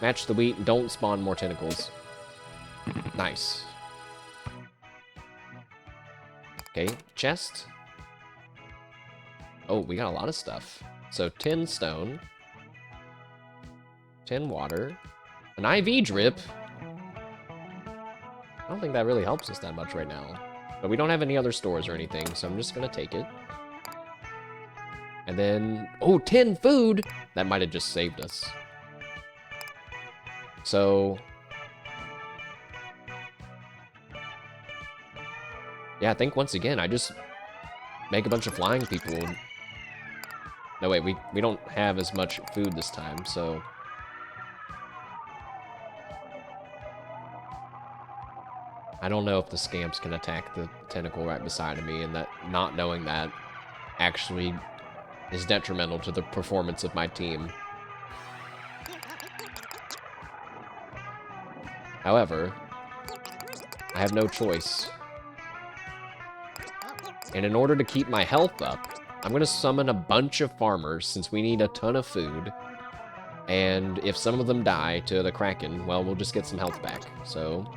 Match the wheat, don't spawn more tentacles. Nice. Okay, chest. Oh, we got a lot of stuff. So 10 stone. 10 water. An IV drip. I don't think that really helps us that much right now. But we don't have any other stores or anything, so I'm just gonna take it. And then, oh, 10 food! That might have just saved us. So, yeah, I think once again, I just make a bunch of flying people. No, wait, we don't have as much food this time, so... I don't know if the scamps can attack the tentacle right beside of me, and that not knowing that actually is detrimental to the performance of my team. However, I have no choice. And in order to keep my health up, I'm going to summon a bunch of farmers since we need a ton of food. And if some of them die to the Kraken, well, we'll just get some health back. So,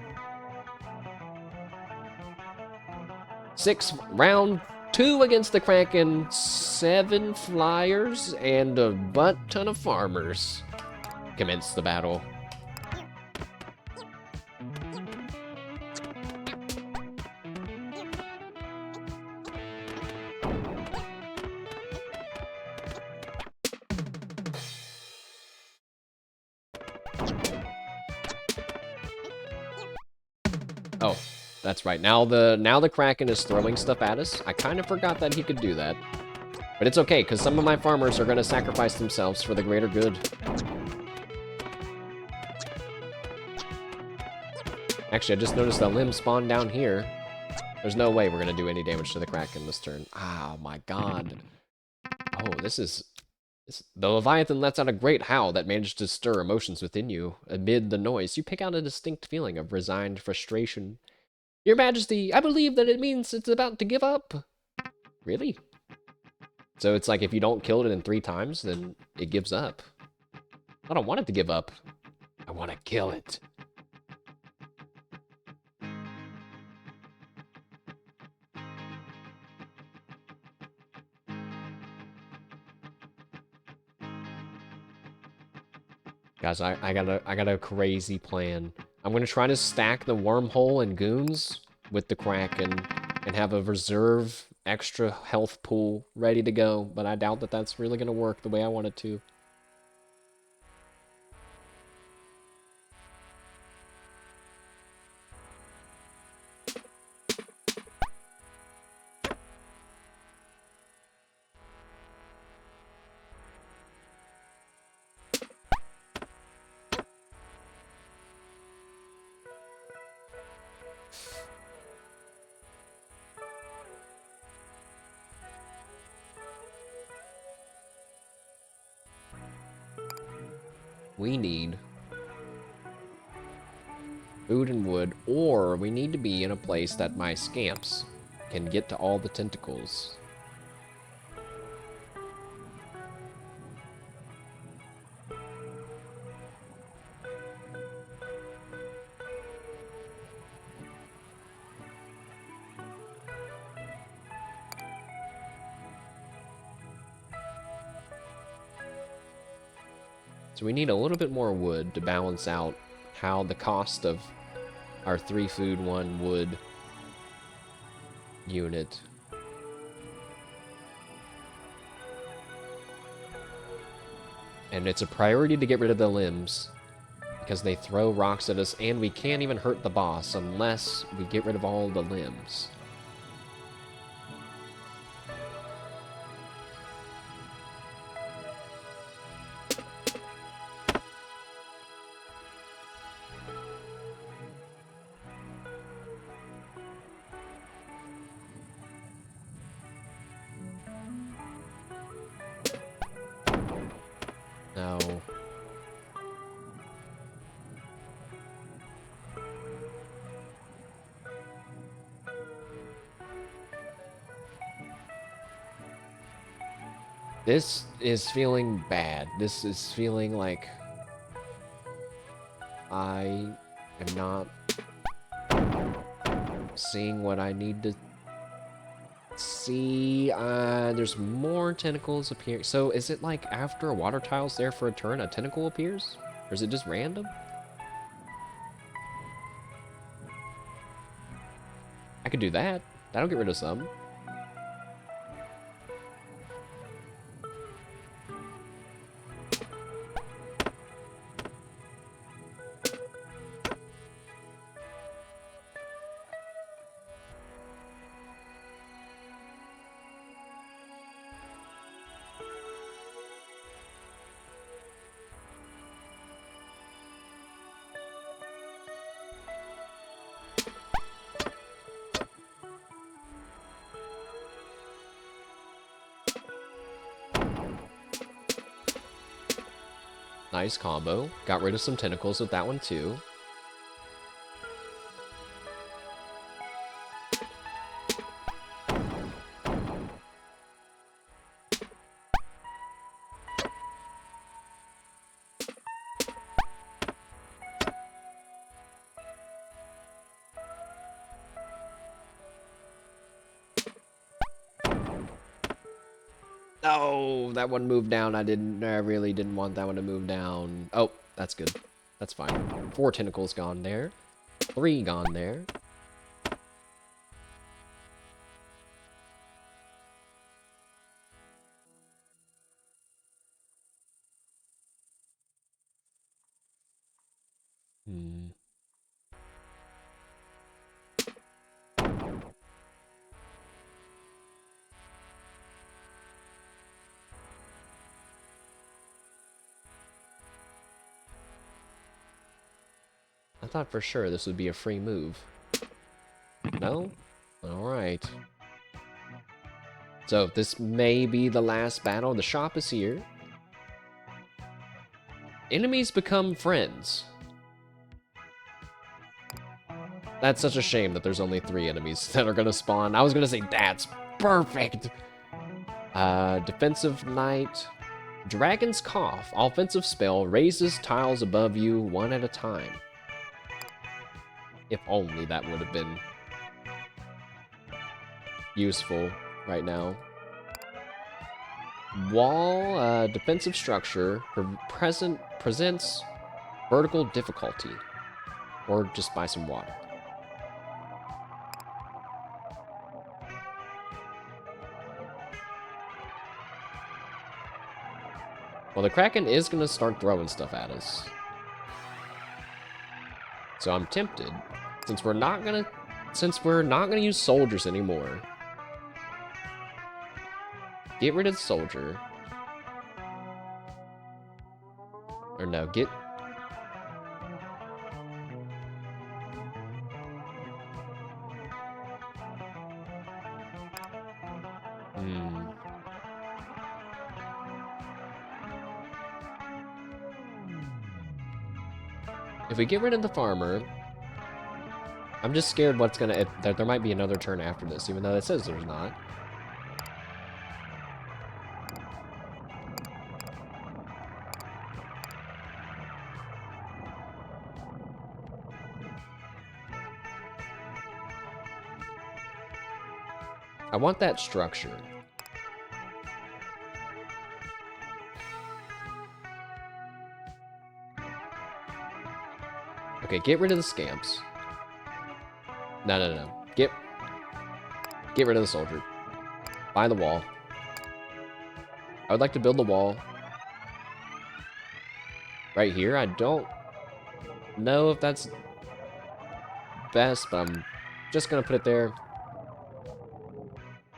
round 2 against the Kraken, 7 flyers, and a butt ton of farmers. commence the battle. Oh, that's right. Now the Kraken is throwing stuff at us. I kind of forgot that he could do that. But it's okay, because some of my farmers are going to sacrifice themselves for the greater good. Actually, I just noticed that limb spawned down here. There's no way we're going to do any damage to the Kraken this turn. Oh my god. Oh, this is... The Leviathan lets out a great howl that managed to stir emotions within you. Amid the noise, you pick out a distinct feeling of resigned frustration. Your Majesty, I believe that it means it's about to give up. Really? So it's like if you don't kill it in 3 times, then it gives up. I don't want it to give up. I want to kill it. Guys, I got a crazy plan. I'm gonna try to stack the wormhole and goons with the Kraken and have a reserve extra health pool ready to go, but I doubt that that's really gonna work the way I want it to. We need food and wood, or we need to be in a place that my scamps can get to all the tentacles. So we need a little bit more wood to balance out how the cost of our 3 food, 1 wood unit. And it's a priority to get rid of the limbs, because they throw rocks at us, and we can't even hurt the boss unless we get rid of all the limbs. No. This is feeling bad. This is feeling like I am not seeing what I need to see. There's more tentacles appearing. So is it like after a water tile's there for a turn, a tentacle appears? Or is it just random? I could do that. That'll get rid of some. Nice combo. Got rid of some tentacles with that one too. No, that one moved down. I really didn't want that one to move down. Oh, That's good. That's fine. 4 tentacles gone there. 3 gone there. I thought for sure this would be a free move. No? Alright. So, this may be the last battle. The shop is here. Enemies become friends. That's such a shame that there's only 3 enemies that are gonna spawn. I was gonna say, that's perfect! Defensive Knight. Dragon's Cough. Offensive spell. Raises tiles above you 1 at a time. If only that would have been useful right now. Wall, defensive structure, presents vertical difficulty. Or just buy some water. Well, the Kraken is going to start throwing stuff at us. So I'm tempted, since we're not gonna use soldiers anymore. Get rid of the soldier. Or no, get... If we get rid of the farmer, I'm just scared what's gonna... that there might be another turn after this, even though it says there's not. I want that structure. Okay, get rid of the scamps. No. Get rid of the soldier. Buy the wall. I would like to build the wall. Right here, I don't know if that's best, but I'm just gonna put it there.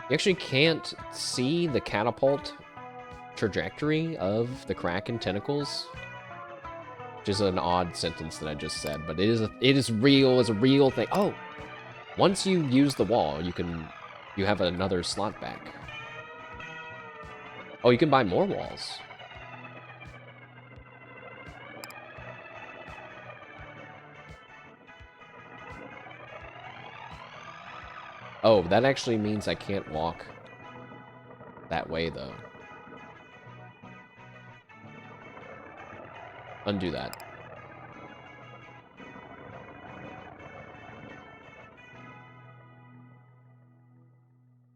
You actually can't see the catapult trajectory of the Kraken tentacles, which is an odd sentence that I just said, but it is real. It's a real thing. Oh, once you use the wall, you have another slot back. Oh, you can buy more walls. Oh, that actually means I can't walk that way, though. Undo that.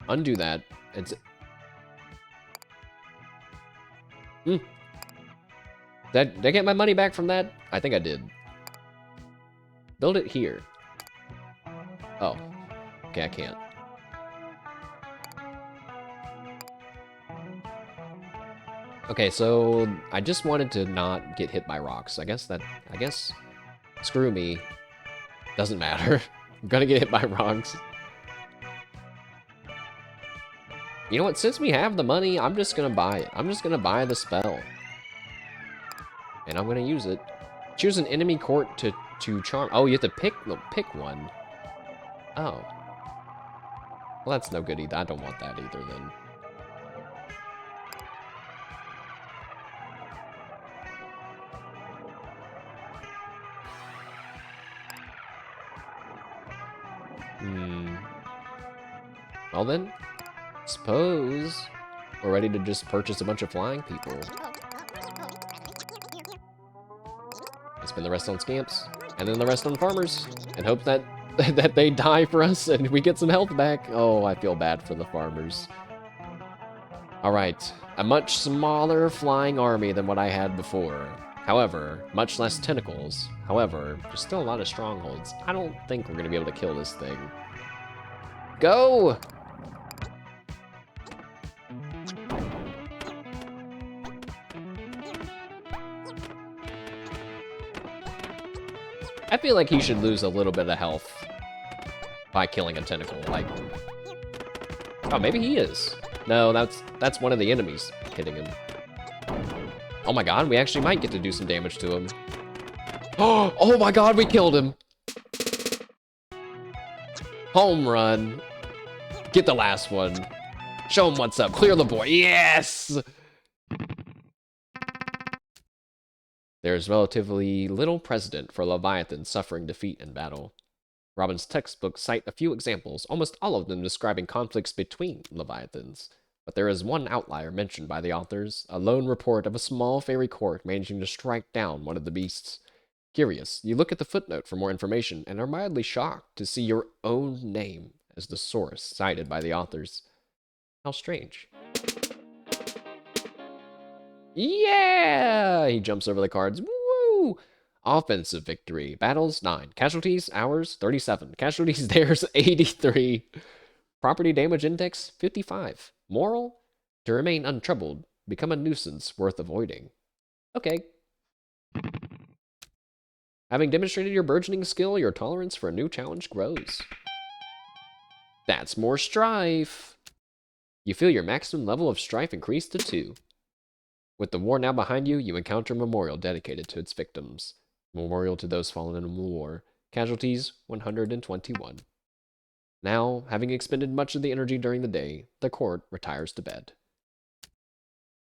Undo that. It's... Did I get my money back from that? I think I did. Build it here. Oh. Okay, I can't. Okay, so I just wanted to not get hit by rocks. I guess screw me. Doesn't matter. I'm gonna get hit by rocks. You know what? Since we have the money, I'm just gonna buy it. I'm just gonna buy the spell. And I'm gonna use it. Choose an enemy court to charm. Oh, you have to pick one. Oh. Well, that's no good either. I don't want that either then. Well then, suppose we're ready to just purchase a bunch of flying people. Spend the rest on scamps, and then the rest on farmers, and hope that that they die for us and we get some health back. Oh, I feel bad for the farmers. Alright, a much smaller flying army than what I had before. However, much less tentacles. However, there's still a lot of strongholds. I don't think we're gonna be able to kill this thing. Go! I feel like he should lose a little bit of health by killing a tentacle. Like, oh, maybe he is. No, that's one of the enemies hitting him. Oh my god, we actually might get to do some damage to him. Oh my god, we killed him. Home run. Get the last one. Show him what's up. Clear the board. Yes! There's relatively little precedent for Leviathan suffering defeat in battle. Robin's textbooks cite a few examples, almost all of them describing conflicts between Leviathans. But there is one outlier mentioned by the authors, a lone report of a small fairy court managing to strike down one of the beasts. Curious, you look at the footnote for more information and are mildly shocked to see your own name as the source cited by the authors. How strange. Yeah! He jumps over the cards. Woo! Offensive victory. Battles, 9. Casualties, ours, 37. Casualties, theirs, 83. Property damage index, 55. Moral, to remain untroubled. Become a nuisance worth avoiding. Okay. Having demonstrated your burgeoning skill, your tolerance for a new challenge grows. That's more strife. You feel your maximum level of strife increase to 2. With the war now behind you, you encounter a memorial dedicated to its victims. Memorial to those fallen in the war. Casualties, 121. Now, having expended much of the energy during the day, the court retires to bed.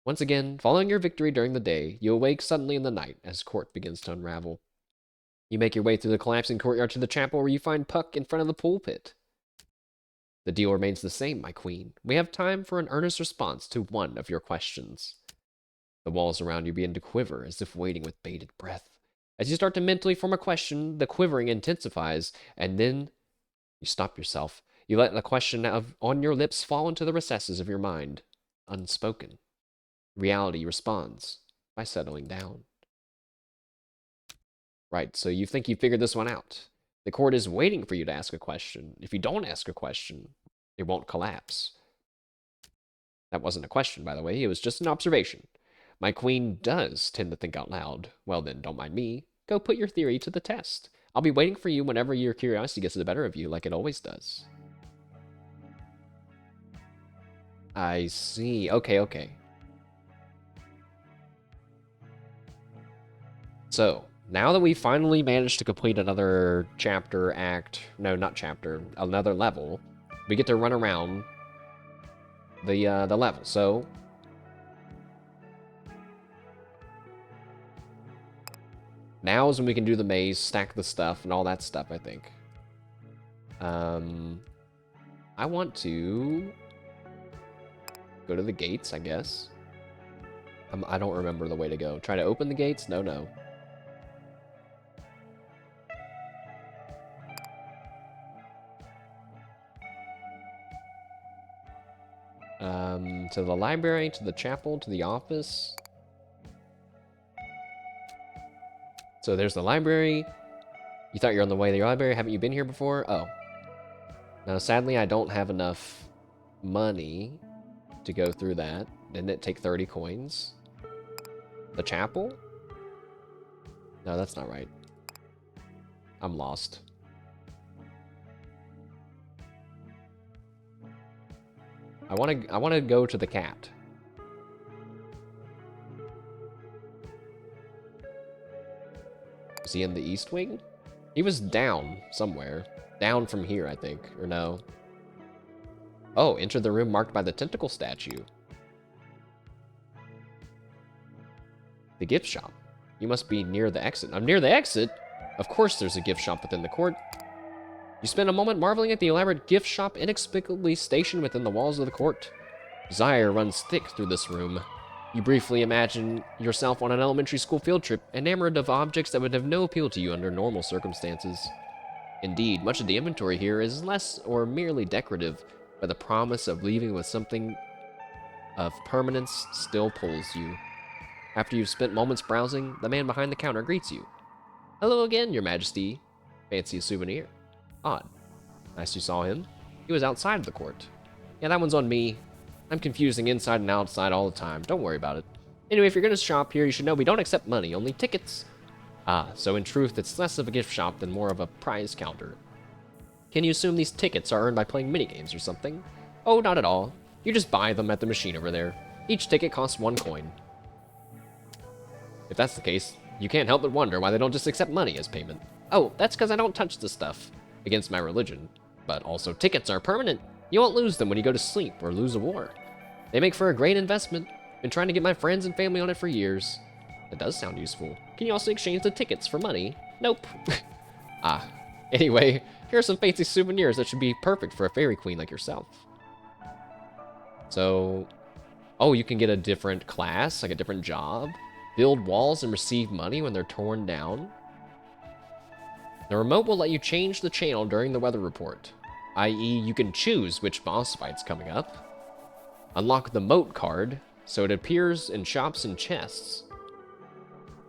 Once again, following your victory during the day, you awake suddenly in the night as court begins to unravel. You make your way through the collapsing courtyard to the chapel where you find Puck in front of the pulpit. The deal remains the same, my queen. We have time for an earnest response to one of your questions. The walls around you begin to quiver as if waiting with bated breath. As you start to mentally form a question, the quivering intensifies, and then you stop yourself. You let the question on your lips fall into the recesses of your mind, unspoken. Reality responds by settling down. Right, so you think you figured this one out. The court is waiting for you to ask a question. If you don't ask a question, it won't collapse. That wasn't a question, by the way. It was just an observation. My queen does tend to think out loud. Well then, don't mind me. Go put your theory to the test. I'll be waiting for you whenever your curiosity gets the better of you, like it always does. I see. Okay. So, now that we finally managed to complete another chapter, act... No, not chapter. Another level. We get to run around the level. So... now is when we can do the maze, stack the stuff, and all that stuff, I think. I want to go to the gates, I guess. I don't remember the way to go. Try to open the gates? No. To the library, to the chapel, to the office. So there's the library. You thought you were on the way to the library. Haven't you been here before? Oh. Now, sadly, I don't have enough money to go through that. Didn't it take 30 coins? The chapel? No, that's not right. I'm lost. I want to go to the cat. Is he in the east wing? He was down somewhere. Down from here, I think. Or no. Oh, enter the room marked by the tentacle statue. The gift shop. You must be near the exit. I'm near the exit? Of course there's a gift shop within the court. You spend a moment marveling at the elaborate gift shop inexplicably stationed within the walls of the court. Desire runs thick through this room. You briefly imagine yourself on an elementary school field trip, enamored of objects that would have no appeal to you under normal circumstances. Indeed, much of the inventory here is less or merely decorative, but the promise of leaving with something of permanence still pulls you. After you've spent moments browsing, the man behind the counter greets you. Hello again, Your Majesty. Fancy a souvenir. Odd. Nice you saw him. He was outside of the court. Yeah, that one's on me. I'm confusing inside and outside all the time. Don't worry about it. Anyway, if you're gonna shop here, you should know we don't accept money, only tickets. Ah, so in truth, it's less of a gift shop than more of a prize counter. Can you assume these tickets are earned by playing minigames or something? Oh, not at all. You just buy them at the machine over there. Each ticket costs 1 coin. If that's the case, you can't help but wonder why they don't just accept money as payment. Oh, that's because I don't touch the stuff. Against my religion. But also, tickets are permanent. You won't lose them when you go to sleep or lose a war. They make for a great investment. Been trying to get my friends and family on it for years. That does sound useful. Can you also exchange the tickets for money? Nope. Ah. Anyway, here are some fancy souvenirs that should be perfect for a fairy queen like yourself. So, oh, you can get a different class, like a different job. Build walls and receive money when they're torn down. The remote will let you change the channel during the weather report, i.e. you can choose which boss fight's coming up. Unlock the moat card, so it appears in shops and chests.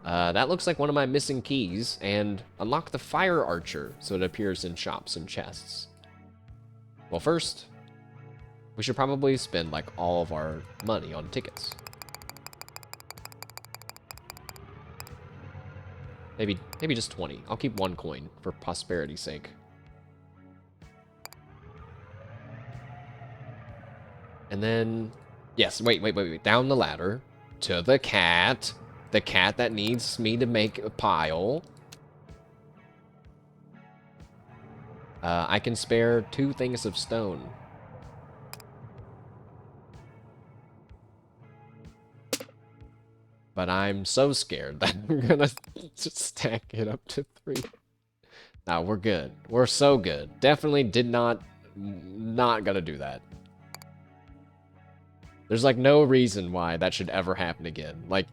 That looks like one of my missing keys, and unlock the fire archer, so it appears in shops and chests. Well, first, we should probably spend like all of our money on tickets. Maybe just 20. I'll keep 1 coin for prosperity's sake. And then, yes, wait. Down the ladder to the cat. The cat that needs me to make a pile. I can spare 2 things of stone. But I'm so scared that I'm gonna just stack it up to 3. No, we're good. We're so good. Definitely not gonna do that. There's like no reason why that should ever happen again. Like,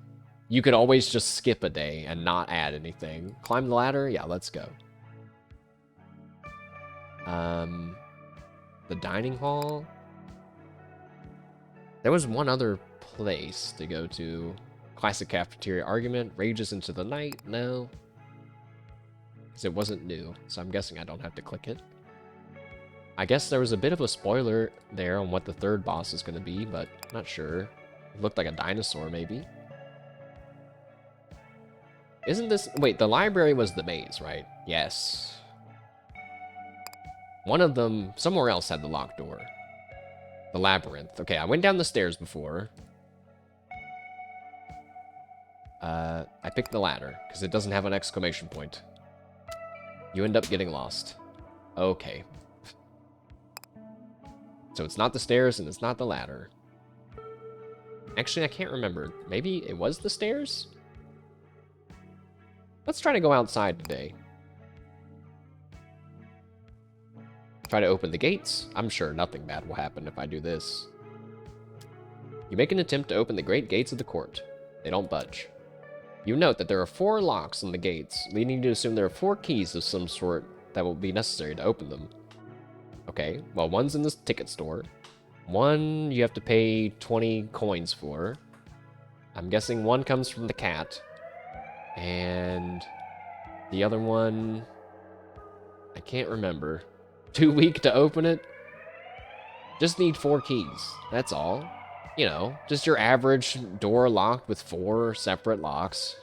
you could always just skip a day and not add anything. Climb the ladder? Yeah, let's go. The dining hall? There was one other place to go to. Classic cafeteria argument. Rages into the night? No. Because it wasn't new, so I'm guessing I don't have to click it. I guess there was a bit of a spoiler there on what the 3rd boss is going to be, but not sure. It looked like a dinosaur, maybe. Isn't this... Wait, the library was the maze, right? Yes. One of them, somewhere else, had the locked door. The labyrinth. Okay, I went down the stairs before. I picked the ladder, because it doesn't have an exclamation point. You end up getting lost. Okay. So it's not the stairs, and it's not the ladder. Actually, I can't remember. Maybe it was the stairs? Let's try to go outside today. Try to open the gates. I'm sure nothing bad will happen if I do this. You make an attempt to open the great gates of the court. They don't budge. You note that there are 4 locks on the gates, leading you to assume there are 4 keys of some sort that will be necessary to open them. Okay, well, one's in this ticket store. One you have to pay 20 coins for. I'm guessing one comes from the cat. And the other one, I can't remember. Too weak to open it? Just need 4 keys, that's all. You know, just your average door locked with 4 separate locks.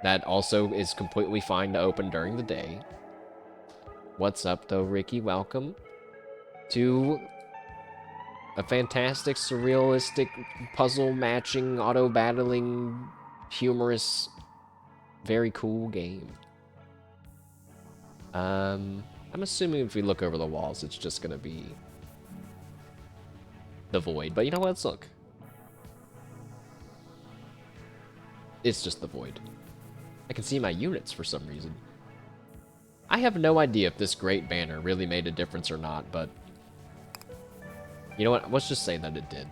That also is completely fine to open during the day. What's up, though, Ricky? Welcome to a fantastic, surrealistic, puzzle-matching, auto-battling, humorous, very cool game. I'm assuming if we look over the walls, it's just gonna be the void. But you know what? Let's look. It's just the void. I can see my units for some reason. I have no idea if this great banner really made a difference or not, but you know what? Let's just say that it did.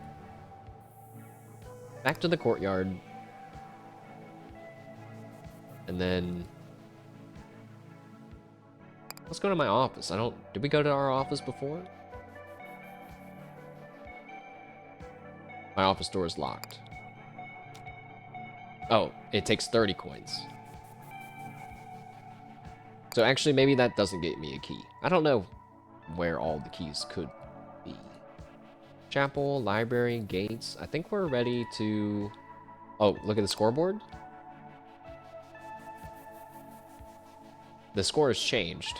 Back to the courtyard. And then let's go to my office. Did we go to our office before? My office door is locked. Oh, it takes 30 coins. So actually, maybe that doesn't get me a key. I don't know where all the keys could be. Chapel, library, gates. I think we're ready to... Oh, look at the scoreboard. The score has changed.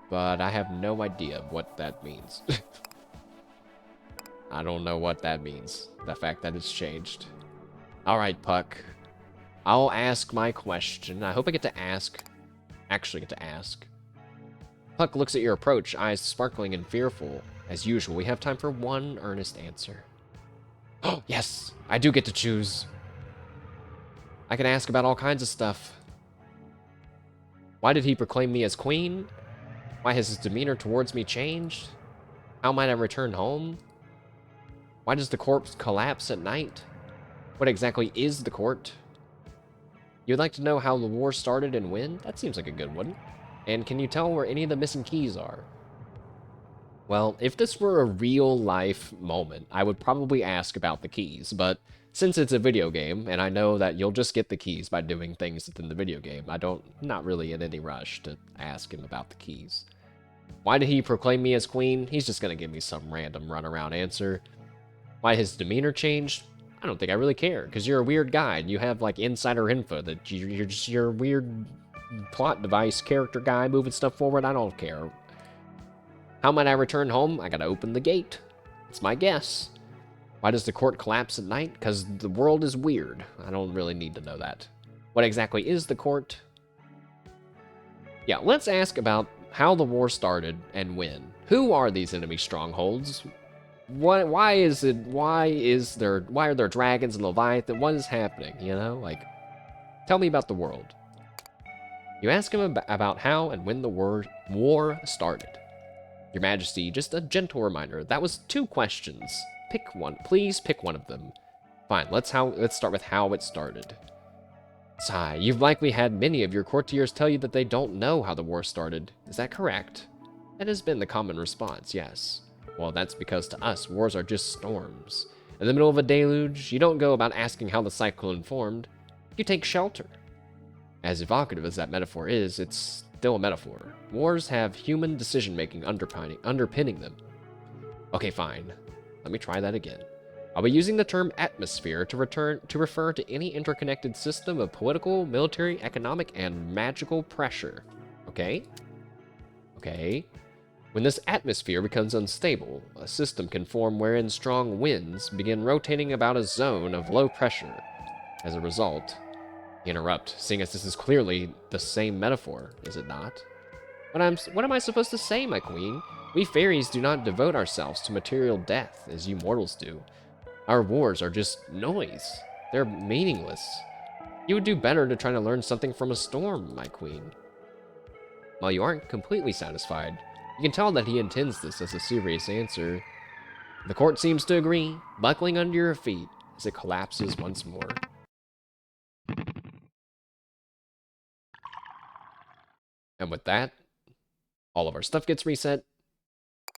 But I have no idea what that means. I don't know what that means. The fact that it's changed. Alright, Puck. I'll ask my question. I hope I get to ask. Actually get to ask. Puck looks at your approach, eyes sparkling and fearful. As usual, we have time for one earnest answer. Oh, yes! I do get to choose. I can ask about all kinds of stuff. Why did he proclaim me as queen? Why has his demeanor towards me changed? How might I return home? Why does the corpse collapse at night? What exactly is the court? You'd like to know how the war started and when? That seems like a good one. And can you tell where any of the missing keys are? Well, if this were a real-life moment, I would probably ask about the keys, but since it's a video game, and I know that you'll just get the keys by doing things within the video game, not really in any rush to ask him about the keys. Why did he proclaim me as queen? He's just gonna give me some random runaround answer. Why his demeanor changed? I don't think I really care, because you're a weird guy, and you have, like, insider info that you're just your weird plot device character guy moving stuff forward. I don't care. How might I return home? I gotta open the gate. It's my guess. Why does the court collapse at night? Because the world is weird. I don't really need to know that. What exactly is the court? Yeah, let's ask about how the war started and when. Who are these enemy strongholds? Why are there dragons and Leviathan? What is happening, you know? Like, tell me about the world. You ask him about how and when the war started. Your Majesty, just a gentle reminder. That was 2 questions. Pick one. Please pick one of them. Fine, let's start with how it started. Sigh, you've likely had many of your courtiers tell you that they don't know how the war started. Is that correct? That has been the common response, yes. Well, that's because to us, wars are just storms. In the middle of a deluge, you don't go about asking how the cyclone formed. You take shelter. As evocative as that metaphor is, it's still a metaphor. Wars have human decision-making underpinning them. Okay, fine. Let me try that again. I'll be using the term atmosphere to refer to any interconnected system of political, military, economic, and magical pressure. Okay? Okay. When this atmosphere becomes unstable, a system can form wherein strong winds begin rotating about a zone of low pressure. As a result, interrupt, seeing as this is clearly the same metaphor, is it not? What am I supposed to say, my queen? We fairies do not devote ourselves to material death as you mortals do. Our wars are just noise. They're meaningless. You would do better to try to learn something from a storm, my queen. While you aren't completely satisfied, you can tell that he intends this as a serious answer. The court seems to agree, buckling under your feet as it collapses once more. And with that, all of our stuff gets reset.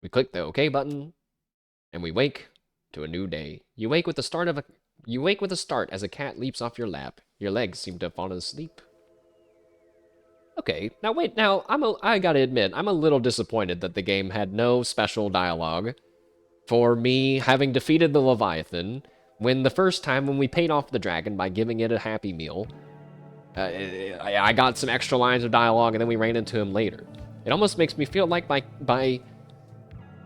We click the OK button, and we wake to a new day. You wake with the start as a cat leaps off your lap. Your legs seem to have fallen asleep. Okay, now I gotta admit, I'm a little disappointed that the game had no special dialogue for me having defeated the Leviathan when the first time when we paid off the dragon by giving it a happy meal, I got some extra lines of dialogue and then we ran into him later. It almost makes me feel like by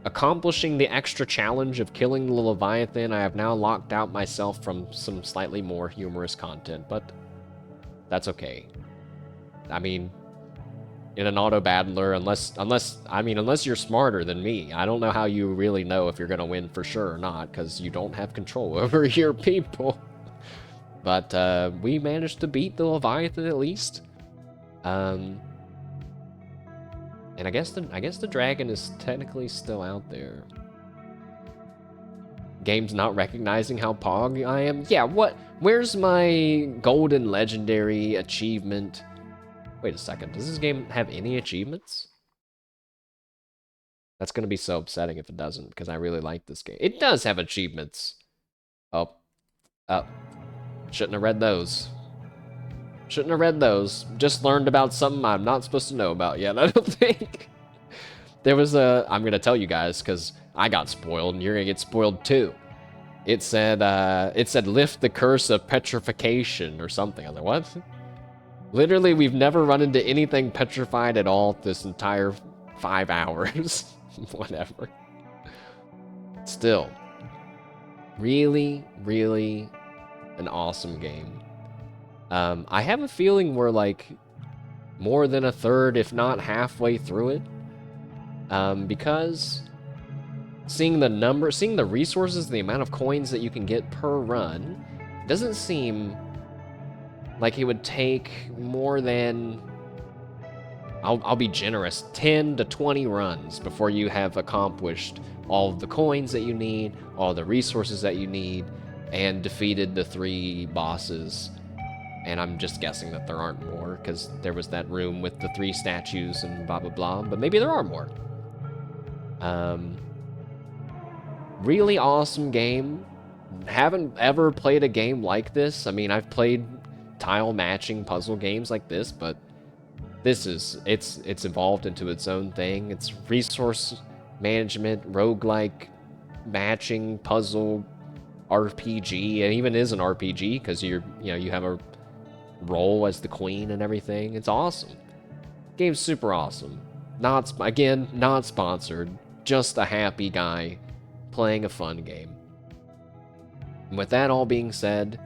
accomplishing the extra challenge of killing the Leviathan, I have now locked out myself from some slightly more humorous content, but that's okay. I mean, in an auto battler, unless you're smarter than me, I don't know how you really know if you're gonna win for sure or not, because you don't have control over your people. But we managed to beat the Leviathan at least. And I guess the dragon is technically still out there. Game's not recognizing how pog I am. Yeah, what? Where's my golden legendary achievement? Wait a second, does this game have any achievements? That's gonna be so upsetting if it doesn't, because I really like this game. It does have achievements. Oh. Shouldn't have read those. Shouldn't have read those. Just learned about something I'm not supposed to know about yet, I don't think. There was a... I'm going to tell you guys, because I got spoiled, and you're going to get spoiled too. It said lift the curse of petrification or something. I was like, what? Literally, we've never run into anything petrified at all this entire 5 hours. Whatever. Still, really, really an awesome game. I have a feeling we're like more than a third, if not halfway through it. Because seeing the resources, the amount of coins that you can get per run, doesn't seem like it would take more than, I'll be generous, 10 to 20 runs before you have accomplished all of the coins that you need, all the resources that you need, and defeated the 3 bosses. And I'm just guessing that there aren't more, because there was that room with the 3 statues and blah blah blah, but maybe there are more. Really awesome game. Haven't ever played a game like this. I mean, I've played tile matching puzzle games like this, but this is, it's evolved into its own thing. It's resource management, roguelike matching puzzle RPG. It even is an RPG because you have a role as the queen and everything. It's awesome. Game's super awesome. Not sponsored. Just a happy guy playing a fun game. And with that all being said,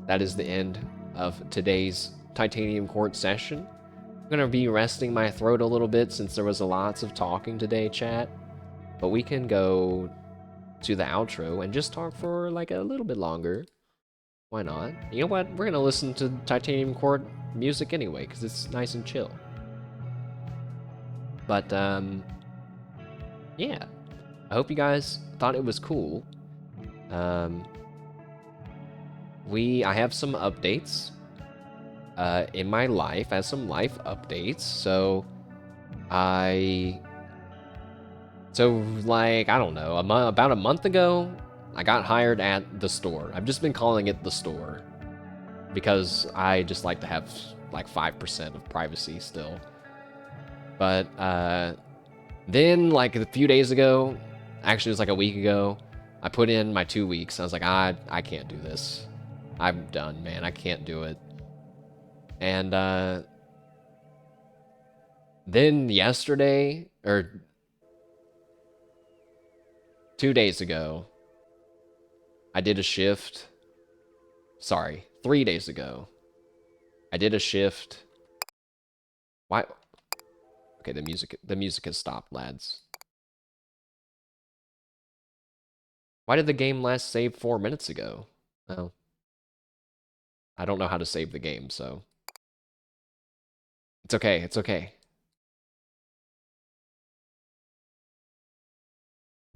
that is the end of today's Titanium Court session. I'm gonna be resting my throat a little bit since there was lots of talking today, chat. But we can go to the outro and just talk for like a little bit longer. Why not? You know what? We're gonna listen to Titanium Court music anyway, because it's nice and chill. But, yeah. I hope you guys thought it was cool. I have some updates in my life. I have some life updates. So, like, I don't know, about a month ago, I got hired at the store. I've just been calling it the store because I just like to have like 5% of privacy still. But then like a few days ago, actually it was like a week ago, I put in my 2 weeks. I was like, I can't do this. I'm done, man. I can't do it. And then yesterday, or 2 days ago, I did a shift. Sorry, 3 days ago, I did a shift. Why? Okay, the music has stopped, lads. Why did the game last save 4 minutes ago? Oh. I don't know how to save the game, so. It's okay, it's okay.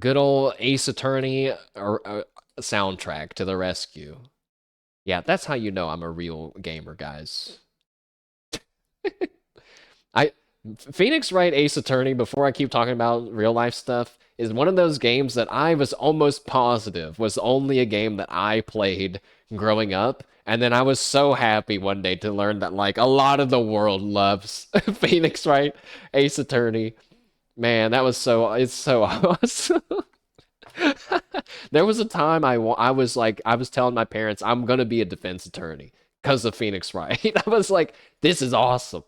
Good old Ace Attorney or soundtrack to the rescue. Yeah, that's how you know I'm a real gamer, guys. Phoenix Wright Ace Attorney, before I keep talking about real life stuff, is one of those games that I was almost positive was only a game that I played growing up. And then I was so happy one day to learn that like a lot of the world loves Phoenix Wright Ace Attorney. Man, it's so awesome. There was a time I was telling my parents I'm gonna be a defense attorney because of Phoenix Wright. I was like, this is awesome.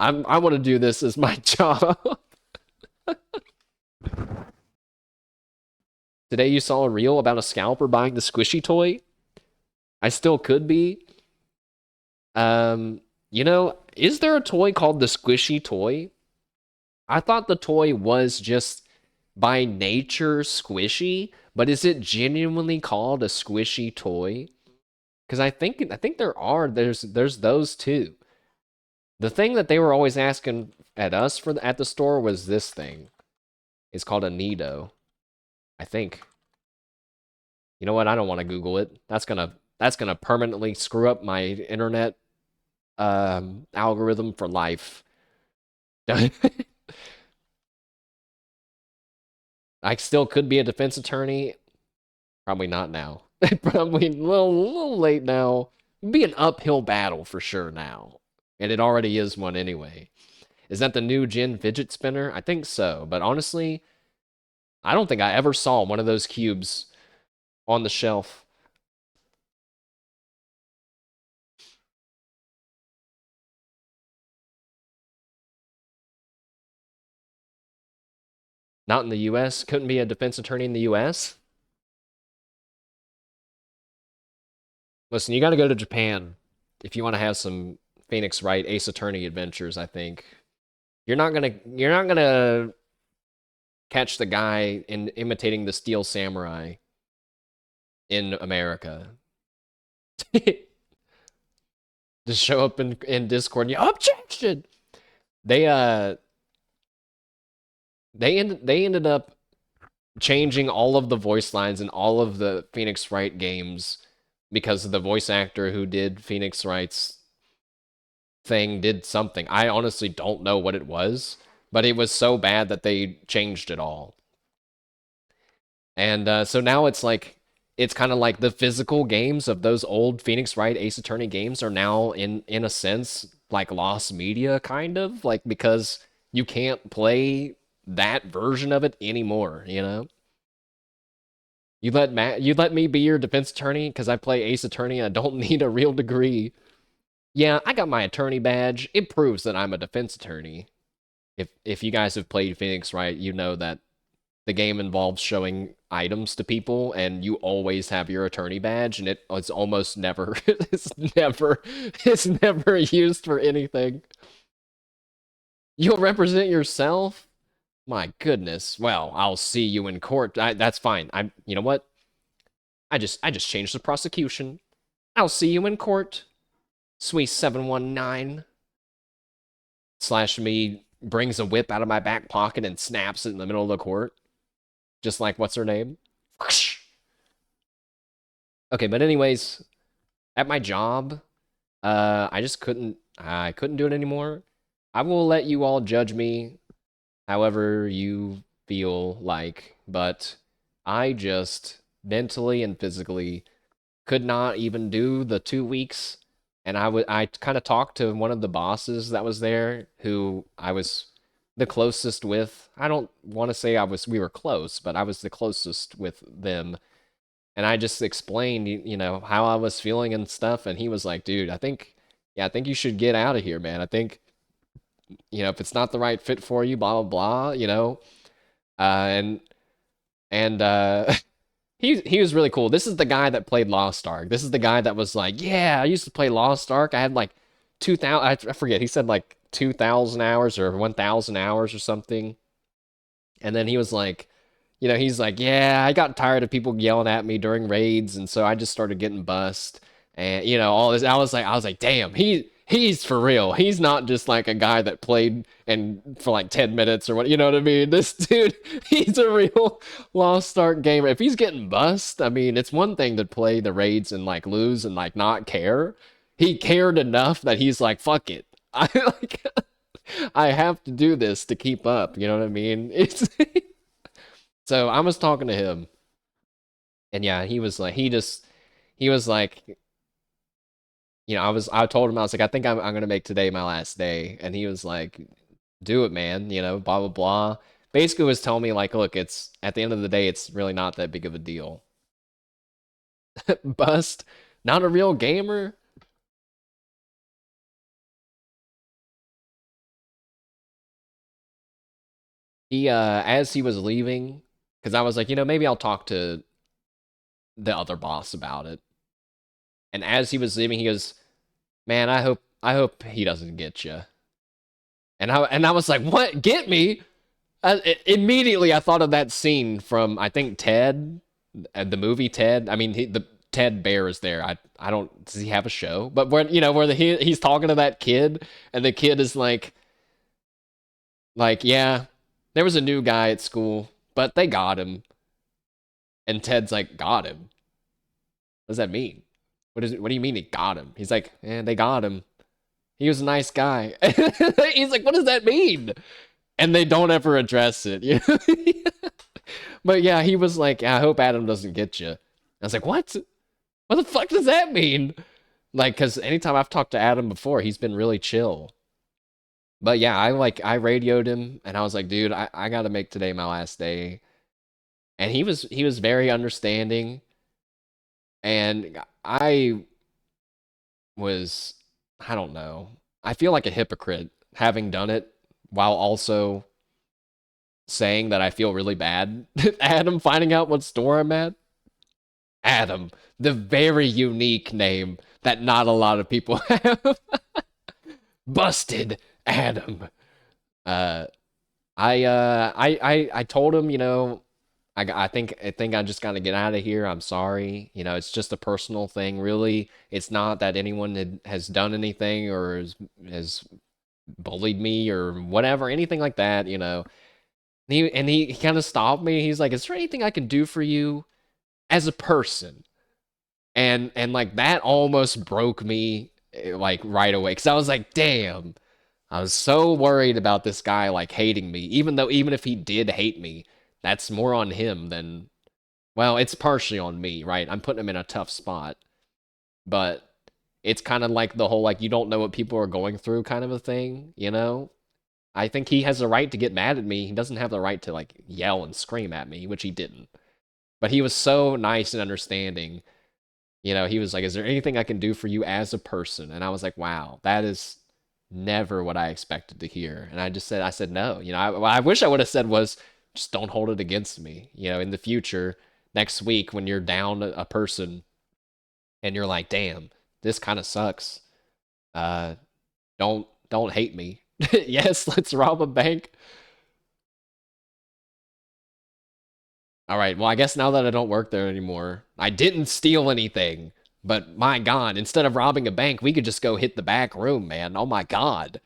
I want to do this as my job. Today you saw a reel about a scalper buying the squishy toy. I still could be. You know, is there a toy called the squishy toy? I thought the toy was just by nature squishy, but is it genuinely called a squishy toy? Because I think there's those too. The thing that they were always asking at us at the store was this thing. It's called a Nido, I think. You know what? I don't want to Google it. That's gonna permanently screw up my internet algorithm for life. I still could be a defense attorney. Probably not now. Probably a little late now. It'll be an uphill battle for sure now. And it already is one anyway. Is that the new gen fidget spinner? I think so. But honestly, I don't think I ever saw one of those cubes on the shelf. Not in the US. Couldn't be a defense attorney in the US. Listen, you got to go to Japan if you want to have some Phoenix Wright Ace Attorney adventures, I think. You're not gonna catch the guy in imitating the Steel Samurai in America. Just show up in Discord and you objection. They they ended up changing all of the voice lines in all of the Phoenix Wright games because the voice actor who did Phoenix Wright's thing did something. I honestly don't know what it was, but it was so bad that they changed it all. And so now it's kind of like the physical games of those old Phoenix Wright Ace Attorney games are now in a sense like lost media kind of like because you can't play that version of it anymore, you know? You let me be your defense attorney because I play Ace Attorney and I don't need a real degree. Yeah, I got my attorney badge. It proves that I'm a defense attorney. If you guys have played Phoenix Wright, you know that the game involves showing items to people and you always have your attorney badge and it's almost never it's never used for anything. You'll represent yourself? My goodness. Well, I'll see you in court. That's fine. You know what? I just changed the prosecution. I'll see you in court. Sweet 719 slash me brings a whip out of my back pocket and snaps it in the middle of the court. Just like what's her name? Okay, but anyways, at my job, I couldn't do it anymore. I will let you all judge me however you feel like, but I just mentally and physically could not even do the 2 weeks. And I kind of talked to one of the bosses that was there who I was the closest with. I don't want to say we were close, but I was the closest with them. And I just explained, how I was feeling and stuff. And he was like, dude, I think you should get out of here, man. I think, if it's not the right fit for you, blah, blah, blah. And he was really cool. This is the guy that played Lost Ark. This is the guy that was like, yeah, I used to play Lost Ark. I had like 2,000, I forget, he said like 2,000 hours or 1,000 hours or something. And then he was like, he's like, yeah, I got tired of people yelling at me during raids, and so I just started getting bussed. And all this. I was like, damn, he's for real. He's not just like a guy that played and for like 10 minutes or what, you know what I mean? This dude, he's a real Lost Ark gamer. If he's getting bussed, I mean, it's one thing to play the raids and like lose and like not care. He cared enough that he's like, fuck it. I like I have to do this to keep up, you know what I mean? It's so I was talking to him, and yeah, he was like, I told him, I was like, I think I'm gonna make today my last day, and he was like, do it, man, blah blah blah. Basically, was telling me like, look, it's at the end of the day, it's really not that big of a deal. Bust, not a real gamer. He as he was leaving, because I was like, maybe I'll talk to the other boss about it. And as he was leaving, he goes, "Man, I hope he doesn't get you." And I was like, "What? Get me?" Immediately, I thought of that scene from I think Ted, the movie Ted. I mean, the Ted Bear is there. I don't. Does he have a show? But when he's talking to that kid, and the kid is like, yeah, there was a new guy at school, but they got him. And Ted's like, got him. What does that mean? What do you mean he got him? He's like, they got him. He was a nice guy. He's like, what does that mean? And they don't ever address it. But yeah, he was like, I hope Adam doesn't get you. I was like, what? What the fuck does that mean? Like, because anytime I've talked to Adam before, he's been really chill. But yeah, I radioed him and I was like, dude, I gotta make today my last day. And he was very understanding. And was I don't know. I feel like a hypocrite having done it while also saying that I feel really bad. Adam finding out what store I'm at. Adam, the very unique name that not a lot of people have. Busted Adam. Uh, I told him, I think I just gotta get out of here. I'm sorry. It's just a personal thing, really. It's not that anyone has done anything or has bullied me or whatever, anything like that. And he kind of stopped me. He's like, "Is there anything I can do for you as a person?" And like that almost broke me like right away because I was like, "Damn." I was so worried about this guy like hating me, even if he did hate me, that's more on him than well, it's partially on me, right? I'm putting him in a tough spot, but it's kind of like the whole like you don't know what people are going through kind of a thing. I think he has a right to get mad at me. He doesn't have the right to like yell and scream at me, which he didn't. But he was so nice and understanding. He was like, "Is there anything I can do for you as a person?" And I was like, "Wow, that is never what I expected to hear." And I said no. What I wish I would have said was just don't hold it against me. In the future, next week when you're down a person and you're like, "Damn, this kind of sucks." Uh, don't hate me. Yes, let's rob a bank. All right. Well, I guess now that I don't work there anymore, I didn't steal anything. But my God, instead of robbing a bank, we could just go hit the back room, man. Oh my God.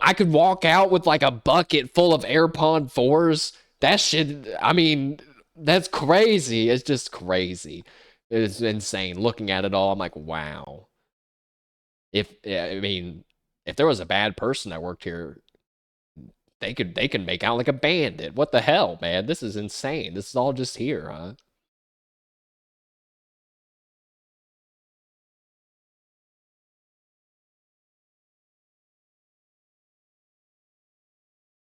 I could walk out with like a bucket full of AirPod 4s. That shit, I mean, that's crazy. It's just crazy. It's insane. Looking at it all, I'm like, wow. I mean, if there was a bad person that worked here, they could make out like a bandit. What the hell, man? This is insane. This is all just here, huh?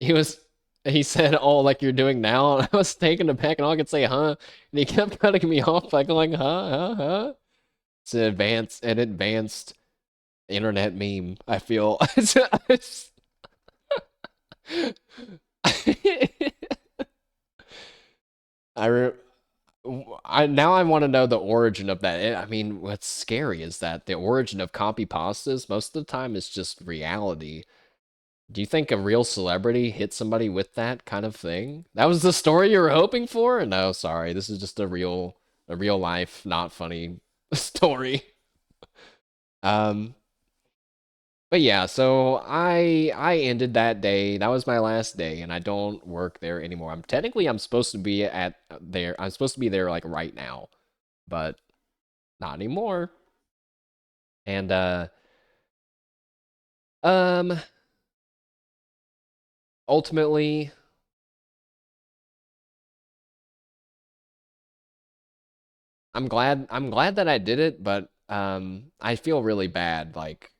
He was he said, "Oh, like you're doing now." And I was taken aback, and all I could say, "Huh?" And he kept cutting me off by going, "Huh, huh, huh." It's an advanced internet meme. I feel. I, re- I now I want to know the origin of that. I mean, what's scary is that the origin of copy pastas most of the time is just reality. Do you think a real celebrity hit somebody with that kind of thing? That was the story you were hoping for? No, sorry. This is just a real life, not funny story. Um, but yeah, so I ended that day. That was my last day, and I don't work there anymore. I'm supposed to be at there. I'm supposed to be there like right now, but not anymore. And um ultimately I'm glad that I did it, but I feel really bad like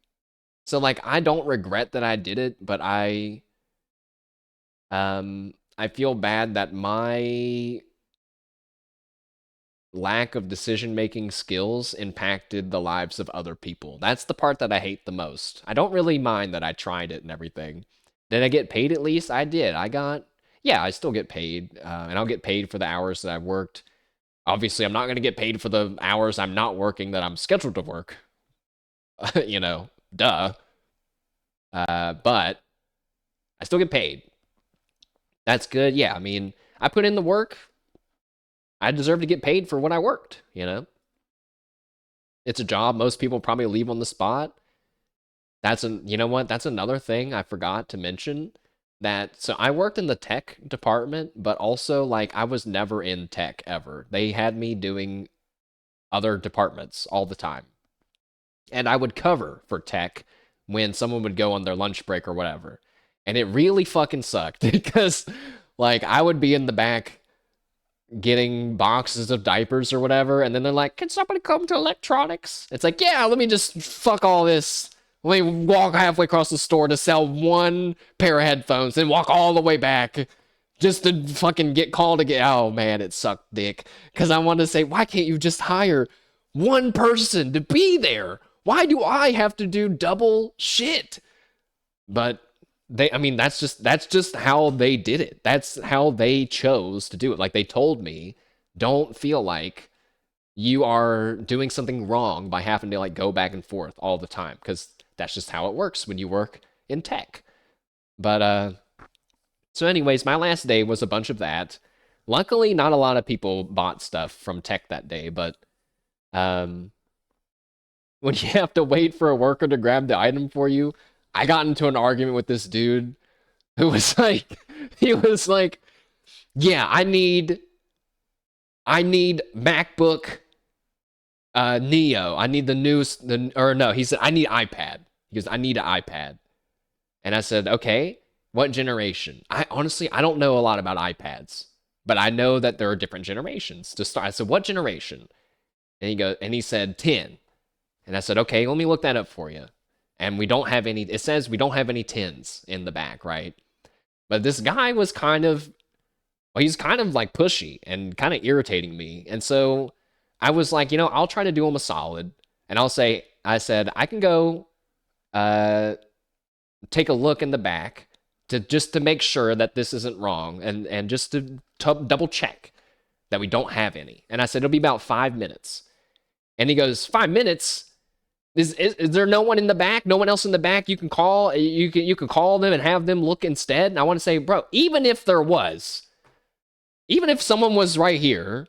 I don't regret that I did it, but I feel bad that my lack of decision making skills impacted the lives of other people. That's the part that I hate the most. I don't really mind that I tried it and everything. Did I get paid at least? I did. Yeah, I still get paid, and I'll get paid for the hours that I've worked. Obviously, I'm not going to get paid for the hours I'm not working that I'm scheduled to work. Duh. But I still get paid. That's good. Yeah, I mean, I put in the work. I deserve to get paid for what I worked. It's a job most people probably leave on the spot. You know what? That's another thing I forgot to mention. So I worked in the tech department, but also like I was never in tech ever. They had me doing other departments all the time. And I would cover for tech when someone would go on their lunch break or whatever. And it really fucking sucked because like I would be in the back getting boxes of diapers or whatever, and then they're like, "Can somebody come to electronics?" It's like, yeah, let me just fuck all this. Let me walk halfway across the store to sell one pair of headphones, then walk all the way back just to fucking get called again. Oh man, it sucked dick. Because I wanted to say, why can't you just hire one person to be there? Why do I have to do double shit? But I mean, that's just how they did it. That's how they chose to do it. Like they told me, don't feel like you are doing something wrong by having to like go back and forth all the time, because that's just how it works when you work in tech. But so anyways, my last day was a bunch of that. Luckily, not a lot of people bought stuff from tech that day, but um when you have to wait for a worker to grab the item for you, I got into an argument with this dude who was like, he was like, yeah, I need MacBook Neo. I need the newest, or no, he said, I need iPad. He goes, I need an iPad. And I said, okay, what generation? I honestly, I don't know a lot about iPads, but I know that there are different generations to start. I said, what generation? And he said 10. And I said, okay, let me look that up for you. And we don't have any, it says we don't have any 10s in the back, right? But this guy was kind of, well, he's kind of like pushy and kind of irritating me. And so I was like, I'll try to do him a solid. And I said, I can go uh, take a look in the back to just to make sure that this isn't wrong and just to double check that we don't have any. And I said, it'll be about 5 minutes. And he goes, 5 minutes? Is there no one in the back? No one else in the back you can call? You can call them and have them look instead? And I want to say, bro, even if there was, even if someone was right here,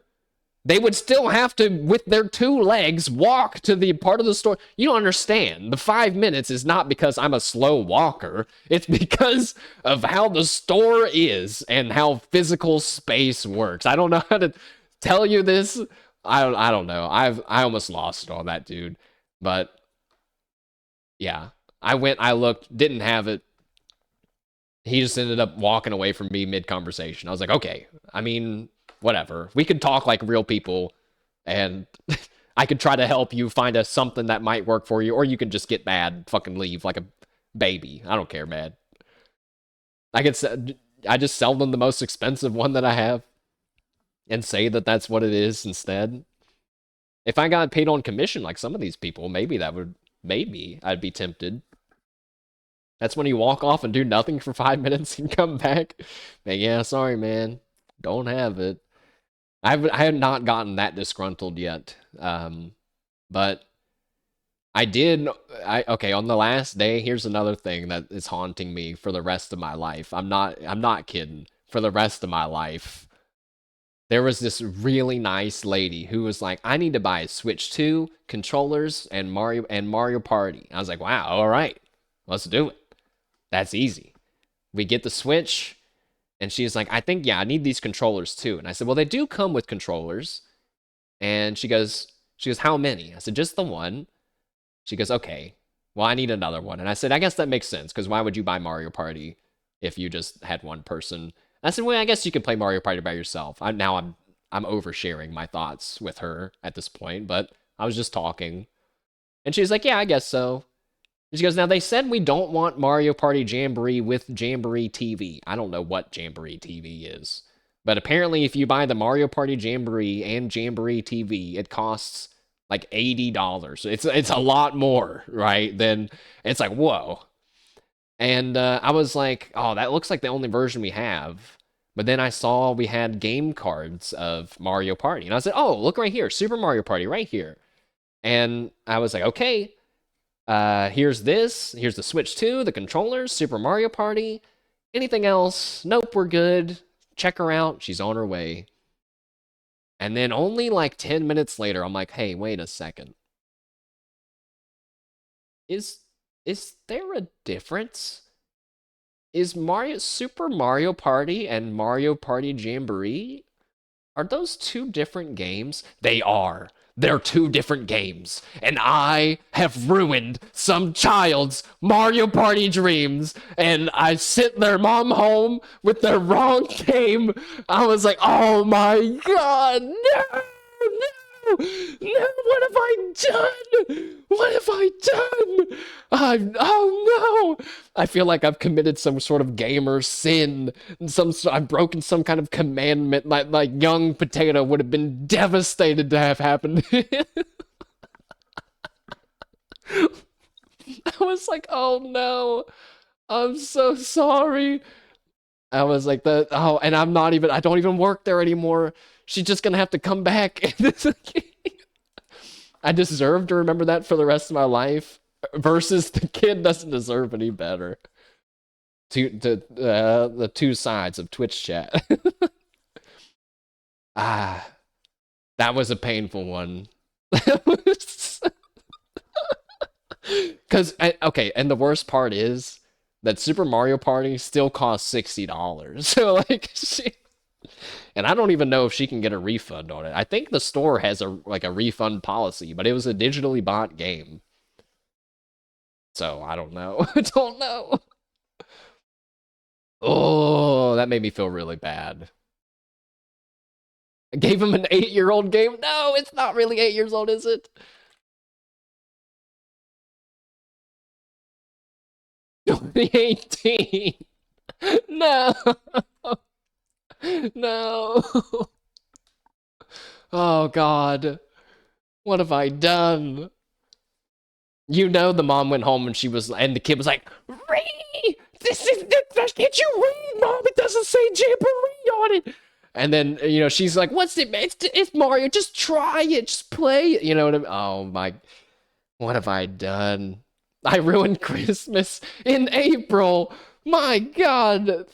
they would still have to, with their 2 legs, walk to the part of the store. You don't understand. The 5 minutes is not because I'm a slow walker. It's because of how the store is and how physical space works. I don't know how to tell you this. I don't know. I almost lost it on that dude. But yeah, I looked, didn't have it. He just ended up walking away from me mid conversation. I was like, okay, I mean, whatever. We could talk like real people, and I could try to help you find a something that might work for you, or you can just get mad, fucking leave like a baby. I don't care, man. I just sell them the most expensive one that I have and say that that's what it is instead. If I got paid on commission like some of these people, maybe I'd be tempted. That's when you walk off and do nothing for 5 minutes and come back. But yeah, sorry, man. Don't have it. I have not gotten that disgruntled yet. But I did. Okay. On the last day, here's another thing that is haunting me for the rest of my life. I'm not kidding. For the rest of my life, there was this really nice lady who was like, I need to buy a Switch 2, controllers, and Mario Party. I was like, wow, all right, let's do it. That's easy. We get the Switch, and she's like, I think, yeah, I need these controllers too. And I said, well, they do come with controllers. And she goes, how many? I said, just the one. She goes, okay, well, I need another one. And I said, I guess that makes sense, because why would you buy Mario Party if you just had one person? I said, well, I guess you could play Mario Party by yourself. I'm oversharing my thoughts with her at this point, but I was just talking. And she's like, yeah, I guess so. She goes, now they said we don't want Mario Party Jamboree with Jamboree TV. I don't know what Jamboree TV is. But apparently if you buy the Mario Party Jamboree and Jamboree TV, it costs like $80. It's a lot more, right? Then it's like, whoa. And I was like, oh, that looks like the only version we have. But then I saw we had game cards of Mario Party. And I said, oh, look right here. Super Mario Party right here. And I was like, okay, here's this. Here's the Switch 2, the controllers, Super Mario Party. Anything else? Nope, we're good. Check her out. She's on her way. And then only like 10 minutes later, I'm like, hey, wait a second. Is there a difference? Is Super Mario Party and Mario Party Jamboree, are those two different games? They are. They're two different games, and I have ruined some child's Mario Party dreams, and I sent their mom home with the wrong game. I was like, oh my god, no, no, no, what have I done? What have I done? Oh no, I feel like I've committed some sort of gamer sin. I've broken some kind of commandment. Like young potato would have been devastated to have happened. I was like, oh no, I'm so sorry. I was like, and I don't even work there anymore. She's just gonna have to come back. I deserve to remember that for the rest of my life. Versus the kid doesn't deserve any better. The two sides of Twitch chat. Ah, that was a painful one. Because okay, and the worst part is that Super Mario Party still costs $60. So like and I don't even know if she can get a refund on it. I think the store has a refund policy, but it was a digitally bought game. So I don't know. I don't know. Oh, that made me feel really bad. I gave him an 8-year-old game. No, it's not really 8 years old, is it? 2018. No. No. Oh, God. What have I done? You know, the mom went home and the kid was like, "Read! Can't you read, Mom? It doesn't say Jamboree on it." And then, she's like, "What's it, man? It's Mario. Just try it. Just play it." You know what I mean? Oh, my. What have I done? I ruined Christmas in April. My God.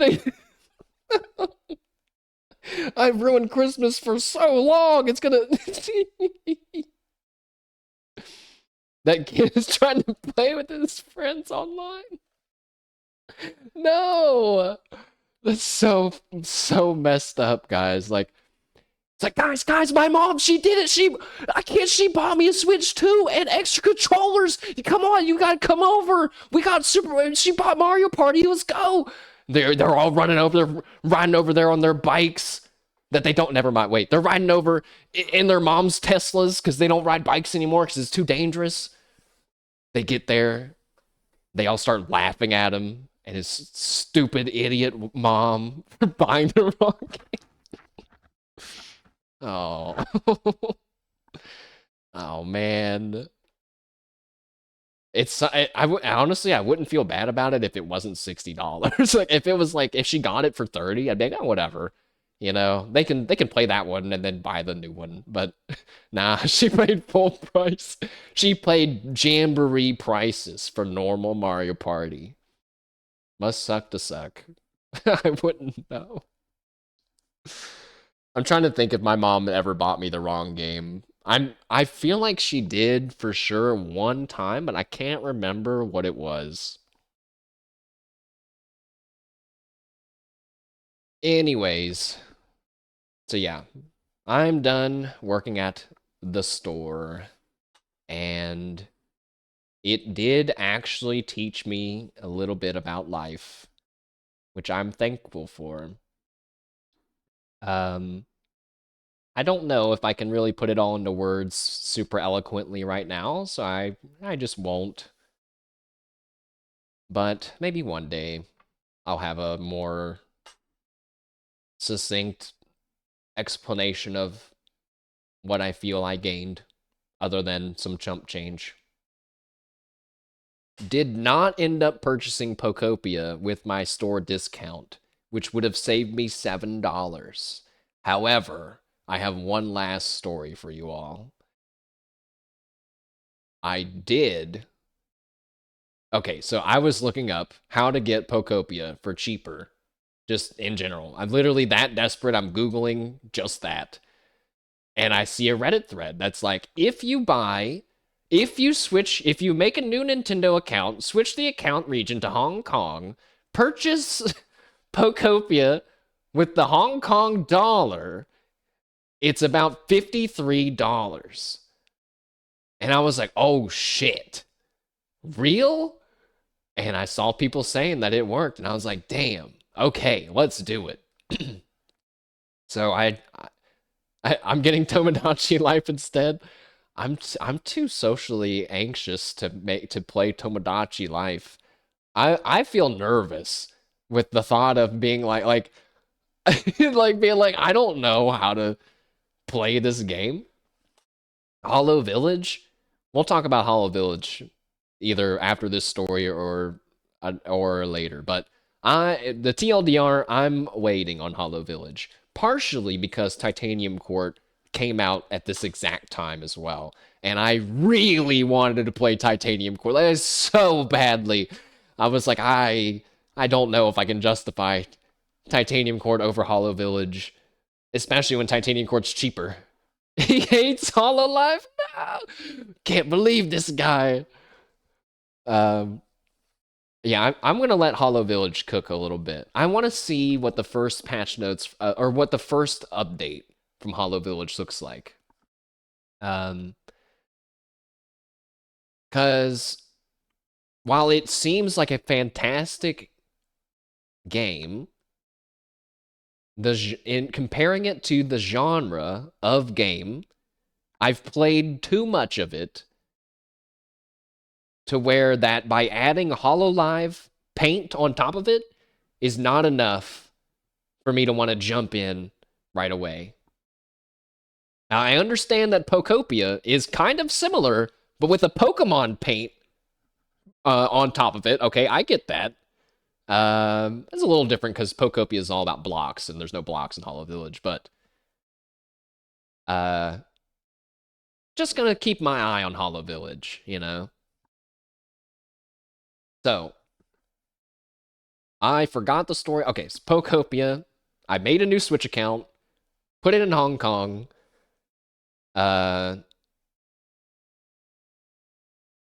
I've ruined Christmas for so long. It's gonna... That kid is trying to play with his friends online. No. That's so messed up, guys. Like, it's like, guys, my mom, she did it. She bought me a Switch too and extra controllers. Come on, you gotta come over. She bought Mario Party. Let's go. They're all running over. They're riding over there on their bikes that they don't. Never mind. Wait, they're riding over in their mom's Teslas because they don't ride bikes anymore because it's too dangerous. They get there. They all start laughing at him and his stupid idiot mom for buying the wrong game. Oh. Oh, man. Honestly, I wouldn't feel bad about it if it wasn't $60. Like, if it was like, if she got it for 30, I'd be like, oh, whatever. They can play that one and then buy the new one. But nah, she paid full price. She paid Jamboree prices for normal Mario Party. Must suck to suck. I wouldn't know. I'm trying to think if my mom ever bought me the wrong game. I feel like she did for sure one time, but I can't remember what it was. Anyways, so yeah, I'm done working at the store, and it did actually teach me a little bit about life, which I'm thankful for. I don't know if I can really put it all into words super eloquently right now, so I just won't. But maybe one day I'll have a more succinct explanation of what I feel I gained, other than some chump change. Did not end up purchasing Pokopia with my store discount, which would have saved me $7. However, I have one last story for you all. I did. Okay, so I was looking up how to get Pokopia for cheaper, just in general. I'm literally that desperate, I'm Googling just that. And I see a Reddit thread that's like, if you make a new Nintendo account, switch the account region to Hong Kong, purchase Pokopia with the Hong Kong dollar, it's about $53. And I was like, oh shit, real? And I saw people saying that it worked, and I was like, damn, okay, let's do it. So I'm getting Tomodachi Life instead. I'm too socially anxious to play Tomodachi Life. I feel nervous with the thought of being like like being like I don't know how to play this game. Hollow Village. We'll talk about Hollow Village either after this story or later. But the TLDR, I'm waiting on Hollow Village, partially because Titanium Court came out at this exact time as well, and I really wanted to play Titanium Court like so badly. I was like, I don't know if I can justify Titanium Court over Hollow Village, especially when Titanium Court's cheaper. He hates Hololive? No! Can't believe this guy. Um, yeah, I'm gonna let Hollow Village cook a little bit. I want to see what the first patch notes or what the first update from Hollow Village looks like. Um, because while it seems like a fantastic game, in comparing it to the genre of game, I've played too much of it to where that by adding HoloLive paint on top of it is not enough for me to want to jump in right away. Now, I understand that Pokopia is kind of similar, but with a Pokemon paint on top of it. Okay, I get that. It's a little different because Pokopia is all about blocks, and there's no blocks in Hollow Village, but uh, just gonna keep my eye on Hollow Village, you know? So, I forgot the story. Okay, so Pokopia. I made a new Switch account, put it in Hong Kong. Uh,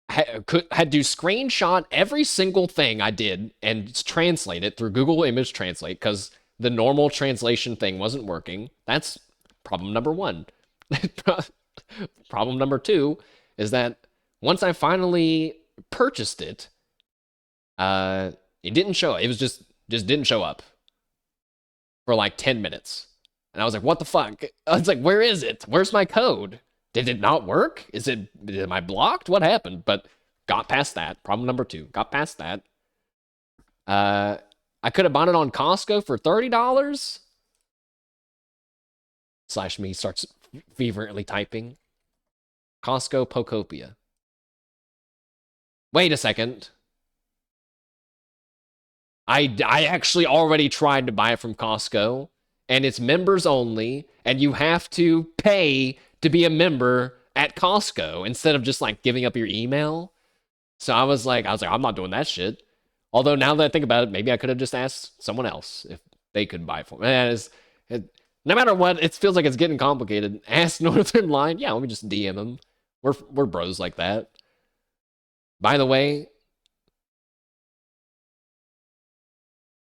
had to screenshot every single thing I did and translate it through Google Image Translate because the normal translation thing wasn't working. That's problem number one. Problem number two is that once I finally purchased it, it didn't show. It was just didn't show up for like 10 minutes. And I was like, what the fuck? I was like, where is it? Where's my code? Did it not work? Am I blocked? What happened? But got past that. Problem number two. Got past that. I could have bought it on Costco for $30. Slash me starts fervently typing. Costco Pokopia. Wait a second. I actually already tried to buy it from Costco, and it's members only, and you have to pay to be a member at Costco instead of just like giving up your email. So I was like, I'm not doing that shit. Although now that I think about it, maybe I could have just asked someone else if they could buy for me. No matter what, it feels like it's getting complicated. Ask Northern Line. Yeah, let me just DM him. We're bros like that. By the way,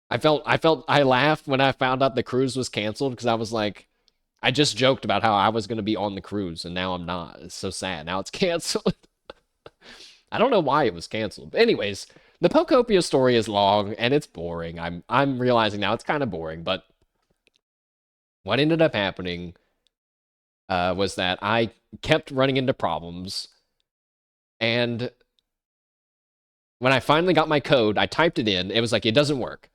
I laughed when I found out the cruise was canceled because I was like, I just joked about how I was going to be on the cruise and now I'm not. It's so sad. Now it's canceled. I don't know why it was canceled. But anyways, the Pokopia story is long and it's boring. I'm realizing now it's kind of boring, but what ended up happening was that I kept running into problems, and when I finally got my code, I typed it in. It was like, it doesn't work.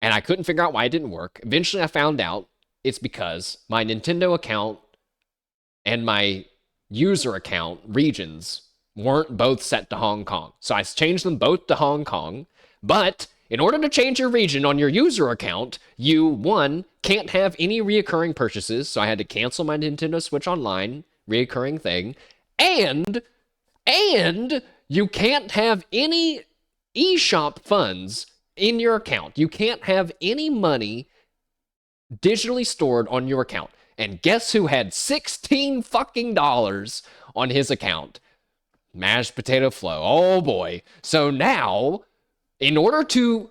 And I couldn't figure out why it didn't work. Eventually, I found out it's because my Nintendo account and my user account regions weren't both set to Hong Kong. So I changed them both to Hong Kong. But in order to change your region on your user account, you, one, can't have any reoccurring purchases. So I had to cancel my Nintendo Switch Online reoccurring thing. And you can't have any eShop funds in your account. You can't have any money digitally stored on your account. And guess who had 16 fucking dollars on his account? Mashed potato flow. Oh boy. So now in order to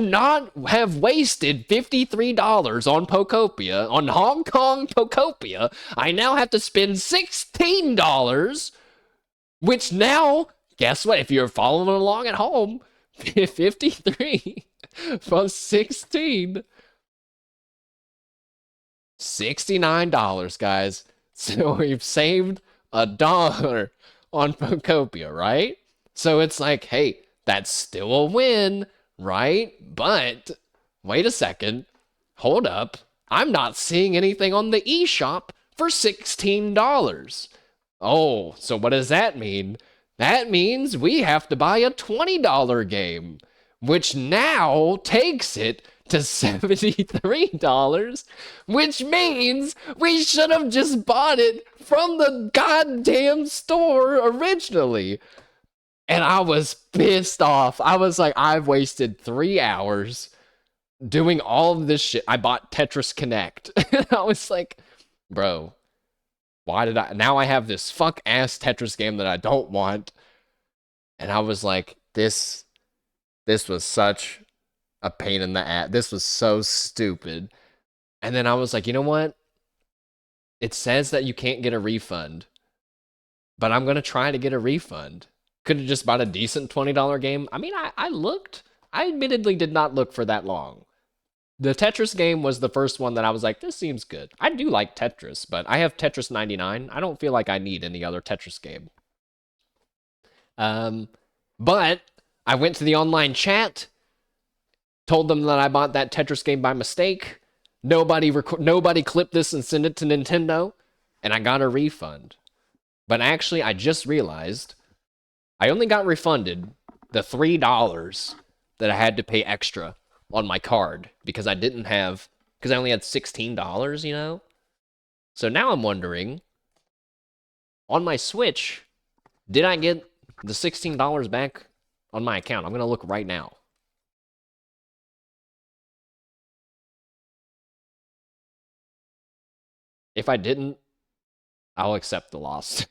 not have wasted $53 on Pokopia, on Hong Kong Pokopia, I now have to spend $16, which now, guess what? If you're following along at home, 53 plus 16, $69, guys. So we've saved $1 on Pokopia, right? So it's like, hey, that's still a win, right? But wait a second. Hold up. I'm not seeing anything on the eShop for $16. Oh, so what does that mean? That means we have to buy a $20 game, which now takes it to $73, which means we should have just bought it from the goddamn store originally. And I was pissed off. I was like, I've wasted 3 hours doing all of this shit. I bought Tetris Connect. And I was like, bro, why did I? Now I have this fuck ass Tetris game that I don't want. And I was like, this was such a pain in the ass. This was so stupid. And then I was like, you know what? It says that you can't get a refund, but I'm going to try to get a refund. Could have just bought a decent $20 game. I mean, I looked. I admittedly did not look for that long. The Tetris game was the first one that I was like, this seems good. I do like Tetris, but I have Tetris 99. I don't feel like I need any other Tetris game. But I went to the online chat, told them that I bought that Tetris game by mistake. Nobody clipped this and sent it to Nintendo, and I got a refund. But actually, I just realized I only got refunded the $3 that I had to pay extra on my card because I only had $16, you know? So now I'm wondering, on my Switch, did I get the $16 back on my account? I'm going to look right now. If I didn't, I'll accept the loss.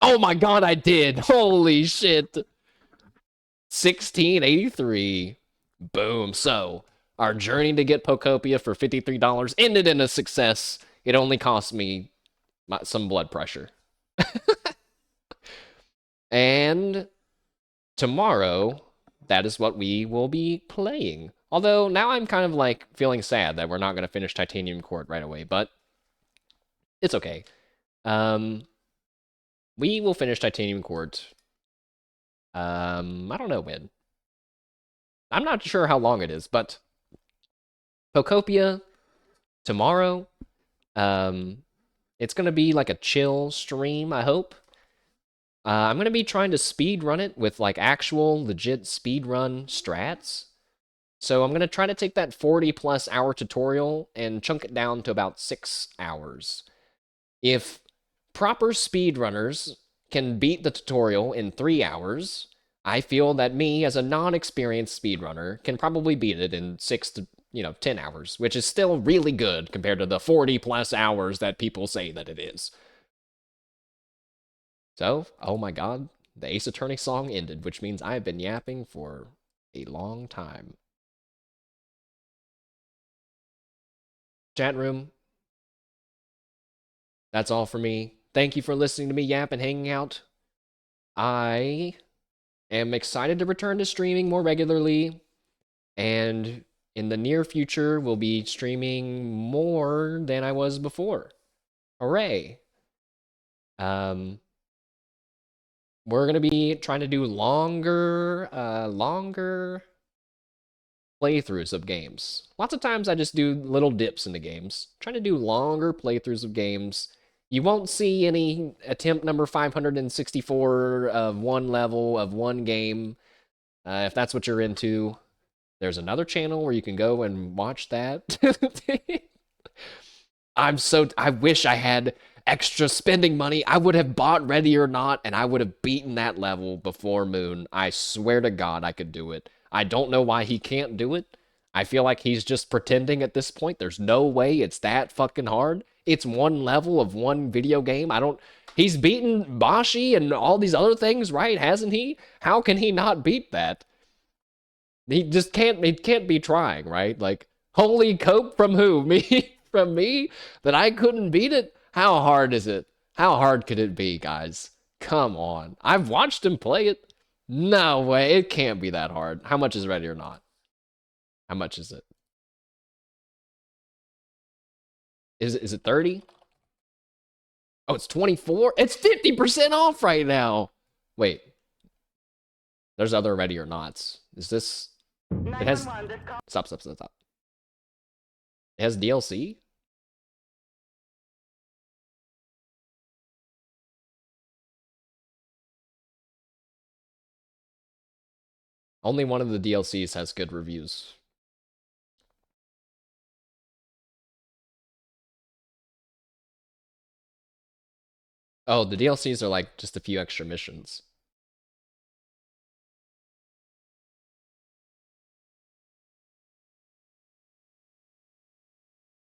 Oh my god, I did! Holy shit! 1683. Boom. So, our journey to get Pokopia for $53 ended in a success. It only cost me some blood pressure. And tomorrow, that is what we will be playing. Although, now I'm kind of like feeling sad that we're not going to finish Titanium Court right away, but it's okay. We will finish Titanium Court. I don't know when. I'm not sure how long it is, but Pokopia tomorrow. It's gonna be like a chill stream, I hope. I'm gonna be trying to speed run it with like actual legit speed run strats. So I'm gonna try to take that 40+ hour tutorial and chunk it down to about 6 hours. If proper speedrunners can beat the tutorial in 3 hours, I feel that me, as a non-experienced speedrunner, can probably beat it in 6 to 10 hours, which is still really good compared to the 40+ hours that people say that it is. So, oh my god, the Ace Attorney song ended, which means I've been yapping for a long time. Chat room, that's all for me. Thank you for listening to me yap and hanging out. I am excited to return to streaming more regularly, and in the near future, we'll be streaming more than I was before. Hooray! We're gonna be trying to do longer playthroughs of games. Lots of times I just do little dips into games. Trying to do longer playthroughs of games. You won't see any attempt number 564 of one level of one game. If that's what you're into, there's another channel where you can go and watch that. I wish I had extra spending money. I would have bought Ready or Not, and I would have beaten that level before Moon. I swear to God I could do it. I don't know why he can't do it. I feel like he's just pretending at this point. There's no way it's that fucking hard. it's one level of one video game. I don't. He's beaten Bashi and all these other things, right? Hasn't he? How can he not beat that? He just can't. He can't be trying, right? Like, holy cope from who? Me? From me? That I couldn't beat it? How hard is it? How hard could it be, guys? Come on. I've watched him play it. No way. It can't be that hard. How much is Ready or Not? How much is it? Is it 30? Oh, it's 24? It's 50% off right now. Wait, there's other Ready or Nots. Is this... It has... Stop, stop, stop, stop. It has DLC? Only one of the DLCs has good reviews. Oh, the DLCs are like just a few extra missions.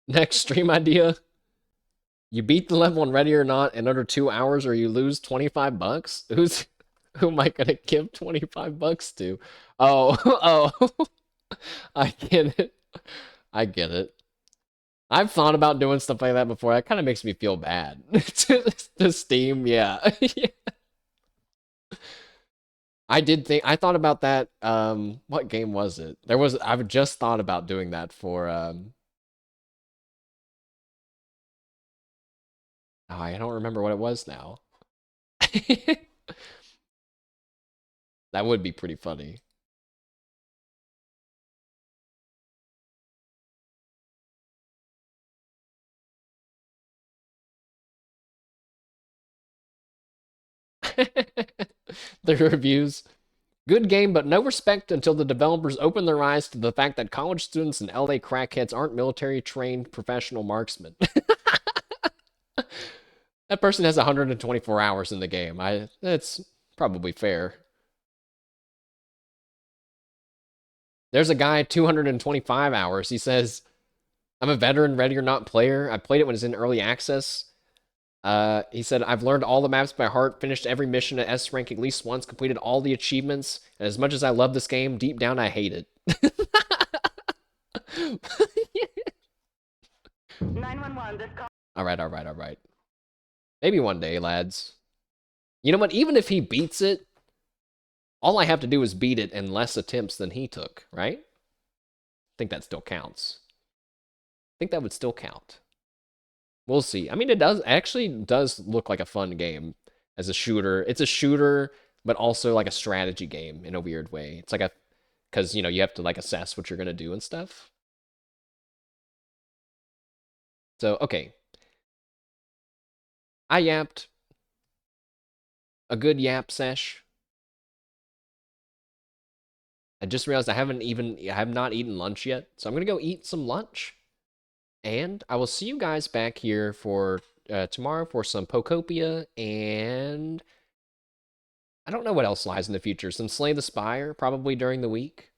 Next stream idea. You beat the level in Ready or Not in under 2 hours or you lose 25 bucks? Who am I gonna give 25 bucks to? Oh, oh. I get it. I get it. I've thought about doing stuff like that before. That kind of makes me feel bad. To Steam, yeah. I did think I thought about that. What game was it? I've just thought about doing that for oh, I don't remember what it was now. That would be pretty funny. The reviews. Good game, but no respect until the developers open their eyes to the fact that college students and LA crackheads aren't military trained professional marksmen. That person has 124 hours in the game. That's probably fair. There's a guy 225 hours. He says, "I'm a veteran, Ready or Not player. I played it when it was in early access. He said, I've learned all the maps by heart, finished every mission at S rank at least once, completed all the achievements, and as much as I love this game, deep down I hate it." 911, this call. All right, all right, all right. Maybe one day, lads. You know what? Even if he beats it, all I have to do is beat it in less attempts than he took, right? I think that still counts. I think that would still count. We'll see. I mean, it does look like a fun game as a shooter. It's a shooter, but also like a strategy game in a weird way. It's like because you have to like assess what you're gonna do and stuff. So okay, I yapped a good yap sesh. I just realized I have not eaten lunch yet, so I'm gonna go eat some lunch, and I will see you guys back here for tomorrow for some Pokopia, and I don't know what else lies in the future. Some Slay the Spire probably during the week.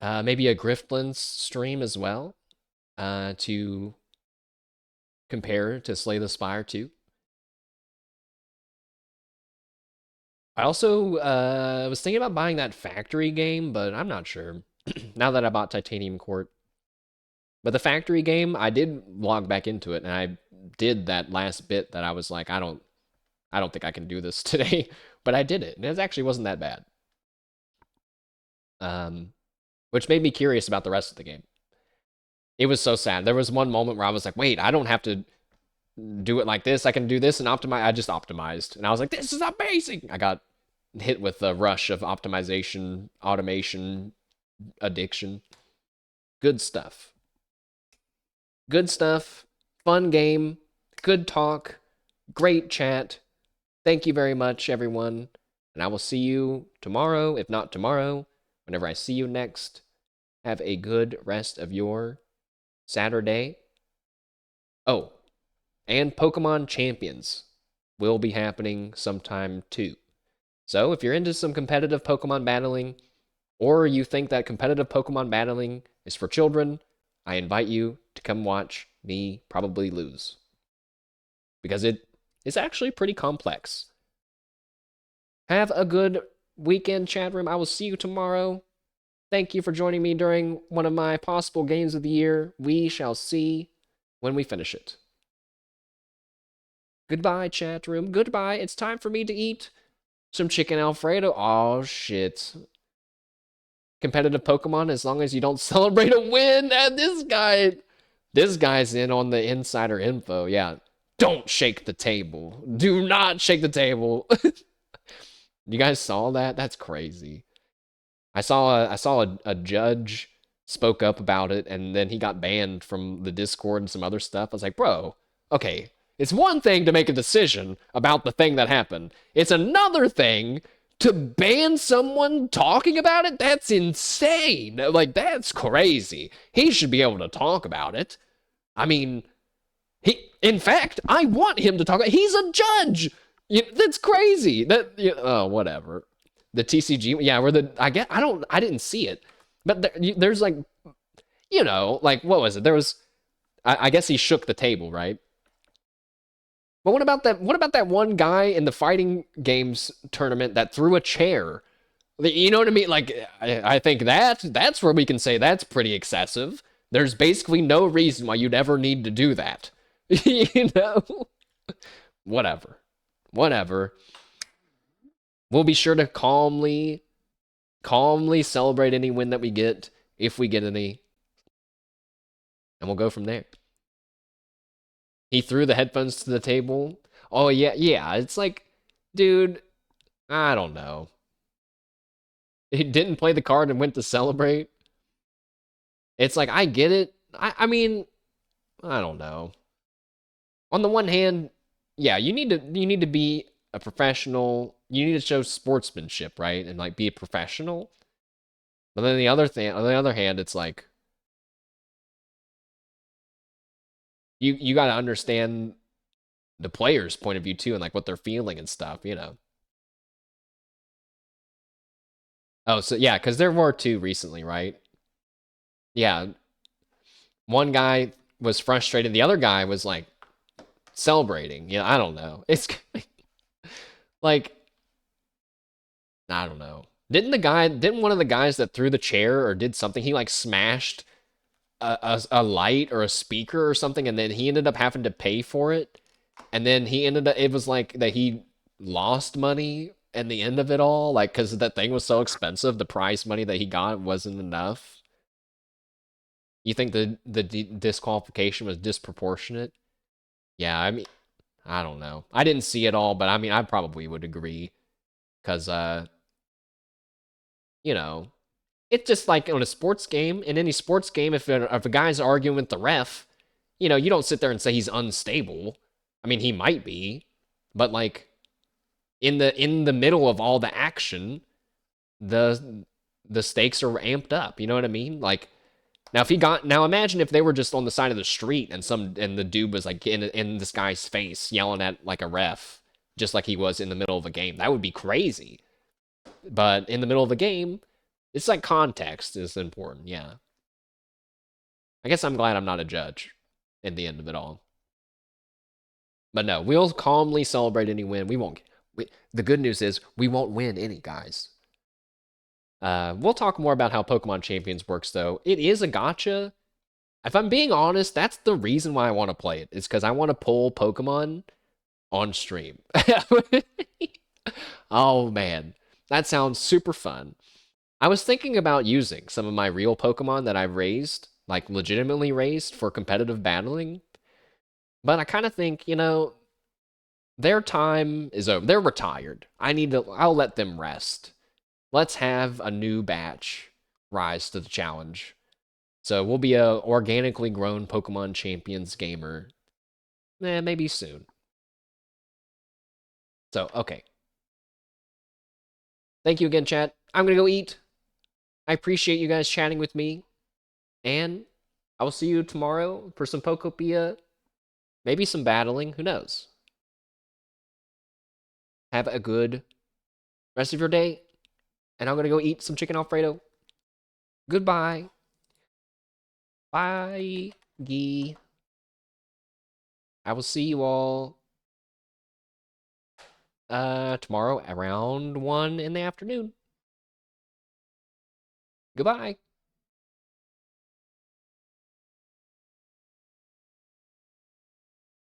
Maybe a Griftlands stream as well to compare to Slay the Spire 2. I also was thinking about buying that factory game, but I'm not sure now that I bought Titanium Court. But the factory game, I did log back into it, and I did that last bit that I was like, I don't think I can do this today, but I did it, and it actually wasn't that bad. Which made me curious about the rest of the game. It was so sad. There was one moment where I was like, wait, I don't have to do it like this. I can do this and optimize. I just optimized. And I was like, this is amazing. I got hit with the rush of optimization, automation, addiction. Good stuff. Good stuff. Fun game. Good talk. Great chat. Thank you very much, everyone. And I will see you tomorrow, if not tomorrow, whenever I see you next. Have a good rest of your Saturday. Oh, and Pokemon Champions will be happening sometime too. So if you're into some competitive Pokemon battling, or you think that competitive Pokemon battling is for children, I invite you to come watch me probably lose. because it is actually pretty complex. Have a good weekend, chat room. I will see you tomorrow. Thank you for joining me during one of my possible games of the year. We shall see when we finish it. Goodbye, chat room. Goodbye. It's time for me to eat some chicken Alfredo. Oh, shit. Competitive Pokemon, as long as you don't celebrate a win. And this guy's in on the insider info. Yeah. Don't shake the table. Do not shake the table. You guys saw that? That's crazy. I saw a judge spoke up about it, and then he got banned from the Discord and some other stuff. I was like, bro, okay, it's one thing to make a decision about the thing that happened. It's another thing to ban someone talking about it. That's insane. Like, that's crazy. He should be able to talk about it. I mean, in fact, I want him to talk. He's a judge. That's crazy. Oh, whatever. The TCG, yeah, where I didn't see it, but there's like, like what was it? There was, I guess he shook the table, right? But what about that? What about that one guy in the fighting games tournament that threw a chair? You know what I mean? Like, I think that's where we can say that's pretty excessive. There's basically no reason why you'd ever need to do that. you know? Whatever. Whatever. We'll be sure to calmly celebrate any win that we get, if we get any. And we'll go from there. He threw the headphones to the table. Oh, yeah. It's like, dude, I don't know. He didn't play the card and went to celebrate. It's like, I get it. I mean, I don't know. On the one hand, yeah, you need to be a professional. You need to show sportsmanship, right? And like be a professional. But then on the other hand, it's like you got to understand the player's point of view too, and like what they're feeling and stuff, Oh, so yeah, because there were two recently, right? Yeah, one guy was frustrated, the other guy was like celebrating. I don't know. It's like, I don't know. Didn't one of the guys that threw the chair or did something, he like smashed a light or a speaker or something, and then he ended up having to pay for it. And then it was like that he lost money at the end of it all, like, because that thing was so expensive, the prize money that he got wasn't enough. You think the disqualification was disproportionate? Yeah, I mean, I don't know. I didn't see it all, but I mean, I probably would agree. Because, you know, it's just like on a sports game. In any sports game, if a guy's arguing with the ref, you don't sit there and say he's unstable. I mean, he might be, but like in the middle of all the action, the stakes are amped up. You know what I mean? Like now imagine if they were just on the side of the street and the dude was like in this guy's face yelling at like a ref, just like he was in the middle of a game. That would be crazy. But in the middle of the game, it's like context is important. Yeah. I guess I'm glad I'm not a judge in the end of it all. But no, we'll calmly celebrate any win. The good news is we won't win any, guys. We'll talk more about how Pokemon Champions works, though. It is a gacha. If I'm being honest, that's the reason why I want to play it. Is because I want to pull Pokemon on stream. Oh, man. That sounds super fun. I was thinking about using some of my real Pokemon that I've raised, like legitimately raised for competitive battling. But I kind of think, their time is over. They're retired. I'll let them rest. Let's have a new batch rise to the challenge. So we'll be a organically grown Pokemon Champions gamer. Maybe soon. So, okay. Thank you again, chat. I'm going to go eat. I appreciate you guys chatting with me. And I will see you tomorrow for some Pokopia. Maybe some battling. Who knows? Have a good rest of your day. And I'm going to go eat some chicken Alfredo. Goodbye. Bye. I will see you all tomorrow around 1 in the afternoon. Goodbye.